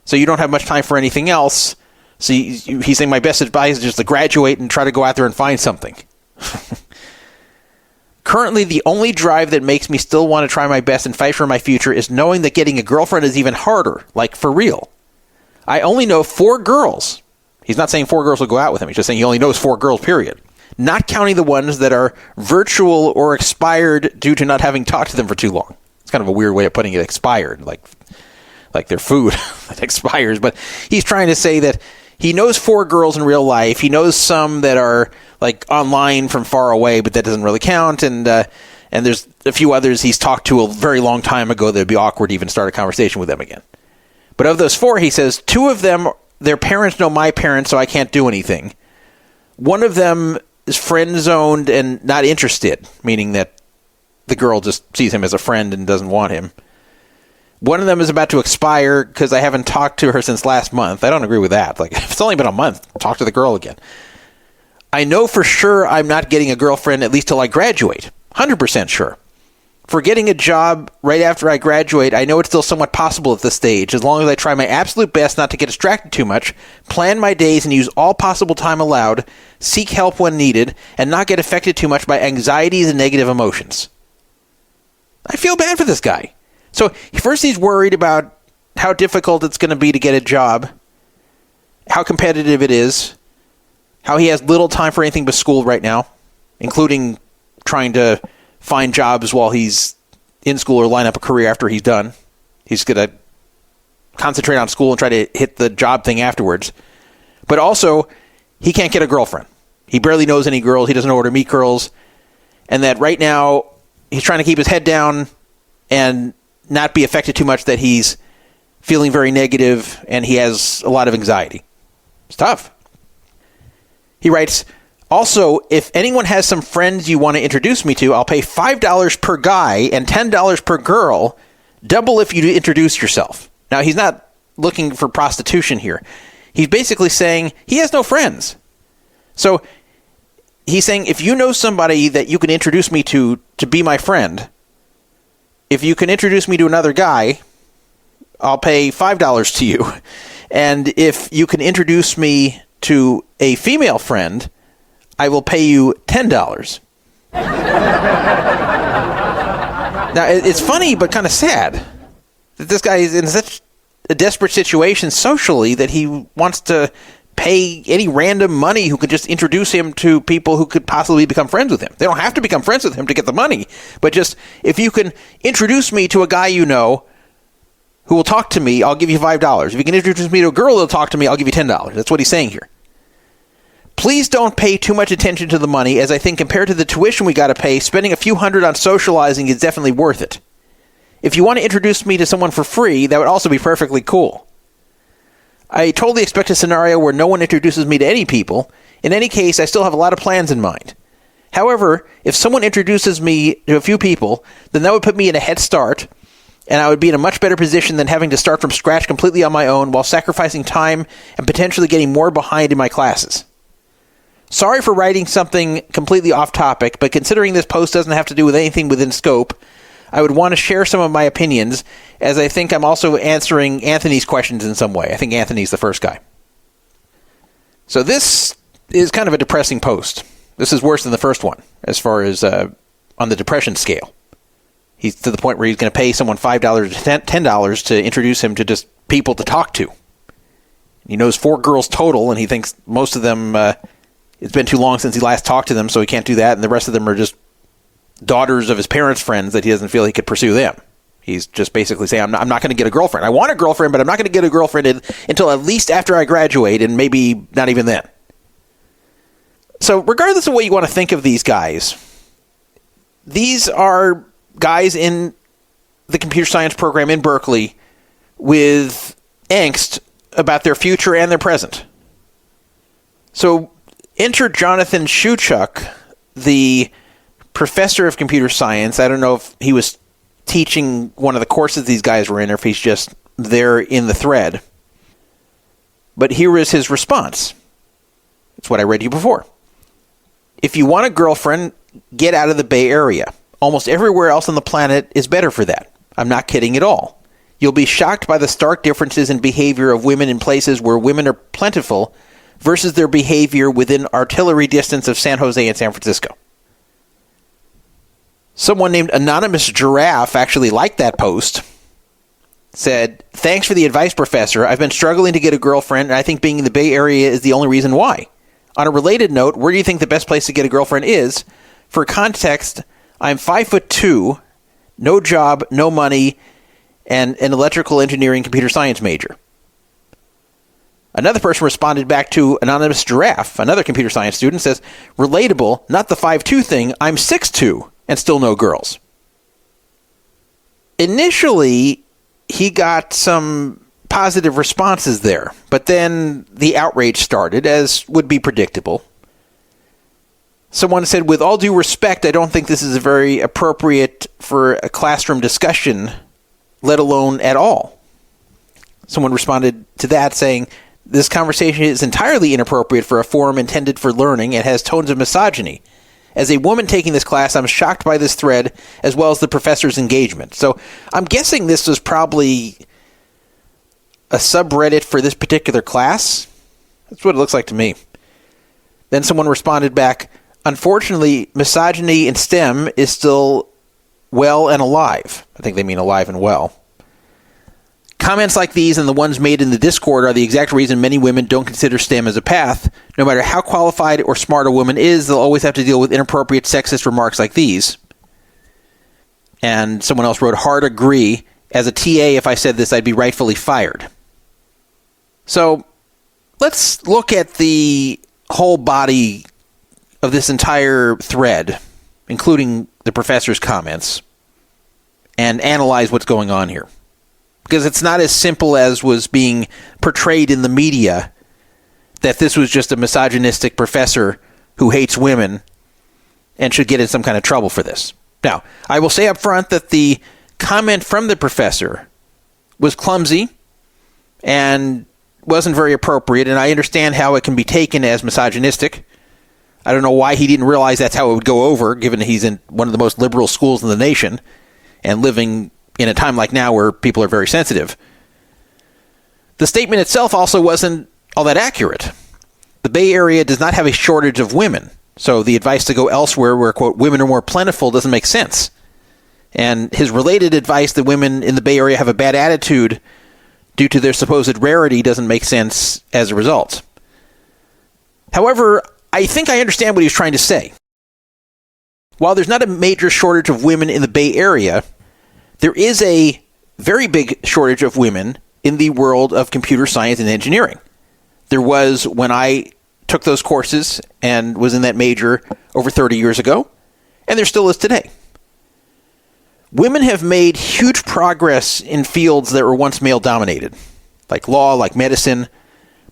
So you don't have much time for anything else. So he's saying my best advice is just to graduate and try to go out there and find something. Currently, the only drive that makes me still want to try my best and fight for my future is knowing that getting a girlfriend is even harder, like for real. I only know 4 girls. He's not saying 4 girls will go out with him. He's just saying he only knows 4 girls, period. Not counting the ones that are virtual or expired due to not having talked to them for too long. It's kind of a weird way of putting it, expired, like their food that expires. But he's trying to say that he knows 4 girls in real life. He knows some that are like online from far away, but that doesn't really count. And there's a few others he's talked to a very long time ago that would be awkward to even start a conversation with them again. But of those 4, he says 2 of them, their parents know my parents, so I can't do anything. One of them is friend-zoned and not interested, meaning that the girl just sees him as a friend and doesn't want him. One of them is about to expire because I haven't talked to her since last month. I don't agree with that. Like, if it's only been a month, talk to the girl again. I know for sure I'm not getting a girlfriend at least till I graduate. 100% sure. For getting a job right after I graduate, I know it's still somewhat possible at this stage, as long as I try my absolute best not to get distracted too much, plan my days and use all possible time allowed, seek help when needed, and not get affected too much by anxieties and negative emotions. I feel bad for this guy. So first he's worried about how difficult it's going to be to get a job, how competitive it is, how he has little time for anything but school right now, including trying to find jobs while he's in school or line up a career after he's done. He's going to concentrate on school and try to hit the job thing afterwards. But also, he can't get a girlfriend. He barely knows any girls. He doesn't know where to meet girls. And that right now, he's trying to keep his head down and not be affected too much that he's feeling very negative and he has a lot of anxiety. It's tough. He writes, also, if anyone has some friends you want to introduce me to, I'll pay $5 per guy and $10 per girl, double if you introduce yourself. Now, he's not looking for prostitution here. He's basically saying he has no friends. So he's saying if you know somebody that you can introduce me to be my friend, if you can introduce me to another guy, I'll pay $5 to you. And if you can introduce me to a female friend, I will pay you $10. Now, it's funny, but kind of sad that this guy is in such a desperate situation socially that he wants to pay any random money who could just introduce him to people who could possibly become friends with him. They don't have to become friends with him to get the money, but just if you can introduce me to a guy you know who will talk to me, I'll give you $5. If you can introduce me to a girl who will talk to me, I'll give you $10. That's what he's saying here. Please don't pay too much attention to the money, as I think compared to the tuition we got to pay, spending a few $100 on socializing is definitely worth it. If you want to introduce me to someone for free, that would also be perfectly cool. I totally expect a scenario where no one introduces me to any people. In any case, I still have a lot of plans in mind. However, if someone introduces me to a few people, then that would put me in a head start, and I would be in a much better position than having to start from scratch completely on my own while sacrificing time and potentially getting more behind in my classes. Sorry for writing something completely off topic, but considering this post doesn't have to do with anything within scope, I would want to share some of my opinions, as I think I'm also answering Anthony's questions in some way. I think Anthony's the first guy. So this is kind of a depressing post. This is worse than the first one, as far as on the depression scale. He's to the point where he's going to pay someone $5 to $10 to introduce him to just people to talk to. He knows 4 girls total, and he thinks most of them... it's been too long since he last talked to them, so he can't do that, and the rest of them are just daughters of his parents' friends that he doesn't feel he could pursue them. He's just basically saying, I'm not going to get a girlfriend. I want a girlfriend, but I'm not going to get a girlfriend until at least after I graduate, and maybe not even then. So regardless of what you want to think of these guys, these are guys in the computer science program in Berkeley with angst about their future and their present. So enter Jonathan Shuchuk, the professor of computer science. I don't know if he was teaching one of the courses these guys were in, or if he's just there in the thread. But here is his response. It's what I read you before. If you want a girlfriend, get out of the Bay Area. Almost everywhere else on the planet is better for that. I'm not kidding at all. You'll be shocked by the stark differences in behavior of women in places where women are plentiful versus their behavior within artillery distance of San Jose and San Francisco. Someone named Anonymous Giraffe actually liked that post. Said, thanks for the advice, Professor. I've been struggling to get a girlfriend, and I think being in the Bay Area is the only reason why. On a related note, where do you think the best place to get a girlfriend is? For context, I'm 5'2", no job, no money, and an electrical engineering computer science major. Another person responded back to Anonymous Giraffe, another computer science student, says, relatable, not the 5'2" thing, I'm 6'2", and still no girls. Initially, he got some positive responses there, but then the outrage started, as would be predictable. Someone said, with all due respect, I don't think this is very appropriate for a classroom discussion, let alone at all. Someone responded to that saying, this conversation is entirely inappropriate for a forum intended for learning and has tones of misogyny. As a woman taking this class, I'm shocked by this thread, as well as the professor's engagement. So I'm guessing this was probably a subreddit for this particular class. That's what it looks like to me. Then someone responded back, unfortunately, misogyny in STEM is still well and alive. I think they mean alive and well. Comments like these and the ones made in the Discord are the exact reason many women don't consider STEM as a path. No matter how qualified or smart a woman is, they'll always have to deal with inappropriate sexist remarks like these. And someone else wrote, hard agree. As a TA, if I said this, I'd be rightfully fired. So let's look at the whole body of this entire thread, including the professor's comments, and analyze what's going on here. Because it's not as simple as was being portrayed in the media that this was just a misogynistic professor who hates women and should get in some kind of trouble for this. Now, I will say up front that the comment from the professor was clumsy and wasn't very appropriate, and I understand how it can be taken as misogynistic. I don't know why he didn't realize that's how it would go over, given that he's in one of the most liberal schools in the nation and living in a time like now where people are very sensitive. The statement itself also wasn't all that accurate. The Bay Area does not have a shortage of women, so the advice to go elsewhere where, quote, women are more plentiful doesn't make sense. And his related advice that women in the Bay Area have a bad attitude due to their supposed rarity doesn't make sense as a result. However, I think I understand what he was trying to say. While there's not a major shortage of women in the Bay Area, there is a very big shortage of women in the world of computer science and engineering. There was when I took those courses and was in that major over 30 years ago, and there still is today. Women have made huge progress in fields that were once male-dominated, like law, like medicine,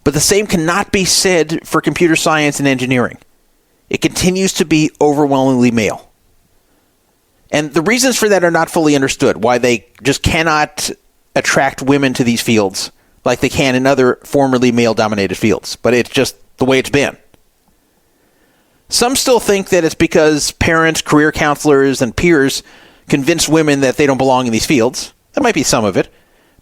but the same cannot be said for computer science and engineering. It continues to be overwhelmingly male. And the reasons for that are not fully understood, why they just cannot attract women to these fields like they can in other formerly male-dominated fields. But it's just the way it's been. Some still think that it's because parents, career counselors, and peers convince women that they don't belong in these fields. That might be some of it.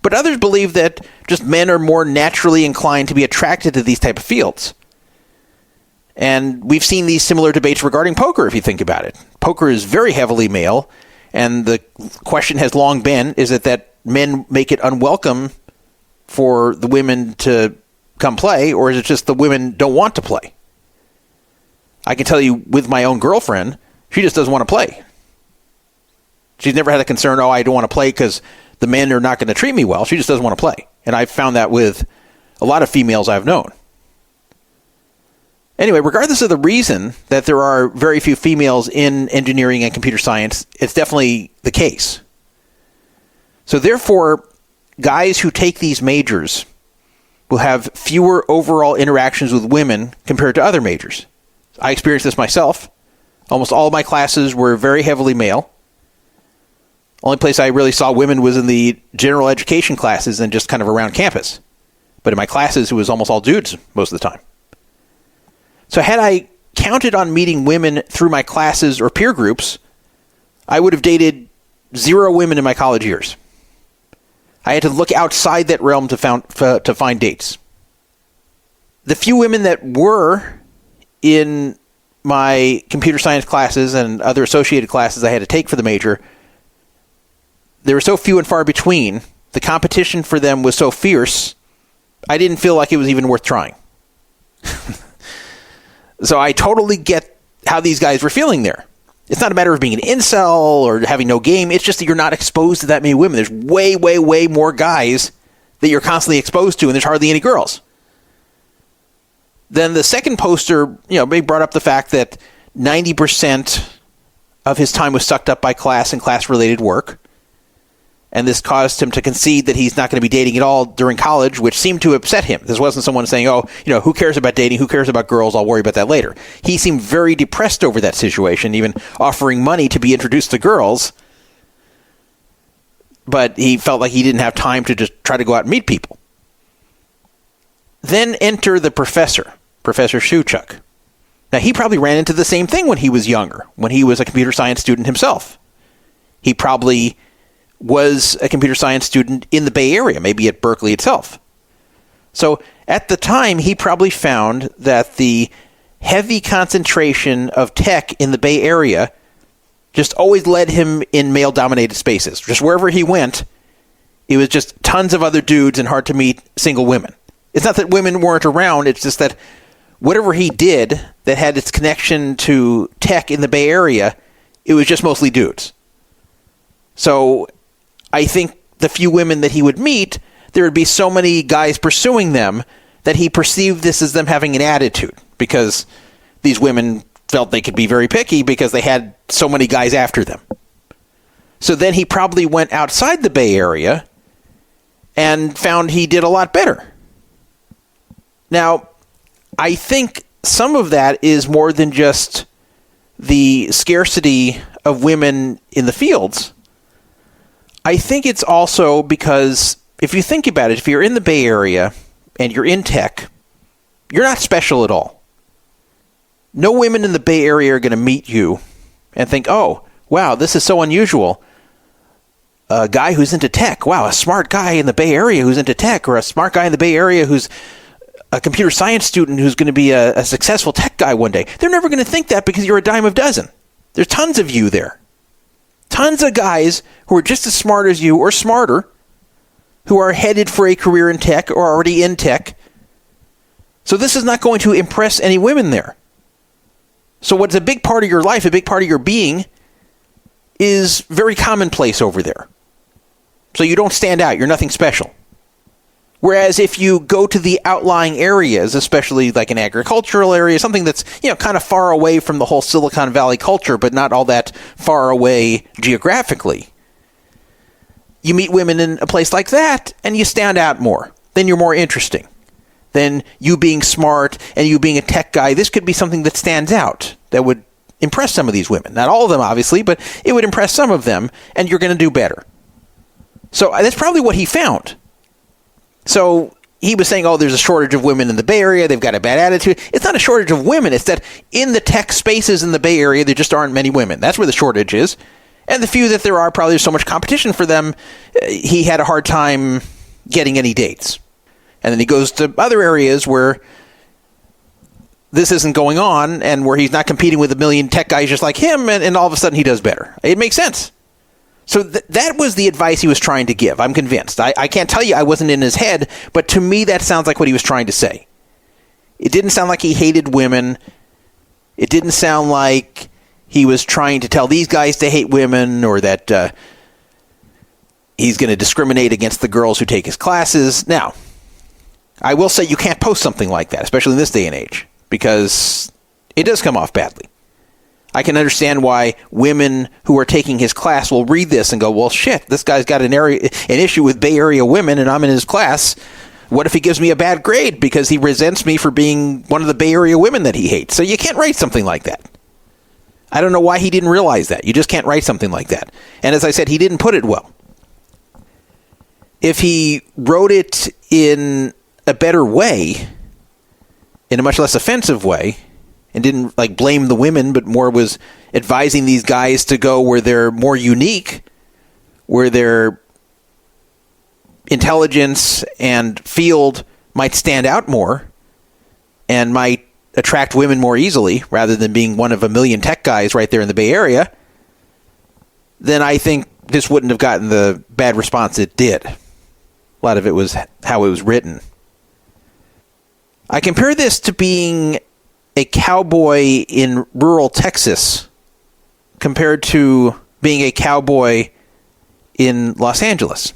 But others believe that just men are more naturally inclined to be attracted to these type of fields. And we've seen these similar debates regarding poker, if you think about it. Poker is very heavily male, and the question has long been, is it that men make it unwelcome for the women to come play, or is it just the women don't want to play? I can tell you with my own girlfriend, she just doesn't want to play. She's never had a concern, I don't want to play because the men are not going to treat me well. She just doesn't want to play. And I've found that with a lot of females I've known. Anyway, regardless of the reason that there are very few females in engineering and computer science, it's definitely the case. So therefore, guys who take these majors will have fewer overall interactions with women compared to other majors. I experienced this myself. Almost all of my classes were very heavily male. Only place I really saw women was in the general education classes and just kind of around campus. But in my classes, it was almost all dudes most of the time. So had I counted on meeting women through my classes or peer groups, I would have dated 0 women in my college years. I had to look outside that realm to find dates. The few women that were in my computer science classes and other associated classes I had to take for the major, they were so few and far between. The competition for them was so fierce, I didn't feel like it was even worth trying. So I totally get how these guys were feeling there. It's not a matter of being an incel or having no game. It's just that you're not exposed to that many women. There's way, way, way more guys that you're constantly exposed to, and there's hardly any girls. Then the second poster, they brought up the fact that 90% of his time was sucked up by class and class-related work. And this caused him to concede that he's not going to be dating at all during college, which seemed to upset him. This wasn't someone saying, who cares about dating? Who cares about girls? I'll worry about that later. He seemed very depressed over that situation, even offering money to be introduced to girls. But he felt like he didn't have time to just try to go out and meet people. Then enter the professor, Professor Shuchuk. Now, he probably ran into the same thing when he was younger, when he was a computer science student himself. He probably was a computer science student in the Bay Area, maybe at Berkeley itself. So at the time, he probably found that the heavy concentration of tech in the Bay Area just always led him in male-dominated spaces. Just wherever he went, it was just tons of other dudes and hard to meet single women. It's not that women weren't around, it's just that whatever he did that had its connection to tech in the Bay Area, it was just mostly dudes. So I think the few women that he would meet, there would be so many guys pursuing them that he perceived this as them having an attitude because these women felt they could be very picky because they had so many guys after them. So then he probably went outside the Bay Area and found he did a lot better. Now, I think some of that is more than just the scarcity of women in the fields. I think it's also because, if you think about it, if you're in the Bay Area and you're in tech, you're not special at all. No women in the Bay Area are going to meet you and think, oh, wow, this is so unusual. A guy who's into tech, wow, a smart guy in the Bay Area who's into tech, or a smart guy in the Bay Area who's a computer science student who's going to be a successful tech guy one day. They're never going to think that because you're a dime a dozen. There's tons of you there. Tons of guys who are just as smart as you or smarter, who are headed for a career in tech or already in tech. So this is not going to impress any women there. So what's a big part of your life, a big part of your being, is very commonplace over there. So you don't stand out. You're nothing special. Whereas if you go to the outlying areas, especially like an agricultural area, something that's, kind of far away from the whole Silicon Valley culture, but not all that far away geographically, you meet women in a place like that, and you stand out more. Then you're more interesting. Then you being smart and you being a tech guy, this could be something that stands out, that would impress some of these women. Not all of them, obviously, but it would impress some of them, and you're going to do better. So that's probably what he found. So he was saying, there's a shortage of women in the Bay Area. They've got a bad attitude. It's not a shortage of women. It's that in the tech spaces in the Bay Area, there just aren't many women. That's where the shortage is. And the few that there are, probably there's so much competition for them, he had a hard time getting any dates. And then he goes to other areas where this isn't going on and where he's not competing with a million tech guys just like him, and all of a sudden he does better. It makes sense. So that was the advice he was trying to give. I'm convinced. I can't tell you I wasn't in his head, but to me that sounds like what he was trying to say. It didn't sound like he hated women. It didn't sound like he was trying to tell these guys to hate women, or that he's going to discriminate against the girls who take his classes. Now, I will say you can't post something like that, especially in this day and age, because it does come off badly. I can understand why women who are taking his class will read this and go, well, shit, this guy's got an issue with Bay Area women, and I'm in his class. What if he gives me a bad grade because he resents me for being one of the Bay Area women that he hates? So you can't write something like that. I don't know why he didn't realize that. You just can't write something like that. And as I said, he didn't put it well. If he wrote it in a better way, in a much less offensive way, and didn't like blame the women, but more was advising these guys to go where they're more unique, where their intelligence and field might stand out more and might attract women more easily, rather than being one of a million tech guys right there in the Bay Area, then I think this wouldn't have gotten the bad response it did. A lot of it was how it was written. I compare this to being a cowboy in rural Texas compared to being a cowboy in Los Angeles.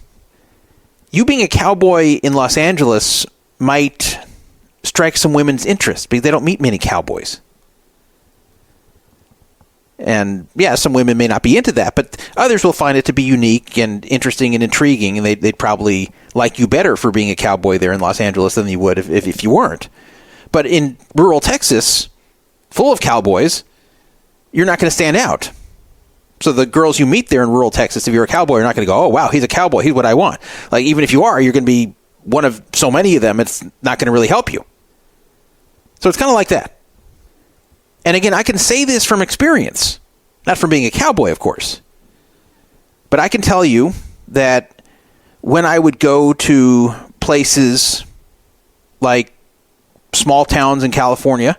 You being a cowboy in Los Angeles might strike some women's interest because they don't meet many cowboys. And yeah, some women may not be into that, but others will find it to be unique and interesting and intriguing, and they'd probably like you better for being a cowboy there in Los Angeles than you would if you weren't. But in rural Texas, full of cowboys, you're not going to stand out. So the girls you meet there in rural Texas, if you're a cowboy, you're not going to go, oh, wow, he's a cowboy, he's what I want. Like, even if you are, you're going to be one of so many of them, it's not going to really help you. So it's kind of like that. And again, I can say this from experience, not from being a cowboy, of course. But I can tell you that when I would go to places like small towns in California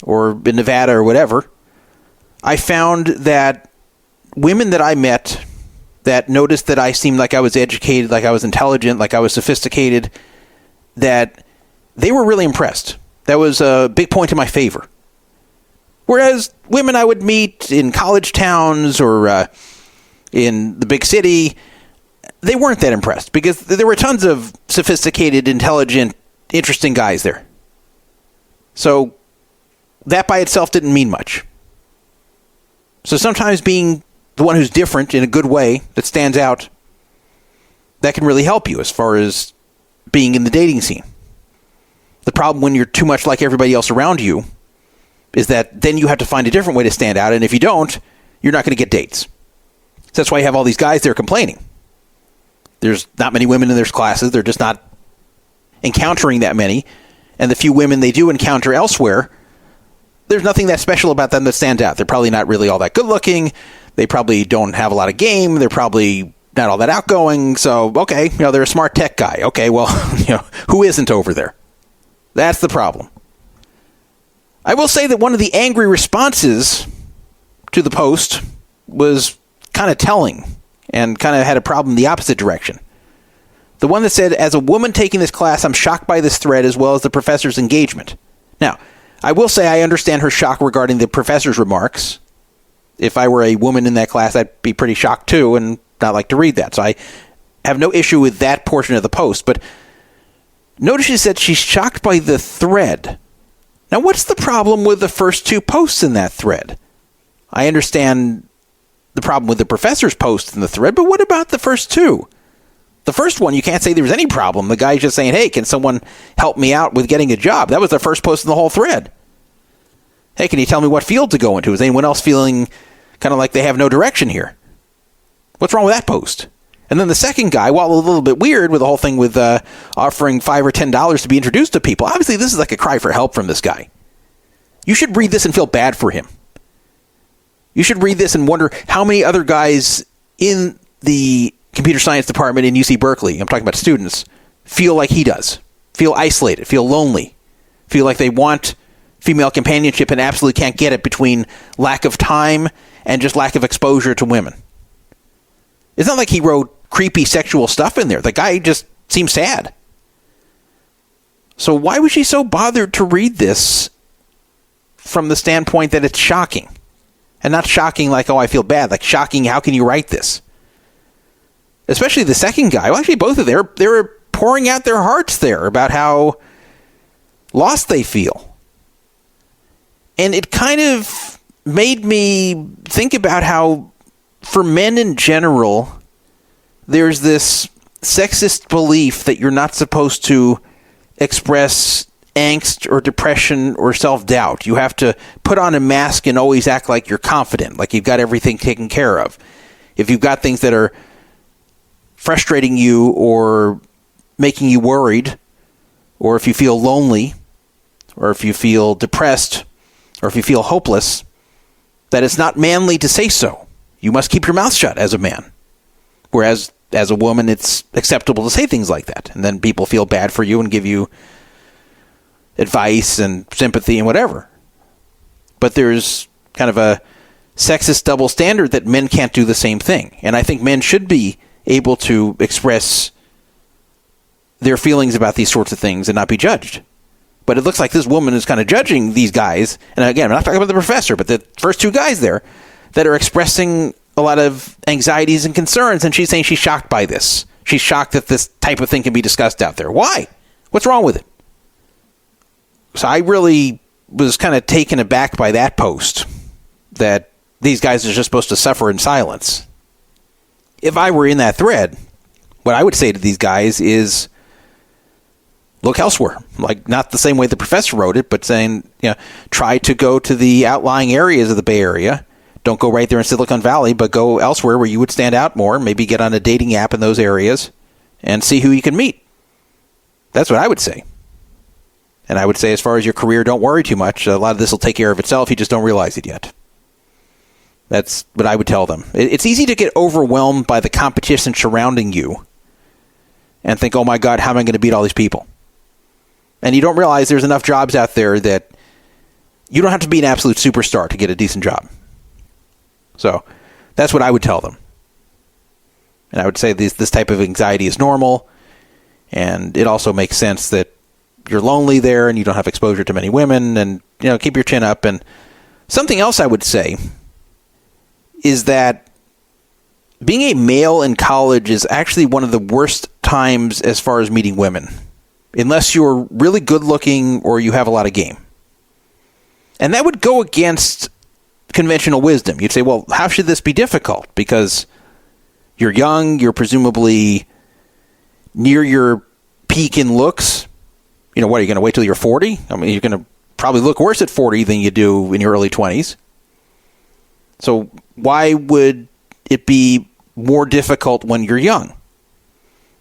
or in Nevada or whatever, I found that women that I met that noticed that I seemed like I was educated, like I was intelligent, like I was sophisticated, that they were really impressed. That was a big point in my favor. Whereas women I would meet in college towns or in the big city, they weren't that impressed because there were tons of sophisticated, intelligent, interesting guys there. So that by itself didn't mean much. So sometimes being the one who's different in a good way, that stands out, that can really help you as far as being in the dating scene. The problem when you're too much like everybody else around you is that then you have to find a different way to stand out, and if you don't, you're not going to get dates. So that's why you have all these guys there complaining. There's not many women in their classes. They're just not encountering that many. And the few women they do encounter elsewhere, there's nothing that special about them that stands out. They're probably not really all that good looking. They probably don't have a lot of game. They're probably not all that outgoing. So, okay, they're a smart tech guy. Okay, well, who isn't over there? That's the problem. I will say that one of the angry responses to the post was kind of telling and kind of had a problem in the opposite direction. The one that said, as a woman taking this class, I'm shocked by this thread as well as the professor's engagement. Now, I will say I understand her shock regarding the professor's remarks. If I were a woman in that class, I'd be pretty shocked too and not like to read that. So I have no issue with that portion of the post. But notice she said she's shocked by the thread. Now, what's the problem with the first two posts in that thread? I understand the problem with the professor's post in the thread, but what about the first two? The first one, you can't say there was any problem. The guy's just saying, hey, can someone help me out with getting a job? That was the first post in the whole thread. Hey, can you tell me what field to go into? Is anyone else feeling kind of like they have no direction here? What's wrong with that post? And then the second guy, while a little bit weird with the whole thing with offering $5 or $10 to be introduced to people, obviously this is like a cry for help from this guy. You should read this and feel bad for him. You should read this and wonder how many other guys in the computer science department in UC Berkeley, I'm talking about students, feel like he does. Feel isolated, feel lonely, feel like they want female companionship and absolutely can't get it between lack of time and just lack of exposure to women. It's not like he wrote creepy sexual stuff in there. The guy just seems sad. So why was she so bothered to read this from the standpoint that it's shocking? And not shocking like, oh, I feel bad. Like shocking, how can you write this? Especially the second guy. Well, actually, both of them, they were pouring out their hearts there about how lost they feel. And it kind of made me think about how, for men in general, there's this sexist belief that you're not supposed to express angst or depression or self-doubt. You have to put on a mask and always act like you're confident, like you've got everything taken care of. If you've got things that are frustrating you or making you worried, or if you feel lonely, or if you feel depressed, or if you feel hopeless, that it's not manly to say so. You must keep your mouth shut as a man. Whereas as a woman, it's acceptable to say things like that. And then people feel bad for you and give you advice and sympathy and whatever. But there's kind of a sexist double standard that men can't do the same thing. And I think men should be able to express their feelings about these sorts of things and not be judged. But it looks like this woman is kind of judging these guys. And again, I'm not talking about the professor, but the first two guys there that are expressing a lot of anxieties and concerns. And she's saying she's shocked by this. She's shocked that this type of thing can be discussed out there. Why? What's wrong with it? So I really was kind of taken aback by that post, that these guys are just supposed to suffer in silence. If I were in that thread, what I would say to these guys is, look elsewhere. Like, not the same way the professor wrote it, but saying, try to go to the outlying areas of the Bay Area. Don't go right there in Silicon Valley, but go elsewhere where you would stand out more. Maybe get on a dating app in those areas and see who you can meet. That's what I would say. And I would say, as far as your career, don't worry too much. A lot of this will take care of itself. You just don't realize it yet. That's what I would tell them. It's easy to get overwhelmed by the competition surrounding you and think, oh my God, how am I going to beat all these people? And you don't realize there's enough jobs out there that you don't have to be an absolute superstar to get a decent job. So that's what I would tell them. And I would say this type of anxiety is normal. And it also makes sense that you're lonely there and you don't have exposure to many women, and keep your chin up. And something else I would say is that being a male in college is actually one of the worst times as far as meeting women, unless you're really good looking or you have a lot of game. And that would go against conventional wisdom. You'd say, well, how should this be difficult? Because you're young, you're presumably near your peak in looks. What, are you going to wait till you're 40? I mean, you're going to probably look worse at 40 than you do in your early 20s. So why would it be more difficult when you're young?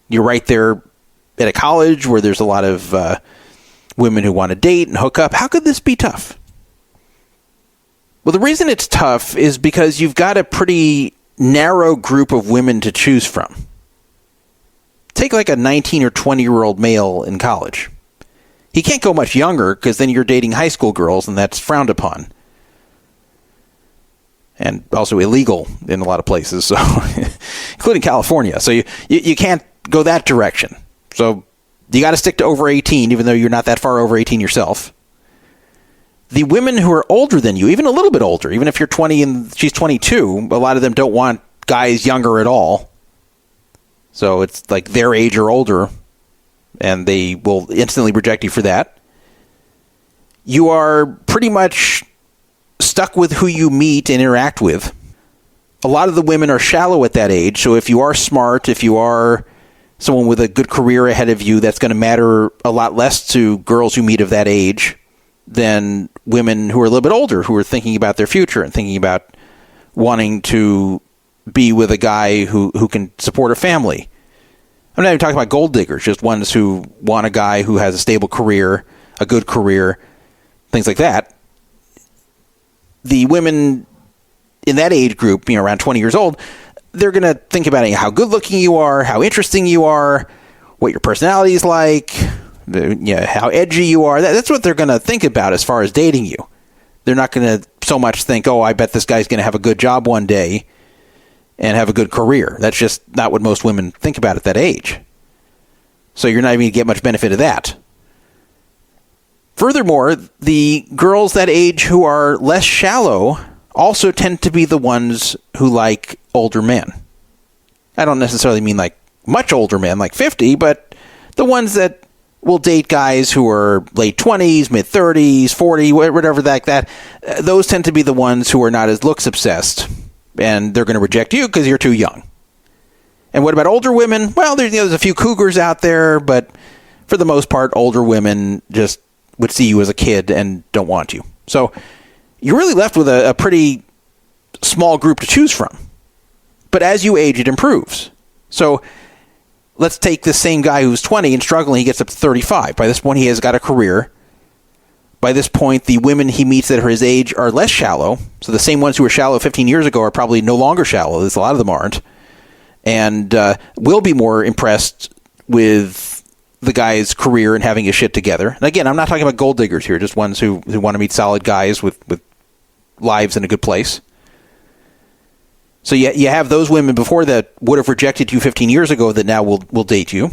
You're right there at a college where there's a lot of women who want to date and hook up. How could this be tough? Well, the reason it's tough is because you've got a pretty narrow group of women to choose from. Take like a 19 or 20-year-old male in college. He can't go much younger because then you're dating high school girls, and that's frowned upon. And also illegal in a lot of places, so including California. So you can't go that direction. So you got to stick to over 18, even though you're not that far over 18 yourself. The women who are older than you, even a little bit older, even if you're 20 and she's 22, a lot of them don't want guys younger at all. So it's like their age or older, and they will instantly reject you for that. You are pretty much stuck with who you meet and interact with. A lot of the women are shallow at that age, so if you are smart, if you are someone with a good career ahead of you, that's going to matter a lot less to girls who meet of that age than women who are a little bit older, who are thinking about their future and thinking about wanting to be with a guy who can support a family. I'm not even talking about gold diggers, just ones who want a guy who has a stable career, a good career, things like that. The women in that age group, around 20 years old, they're going to think about how good looking you are, how interesting you are, what your personality is like, how edgy you are. That's what they're going to think about as far as dating you. They're not going to so much think, oh, I bet this guy's going to have a good job one day and have a good career. That's just not what most women think about at that age. So you're not even going to get much benefit of that. Furthermore, the girls that age who are less shallow also tend to be the ones who like older men. I don't necessarily mean like much older men, like 50, but the ones that will date guys who are late 20s, mid 30s, 40, whatever like that. Those tend to be the ones who are not as looks obsessed, and they're going to reject you because you're too young. And what about older women? Well, there's a few cougars out there, but for the most part, older women just would see you as a kid and don't want you. So you're really left with a pretty small group to choose from. But as you age, it improves. So let's take this same guy who's 20 and struggling. He gets up to 35. By this point, he has got a career. By this point, the women he meets that are his age are less shallow. So the same ones who were shallow 15 years ago are probably no longer shallow. There's a lot of them aren't. And will be more impressed with the guy's career and having his shit together. And again, I'm not talking about gold diggers here, just ones who want to meet solid guys with lives in a good place. So you have those women before that would have rejected you 15 years ago that now will date you.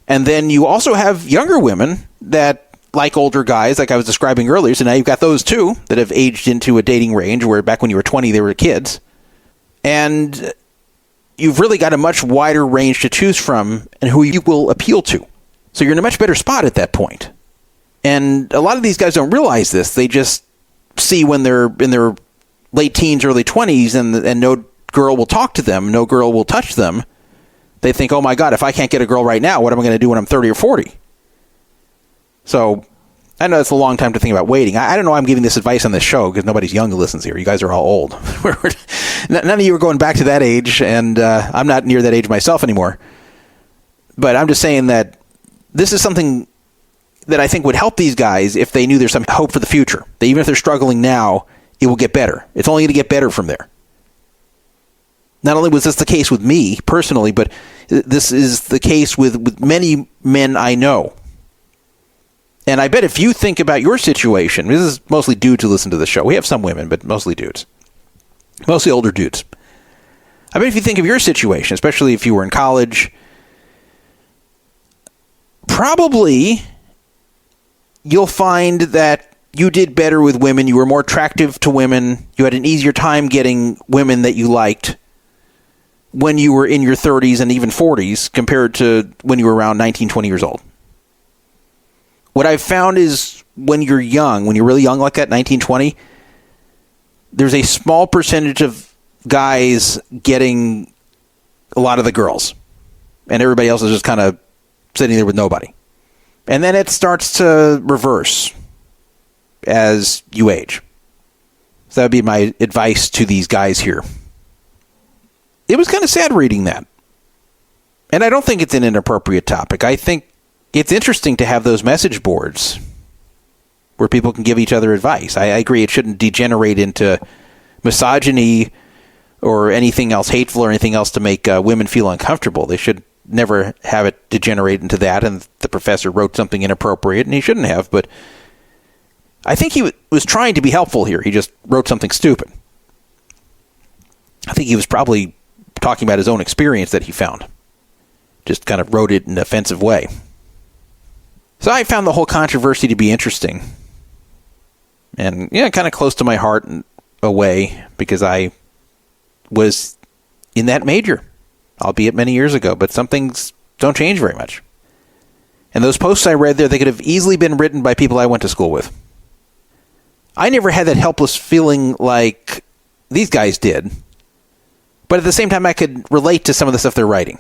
And then you also have younger women that like older guys, like I was describing earlier. So now you've got those too that have aged into a dating range where back when you were 20, they were kids. And you've really got a much wider range to choose from and who you will appeal to. So you're in a much better spot at that point. And a lot of these guys don't realize this. They just see when they're in their late teens, early 20s, and no girl will talk to them, no girl will touch them. They think, oh my God, if I can't get a girl right now, what am I going to do when I'm 30 or 40? So I know it's a long time to think about waiting. I don't know why I'm giving this advice on this show because nobody's young who listens here. You guys are all old. None of you are going back to that age, and I'm not near that age myself anymore. But I'm just saying that this is something that I think would help these guys if they knew there's some hope for the future. That even if they're struggling now, it will get better. It's only going to get better from there. Not only was this the case with me personally, but this is the case with many men I know. And I bet if you think about your situation, this is mostly dudes who listen to the show. We have some women, but mostly dudes. Mostly older dudes. I bet if you think of your situation, especially if you were in college, probably you'll find that you did better with women. You were more attractive to women. You had an easier time getting women that you liked when you were in your 30s and even 40s compared to when you were around 19, 20 years old. What I've found is when you're young, when you're really young like that, 19, 20, there's a small percentage of guys getting a lot of the girls. And everybody else is just kind of sitting there with nobody. And then it starts to reverse as you age. So that would be my advice to these guys here. It was kind of sad reading that. And I don't think it's an inappropriate topic. I think it's interesting to have those message boards where people can give each other advice. I agree it shouldn't degenerate into misogyny or anything else hateful or anything else to make women feel uncomfortable. They should never have it degenerate into that, and the professor wrote something inappropriate, and he shouldn't have, but I think he was trying to be helpful here. He just wrote something stupid. I think he was probably talking about his own experience that he found. Just kind of wrote it in an offensive way. So I found the whole controversy to be interesting. And, kind of close to my heart in a way, because I was in that major, albeit many years ago, but some things don't change very much. And those posts I read there, they could have easily been written by people I went to school with. I never had that helpless feeling like these guys did, but at the same time I could relate to some of the stuff they're writing.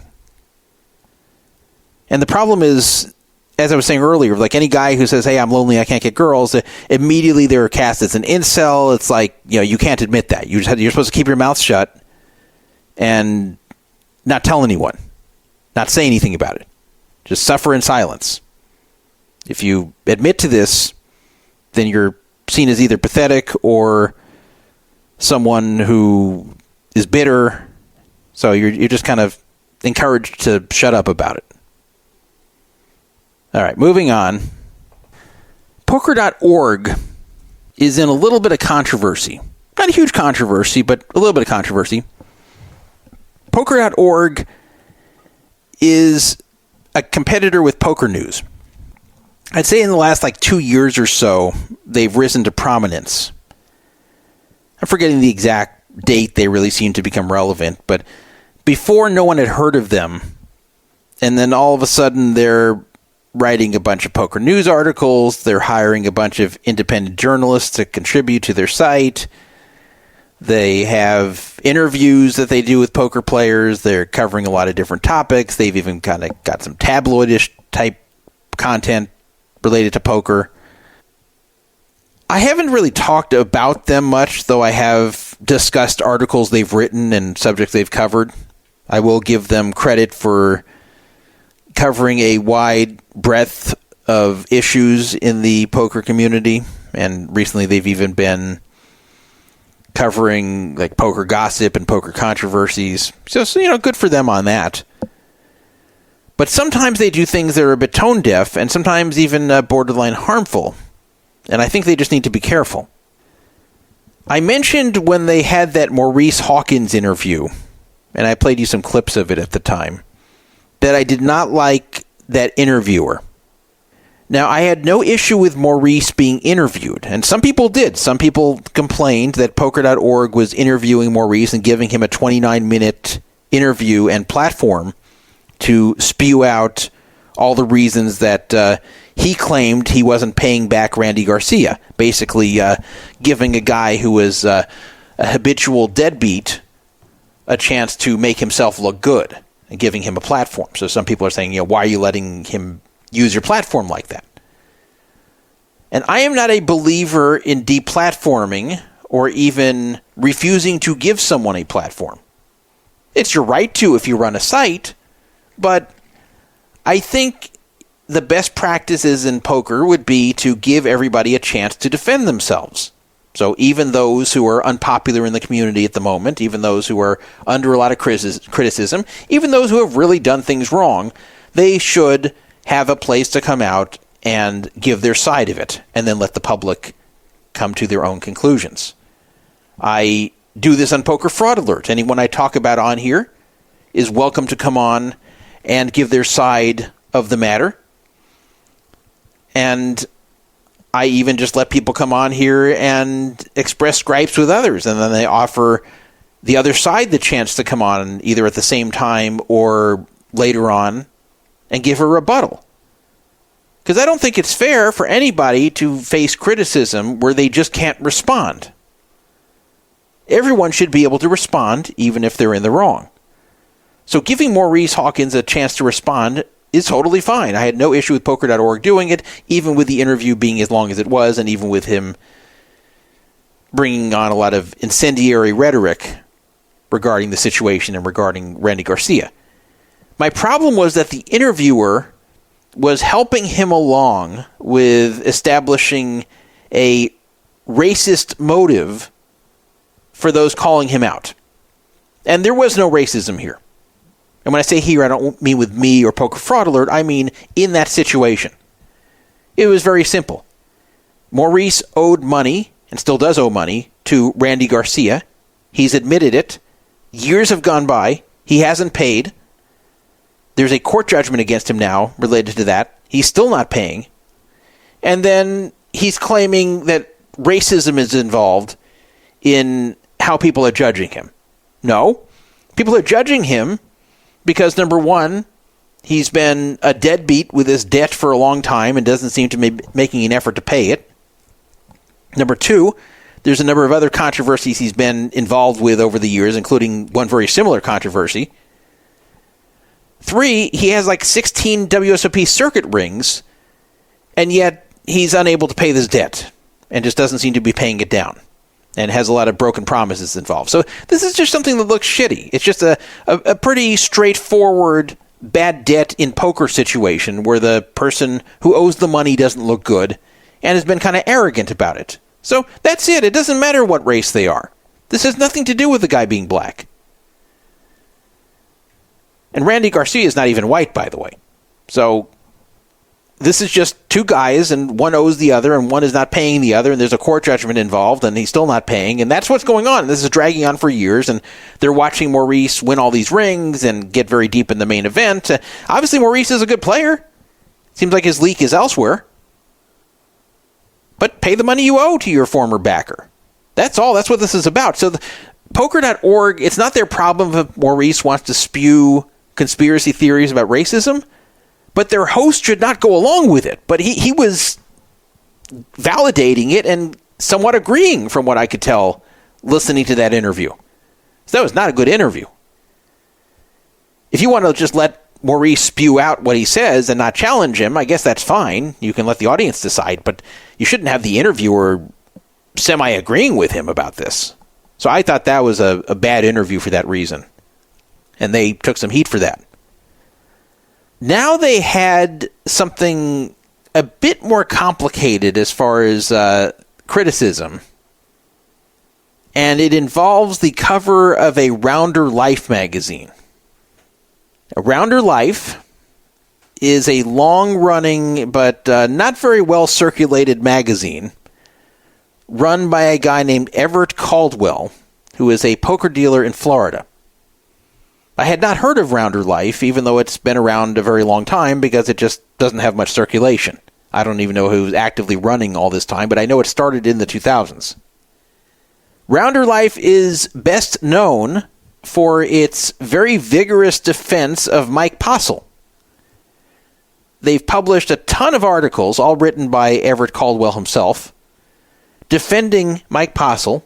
And the problem is, as I was saying earlier, like any guy who says, hey, I'm lonely, I can't get girls, immediately they're cast as an incel. It's like, you can't admit that. You're supposed to keep your mouth shut and not tell anyone, not say anything about it. Just suffer in silence. If you admit to this, then you're seen as either pathetic or someone who is bitter. So you're just kind of encouraged to shut up about it. All right, moving on. Poker.org is in a little bit of controversy. Not a huge controversy, but a little bit of controversy. Poker.org is a competitor with Poker News. I'd say in the last 2 years or so, they've risen to prominence. I'm forgetting the exact date they really seemed to become relevant, but before no one had heard of them, and then all of a sudden they're writing a bunch of poker news articles, they're hiring a bunch of independent journalists to contribute to their site, they have interviews that they do with poker players, they're covering a lot of different topics, they've even kind of got some tabloidish type content related to poker. I haven't really talked about them much, though I have discussed articles they've written and subjects they've covered. I will give them credit for covering a wide breadth of issues in the poker community, and recently they've even been covering like poker gossip and poker controversies. So good for them on that. But sometimes they do things that are a bit tone deaf and sometimes even borderline harmful. And I think they just need to be careful. I mentioned when they had that Maurice Hawkins interview, and I played you some clips of it at the time, that I did not like that interviewer. Now, I had no issue with Maurice being interviewed, and some people did. Some people complained that Poker.org was interviewing Maurice and giving him a 29-minute interview and platform to spew out all the reasons that he claimed he wasn't paying back Randy Garcia, basically giving a guy who was a habitual deadbeat a chance to make himself look good and giving him a platform. So some people are saying, why are you letting him use your platform like that? And I am not a believer in deplatforming or even refusing to give someone a platform. It's your right to if you run a site, but I think the best practices in poker would be to give everybody a chance to defend themselves. So even those who are unpopular in the community at the moment, even those who are under a lot of criticism, even those who have really done things wrong, they should have a place to come out and give their side of it, and then let the public come to their own conclusions. I do this on Poker Fraud Alert. Anyone I talk about on here is welcome to come on and give their side of the matter. And I even just let people come on here and express gripes with others, and then they offer the other side the chance to come on either at the same time or later on and give a rebuttal. Because I don't think it's fair for anybody to face criticism where they just can't respond. Everyone should be able to respond, even if they're in the wrong. So giving Maurice Hawkins a chance to respond is totally fine. I had no issue with Poker.org doing it, even with the interview being as long as it was, and even with him bringing on a lot of incendiary rhetoric regarding the situation and regarding Randy Garcia. My problem was that the interviewer was helping him along with establishing a racist motive for those calling him out. And there was no racism here. And when I say here, I don't mean with me or Poker Fraud Alert, I mean in that situation. It was very simple. Maurice owed money, and still does owe money, to Randy Garcia. He's admitted it. Years have gone by. He hasn't paid. There's a court judgment against him now related to that. He's still not paying. And then he's claiming that racism is involved in how people are judging him. No. People are judging him because, number one, he's been a deadbeat with his debt for a long time and doesn't seem to be making an effort to pay it. Number two, there's a number of other controversies he's been involved with over the years, including one very similar controversy. Three, he has like 16 WSOP circuit rings, and yet he's unable to pay this debt and just doesn't seem to be paying it down and has a lot of broken promises involved. So this is just something that looks shitty. It's just a pretty straightforward bad debt in poker situation where the person who owes the money doesn't look good and has been kind of arrogant about it. So that's it. It doesn't matter what race they are. This has nothing to do with the guy being black. And Randy Garcia is not even white, by the way. So this is just two guys, and one owes the other, and one is not paying the other, and there's a court judgment involved, and he's still not paying, and that's what's going on. This is dragging on for years, and they're watching Maurice win all these rings and get very deep in the main event. Obviously, Maurice is a good player. Seems like his leak is elsewhere. But pay the money you owe to your former backer. That's all. That's what this is about. So poker.org, it's not their problem if Maurice wants to spew conspiracy theories about racism, but their host should not go along with it. But he was validating it and somewhat agreeing from what I could tell listening to that interview. So that was not a good interview. If you want to just let Maurice spew out what he says and not challenge him, I guess that's fine. You can let the audience decide, but you shouldn't have the interviewer semi-agreeing with him about this. So I thought that was a bad interview for that reason. And they took some heat for that. Now they had something a bit more complicated as far as criticism. And it involves the cover of a Rounder Life magazine. A Rounder Life is a long-running but not very well-circulated magazine run by a guy named Everett Caldwell, who is a poker dealer in Florida. I had not heard of Rounder Life, even though it's been around a very long time, because it just doesn't have much circulation. I don't even know who's actively running all this time, but I know it started in the 2000s. Rounder Life is best known for its very vigorous defense of Mike Postle. They've published a ton of articles, all written by Everett Caldwell himself, defending Mike Postle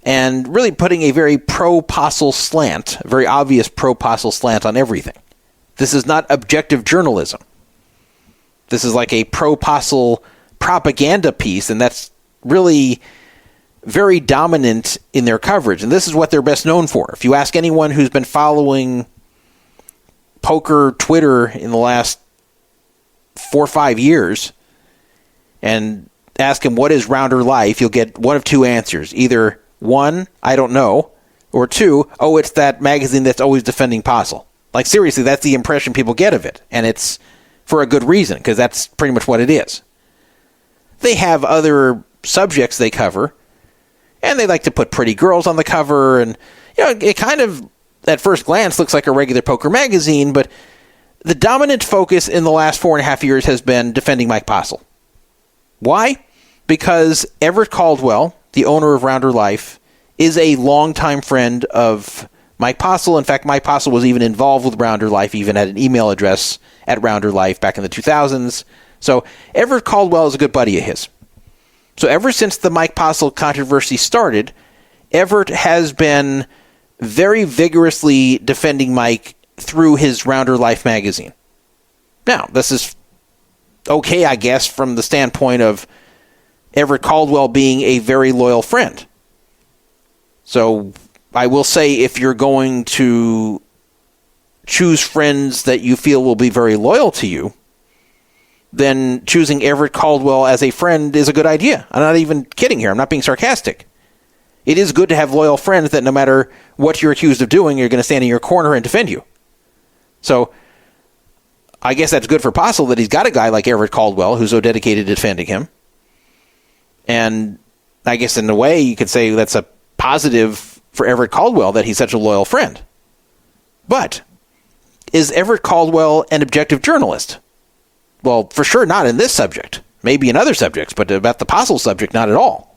and really putting a very pro-Postle slant, a very obvious pro-Postle slant on everything. This is not objective journalism. This is like a pro-Postle propaganda piece, and that's really very dominant in their coverage. And this is what they're best known for. If you ask anyone who's been following poker Twitter in the last 4 or 5 years and ask him what is Rounder Life, you'll get one of two answers. Either one, I don't know, or two, oh, it's that magazine that's always defending Postle. Like, seriously, that's the impression people get of it. And it's for a good reason, because that's pretty much what it is. They have other subjects they cover, and they like to put pretty girls on the cover, and it kind of, at first glance, looks like a regular poker magazine, but the dominant focus in the last 4.5 years has been defending Mike Postle. Why? Because Everett Caldwell, the owner of Rounder Life, is a longtime friend of Mike Postle. In fact, Mike Postle was even involved with Rounder Life, even had an email address at Rounder Life back in the 2000s. So Everett Caldwell is a good buddy of his. So ever since the Mike Postle controversy started, Everett has been very vigorously defending Mike through his Rounder Life magazine. Now, this is okay, I guess, from the standpoint of Everett Caldwell being a very loyal friend. So I will say, if you're going to choose friends that you feel will be very loyal to you, then choosing Everett Caldwell as a friend is a good idea. I'm not even kidding here. I'm not being sarcastic. It is good to have loyal friends that no matter what you're accused of doing, you're going to stand in your corner and defend you. So I guess that's good for Postle that he's got a guy like Everett Caldwell who's so dedicated to defending him. And I guess in a way you could say that's a positive for Everett Caldwell that he's such a loyal friend. But is Everett Caldwell an objective journalist? Well, for sure not in this subject. Maybe in other subjects, but about the Postle subject, not at all.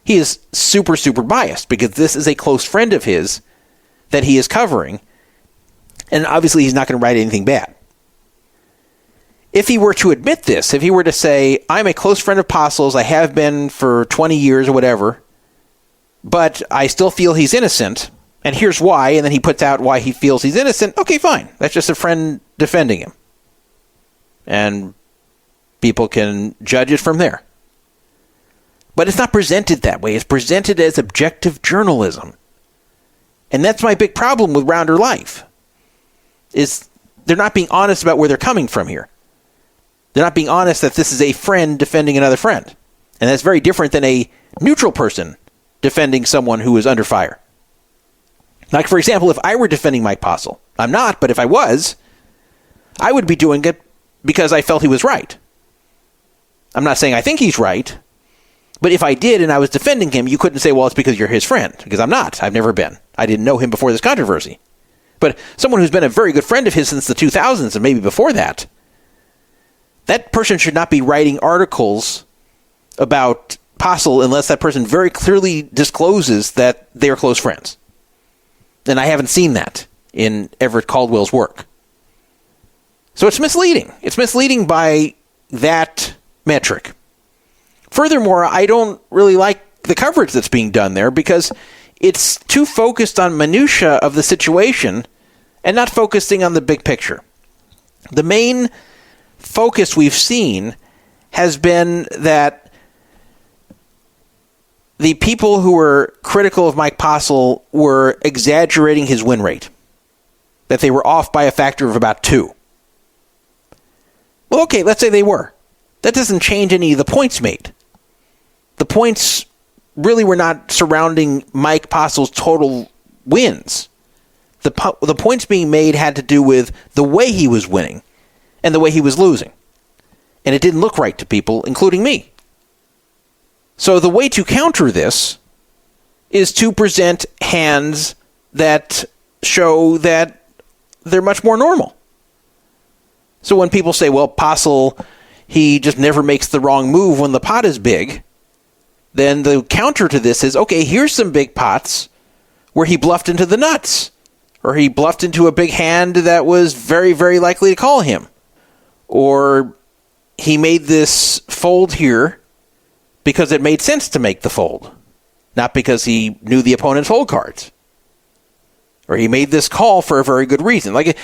He is super, super biased because this is a close friend of his that he is covering. And obviously he's not going to write anything bad. If he were to admit this, if he were to say, I'm a close friend of Postle's, I have been for 20 years or whatever, but I still feel he's innocent, and here's why, and then he puts out why he feels he's innocent, okay, fine. That's just a friend defending him. And people can judge it from there. But it's not presented that way. It's presented as objective journalism. And that's my big problem with Rounder Life, is they're not being honest about where they're coming from here. They're not being honest that this is a friend defending another friend. And that's very different than a neutral person defending someone who is under fire. Like, for example, if I were defending Mike Postle, I'm not, but if I was, I would be doing it because I felt he was right. I'm not saying I think he's right, but if I did and I was defending him, you couldn't say, well, it's because you're his friend, because I'm not. I've never been. I didn't know him before this controversy. But someone who's been a very good friend of his since the 2000s and maybe before that, that person should not be writing articles about Postle unless that person very clearly discloses that they are close friends. And I haven't seen that in Everett Caldwell's work. So it's misleading. It's misleading by that metric. Furthermore, I don't really like the coverage that's being done there because it's too focused on minutia of the situation and not focusing on the big picture. The main focus we've seen has been that the people who were critical of Mike Postle were exaggerating his win rate, that they were off by a factor of about 2. Well, okay, let's say they were. That doesn't change any of the points made. The points really were not surrounding Mike Postle's total wins. The points being made had to do with the way he was winning and the way he was losing. And it didn't look right to people, including me. So the way to counter this is to present hands that show that they're much more normal. So when people say, well, Postle, he just never makes the wrong move when the pot is big, then the counter to this is, okay, here's some big pots where he bluffed into the nuts, or he bluffed into a big hand that was very, very likely to call him, or he made this fold here because it made sense to make the fold, not because he knew the opponent's hold cards, or he made this call for a very good reason. Like,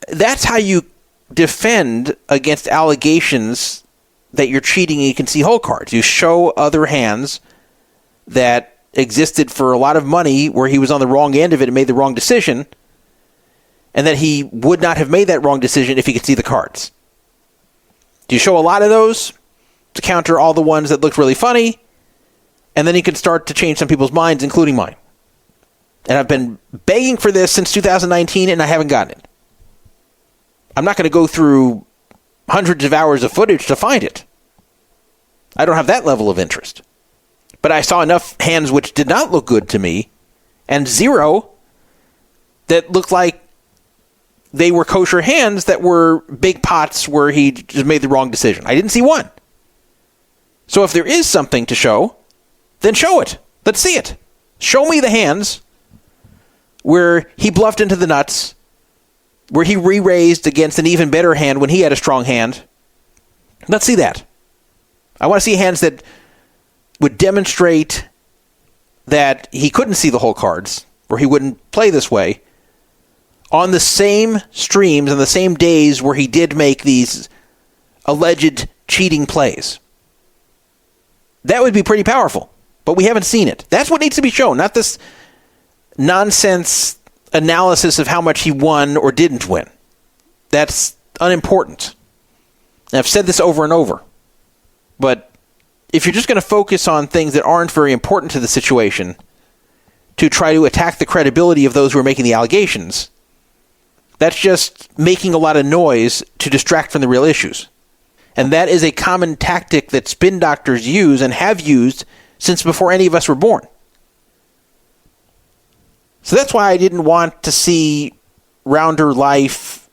that's how you defend against allegations that you're cheating and you can see hold cards. You show other hands that existed for a lot of money where he was on the wrong end of it and made the wrong decision, and that he would not have made that wrong decision if he could see the cards. You show a lot of those to counter all the ones that looked really funny, and then you can start to change some people's minds, including mine. And I've been begging for this since 2019, and I haven't gotten it. I'm not going to go through hundreds of hours of footage to find it. I don't have that level of interest. But I saw enough hands which did not look good to me, and 0 that looked like they were kosher hands that were big pots where he just made the wrong decision. I didn't see one. So if there is something to show, then show it. Let's see it. Show me the hands where he bluffed into the nuts, where he re-raised against an even better hand when he had a strong hand. Let's see that. I want to see hands that would demonstrate that he couldn't see the whole cards, or he wouldn't play this way, on the same streams and the same days where he did make these alleged cheating plays. That would be pretty powerful, but we haven't seen it. That's what needs to be shown, not this nonsense analysis of how much he won or didn't win. That's unimportant. And I've said this over and over. But if you're just going to focus on things that aren't very important to the situation to try to attack the credibility of those who are making the allegations, that's just making a lot of noise to distract from the real issues. And that is a common tactic that spin doctors use and have used since before any of us were born. So that's why I didn't want to see Rounder Life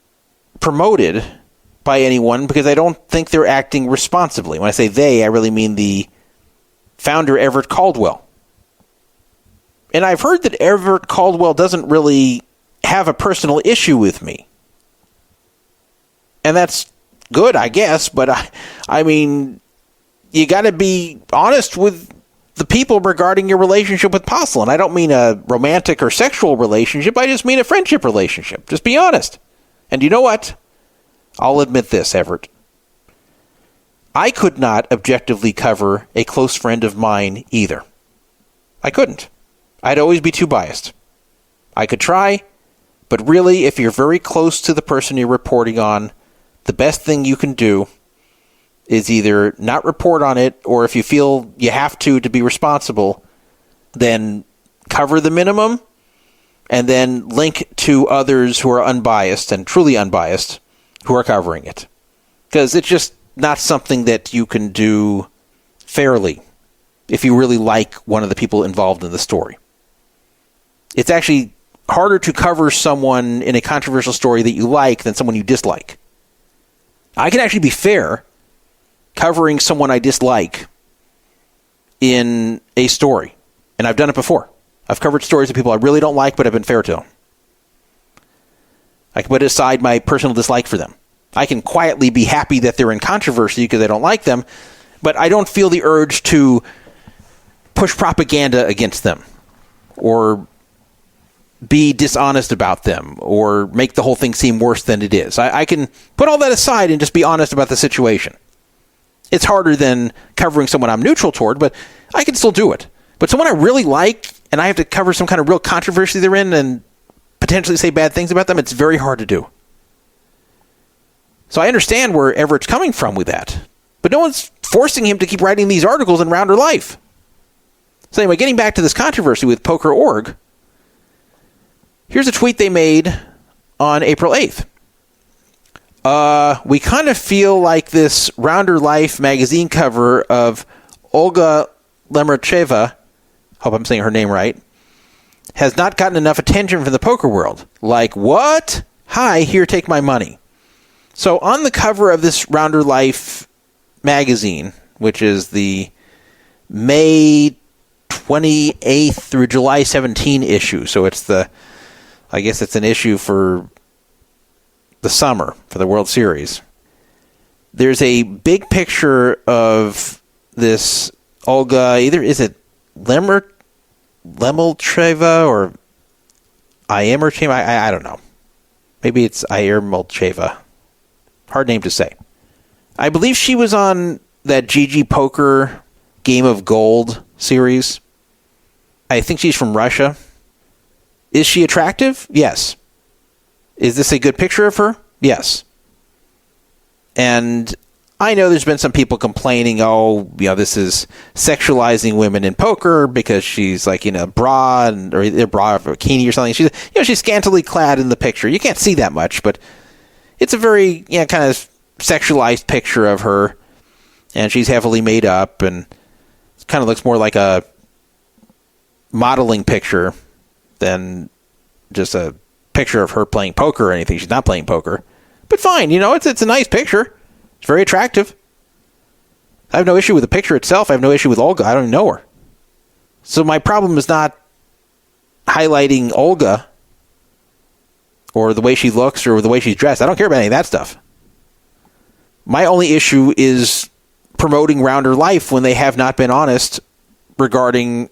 promoted by anyone, because I don't think they're acting responsibly. When I say they, I really mean the founder, Everett Caldwell. And I've heard that Everett Caldwell doesn't really have a personal issue with me. And that's good, I guess, but I mean, you got to be honest with the people regarding your relationship with Postle. And I don't mean a romantic or sexual relationship. I just mean a friendship relationship. Just be honest. And you know what? I'll admit this, Everett. I could not objectively cover a close friend of mine either. I couldn't. I'd always be too biased. I could try, but really, if you're very close to the person you're reporting on, the best thing you can do is either not report on it, or if you feel you have to be responsible, then cover the minimum and then link to others who are unbiased and truly unbiased who are covering it. Because it's just not something that you can do fairly if you really like one of the people involved in the story. It's actually harder to cover someone in a controversial story that you like than someone you dislike. I can actually be fair covering someone I dislike in a story, and I've done it before. I've covered stories of people I really don't like, but I've been fair to them. I can put aside my personal dislike for them. I can quietly be happy that they're in controversy because I don't like them, but I don't feel the urge to push propaganda against them or be dishonest about them or make the whole thing seem worse than it is. I can put all that aside and just be honest about the situation. It's harder than covering someone I'm neutral toward, but I can still do it. But someone I really like and I have to cover some kind of real controversy they're in and potentially say bad things about them, it's very hard to do. So I understand where Everett's coming from with that. But no one's forcing him to keep writing these articles in Rounder Life. So anyway, getting back to this controversy with PokerORG, here's a tweet they made on April 8th. We kind of feel like this Rounder Life magazine cover of Olga Lemercheva, hope I'm saying her name right, has not gotten enough attention from the poker world. Like, what? Hi, here, take my money. So on the cover of this Rounder Life magazine, which is the May 28th through July 17 issue, so I guess it's an issue for the summer, for the World Series. There's a big picture of this Olga, either is it Lemelcheva or Iemercheva? I don't know. Maybe it's Iermelcheva. Hard name to say. I believe she was on that GG Poker Game of Gold series. I think she's from Russia. Is she attractive? Yes. Is this a good picture of her? Yes. And I know there's been some people complaining, this is sexualizing women in poker because she's like in a bra or a bra or a bikini or something. She's scantily clad in the picture. You can't see that much, but it's a very kind of sexualized picture of her, and she's heavily made up, and it kind of looks more like a modeling picture than just a picture of her playing poker or anything. She's not playing poker, but fine. It's a nice picture. It's very attractive. I have no issue with the picture itself. I have no issue with Olga. I don't even know her. So my problem is not highlighting Olga or the way she looks or the way she's dressed. I don't care about any of that stuff. My only issue is promoting Rounder Life when they have not been honest regarding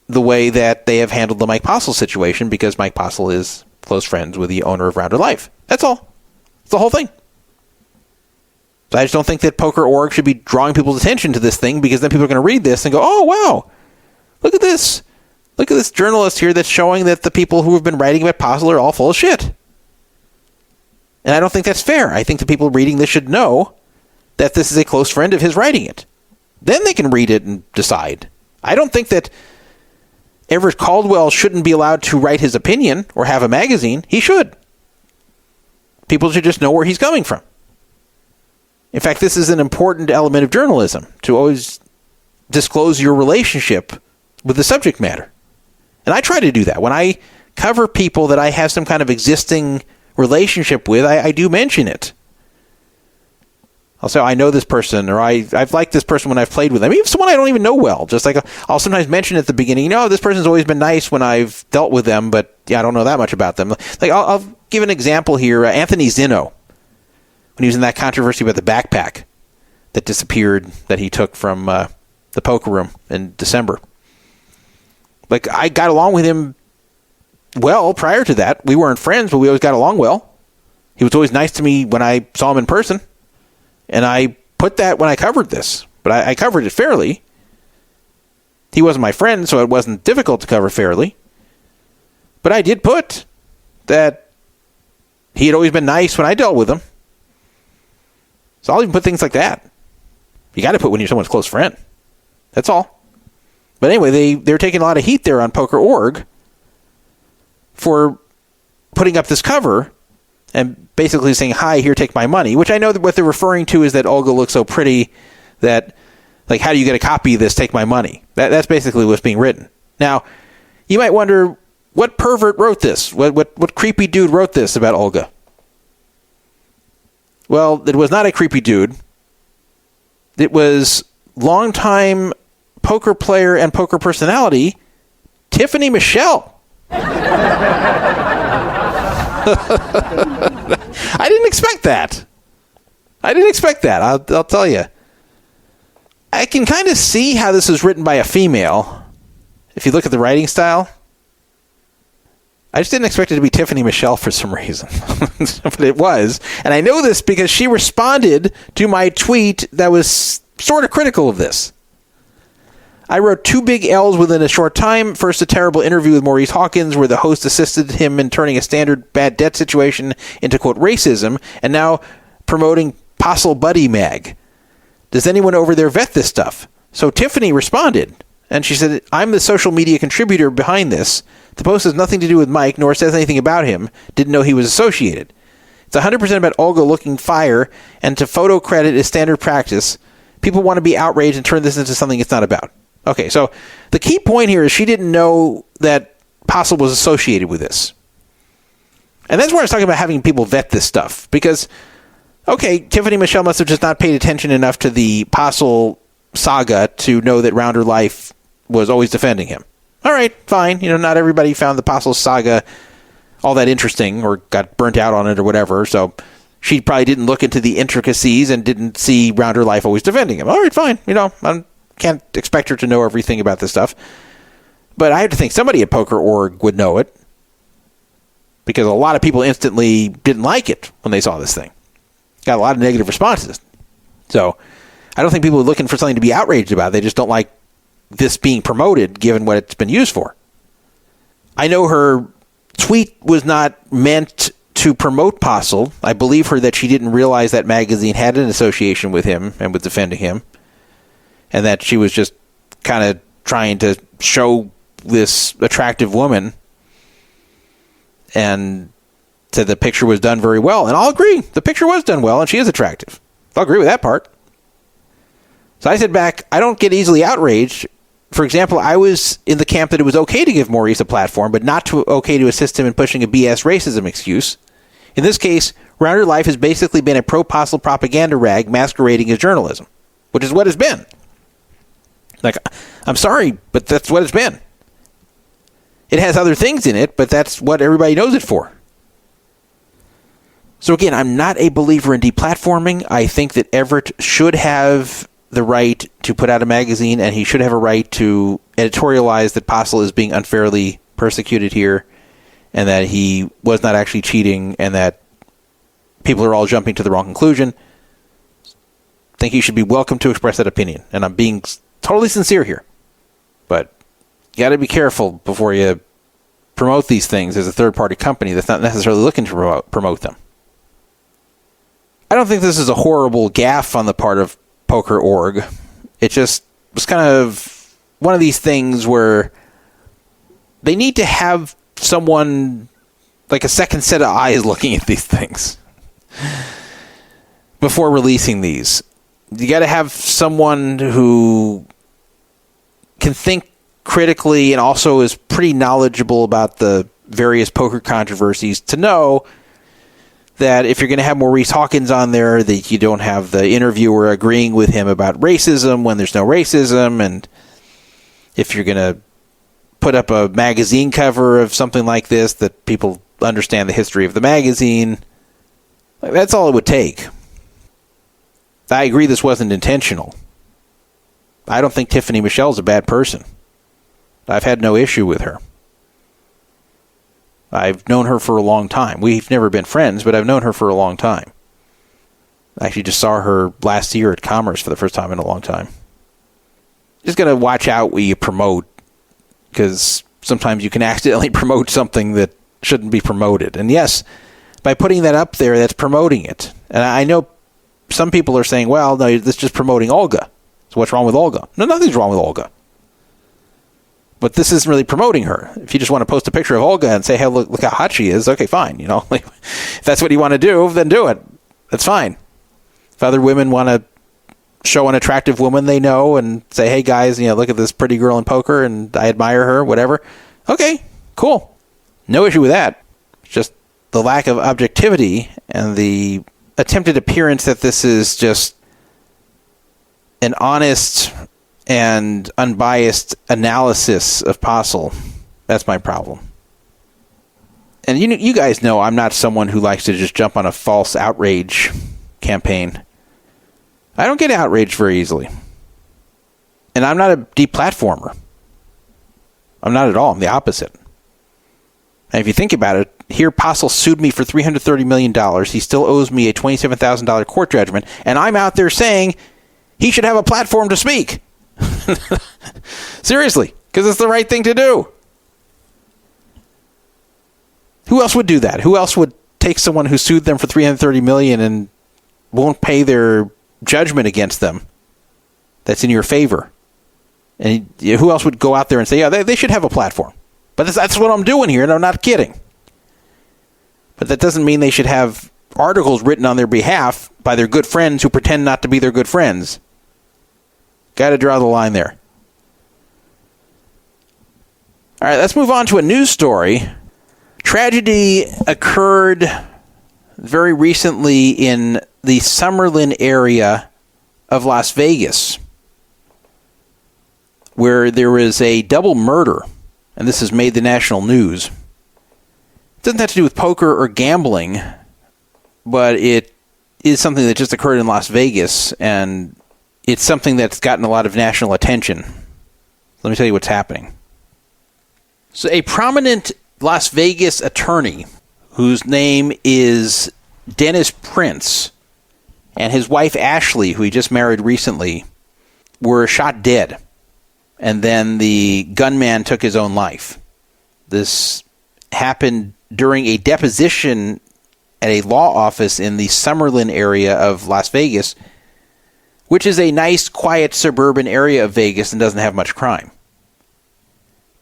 the way that they have handled the Mike Postle situation, because Mike Postle is close friends with the owner of Rounder Life. That's all. It's the whole thing. So I just don't think that PokerORG should be drawing people's attention to this thing, because then people are going to read this and go, oh, wow, look at this. Look at this journalist here that's showing that the people who have been writing about Postle are all full of shit. And I don't think that's fair. I think the people reading this should know that this is a close friend of his writing it. Then they can read it and decide. I don't think that Everett Caldwell shouldn't be allowed to write his opinion or have a magazine. He should. People should just know where he's coming from. In fact, this is an important element of journalism, to always disclose your relationship with the subject matter. And I try to do that. When I cover people that I have some kind of existing relationship with, I do mention it. I'll say, I know this person, or I've liked this person when I've played with them. Even someone I don't even know well. Just like I'll sometimes mention at the beginning, this person's always been nice when I've dealt with them, but I don't know that much about them. Like I'll give an example here. Anthony Zinno, when he was in that controversy about the backpack that disappeared, that he took from the poker room in December. Like, I got along with him well prior to that. We weren't friends, but we always got along well. He was always nice to me when I saw him in person. And I put that when I covered this. But I covered it fairly. He wasn't my friend, so it wasn't difficult to cover fairly. But I did put that he had always been nice when I dealt with him. So I'll even put things like that. You got to put when you're someone's close friend. That's all. But anyway, they're taking a lot of heat there on PokerORG for putting up this cover and basically saying, hi, here, take my money, which I know that what they're referring to is that Olga looks so pretty that, like, how do you get a copy of this, take my money? That's basically what's being written. Now, you might wonder, what pervert wrote this? What creepy dude wrote this about Olga? Well, it was not a creepy dude. It was longtime poker player and poker personality, Tiffany Michelle. I didn't expect that. I'll tell you. I can kind of see how this was written by a female. If you look at the writing style. I just didn't expect it to be Tiffany Michelle for some reason. But it was. And I know this because she responded to my tweet that was sort of critical of this. I wrote 2 big L's within a short time. First, a terrible interview with Maurice Hawkins where the host assisted him in turning a standard bad debt situation into, quote, racism, and now promoting Postle Buddy Mag. Does anyone over there vet this stuff? So Tiffany responded, and she said, I'm the social media contributor behind this. The post has nothing to do with Mike, nor says anything about him. Didn't know he was associated. It's 100% about Olga looking fire, and to photo credit is standard practice. People want to be outraged and turn this into something it's not about. Okay, so the key point here is she didn't know that Postle was associated with this. And that's where I was talking about having people vet this stuff. Because, okay, Tiffany Michelle must have just not paid attention enough to the Postle saga to know that Rounder Life was always defending him. All right, fine. Not everybody found the Postle saga all that interesting or got burnt out on it or whatever. So she probably didn't look into the intricacies and didn't see Rounder Life always defending him. All right, fine. I can't expect her to know everything about this stuff. But I have to think somebody at PokerORG would know it. Because a lot of people instantly didn't like it when they saw this thing. Got a lot of negative responses. So I don't think people are looking for something to be outraged about. They just don't like this being promoted, given what it's been used for. I know her tweet was not meant to promote Postle. I believe her that she didn't realize that magazine had an association with him and was defending him. And that she was just kind of trying to show this attractive woman. And said the picture was done very well. And I'll agree. The picture was done well, and she is attractive. I'll agree with that part. So I said back, I don't get easily outraged. For example, I was in the camp that it was okay to give Maurice a platform, but not okay to assist him in pushing a BS racism excuse. In this case, Rounder Life has basically been a pro-Postle propaganda rag masquerading as journalism, which is what it's been. Like, I'm sorry, but that's what it's been. It has other things in it, but that's what everybody knows it for. So again, I'm not a believer in deplatforming. I think that Everett should have the right to put out a magazine, and he should have a right to editorialize that Postle is being unfairly persecuted here, and that he was not actually cheating, and that people are all jumping to the wrong conclusion. I think he should be welcome to express that opinion, and I'm being totally sincere here. But you got to be careful before you promote these things as a third-party company that's not necessarily looking to promote them. I don't think this is a horrible gaffe on the part of PokerORG. It just was kind of one of these things where they need to have someone, like a second set of eyes looking at these things before releasing these. You got to have someone who can think critically and also is pretty knowledgeable about the various poker controversies to know that if you're going to have Maurice Hawkins on there, that you don't have the interviewer agreeing with him about racism when there's no racism, and if you're going to put up a magazine cover of something like this, that people understand the history of the magazine. That's all it would take. I agree this wasn't intentional. I don't think Tiffany Michelle's a bad person. I've had no issue with her. I've known her for a long time. We've never been friends, but I've known her for a long time. I actually just saw her last year at Commerce for the first time in a long time. Just got to watch out what you promote, because sometimes you can accidentally promote something that shouldn't be promoted. And yes, by putting that up there, that's promoting it. And I know some people are saying, well, no, this is just promoting Olga. So what's wrong with Olga? No, nothing's wrong with Olga. But this isn't really promoting her. If you just want to post a picture of Olga and say, hey, look how hot she is, okay, fine. If that's what you want to do, then do it. That's fine. If other women want to show an attractive woman they know and say, hey, guys, look at this pretty girl in poker and I admire her, whatever. Okay, cool. No issue with that. It's just the lack of objectivity and the attempted appearance that this is just an honest and unbiased analysis of Postle. That's my problem. And you guys know I'm not someone who likes to just jump on a false outrage campaign. I don't get outraged very easily. And I'm not a deplatformer. I'm not at all. I'm the opposite. And if you think about it, here Postle sued me for $330 million. He still owes me a $27,000 court judgment. And I'm out there saying he should have a platform to speak. Seriously, because it's the right thing to do. Who else would do that? Who else would take someone who sued them for $330 million and won't pay their judgment against them that's in your favor? And who else would go out there and say, yeah, they should have a platform? But that's what I'm doing here, and I'm not kidding. But that doesn't mean they should have articles written on their behalf by their good friends who pretend not to be their good friends. Got to draw the line there. All right, let's move on to a news story. Tragedy occurred very recently in the Summerlin area of Las Vegas, where there was a double murder, and this has made the national news. It doesn't have to do with poker or gambling, but it is something that just occurred in Las Vegas, and it's something that's gotten a lot of national attention. Let me tell you what's happening. So a prominent Las Vegas attorney, whose name is Dennis Prince, and his wife Ashley, who he just married recently, were shot dead. And then the gunman took his own life. This happened during a deposition at a law office in the Summerlin area of Las Vegas, which is a nice, quiet suburban area of Vegas and doesn't have much crime.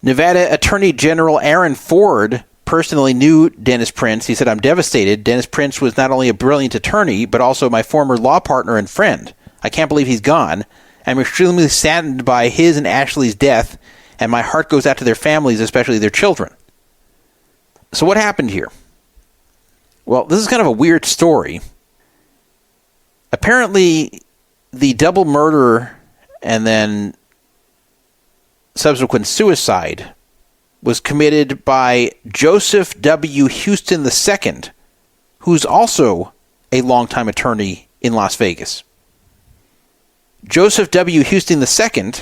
Nevada Attorney General Aaron Ford personally knew Dennis Prince. He said, "I'm devastated. Dennis Prince was not only a brilliant attorney, but also my former law partner and friend. I can't believe he's gone. I'm extremely saddened by his and Ashley's death, and my heart goes out to their families, especially their children." So what happened here? Well, this is kind of a weird story. Apparently, the double murder and then subsequent suicide was committed by Joseph W. Houston II, who's also a longtime attorney in Las Vegas. Joseph W. Houston II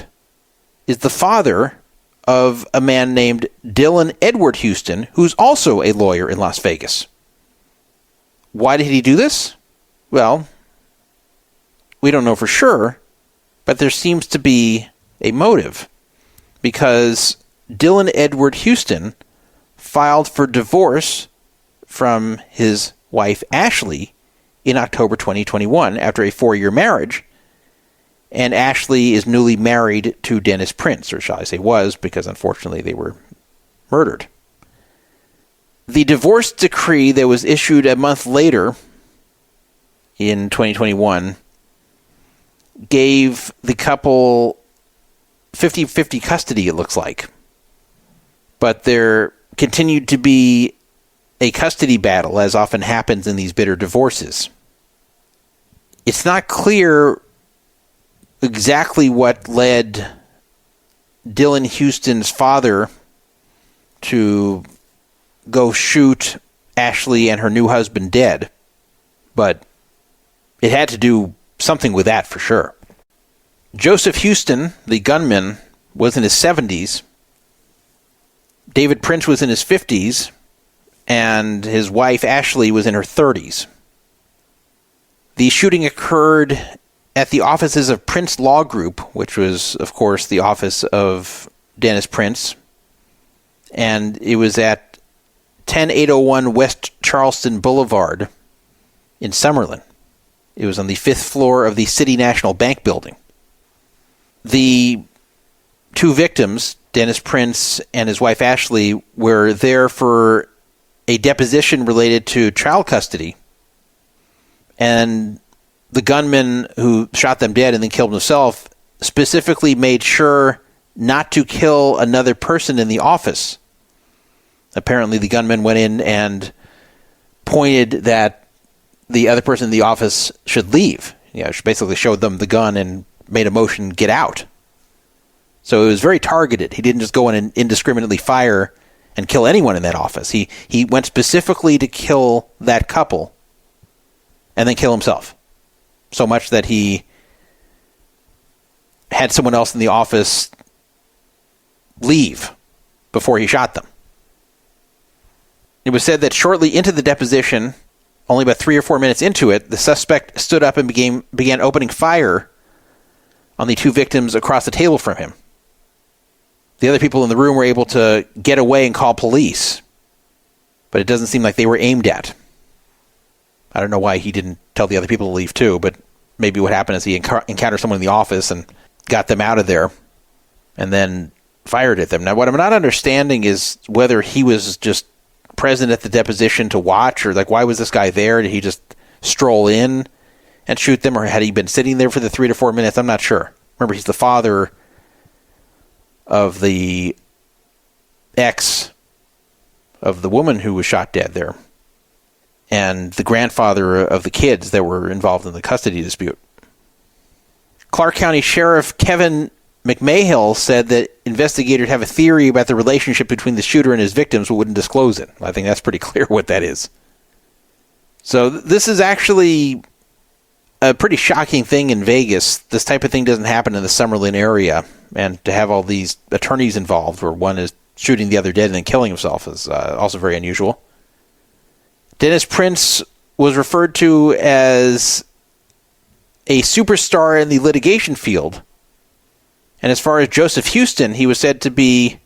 is the father of a man named Dylan Edward Houston, who's also a lawyer in Las Vegas. Why did he do this? Well, we don't know for sure, but there seems to be a motive, because Dylan Edward Houston filed for divorce from his wife Ashley in October 2021 after a 4-year marriage, and Ashley is newly married to Dennis Prince, or shall I say was, because unfortunately they were murdered. The divorce decree that was issued a month later in 2021 gave the couple 50-50 custody, it looks like. But there continued to be a custody battle, as often happens in these bitter divorces. It's not clear exactly what led Dylan Houston's father to go shoot Ashley and her new husband dead, but it had to do something with that for sure. Joseph Houston, the gunman, was in his 70s. David Prince was in his 50s, and his wife Ashley was in her 30s. The shooting occurred at the offices of Prince Law Group, which was, of course, the office of Dennis Prince, and it was at 10801 West Charleston Boulevard in Summerlin. It was on the 5th floor of the City National Bank building. The two victims, Dennis Prince and his wife Ashley, were there for a deposition related to child custody. And the gunman who shot them dead and then killed himself specifically made sure not to kill another person in the office. Apparently the gunman went in and pointed that the other person in the office should leave. She basically showed them the gun and made a motion, get out. So it was very targeted. He didn't just go in and indiscriminately fire and kill anyone in that office. He went specifically to kill that couple and then kill himself. So much that he had someone else in the office leave before he shot them. It was said that shortly into the deposition, only about 3 or 4 minutes into it, the suspect stood up and began opening fire on the two victims across the table from him. The other people in the room were able to get away and call police, but it doesn't seem like they were aimed at. I don't know why he didn't tell the other people to leave too, but maybe what happened is he encountered someone in the office and got them out of there and then fired at them. Now, what I'm not understanding is whether he was just present at the deposition to watch, or like, why was this guy there? Did he just stroll in and shoot them, or had he been sitting there for the 3 to 4 minutes? I'm not sure. Remember, he's the father of the ex of the woman who was shot dead there, and the grandfather of the kids that were involved in the custody dispute. Clark County Sheriff Kevin McMahill said that investigators have a theory about the relationship between the shooter and his victims, but wouldn't disclose it. I think that's pretty clear what that is. So this is actually a pretty shocking thing in Vegas. This type of thing doesn't happen in the Summerlin area, and to have all these attorneys involved where one is shooting the other dead and then killing himself is also very unusual. Dennis Prince was referred to as a superstar in the litigation field. And as far as Joseph Houston, he was said to be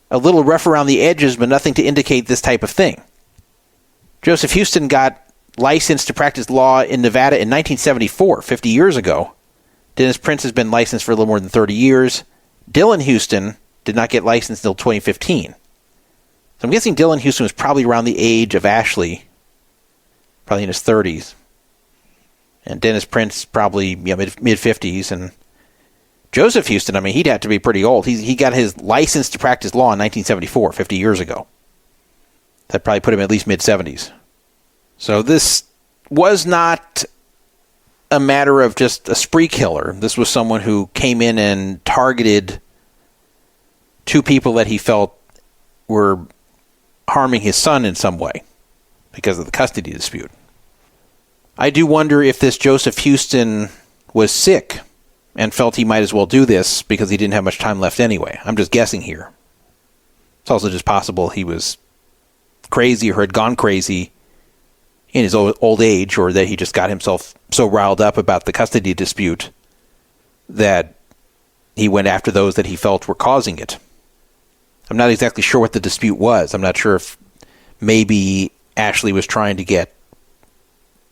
a little rough around the edges, but nothing to indicate this type of thing. Joseph Houston got licensed to practice law in Nevada in 1974, 50 years ago. Dennis Prince has been licensed for a little more than 30 years. Dylan Houston did not get licensed until 2015. So I'm guessing Dylan Houston was probably around the age of Ashley, probably in his 30s. And Dennis Prince probably mid-50s. And Joseph Houston, he'd have to be pretty old. He got his license to practice law in 1974, 50 years ago. That probably put him at least mid-70s. So this was not a matter of just a spree killer. This was someone who came in and targeted two people that he felt were harming his son in some way because of the custody dispute. I do wonder if this Joseph Houston was sick and felt he might as well do this because he didn't have much time left anyway. I'm just guessing here. It's also just possible he was crazy or had gone crazy in his old age, or that he just got himself so riled up about the custody dispute that he went after those that he felt were causing it. I'm not exactly sure what the dispute was. I'm not sure if maybe Ashley was trying to get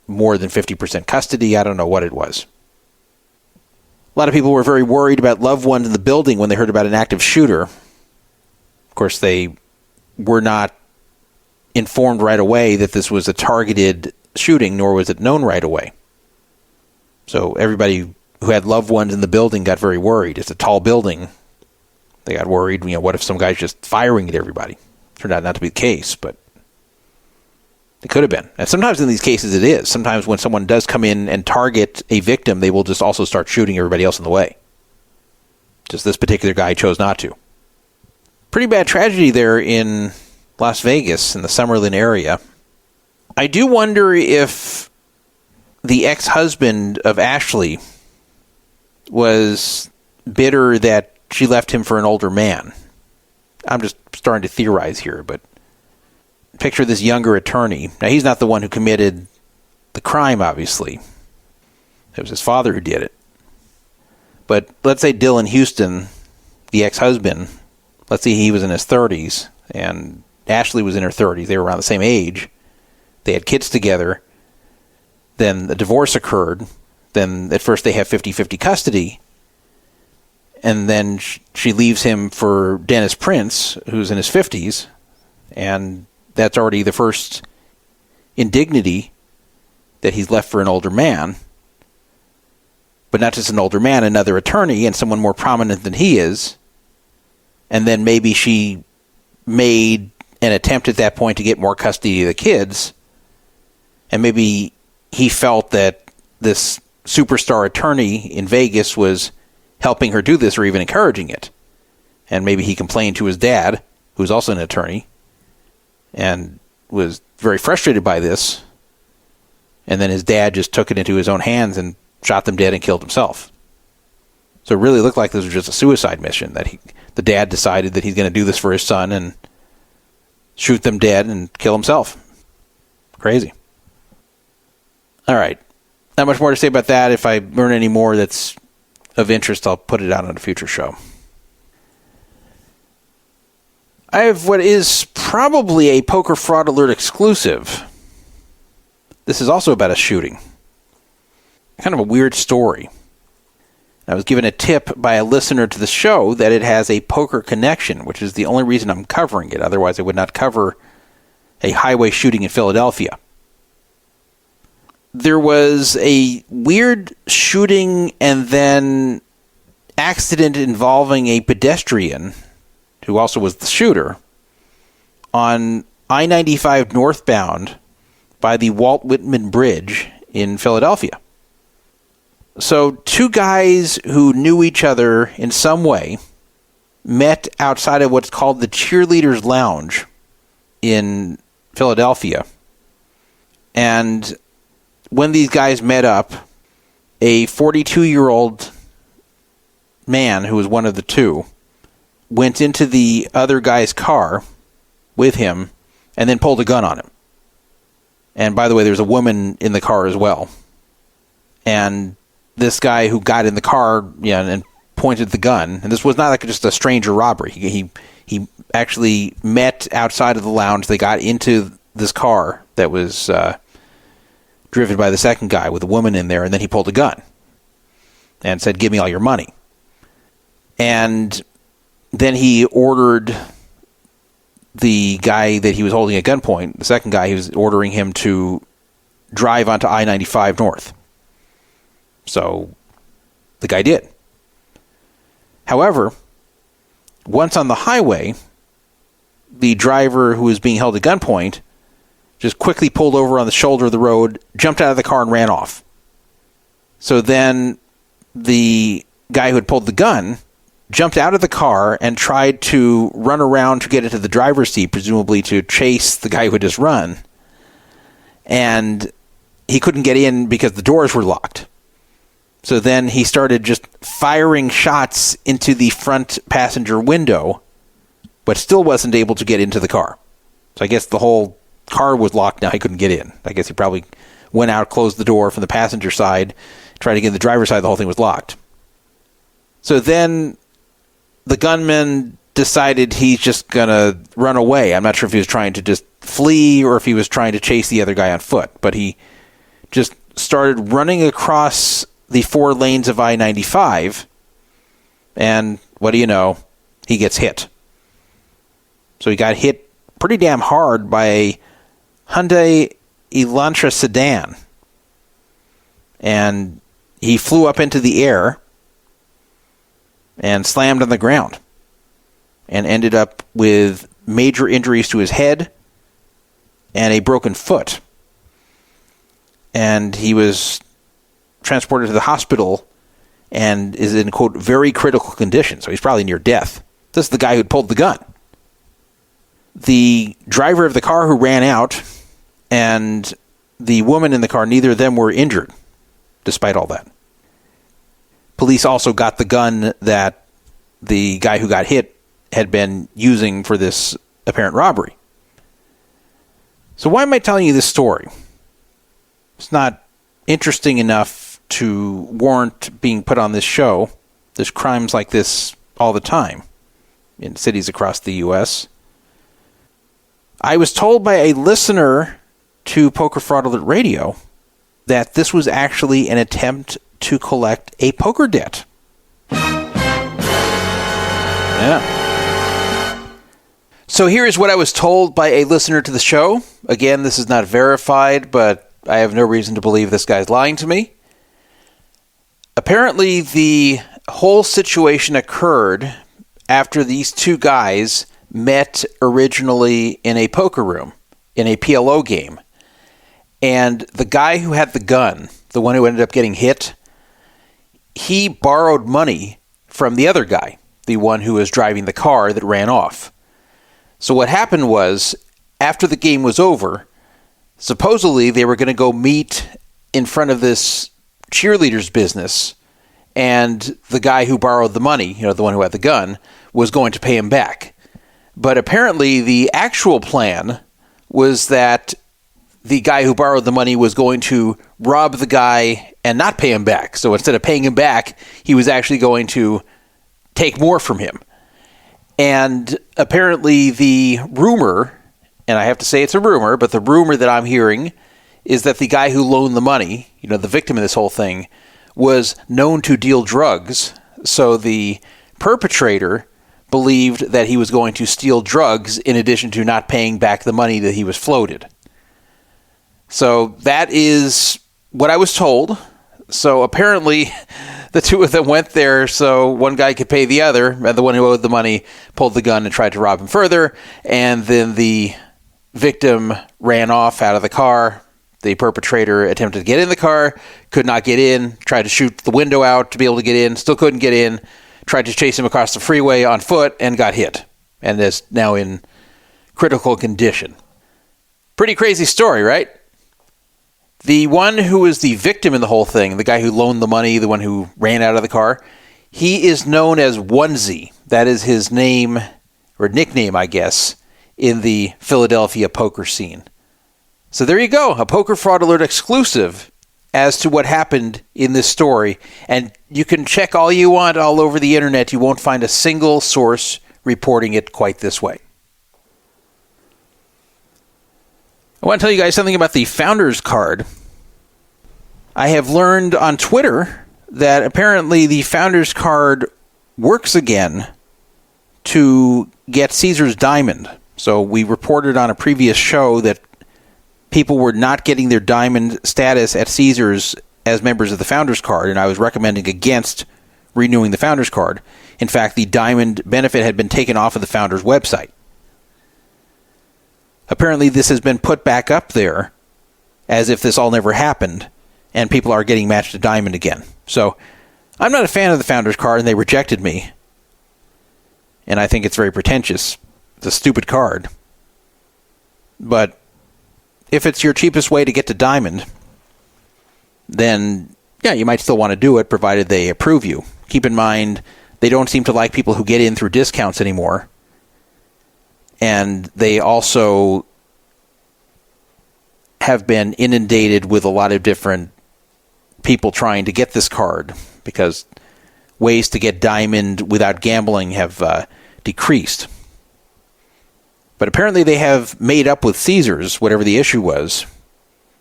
more than 50% custody. I don't know what it was. A lot of people were very worried about loved ones in the building when they heard about an active shooter. Of course, they were not informed right away that this was a targeted shooting, nor was it known right away. So everybody who had loved ones in the building got very worried. It's a tall building. They got worried, what if some guy's just firing at everybody? Turned out not to be the case, but it could have been. And sometimes in these cases it is. Sometimes when someone does come in and target a victim, they will just also start shooting everybody else in the way. Just this particular guy chose not to. Pretty bad tragedy there in Las Vegas, in the Summerlin area. I do wonder if the ex-husband of Ashley was bitter that she left him for an older man. I'm just starting to theorize here, but picture this younger attorney. Now, he's not the one who committed the crime, obviously. It was his father who did it. But let's say Dylan Houston, the ex-husband, let's say he was in his 30s, and Ashley was in her 30s. They were around the same age. They had kids together. Then the divorce occurred. Then at first they have 50-50 custody. And then she leaves him for Dennis Prince, who's in his 50s. And that's already the first indignity that he's left for an older man. But not just an older man, another attorney and someone more prominent than he is. And then maybe she made an attempt at that point to get more custody of the kids. And maybe he felt that this superstar attorney in Vegas was helping her do this or even encouraging it. And maybe he complained to his dad, who's also an attorney, and was very frustrated by this. And then his dad just took it into his own hands and shot them dead and killed himself. So it really looked like this was just a suicide mission, that the dad decided that he's going to do this for his son and shoot them dead and kill himself. Crazy. All right. Not much more to say about that. If I learn any more that's of interest, I'll put it out on a future show. I have what is probably a Poker Fraud Alert exclusive. This is also about a shooting. Kind of a weird story. I was given a tip by a listener to the show that it has a poker connection, which is the only reason I'm covering it. Otherwise, I would not cover a highway shooting in Philadelphia. There was a weird shooting and then accident involving a pedestrian, who also was the shooter, on I-95 northbound by the Walt Whitman Bridge in Philadelphia. So two guys who knew each other in some way met outside of what's called the Cheerleaders Lounge in Philadelphia. And when these guys met up, a 42-year-old man, who was one of the two, went into the other guy's car with him and then pulled a gun on him. And by the way, there's a woman in the car as well. And this guy who got in the car and pointed the gun, and this was not like just a stranger robbery. He actually met outside of the lounge. They got into this car that was driven by the second guy with a woman in there, and then he pulled a gun and said, "Give me all your money." And then he ordered the guy that he was holding at gunpoint, the second guy, he was ordering him to drive onto I-95 north. So the guy did. However, once on the highway, the driver who was being held at gunpoint just quickly pulled over on the shoulder of the road, jumped out of the car, and ran off. So then the guy who had pulled the gun jumped out of the car and tried to run around to get into the driver's seat, presumably to chase the guy who had just run. And he couldn't get in because the doors were locked. So then he started just firing shots into the front passenger window, but still wasn't able to get into the car. So I guess the whole car was locked now. He couldn't get in. I guess he probably went out, closed the door from the passenger side, tried to get in the driver's side. The whole thing was locked. So then the gunman decided he's just going to run away. I'm not sure if he was trying to just flee or if he was trying to chase the other guy on foot, but he just started running across the 4 lanes of I-95, and what do you know? He gets hit. So he got hit pretty damn hard by a Hyundai Elantra sedan, and he flew up into the air and slammed on the ground and ended up with major injuries to his head and a broken foot. And he was transported to the hospital and is in, quote, very critical condition. So he's probably near death. This is the guy who pulled the gun. The driver of the car who ran out and the woman in the car, neither of them were injured, despite all that. Police also got the gun that the guy who got hit had been using for this apparent robbery. So why am I telling you this story? It's not interesting enough to warrant being put on this show. There's crimes like this all the time in cities across the U.S. I was told by a listener to Poker Fraud Alert Radio that this was actually an attempt to collect a poker debt. Yeah. So here is what I was told by a listener to the show. Again, this is not verified, but I have no reason to believe this guy's lying to me. Apparently, the whole situation occurred after these two guys met originally in a poker room, in a PLO game. And the guy who had the gun, the one who ended up getting hit, he borrowed money from the other guy, the one who was driving the car that ran off. So what happened was, after the game was over, supposedly they were going to go meet in front of this cheerleader's business, and the guy who borrowed the money, the one who had the gun, was going to pay him back. But apparently the actual plan was that the guy who borrowed the money was going to rob the guy and not pay him back. So instead of paying him back, he was actually going to take more from him. And apparently the rumor, and I have to say it's a rumor, but the rumor that I'm hearing is that the guy who loaned the money, the victim of this whole thing, was known to deal drugs. So the perpetrator believed that he was going to steal drugs in addition to not paying back the money that he was floated. So that is what I was told. So apparently the two of them went there so one guy could pay the other, and the one who owed the money pulled the gun and tried to rob him further, and then the victim ran off out of the car. The perpetrator attempted to get in the car, could not get in, tried to shoot the window out to be able to get in, still couldn't get in, tried to chase him across the freeway on foot and got hit, and is now in critical condition. Pretty crazy story, right? The one who was the victim in the whole thing, the guy who loaned the money, the one who ran out of the car, he is known as Onesie. That is his name, or nickname, I guess, in the Philadelphia poker scene. So there you go, a Poker Fraud Alert exclusive as to what happened in this story. And you can check all you want all over the internet. You won't find a single source reporting it quite this way. I want to tell you guys something about the Founders card. I have learned on Twitter that apparently the Founders card works again to get Caesar's Diamond. So we reported on a previous show that people were not getting their Diamond status at Caesars as members of the Founders card, and I was recommending against renewing the Founders card. In fact, the Diamond benefit had been taken off of the Founders website. Apparently this has been put back up there as if this all never happened, and people are getting matched to Diamond again. So I'm not a fan of the Founders card, and they rejected me. And I think it's very pretentious. It's a stupid card. But if it's your cheapest way to get to Diamond, then yeah, you might still want to do it, provided they approve you. Keep in mind, they don't seem to like people who get in through discounts anymore. And they also have been inundated with a lot of different people trying to get this card, because ways to get Diamond without gambling have decreased. But apparently they have made up with Caesars, whatever the issue was,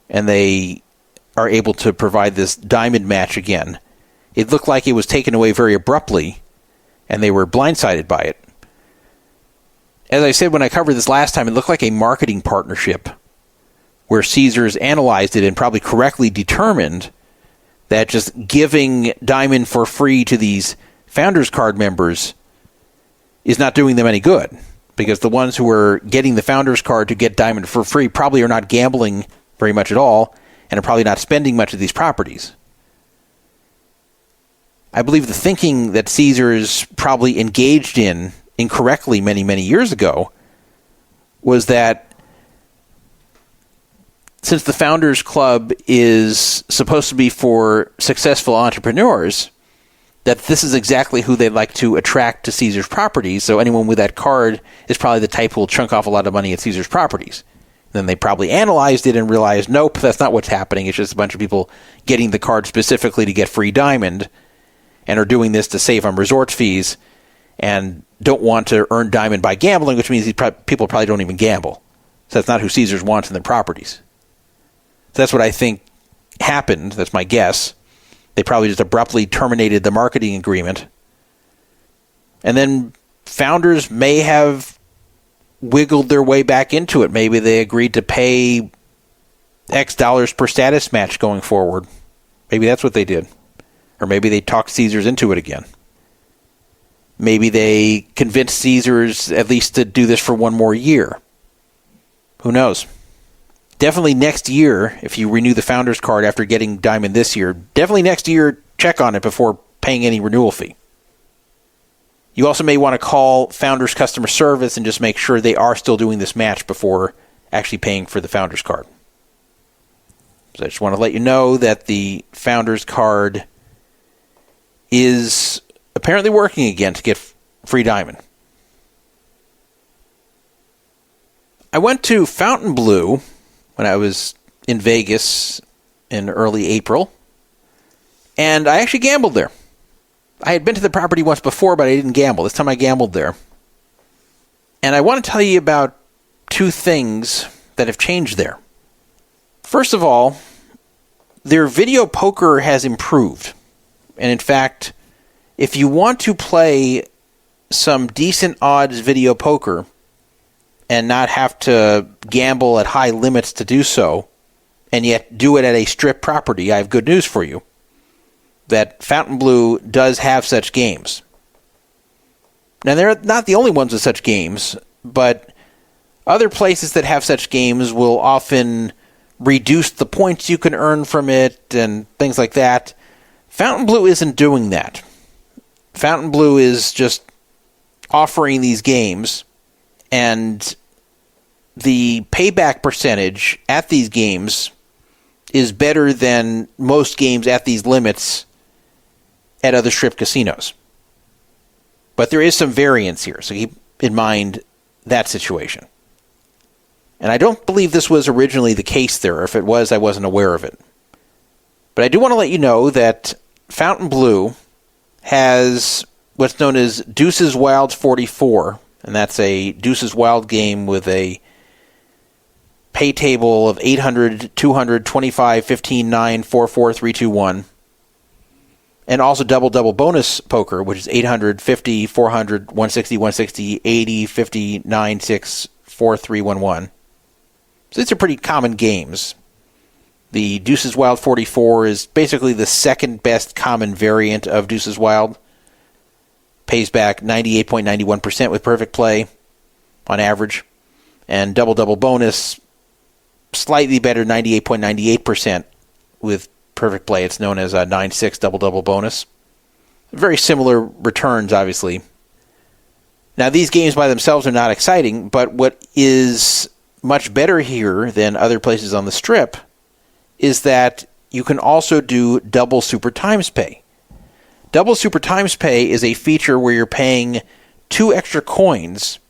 and they are able to provide this Diamond match again. It looked like it was taken away very abruptly, and they were blindsided by it. As I said when I covered this last time, it looked like a marketing partnership where Caesars analyzed it and probably correctly determined that just giving Diamond for free to these Founders Card members is not doing them any good, because the ones who are getting the Founders Card to get Diamond for free probably are not gambling very much at all and are probably not spending much of these properties. I believe the thinking that Caesars probably engaged in incorrectly many, many years ago was that since the Founders Club is supposed to be for successful entrepreneurs, that this is exactly who they'd like to attract to Caesars properties. So anyone with that card is probably the type who will chunk off a lot of money at Caesars properties. Then they probably analyzed it and realized, nope, that's not what's happening. It's just a bunch of people getting the card specifically to get free Diamond and are doing this to save on resort fees and don't want to earn Diamond by gambling, which means people probably don't even gamble. So that's not who Caesars wants in their properties. So that's what I think happened. That's my guess. They probably just abruptly terminated the marketing agreement. And then Founders may have wiggled their way back into it. Maybe they agreed to pay X dollars per status match going forward. Maybe that's what they did. Or maybe they talked Caesars into it again. Maybe they convinced Caesars at least to do this for one more year. Who knows? Definitely next year, if you renew the Founders card after getting Diamond this year, definitely next year, check on it before paying any renewal fee. You also may want to call Founders customer service and just make sure they are still doing this match before actually paying for the Founders card. So I just want to let you know that the Founders card is apparently working again to get free diamond. I went to Fontainebleu when I was in Vegas in early April, and I actually gambled there. I had been to the property once before, but I didn't gamble. This time I gambled there. And I want to tell you about two things that have changed there. First of all, their video poker has improved. And in fact, if you want to play some decent odds video poker and not have to gamble at high limits to do so, and yet do it at a strip property, I have good news for you. That Fontainebleu does have such games. Now, they're not the only ones with such games, but other places that have such games will often reduce the points you can earn from it and things like that. Fontainebleu isn't doing that. Fontainebleu is just offering these games, and the payback percentage at these games is better than most games at these limits at other strip casinos. But there is some variance here, so keep in mind that situation. And I don't believe this was originally the case there. If it was, I wasn't aware of it. But I do want to let you know that Fontainebleu has what's known as Deuces Wild 44, and that's a Deuces Wild game with a pay table of 800, 200, 25, 15, 9, 4, 4, 3, 2, 1. And also double bonus poker, which is 800, 50, 400, 160, 160, 80, 50, 9, 6, 4, 3, 1, 1. So these are pretty common games. The Deuces Wild 44 is basically the second best common variant of Deuces Wild. Pays back 98.91% with perfect play on average. And double bonus, slightly better, 98.98% with perfect play. It's known as a 9-6 double bonus. Very similar returns, obviously. Now, these games by themselves are not exciting, but what is much better here than other places on the Strip is that you can also do double super times pay. Double super times pay is a feature where you're paying 2 extra coins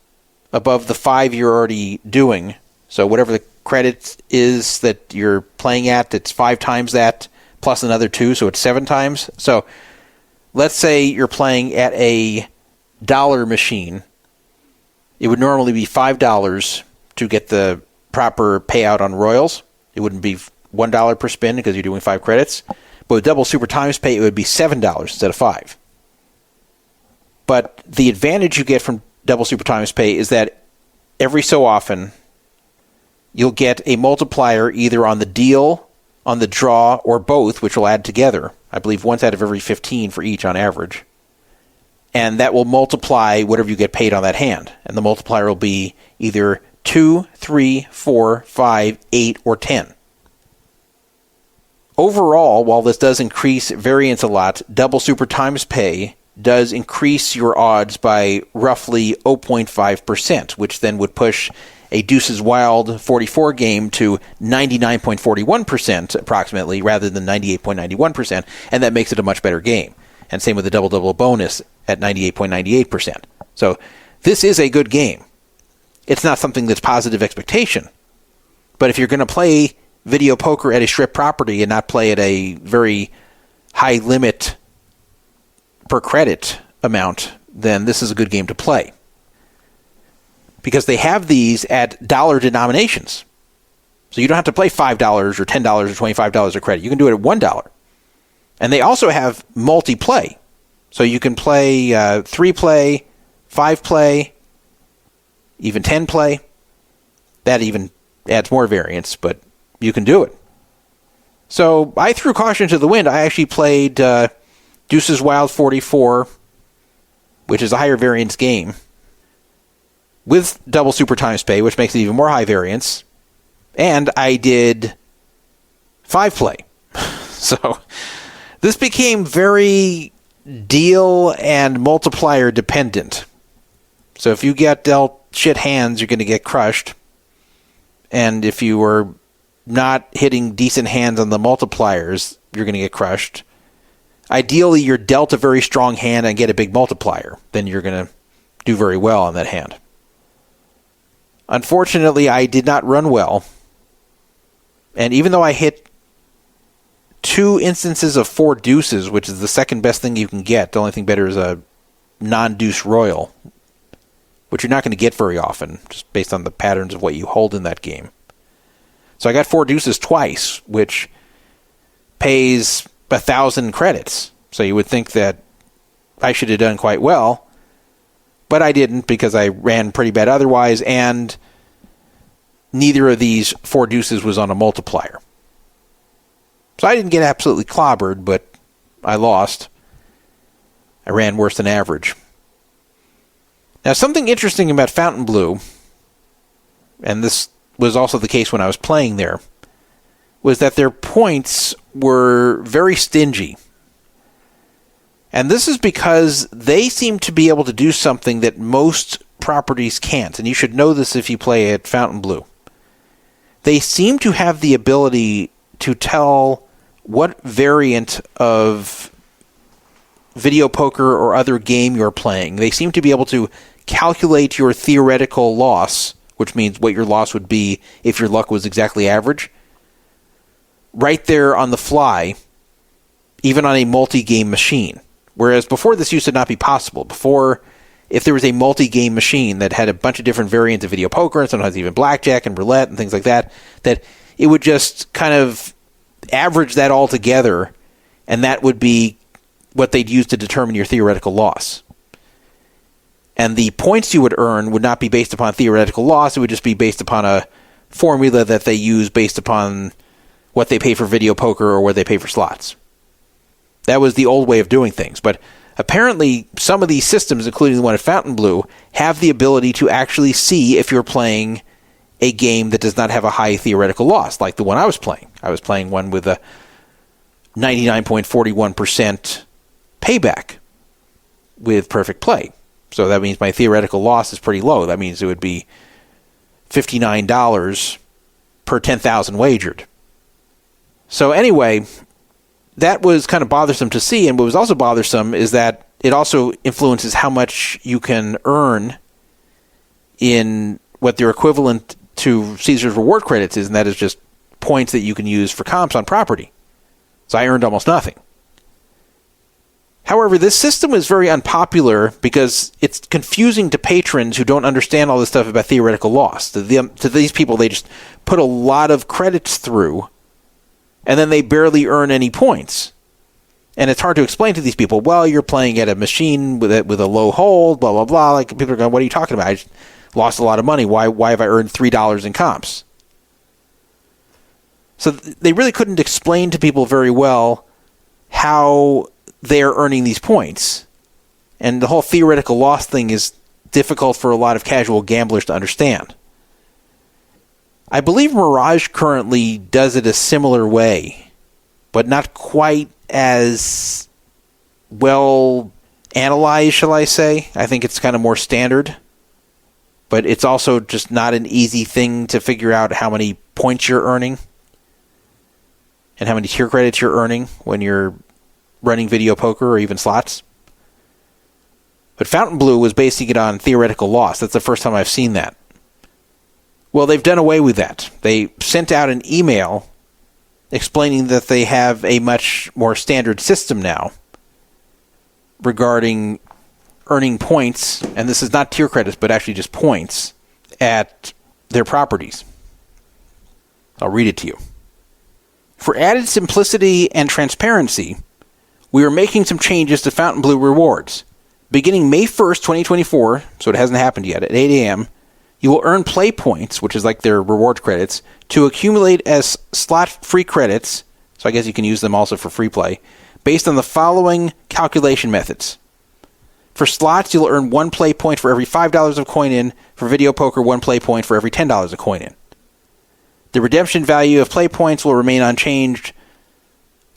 above the 5 you're already doing. So whatever the credit is that you're playing at, it's 5 times that, plus another 2, so it's 7 times. So let's say you're playing at a dollar machine. It would normally be $5 to get the proper payout on Royals. It wouldn't be $1 per spin because you're doing 5 credits. But with double super times pay, it would be $7 instead of 5. But the advantage you get from double super times pay is that every so often you'll get a multiplier either on the deal, on the draw, or both, which will add together. I believe once out of every 15 for each on average. And that will multiply whatever you get paid on that hand. And the multiplier will be either 2, 3, 4, 5, 8, or 10. Overall, while this does increase variance a lot, double super times pay does increase your odds by roughly 0.5%, which then would push a Deuces Wild 44 game to 99.41% approximately, rather than 98.91%, and that makes it a much better game. And same with the double bonus at 98.98%. So this is a good game. It's not something that's positive expectation. But if you're going to play video poker at a strip property and not play at a very high limit per credit amount, then this is a good game to play. Because they have these at dollar denominations. So you don't have to play $5 or $10 or $25 of credit. You can do it at $1. And they also have multi-play. So you can play 3-play, 5-play, even 10-play. That even adds more variance, but you can do it. So I threw caution to the wind. I actually played Deuces Wild 44, which is a higher variance game, with double super times pay, which makes it even more high variance. And I did 5-play. So this became very deal and multiplier dependent. So if you get dealt shit hands, you're going to get crushed. And if you are not hitting decent hands on the multipliers, you're going to get crushed. Ideally, you're dealt a very strong hand and get a big multiplier. Then you're going to do very well on that hand. Unfortunately, I did not run well. And even though I hit 2 instances of 4 deuces, which is the second best thing you can get, the only thing better is a non-deuce royal, which you're not going to get very often, just based on the patterns of what you hold in that game. So I got 4 deuces twice, which pays 1,000 credits. So you would think that I should have done quite well, but I didn't because I ran pretty bad otherwise, and neither of these 4 deuces was on a multiplier. So I didn't get absolutely clobbered, but I lost. I ran worse than average. Now, something interesting about Fontainebleu, and this was also the case when I was playing there, was that their points were very stingy. And this is because they seem to be able to do something that most properties can't. And you should know this if you play at Fontainebleu. They seem to have the ability to tell what variant of video poker or other game you're playing. They seem to be able to calculate your theoretical loss, which means what your loss would be if your luck was exactly average, right there on the fly, even on a multi-game machine. Whereas before, this used to not be possible. Before, if there was a multi-game machine that had a bunch of different variants of video poker, and sometimes even blackjack and roulette and things like that, that it would just kind of average that all together, and that would be what they'd use to determine your theoretical loss. And the points you would earn would not be based upon theoretical loss. It would just be based upon a formula that they use based upon what they pay for video poker or what they pay for slots. That was the old way of doing things. But apparently, some of these systems, including the one at Fontainebleu, have the ability to actually see if you're playing a game that does not have a high theoretical loss, like the one I was playing. I was playing one with a 99.41% payback with perfect play. So that means my theoretical loss is pretty low. That means it would be $59 per 10,000 wagered. So anyway, that was kind of bothersome to see, and what was also bothersome is that it also influences how much you can earn in what their equivalent to Caesar's reward credits is, and that is just points that you can use for comps on property. So I earned almost nothing. However, this system is very unpopular because it's confusing to patrons who don't understand all this stuff about theoretical loss. To these people, they just put a lot of credits through, and then they barely earn any points. And it's hard to explain to these people, well, you're playing at a machine with a low hold, blah, blah, blah. Like, people are going, what are you talking about? I just lost a lot of money. Why have I earned $3 in comps? So they really couldn't explain to people very well how they're earning these points. And the whole theoretical loss thing is difficult for a lot of casual gamblers to understand. I believe Mirage currently does it a similar way, but not quite as well analyzed, shall I say. I think it's kind of more standard, but it's also just not an easy thing to figure out how many points you're earning and how many tier credits you're earning when you're running video poker or even slots. But Fontainebleu was basing it on theoretical loss. That's the first time I've seen that. Well, they've done away with that. They sent out an email explaining that they have a much more standard system now regarding earning points, and this is not tier credits, but actually just points at their properties. I'll read it to you. For added simplicity and transparency, we are making some changes to Fontainebleu rewards. Beginning May 1st, 2024, so it hasn't happened yet, at 8 a.m., you will earn play points, which is like their reward credits, to accumulate as slot-free credits, so I guess you can use them also for free play, based on the following calculation methods. For slots, you'll earn 1 play point for every $5 of coin-in. For video poker, 1 play point for every $10 of coin-in. The redemption value of play points will remain unchanged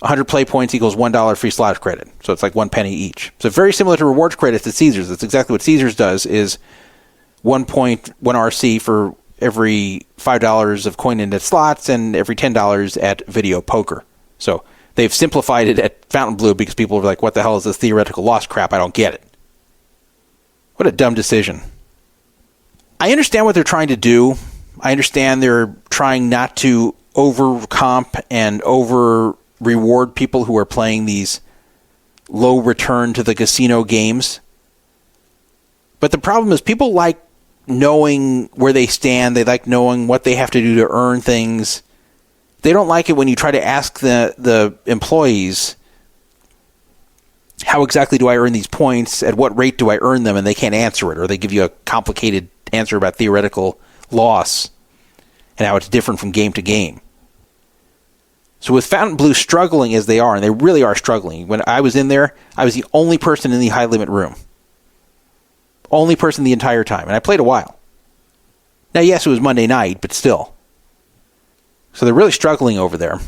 100 play points equals $1 free slot credit. So it's like 1 penny each. So very similar to rewards credits at Caesars. That's exactly what Caesars does, is 1 point, 1 RC for every $5 of coin in at slots and every $10 at video poker. So they've simplified it at Fontainebleu because people are like, what the hell is this theoretical loss crap? I don't get it. What a dumb decision. I understand what they're trying to do. I understand they're trying not to over-comp and over-reward people who are playing these low return to the casino games. But the problem is people like knowing where they stand. They like knowing what they have to do to earn things. They don't like it when you try to ask the employees, how exactly do I earn these points? At what rate do I earn them? And they can't answer it, or they give you a complicated answer about theoretical loss and how it's different from game to game. So with Fontainebleu struggling as they are, and they really are struggling, when I was in there, I was the only person in the high limit room. Only person the entire time. And I played a while. Now, yes, it was Monday night, but still. So they're really struggling over there.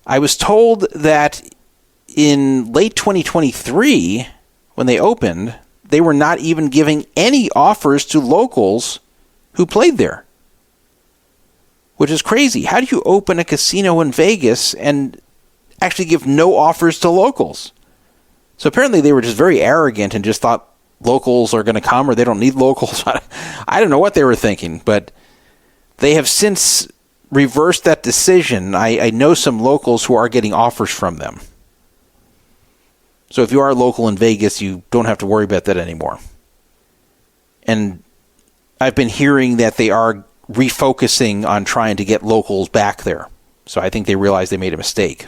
I was told that in late 2023, when they opened, they were not even giving any offers to locals who played there. Which is crazy. How do you open a casino in Vegas and actually give no offers to locals? So apparently they were just very arrogant and just thought locals are going to come, or they don't need locals. I don't know what they were thinking, but they have since reversed that decision. I know some locals who are getting offers from them. So if you are local in Vegas, you don't have to worry about that anymore. And I've been hearing that they are refocusing on trying to get locals back there. So I think they realized they made a mistake.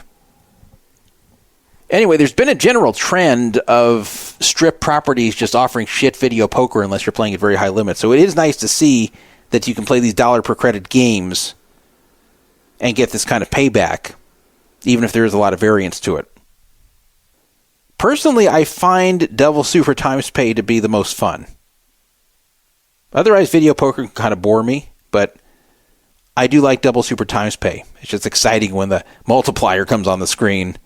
Anyway, there's been a general trend of strip properties just offering shit video poker unless you're playing at very high limits. So it is nice to see that you can play these dollar per credit games and get this kind of payback, even if there is a lot of variance to it. Personally, I find double super times pay to be the most fun. Otherwise, video poker can kind of bore me, but I do like double super times pay. It's just exciting when the multiplier comes on the screen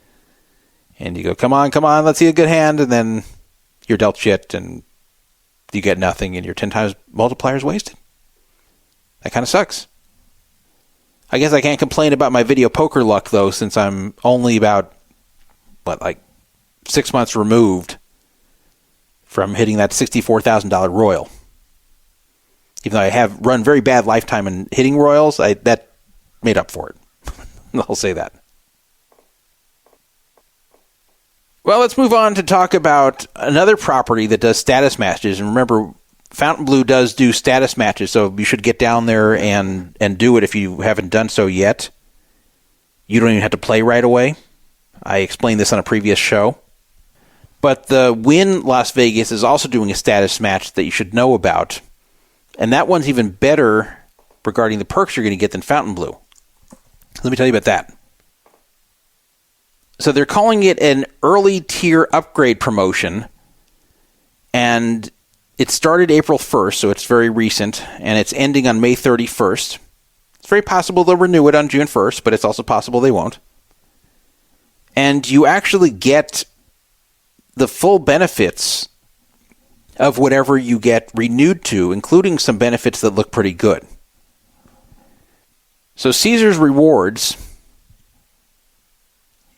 and you go, come on, let's see a good hand, and then you're dealt shit and you get nothing and your 10 times multiplier is wasted. That kind of sucks. I guess I can't complain about my video poker luck, though, since I'm only about, 6 months removed from hitting that $64,000 Royal. Even though I have run very bad lifetime in hitting Royals, that made up for it. I'll say that. Well, let's move on to talk about another property that does status matches. And remember, Fontainebleu does do status matches, so you should get down there and do it if you haven't done so yet. You don't even have to play right away. I explained this on a previous show. But the Wynn Las Vegas is also doing a status match that you should know about. And that one's even better regarding the perks you're going to get than Fontainebleu. Let me tell you about that. So they're calling it an early tier upgrade promotion. And it started April 1st, so it's very recent. And it's ending on May 31st. It's very possible they'll renew it on June 1st, but it's also possible they won't. And you actually get the full benefits of whatever you get renewed to, including some benefits that look pretty good. So Caesars rewards,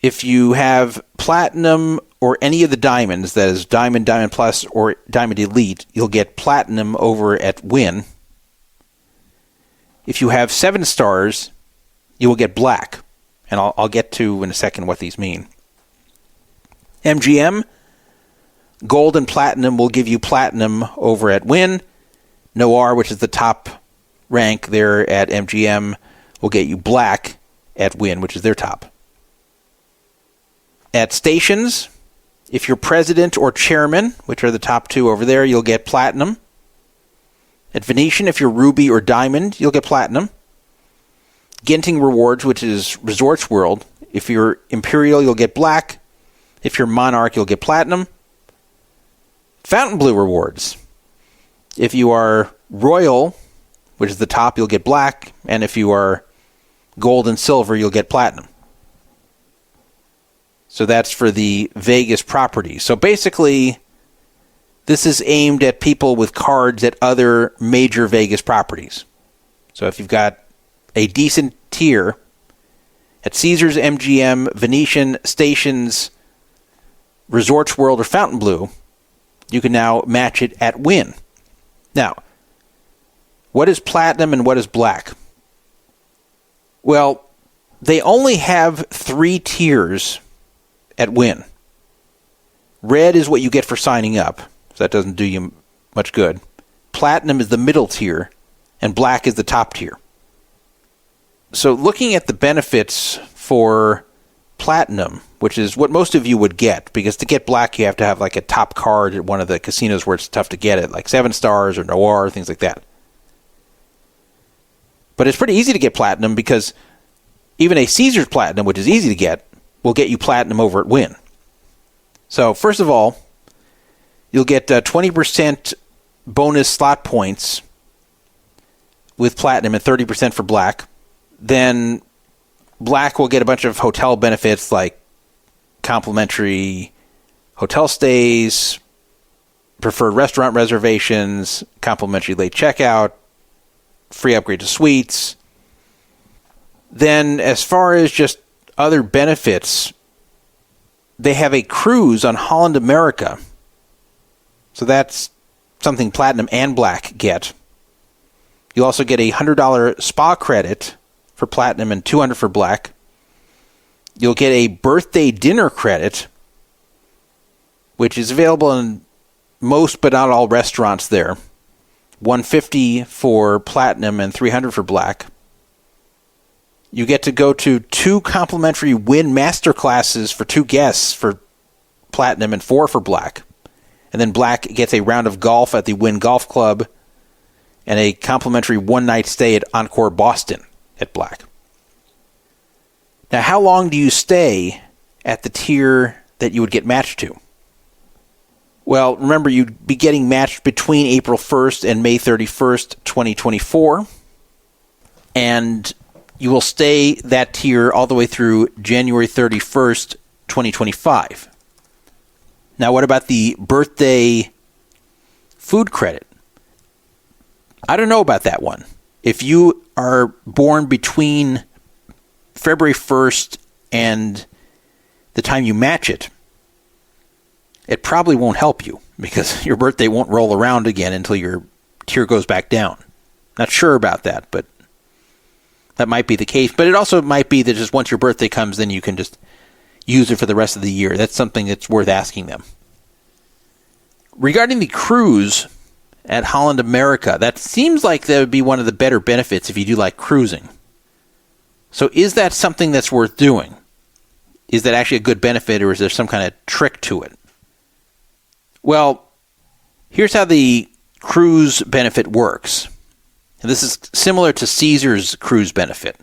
if you have Platinum or any of the diamonds, that is Diamond, Diamond Plus, or Diamond Elite, you'll get Platinum over at Wynn. If you have 7 stars, you will get Black. And I'll get to in a second what these mean. MGM, Gold and Platinum will give you Platinum over at Wynn. Noir, which is the top rank there at MGM, will get you Black at Wynn, which is their top. At Stations, if you're President or Chairman, which are the top 2 over there, you'll get Platinum. At Venetian, if you're Ruby or Diamond, you'll get Platinum. Genting Rewards, which is Resorts World, if you're Imperial, you'll get Black. If you're Monarch, you'll get Platinum. Fontainebleu Rewards. If you are Royal, which is the top, you'll get Black. And if you are Gold and Silver, you'll get Platinum. So that's for the Vegas property. So basically, this is aimed at people with cards at other major Vegas properties. So if you've got a decent tier at Caesars, MGM, Venetian, Stations, Resorts World, or Fontainebleu, you can now match it at Wynn. Now, what is platinum and what is black? Well, they only have 3 tiers at Wynn. Red is what you get for signing up, so that doesn't do you much good. Platinum is the middle tier, and black is the top tier. So looking at the benefits for platinum, which is what most of you would get, because to get black you have to have like a top card at one of the casinos where it's tough to get it, like 7 Stars or Noir, things like that. But it's pretty easy to get platinum because even a Caesars Platinum, which is easy to get, will get you platinum over at Wynn. So first of all, you'll get 20% bonus slot points with platinum and 30% for black. Then black will get a bunch of hotel benefits like complimentary hotel stays, preferred restaurant reservations, complimentary late checkout, free upgrade to suites. Then as far as just other benefits, they have a cruise on Holland America. So that's something platinum and black get. You'll also get a $100 spa credit for platinum and $200 for black. You'll get a birthday dinner credit, which is available in most but not all restaurants there. $150 for platinum and $300 for black. You get to go to 2 complimentary Wynn masterclasses for 2 guests for platinum and 4 for black. And then black gets a round of golf at the Wynn Golf Club and a complimentary one-night stay at Encore Boston at black. Now, how long do you stay at the tier that you would get matched to? Well, remember, you'd be getting matched between April 1st and May 31st, 2024. And you will stay that tier all the way through January 31st, 2025. Now, what about the birthday food credit? I don't know about that one. If you are born between February 1st and the time you match it, it probably won't help you because your birthday won't roll around again until your tier goes back down. Not sure about that, but that might be the case. But it also might be that just once your birthday comes, then you can just use it for the rest of the year. That's something that's worth asking them. Regarding the cruise at Holland America, that seems like that would be one of the better benefits if you do like cruising. So is that something that's worth doing? Is that actually a good benefit, or is there some kind of trick to it? Well, here's how the cruise benefit works. And this is similar to Caesars cruise benefit.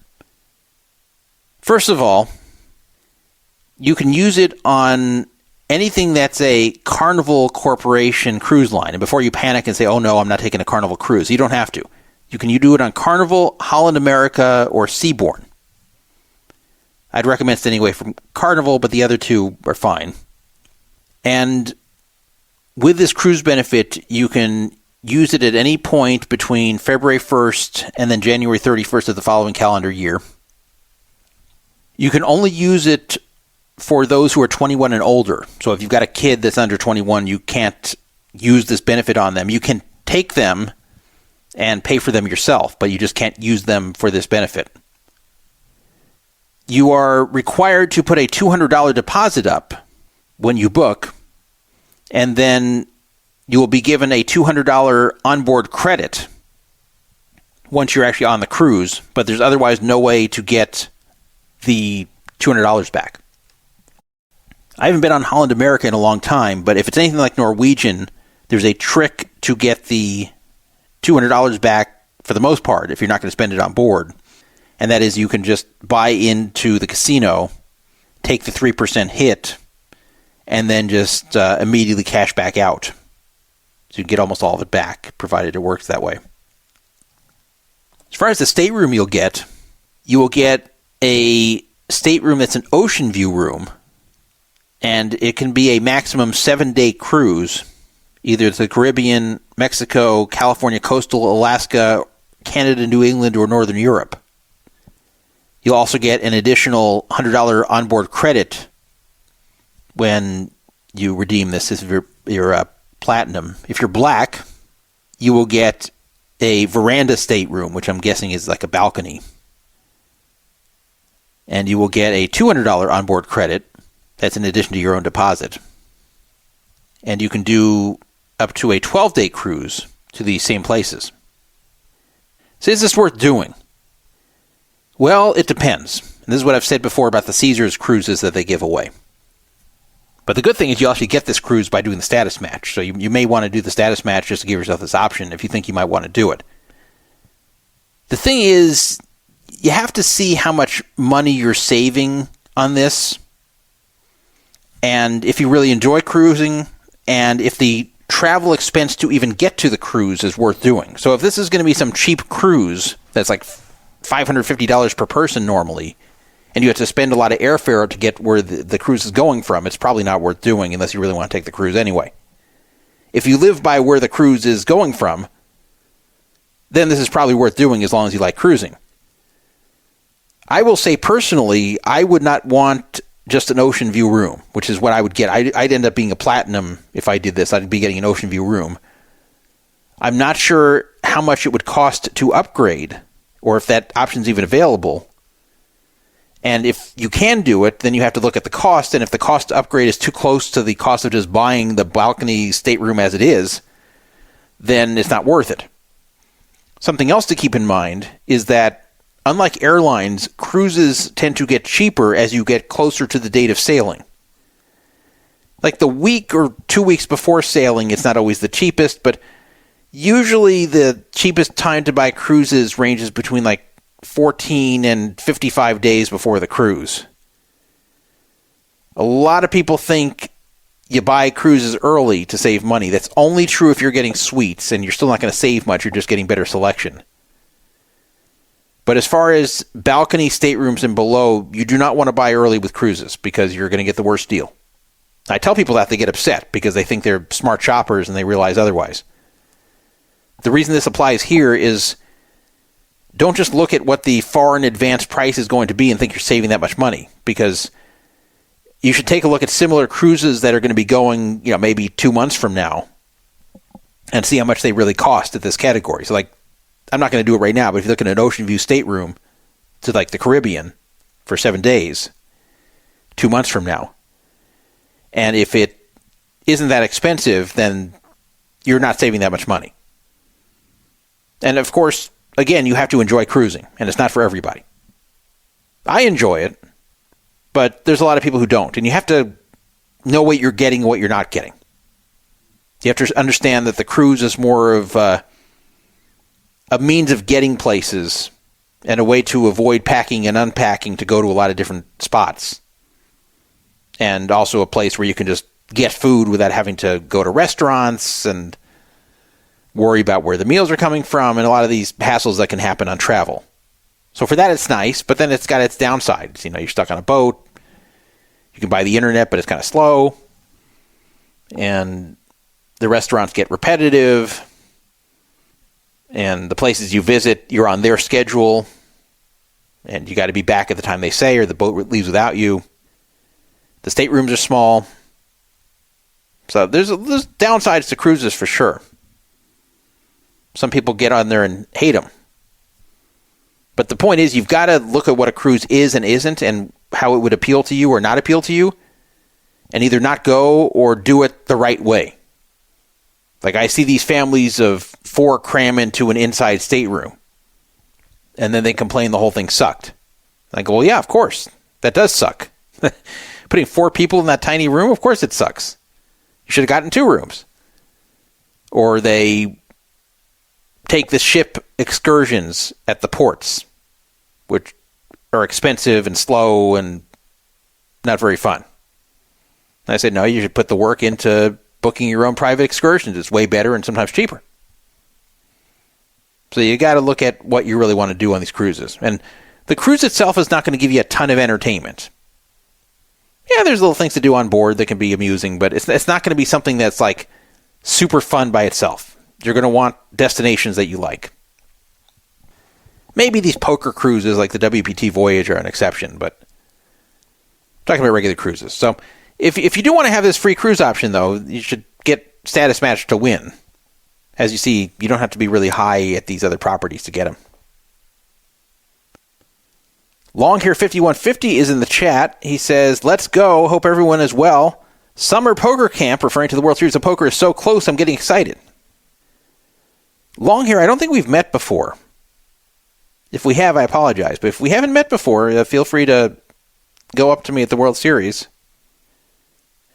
First of all, you can use it on anything that's a Carnival Corporation cruise line. And before you panic and say, oh no, I'm not taking a Carnival cruise, you don't have to. You do it on Carnival, Holland America, or Seabourn. I'd recommend staying away from Carnival, but the other two are fine. And with this cruise benefit, you can use it at any point between February 1st and then January 31st of the following calendar year. You can only use it for those who are 21 and older. So if you've got a kid that's under 21, you can't use this benefit on them. You can take them and pay for them yourself, but you just can't use them for this benefit. You are required to put a $200 deposit up when you book, and then you will be given a $200 onboard credit once you're actually on the cruise, but there's otherwise no way to get the $200 back. I haven't been on Holland America in a long time, but if it's anything like Norwegian, there's a trick to get the $200 back for the most part if you're not going to spend it on board. And that is you can just buy into the casino, take the 3% hit, and then just immediately cash back out. So you get almost all of it back, provided it works that way. As far as the stateroom you will get a stateroom that's an ocean view room And it can be a maximum 7-day cruise, either to the Caribbean, Mexico, California coastal, Alaska, Canada, New England, or Northern Europe. You'll also get an additional $100 onboard credit when you redeem this if you're platinum. If you're black, you will get a veranda stateroom, which I'm guessing is like a balcony. And you will get a $200 onboard credit. That's in addition to your own deposit. And you can do up to a 12-day cruise to these same places. So is this worth doing? Well, it depends. And this is what I've said before about the Caesars cruises that they give away. But the good thing is you actually get this cruise by doing the status match. So you may want to do the status match just to give yourself this option if you think you might want to do it. The thing is, you have to see how much money you're saving on this, and if you really enjoy cruising, and if the travel expense to even get to the cruise is worth doing. So if this is going to be some cheap cruise that's like $550 per person normally, and you have to spend a lot of airfare to get where the cruise is going from, it's probably not worth doing unless you really want to take the cruise anyway. If you live by where the cruise is going from, then this is probably worth doing as long as you like cruising. I will say personally, I would not want just an ocean view room, which is what I would get. I'd end up being a platinum if I did this. I'd be getting an ocean view room. I'm not sure how much it would cost to upgrade, or if that option's even available. And if you can do it, then you have to look at the cost, and if the cost to upgrade is too close to the cost of just buying the balcony stateroom as it is, then it's not worth it. Something else to keep in mind is that unlike airlines, cruises tend to get cheaper as you get closer to the date of sailing. Like the week or 2 weeks before sailing, it's not always the cheapest, but usually the cheapest time to buy cruises ranges between like 14 and 55 days before the cruise. A lot of people think you buy cruises early to save money. That's only true if you're getting suites, and you're still not going to save much. You're just getting better selection. But as far as balcony staterooms and below, you do not want to buy early with cruises because you're going to get the worst deal. I tell people that, they get upset because they think they're smart shoppers and they realize otherwise. The reason this applies here is don't just look at what the far in advance price is going to be and think you're saving that much money, because you should take a look at similar cruises that are going to be going, maybe 2 months from now and see how much they really cost at this category. So like, I'm not going to do it right now, but if you look at an ocean view stateroom to like the Caribbean for 7 days, 2 months from now, and if it isn't that expensive, then you're not saving that much money. And of course, again, you have to enjoy cruising, and it's not for everybody. I enjoy it, but there's a lot of people who don't, and you have to know what you're getting and what you're not getting. You have to understand that the cruise is more of a means of getting places and a way to avoid packing and unpacking to go to a lot of different spots. And also a place where you can just get food without having to go to restaurants and worry about where the meals are coming from and a lot of these hassles that can happen on travel. So for that, it's nice, but then it's got its downsides. You're stuck on a boat. You can buy the internet, but it's kind of slow. And the restaurants get repetitive. And the places you visit, you're on their schedule. And you got to be back at the time they say, or the boat leaves without you. The staterooms are small. So there's downsides to cruises for sure. Some people get on there and hate them. But the point is, you've got to look at what a cruise is and isn't, and how it would appeal to you or not appeal to you, and either not go or do it the right way. Like I see these families of 4 cram into an inside stateroom, and then they complain the whole thing sucked. I go, well, yeah, of course. That does suck. Putting 4 people in that tiny room, of course it sucks. You should have gotten 2 rooms. Or they take the ship excursions at the ports, which are expensive and slow and not very fun. And I said, no, you should put the work into booking your own private excursions. It's way better and sometimes cheaper. So you got to look at what you really want to do on these cruises. And the cruise itself is not going to give you a ton of entertainment. Yeah, there's little things to do on board that can be amusing, but it's not going to be something that's like super fun by itself. You're going to want destinations that you like. Maybe these poker cruises like the WPT Voyage are an exception, but I'm talking about regular cruises. So if you do want to have this free cruise option, though, you should get status match to win. As you see, you don't have to be really high at these other properties to get them. Longhair 5150 is in the chat. He says, let's go. Hope everyone is well. Summer Poker Camp, referring to the World Series of Poker, is so close, I'm getting excited. Longhair, I don't think we've met before. If we have, I apologize. But if we haven't met before, feel free to go up to me at the World Series.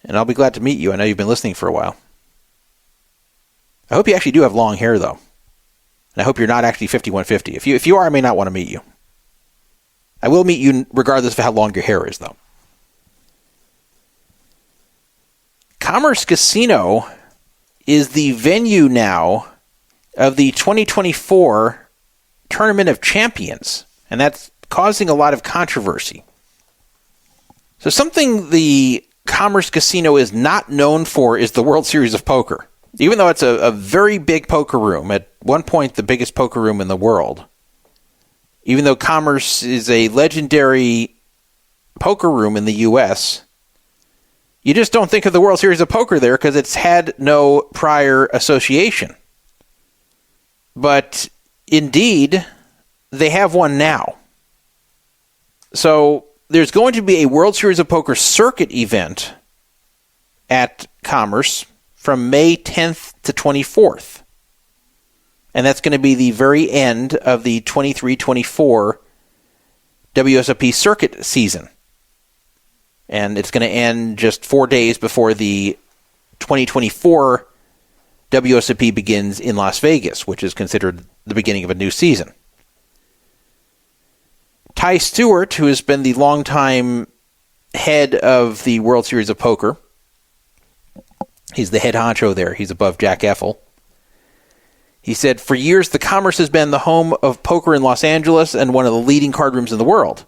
And I'll be glad to meet you. I know you've been listening for a while. I hope you actually do have long hair, though. And I hope you're not actually 5150. If you are, I may not want to meet you. I will meet you regardless of how long your hair is, though. Commerce Casino is the venue now of the 2024 Tournament of Champions, and that's causing a lot of controversy. So something the Commerce Casino is not known for is the World Series of Poker. Even though it's a very big poker room, at one point the biggest poker room in the world, even though Commerce is a legendary poker room in the U.S., you just don't think of the World Series of Poker there because it's had no prior association. But indeed, they have one now. So there's going to be a World Series of Poker circuit event at Commerce from May 10th to 24th. And that's going to be the very end of the 23-24 WSOP circuit season. And it's going to end just 4 days before the 2024 WSOP begins in Las Vegas, which is considered the beginning of a new season. Ty Stewart, who has been the longtime head of the World Series of Poker, he's the head honcho there. He's above Jack Effel. He said, for years, the Commerce has been the home of poker in Los Angeles and one of the leading card rooms in the world.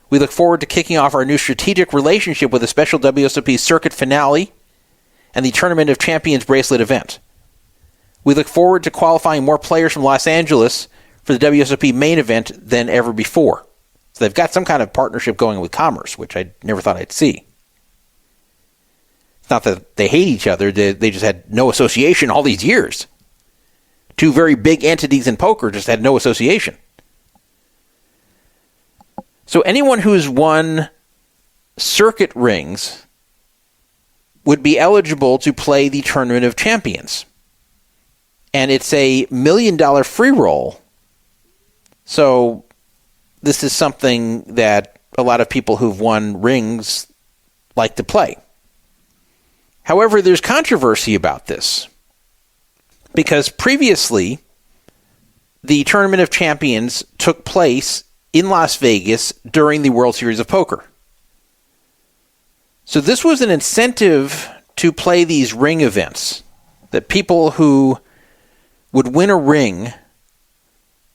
We look forward to kicking off our new strategic relationship with a special WSOP circuit finale and the Tournament of Champions bracelet event. We look forward to qualifying more players from Los Angeles for the WSOP main event than ever before. So they've got some kind of partnership going with Commerce, which I never thought I'd see. It's not that they hate each other, they just had no association all these years. Two very big entities in poker just had no association. So anyone who's won circuit rings would be eligible to play the Tournament of Champions. And it's a $1 million free roll. So this is something that a lot of people who've won rings like to play. However, there's controversy about this. Because previously, the Tournament of Champions took place in Las Vegas during the World Series of Poker. So this was an incentive to play these ring events, that people who would win a ring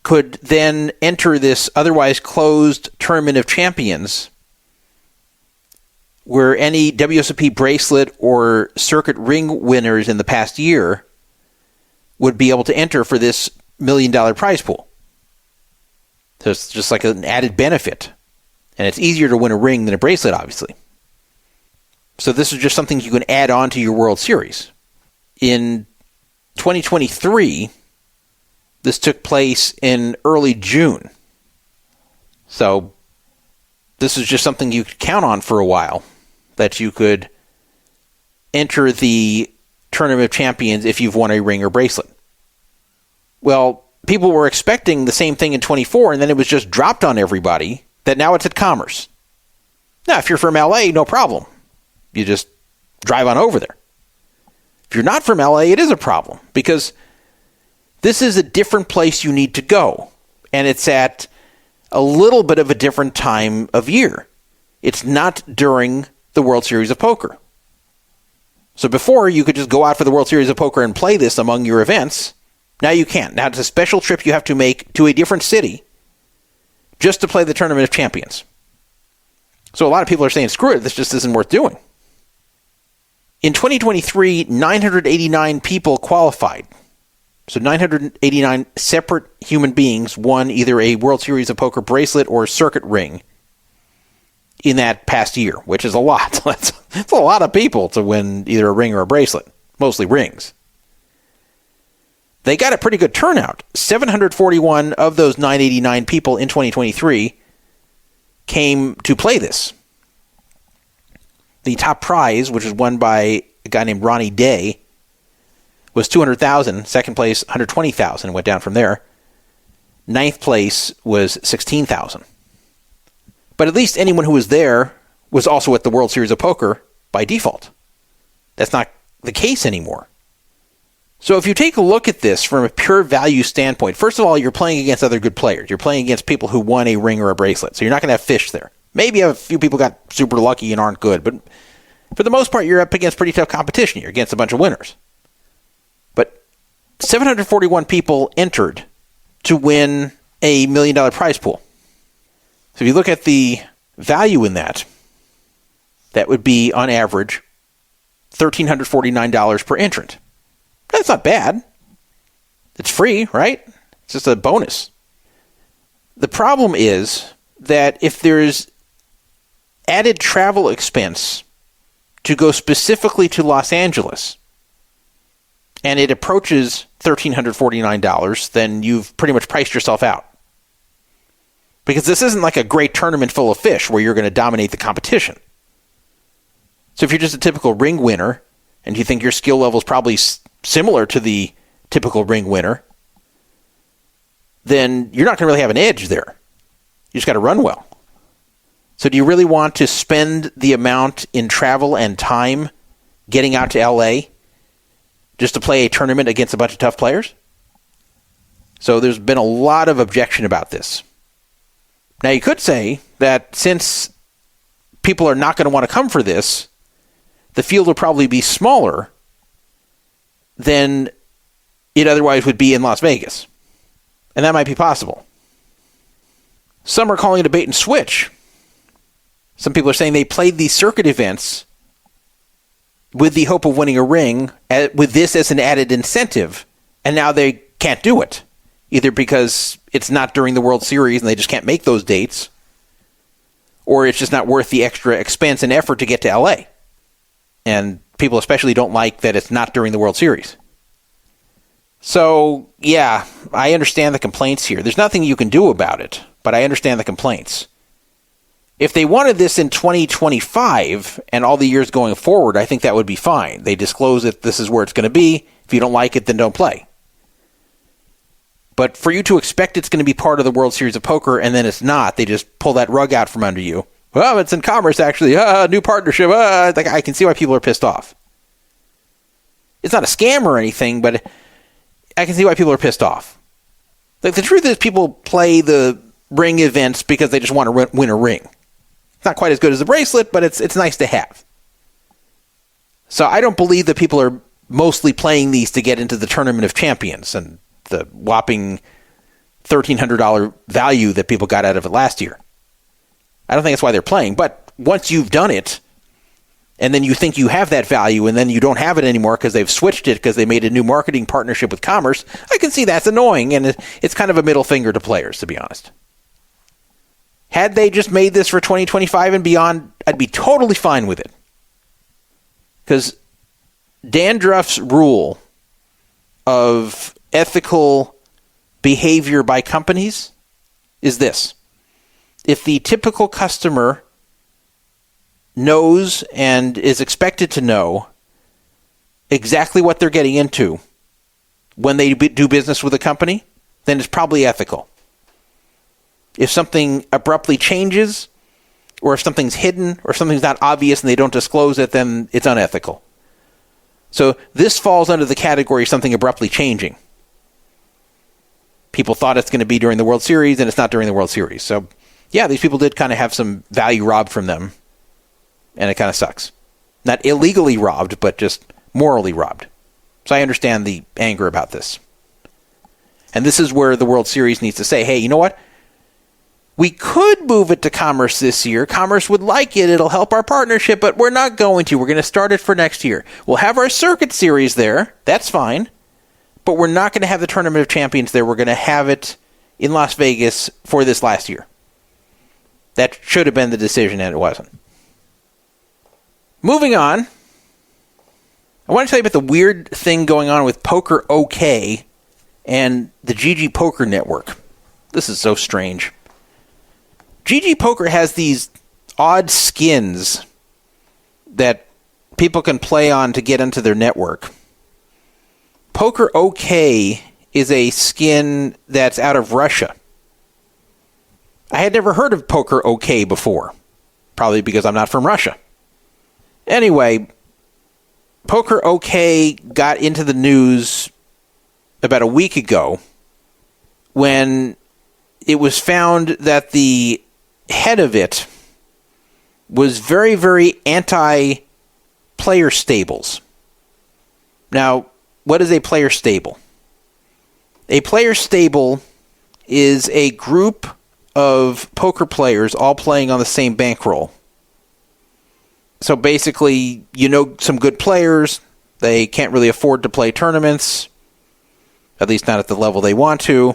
could then enter this otherwise closed Tournament of Champions, where any WSOP bracelet or circuit ring winners in the past year would be able to enter for this $1 million prize pool. So it's just like an added benefit. And it's easier to win a ring than a bracelet, obviously. So this is just something you can add on to your World Series. In 2023, this took place in early June. So this is just something you could count on for a while, that you could enter the Tournament of Champions if you've won a ring or bracelet. Well, people were expecting the same thing in 24, and then it was just dropped on everybody that now it's at Commerce. Now, if you're from LA, no problem. You just drive on over there. If you're not from LA, it is a problem, because this is a different place you need to go, and it's at a little bit of a different time of year. It's not during the World Series of Poker. So before, you could just go out for the World Series of Poker and play this among your events. Now you can't. Now it's a special trip you have to make to a different city just to play the Tournament of Champions. So a lot of people are saying, screw it, this just isn't worth doing. In 2023, 989 people qualified. So 989 separate human beings won either a World Series of Poker bracelet or circuit ring in that past year, which is a lot. That's a lot of people to win either a ring or a bracelet, mostly rings. They got a pretty good turnout. 741 of those 989 people in 2023 came to play this. The top prize, which was won by a guy named Ronnie Day, was $200,000. Second place, $120,000. Went down from there. Ninth place was $16,000. But at least anyone who was there was also at the World Series of Poker by default. That's not the case anymore. So if you take a look at this from a pure value standpoint, first of all, you're playing against other good players. You're playing against people who won a ring or a bracelet. So you're not going to have fish there. Maybe a few people got super lucky and aren't good, but for the most part, you're up against pretty tough competition. You're against a bunch of winners. But 741 people entered to win a $1 million prize pool. So if you look at the value in that, that would be, on average, $1,349 per entrant. That's not bad. It's free, right? It's just a bonus. The problem is that if there's added travel expense to go specifically to Los Angeles, and it approaches $1,349, then you've pretty much priced yourself out. Because this isn't like a great tournament full of fish where you're going to dominate the competition. So if you're just a typical ring winner, and you think your skill level is probably similar to the typical ring winner, then you're not going to really have an edge there. You just got to run well. So do you really want to spend the amount in travel and time getting out to LA just to play a tournament against a bunch of tough players? So there's been a lot of objection about this. Now you could say that since people are not going to want to come for this, the field will probably be smaller than it otherwise would be in Las Vegas. And that might be possible. Some are calling it a bait and switch. Some people are saying they played these circuit events with the hope of winning a ring, with this as an added incentive, and now they can't do it. Either because it's not during the World Series and they just can't make those dates, or it's just not worth the extra expense and effort to get to LA. And people especially don't like that it's not during the World Series. So, yeah, I understand the complaints here. There's nothing you can do about it, but I understand the complaints. If they wanted this in 2025 and all the years going forward, I think that would be fine. They disclose that this is where it's going to be. If you don't like it, then don't play. But for you to expect it's going to be part of the World Series of Poker and then it's not, they just pull that rug out from under you. Well, it's in commerce, actually. New partnership. I can see why people are pissed off. It's not a scam or anything, but I can see why people are pissed off. Like, the truth is people play the ring events because they just want to win a ring. It's not quite as good as a bracelet, but it's nice to have. So I don't believe that people are mostly playing these to get into the Tournament of Champions and the whopping $1,300 value that people got out of it last year. I don't think that's why they're playing. But once you've done it, and then you think you have that value, and then you don't have it anymore because they've switched it because they made a new marketing partnership with Commerce, I can see that's annoying, and it's kind of a middle finger to players, to be honest. Had they just made this for 2025 and beyond, I'd be totally fine with it. Because Dan Druff's rule of ethical behavior by companies is this. If the typical customer knows and is expected to know exactly what they're getting into when they do business with a company, then it's probably ethical. If something abruptly changes, or if something's hidden, or something's not obvious and they don't disclose it, then it's unethical. So this falls under the category of something abruptly changing. People thought it's going to be during the World Series, and it's not during the World Series. So, yeah, these people did kind of have some value robbed from them, and it kind of sucks. Not illegally robbed, but just morally robbed. So I understand the anger about this. And this is where the World Series needs to say, hey, you know what? We could move it to Commerce this year. Commerce would like it. It'll help our partnership, but we're not going to. We're going to start it for next year. We'll have our circuit series there. That's fine. But we're not going to have the Tournament of Champions there. We're going to have it in Las Vegas for this last year. That should have been the decision, and it wasn't. Moving on. I want to tell you about the weird thing going on with PokerOK and the GGPoker network. This is so strange. GGPoker has these odd skins that people can play on to get into their network. PokerOK is a skin that's out of Russia. I had never heard of PokerOK before, probably because I'm not from Russia. Anyway, PokerOK got into the news about a week ago when it was found that the head of it was very, very anti-player stables. Now, what is a player stable? A player stable is a group of poker players all playing on the same bankroll. So basically, you know some good players. They can't really afford to play tournaments, at least not at the level they want to.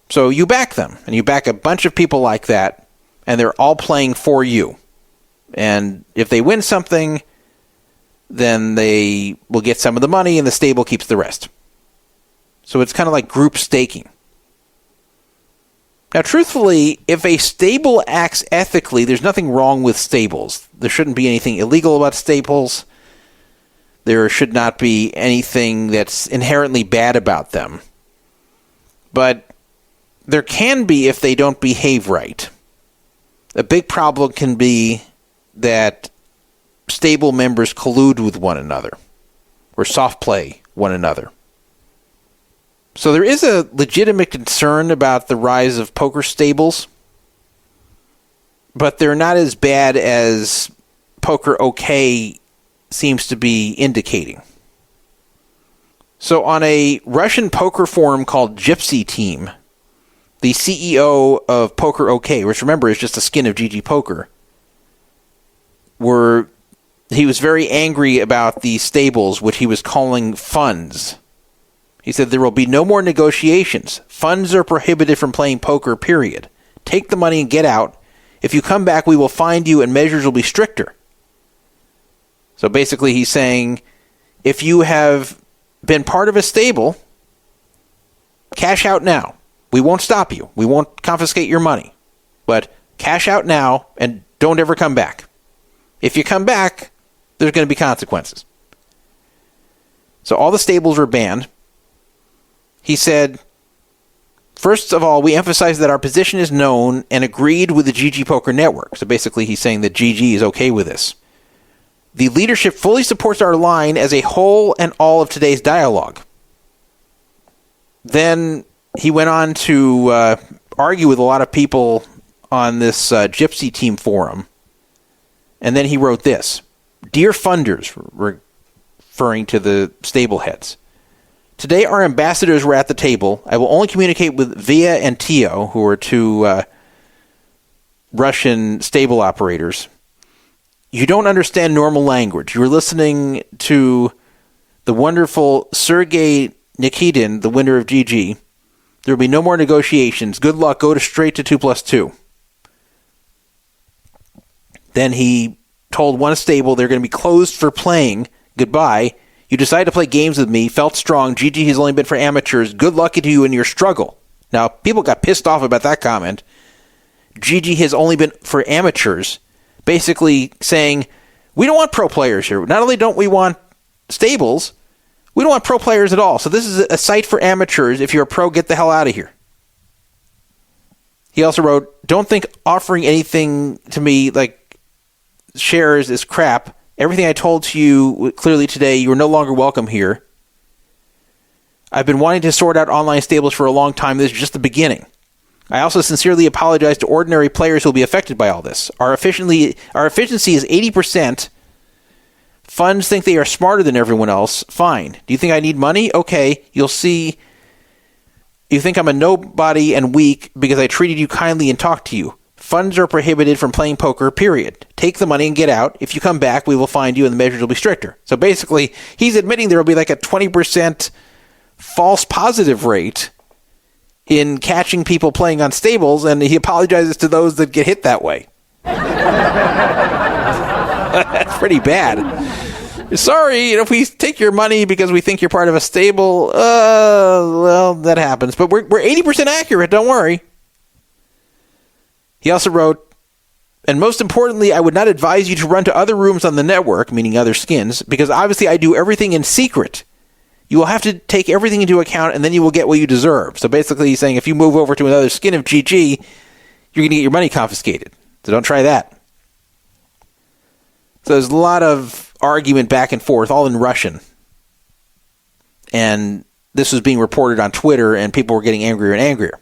So you back them, and you back a bunch of people like that, and they're all playing for you. And if they win something, then they will get some of the money, and the stable keeps the rest. So it's kind of like group staking. Now, truthfully, if a stable acts ethically, there's nothing wrong with stables. There shouldn't be anything illegal about stables. There should not be anything that's inherently bad about them. But there can be if they don't behave right. A big problem can be that stable members collude with one another or soft play one another. So there is a legitimate concern about the rise of poker stables, but they're not as bad as PokerOK seems to be indicating. So on a Russian poker forum called Gypsy Team, the CEO of PokerOK, which remember is just a skin of GG Poker, he was very angry about the stables, which he was calling funds. He said there will be no more negotiations. Funds are prohibited from playing poker, period. Take the money and get out. If you come back, we will find you and measures will be stricter. So basically he's saying, if you have been part of a stable, cash out now. We won't stop you. We won't confiscate your money. But cash out now and don't ever come back. If you come back, there's going to be consequences. So all the stables were banned. He said, first of all, we emphasize that our position is known and agreed with the GG Poker Network. So basically he's saying that GG is okay with this. The leadership fully supports our line as a whole and all of today's dialogue. Then he went on to argue with a lot of people on this Gypsy Team forum. And then he wrote this. Dear funders, referring to the stable heads. Today our ambassadors were at the table. I will only communicate with Via and Tio, who are two Russian stable operators. You don't understand normal language. You're listening to the wonderful Sergei Nikitin, the winner of GG. There will be no more negotiations. Good luck. Go straight to 2+2. Then he told one stable they're going to be closed for playing. Goodbye. You decided to play games with me. Felt strong. GG has only been for amateurs. Good luck to you in your struggle. Now, people got pissed off about that comment. GG has only been for amateurs. Basically saying, we don't want pro players here. Not only don't we want stables, we don't want pro players at all. So this is a site for amateurs. If you're a pro, get the hell out of here. He also wrote, don't think offering anything to me like shares is crap. Everything I told to you clearly today, you are no longer welcome here. I've been wanting to sort out online stables for a long time. This is just the beginning. I also sincerely apologize to ordinary players who will be affected by all this. Our efficiency is 80%. Funds think they are smarter than everyone else. Fine. Do you think I need money? Okay. You'll see You think I'm a nobody and weak because I treated you kindly and talked to you. Funds are prohibited from playing poker, period. Take the money and get out. If you come back, we will find you and the measures will be stricter. So basically, he's admitting there will be like a 20% false positive rate in catching people playing on stables, and he apologizes to those that get hit that way. That's pretty bad. Sorry, if we take your money because we think you're part of a stable, well, that happens. But we're 80% accurate, don't worry. He also wrote, and most importantly, I would not advise you to run to other rooms on the network, meaning other skins, because obviously I do everything in secret. You will have to take everything into account, and then you will get what you deserve. So basically he's saying if you move over to another skin of GG, you're going to get your money confiscated. So don't try that. So there's a lot of argument back and forth, all in Russian. And this was being reported on Twitter, and people were getting angrier and angrier.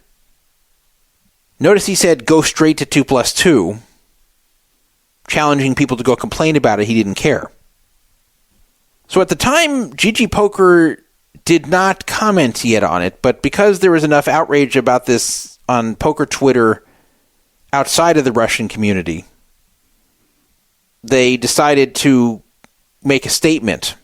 Notice he said, go straight to 2+2, challenging people to go complain about it. He didn't care. So at the time, GG Poker did not comment yet on it, but because there was enough outrage about this on poker Twitter outside of the Russian community, they decided to make a statement.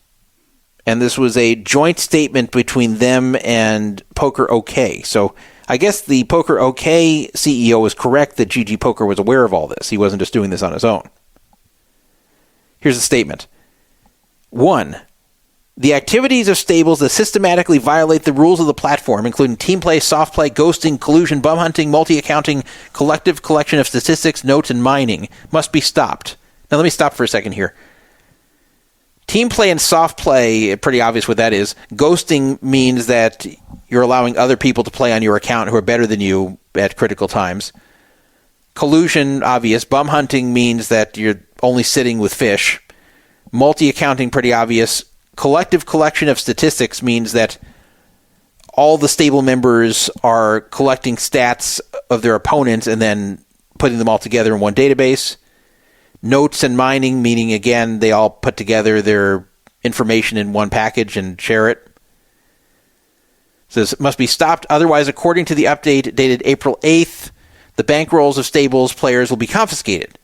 And this was a joint statement between them and PokerOK. So I guess the PokerOK CEO was correct that GG Poker was aware of all this. He wasn't just doing this on his own. Here's the statement. 1. The activities of stables that systematically violate the rules of the platform, including team play, soft play, ghosting, collusion, bum hunting, multi-accounting, collective collection of statistics, notes, and mining, must be stopped. Now let me stop for a second here. Team play and soft play, pretty obvious what that is. Ghosting means that you're allowing other people to play on your account who are better than you at critical times. Collusion, obvious. Bum hunting means that you're only sitting with fish. Multi-accounting, pretty obvious. Collective collection of statistics means that all the stable members are collecting stats of their opponents and then putting them all together in one database. Notes and mining, meaning, again, they all put together their information in one package and share it. So this must be stopped. Otherwise, according to the update dated April 8th, the bankrolls of stables players will be confiscated.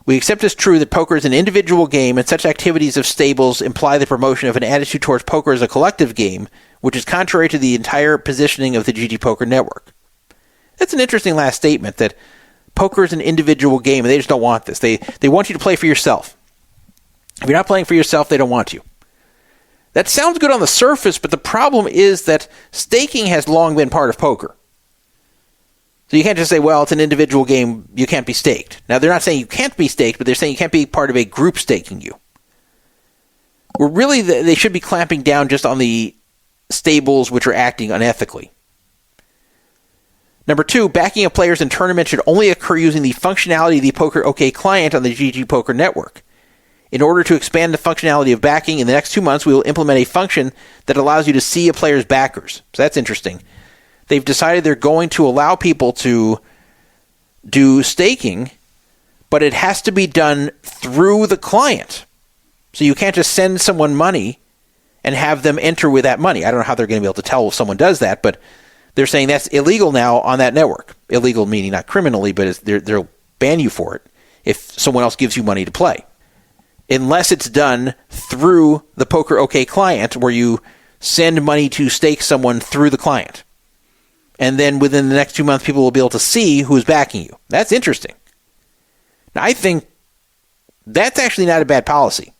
We accept as true that poker is an individual game, and such activities of stables imply the promotion of an attitude towards poker as a collective game, which is contrary to the entire positioning of the GG Poker network. That's an interesting last statement, that poker is an individual game, and they just don't want this. They want you to play for yourself. If you're not playing for yourself, they don't want you. That sounds good on the surface, but the problem is that staking has long been part of poker. So you can't just say, well, it's an individual game, you can't be staked. Now, they're not saying you can't be staked, but they're saying you can't be part of a group staking you. Well, really, they should be clamping down just on the stables which are acting unethically. Number 2, backing of players in tournaments should only occur using the functionality of the PokerOK client on the GG Poker network. In order to expand the functionality of backing, in the next 2 months, we will implement a function that allows you to see a player's backers. So that's interesting. They've decided they're going to allow people to do staking, but it has to be done through the client. So you can't just send someone money and have them enter with that money. I don't know how they're going to be able to tell if someone does that, but they're saying that's illegal now on that network. Illegal meaning not criminally, but they'll ban you for it if someone else gives you money to play. Unless it's done through the PokerOK client, where you send money to stake someone through the client. And then within the next 2 months, people will be able to see who's backing you. That's interesting. Now, I think that's actually not a bad policy.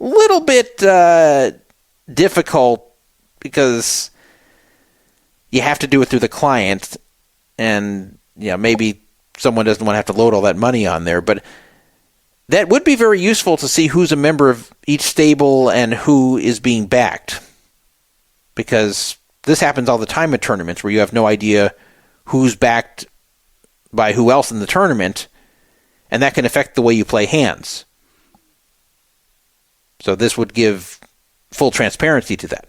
A little bit difficult because you have to do it through the client, and maybe someone doesn't want to have to load all that money on there, but that would be very useful to see who's a member of each stable and who is being backed, because this happens all the time at tournaments where you have no idea who's backed by who else in the tournament, and that can affect the way you play hands. So this would give full transparency to that.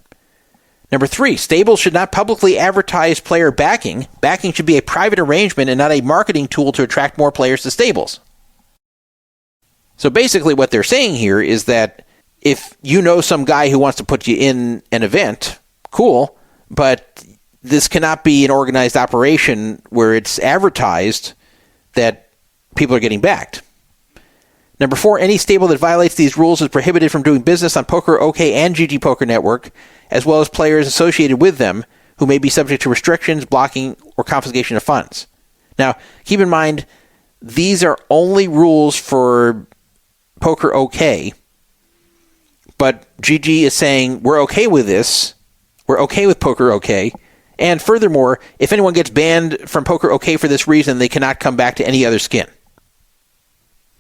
Number 3, stables should not publicly advertise player backing. Backing should be a private arrangement and not a marketing tool to attract more players to stables. So basically what they're saying here is that if you know some guy who wants to put you in an event, cool, but this cannot be an organized operation where it's advertised that people are getting backed. Number 4, any stable that violates these rules is prohibited from doing business on PokerOK and GGPoker Network, as well as players associated with them who may be subject to restrictions, blocking, or confiscation of funds. Now, keep in mind, these are only rules for PokerOK, but GG is saying, we're okay with this, we're okay with PokerOK, and furthermore, if anyone gets banned from PokerOK for this reason, they cannot come back to any other skin.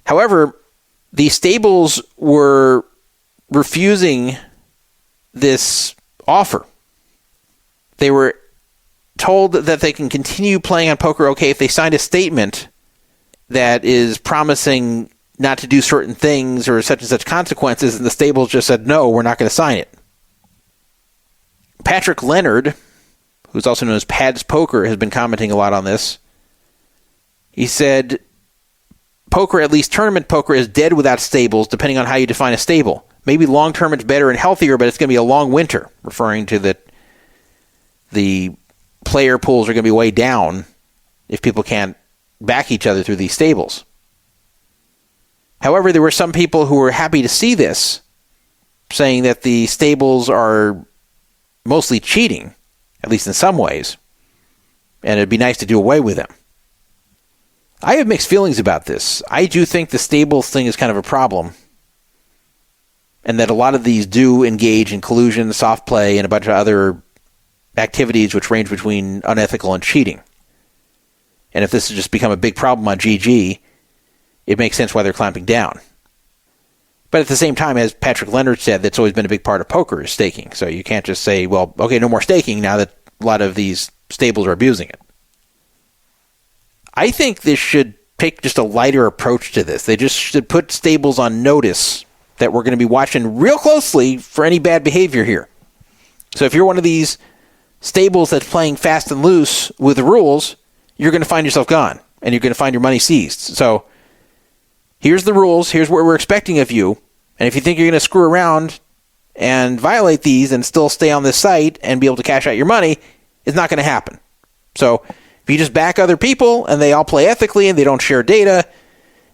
However, the stables were refusing this offer. They were told that they can continue playing on PokerOK if they signed a statement that is promising not to do certain things or such and such consequences, and the stables just said, no, we're not going to sign it. Patrick Leonard, who's also known as Pads Poker, has been commenting a lot on this. He said, poker, at least tournament poker, is dead without stables, depending on how you define a stable. Maybe long-term it's better and healthier, but it's going to be a long winter, referring to that the player pools are going to be way down if people can't back each other through these stables. However, there were some people who were happy to see this, saying that the stables are mostly cheating, at least in some ways, and it'd be nice to do away with them. I have mixed feelings about this. I do think the stables thing is kind of a problem, and that a lot of these do engage in collusion, soft play, and a bunch of other activities which range between unethical and cheating. And if this has just become a big problem on GG, it makes sense why they're clamping down. But at the same time, as Patrick Leonard said, that's always been a big part of poker is staking. So you can't just say, well, okay, no more staking now that a lot of these stables are abusing it. I think this should take just a lighter approach to this. They just should put stables on notice that we're going to be watching real closely for any bad behavior here. So if you're one of these stables that's playing fast and loose with the rules, you're going to find yourself gone, and you're going to find your money seized. So here's the rules, here's what we're expecting of you, and if you think you're going to screw around and violate these and still stay on this site and be able to cash out your money, it's not going to happen. So if you just back other people and they all play ethically and they don't share data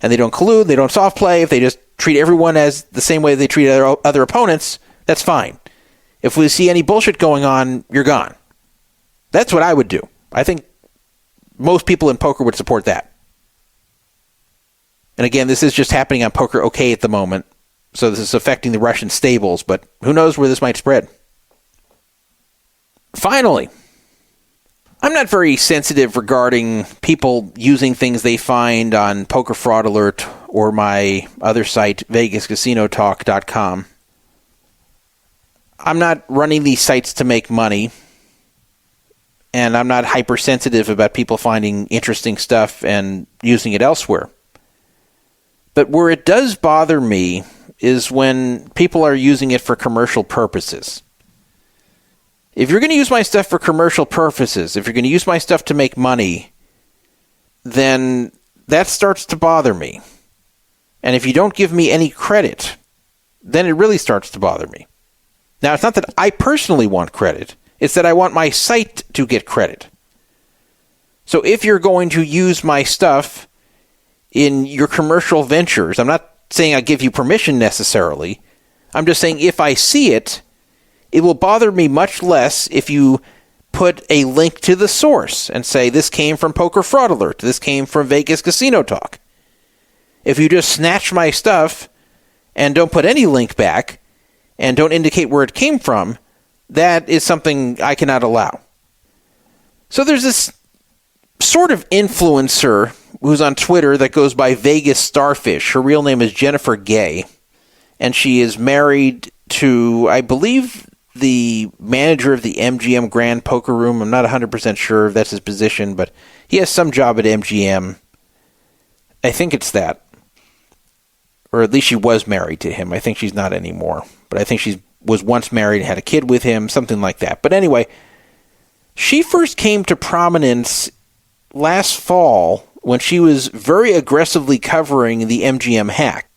and they don't collude, they don't soft play, if they just treat everyone as the same way they treat other opponents, that's fine. If we see any bullshit going on, you're gone. That's what I would do. I think most people in poker would support that. And again, this is just happening on PokerOK at the moment, so this is affecting the Russian stables, but who knows where this might spread. Finally, I'm not very sensitive regarding people using things they find on Poker Fraud Alert or my other site, VegasCasinoTalk.com. I'm not running these sites to make money, and I'm not hypersensitive about people finding interesting stuff and using it elsewhere. But where it does bother me is when people are using it for commercial purposes. If you're going to use my stuff for commercial purposes, if you're going to use my stuff to make money, then that starts to bother me. And if you don't give me any credit, then it really starts to bother me. Now, it's not that I personally want credit. It's that I want my site to get credit. So if you're going to use my stuff in your commercial ventures, I'm not saying I give you permission necessarily. I'm just saying if I see it, it will bother me much less if you put a link to the source and say, this came from Poker Fraud Alert, this came from Vegas Casino Talk. If you just snatch my stuff and don't put any link back and don't indicate where it came from, that is something I cannot allow. So there's this sort of influencer who's on Twitter that goes by Vegas Starfish. Her real name is Jennifer Gay, and she is married to, I believe, the manager of the MGM Grand Poker Room. I'm not 100% sure if that's his position, but he has some job at MGM. I think it's that. Or at least she was married to him. I think she's not anymore. But I think she was once married and had a kid with him, something like that. But anyway, she first came to prominence last fall when she was very aggressively covering the MGM hack.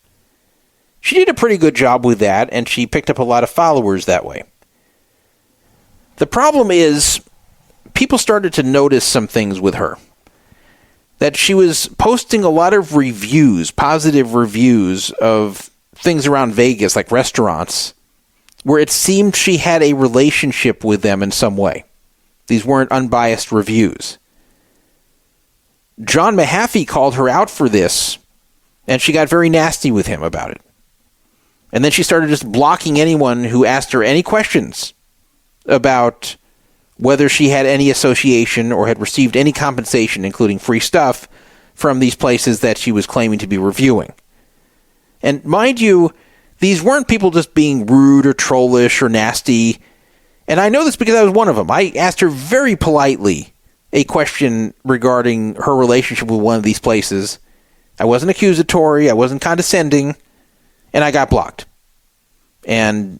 She did a pretty good job with that, and she picked up a lot of followers that way. The problem is, people started to notice some things with her. That she was posting a lot of reviews, positive reviews of things around Vegas, like restaurants, where it seemed she had a relationship with them in some way. These weren't unbiased reviews. John Mahaffey called her out for this, and she got very nasty with him about it. And then she started just blocking anyone who asked her any questions about whether she had any association or had received any compensation, including free stuff, from these places that she was claiming to be reviewing. And mind you, these weren't people just being rude or trollish or nasty. And I know this because I was one of them. I asked her very politely a question regarding her relationship with one of these places. I wasn't accusatory, I wasn't condescending, and I got blocked. And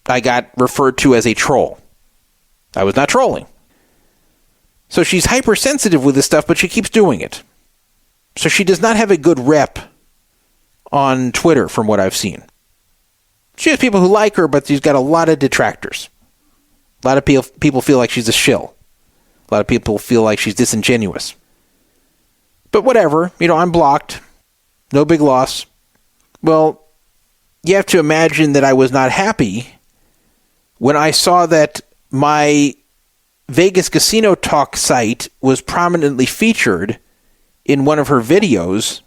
I got referred to as a troll. I was not trolling. So she's hypersensitive with this stuff, but she keeps doing it. So she does not have a good rep on Twitter from what I've seen. She has people who like her, but she's got a lot of detractors. A lot of people feel like she's a shill. A lot of people feel like she's disingenuous. But whatever, I'm blocked. No big loss. Well, you have to imagine that I was not happy when I saw that my Vegas Casino Talk site was prominently featured in one of her videos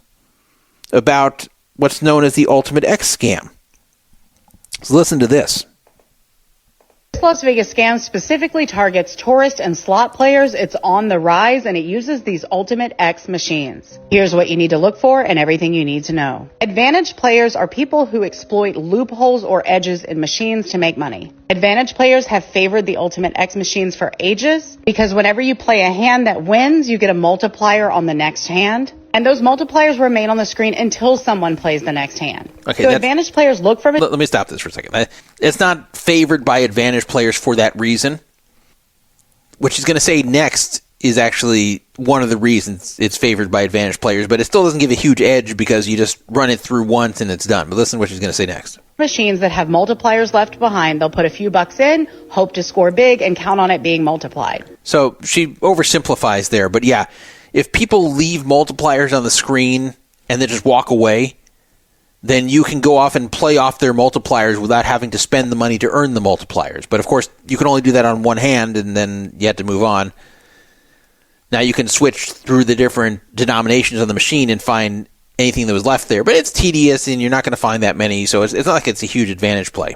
about what's known as the Ultimate X scam. So listen to this. This Las Vegas scam specifically targets tourist and slot players. It's on the rise, and it uses these Ultimate X machines. Here's what you need to look for and everything you need to know. Advantage players are people who exploit loopholes or edges in machines to make money. Advantage players have favored the Ultimate X machines for ages because whenever you play a hand that wins, you get a multiplier on the next hand. And those multipliers remain on the screen until someone plays the next hand. Okay, so advantage players look for... Let me stop this for a second. It's not favored by advantage players for that reason. What she's going to say next is actually one of the reasons it's favored by advantage players, but it still doesn't give a huge edge because you just run it through once and it's done. But listen to what she's going to say next. Machines that have multipliers left behind, they'll put a few bucks in, hope to score big, and count on it being multiplied. So she oversimplifies there, but yeah, if people leave multipliers on the screen and then just walk away, then you can go off and play off their multipliers without having to spend the money to earn the multipliers. But of course, you can only do that on one hand, and then you have to move on. Now you can switch through the different denominations on the machine and find anything that was left there. But it's tedious, and you're not going to find that many, so it's not like it's a huge advantage play.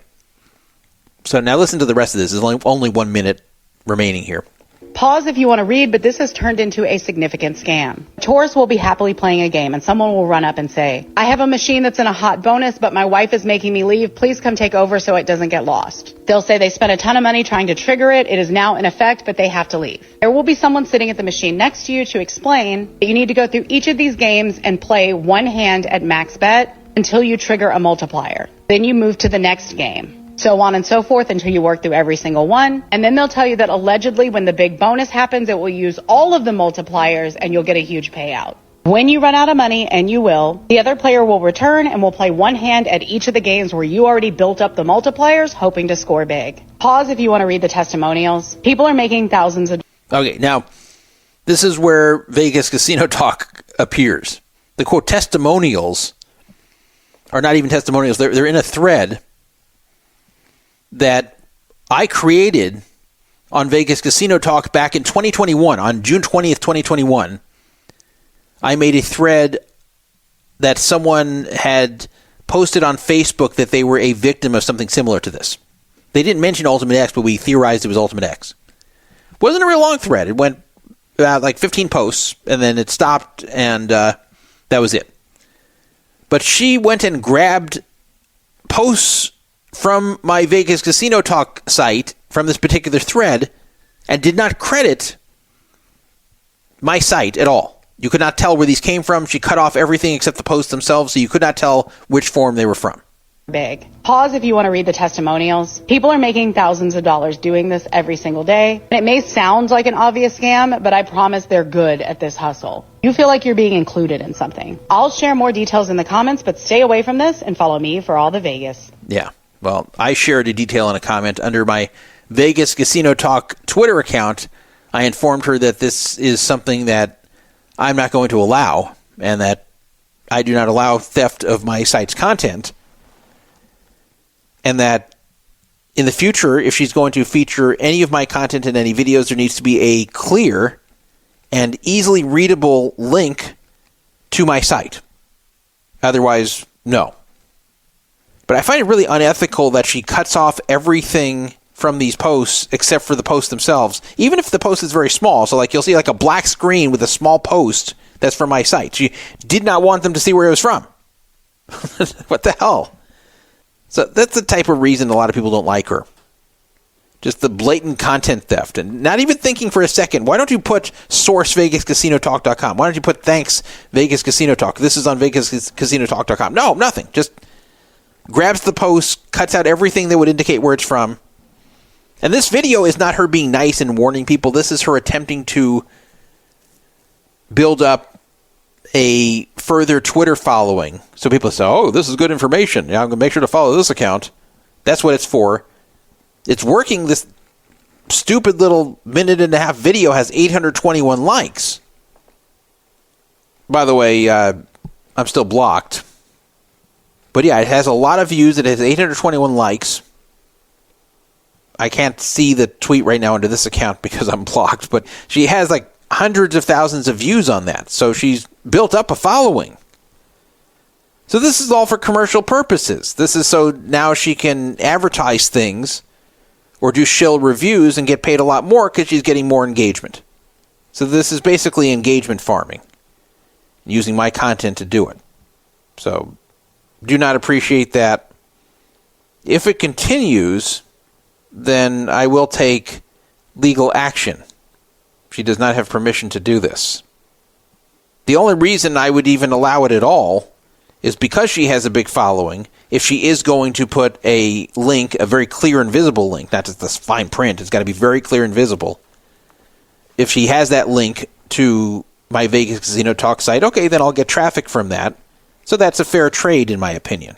So now listen to the rest of this. There's only 1 minute remaining here. Pause if you want to read, but this has turned into a significant scam. Tourists will be happily playing a game, and someone will run up and say, I have a machine that's in a hot bonus, but my wife is making me leave. Please come take over so it doesn't get lost. They'll say they spent a ton of money trying to trigger it. It is now in effect, but they have to leave. There will be someone sitting at the machine next to you to explain that you need to go through each of these games and play one hand at max bet until you trigger a multiplier. Then you move to the next game. So on and so forth until you work through every single one. And then they'll tell you that allegedly when the big bonus happens, it will use all of the multipliers and you'll get a huge payout. When you run out of money, and you will, the other player will return and will play one hand at each of the games where you already built up the multipliers, hoping to score big. Pause if you want to read the testimonials. People are making thousands of... Okay, now, this is where Vegas Casino Talk appears. The quote testimonials are not even testimonials. They're in a thread that I created on Vegas Casino Talk back in 2021, on June 20th, 2021. I made a thread that someone had posted on Facebook that they were a victim of something similar to this. They didn't mention Ultimate X, but we theorized it was Ultimate X. It wasn't a real long thread. It went about like 15 posts, and then it stopped, and that was it. But she went and grabbed posts from my Vegas Casino Talk site, from this particular thread, and did not credit my site at all. You could not tell where these came from. She cut off everything except the posts themselves, so you could not tell which forum they were from. Big. Pause if you want to read the testimonials. People are making thousands of dollars doing this every single day. And it may sound like an obvious scam, but I promise they're good at this hustle. You feel like you're being included in something. I'll share more details in the comments, but stay away from this and follow me for all the Vegas. Yeah. Well, I shared a detail in a comment under my Vegas Casino Talk Twitter account I informed her that this is something that I'm not going to allow, and that I do not allow theft of my site's content, and that in the future, if she's going to feature any of my content in any videos, there needs to be a clear and easily readable link to my site. Otherwise, no. But I find it really unethical that she cuts off everything from these posts except for the posts themselves, even if the post is very small. So like you'll see like a black screen with a small post that's from my site. She did not want them to see where it was from. What the hell? So that's the type of reason a lot of people don't like her. Just the blatant content theft, and not even thinking for a second. Why don't you put source VegasCasinoTalk.com? Why don't you put thanks Vegas Casino Talk? This is on VegasCasinoTalk.com. No, nothing. Just grabs the post, cuts out everything that would indicate where it's from. And this video is not her being nice and warning people. This is her attempting to build up a further Twitter following. So people say, oh, this is good information. Yeah, I'm going to make sure to follow this account. That's what it's for. It's working. This stupid little minute-and-a-half video has 821 likes. By the way, I'm still blocked. But yeah, it has a lot of views. It has 821 likes. I can't see the tweet right now under this account because I'm blocked. But she has like hundreds of thousands of views on that. So she's built up a following. So this is all for commercial purposes. This is so now she can advertise things or do shill reviews and get paid a lot more because she's getting more engagement. So this is basically engagement farming, using my content to do it. So do not appreciate that. If it continues, then I will take legal action. She does not have permission to do this. The only reason I would even allow it at all is because she has a big following. If she is going to put a link, a very clear and visible link, not just this fine print, it's got to be very clear and visible. If she has that link to my Vegas Casino Talk site, okay, then I'll get traffic from that. So that's a fair trade, in my opinion.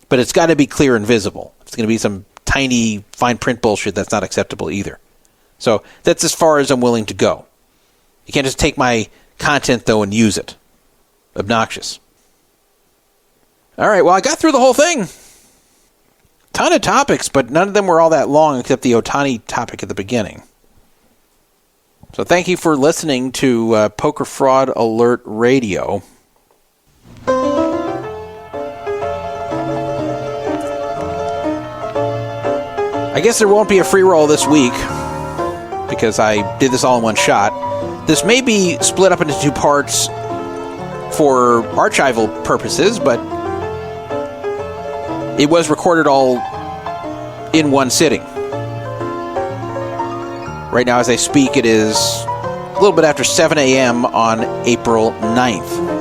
But it's got to be clear and visible. If it's going to be some tiny fine print bullshit, that's not acceptable either. So that's as far as I'm willing to go. You can't just take my content, though, and use it. Obnoxious. All right, well, I got through the whole thing. Ton of topics, but none of them were all that long except the Ohtani topic at the beginning. So thank you for listening to Poker Fraud Alert Radio. I guess there won't be a free roll this week because I did this all in one shot. This may be split up into two parts for archival purposes, but it was recorded all in one sitting. Right now, as I speak, it is a little bit after 7 a.m. on April 9th.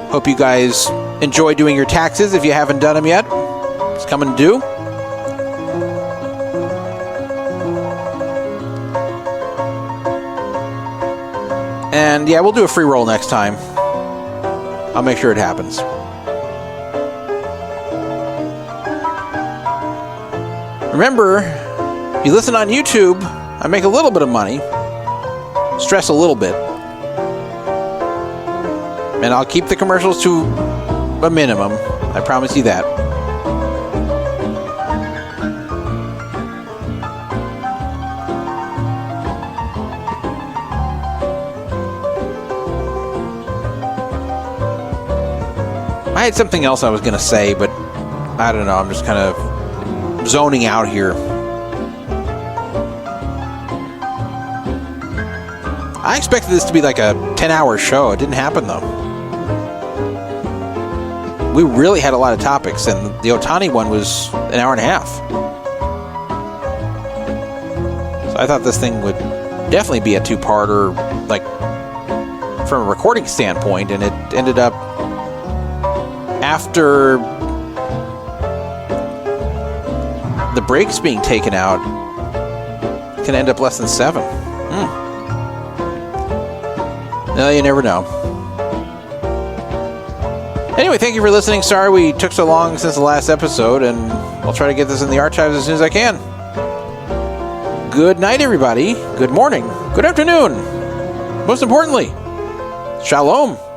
Hope you guys enjoy doing your taxes if you haven't done them yet. It's coming due. And yeah, we'll do a free roll next time. I'll make sure it happens. Remember, if you listen on YouTube, I make a little bit of money. Stress a little bit. And I'll keep the commercials to a minimum. I promise you that. I had something else I was going to say, but I don't know. I'm just kind of zoning out here. I expected this to be like a 10-hour show. It didn't happen, though. We really had a lot of topics, and the Ohtani one was an hour and a half. So I thought this thing would definitely be a two-parter, like, from a recording standpoint, and it ended up after the breaks being taken out, it can end up less than 7. No, you never know. Anyway, thank you for listening. Sorry we took so long since the last episode, and I'll try to get this in the archives as soon as I can. good night, everybody. Good morning. Good afternoon. Most importantly, shalom.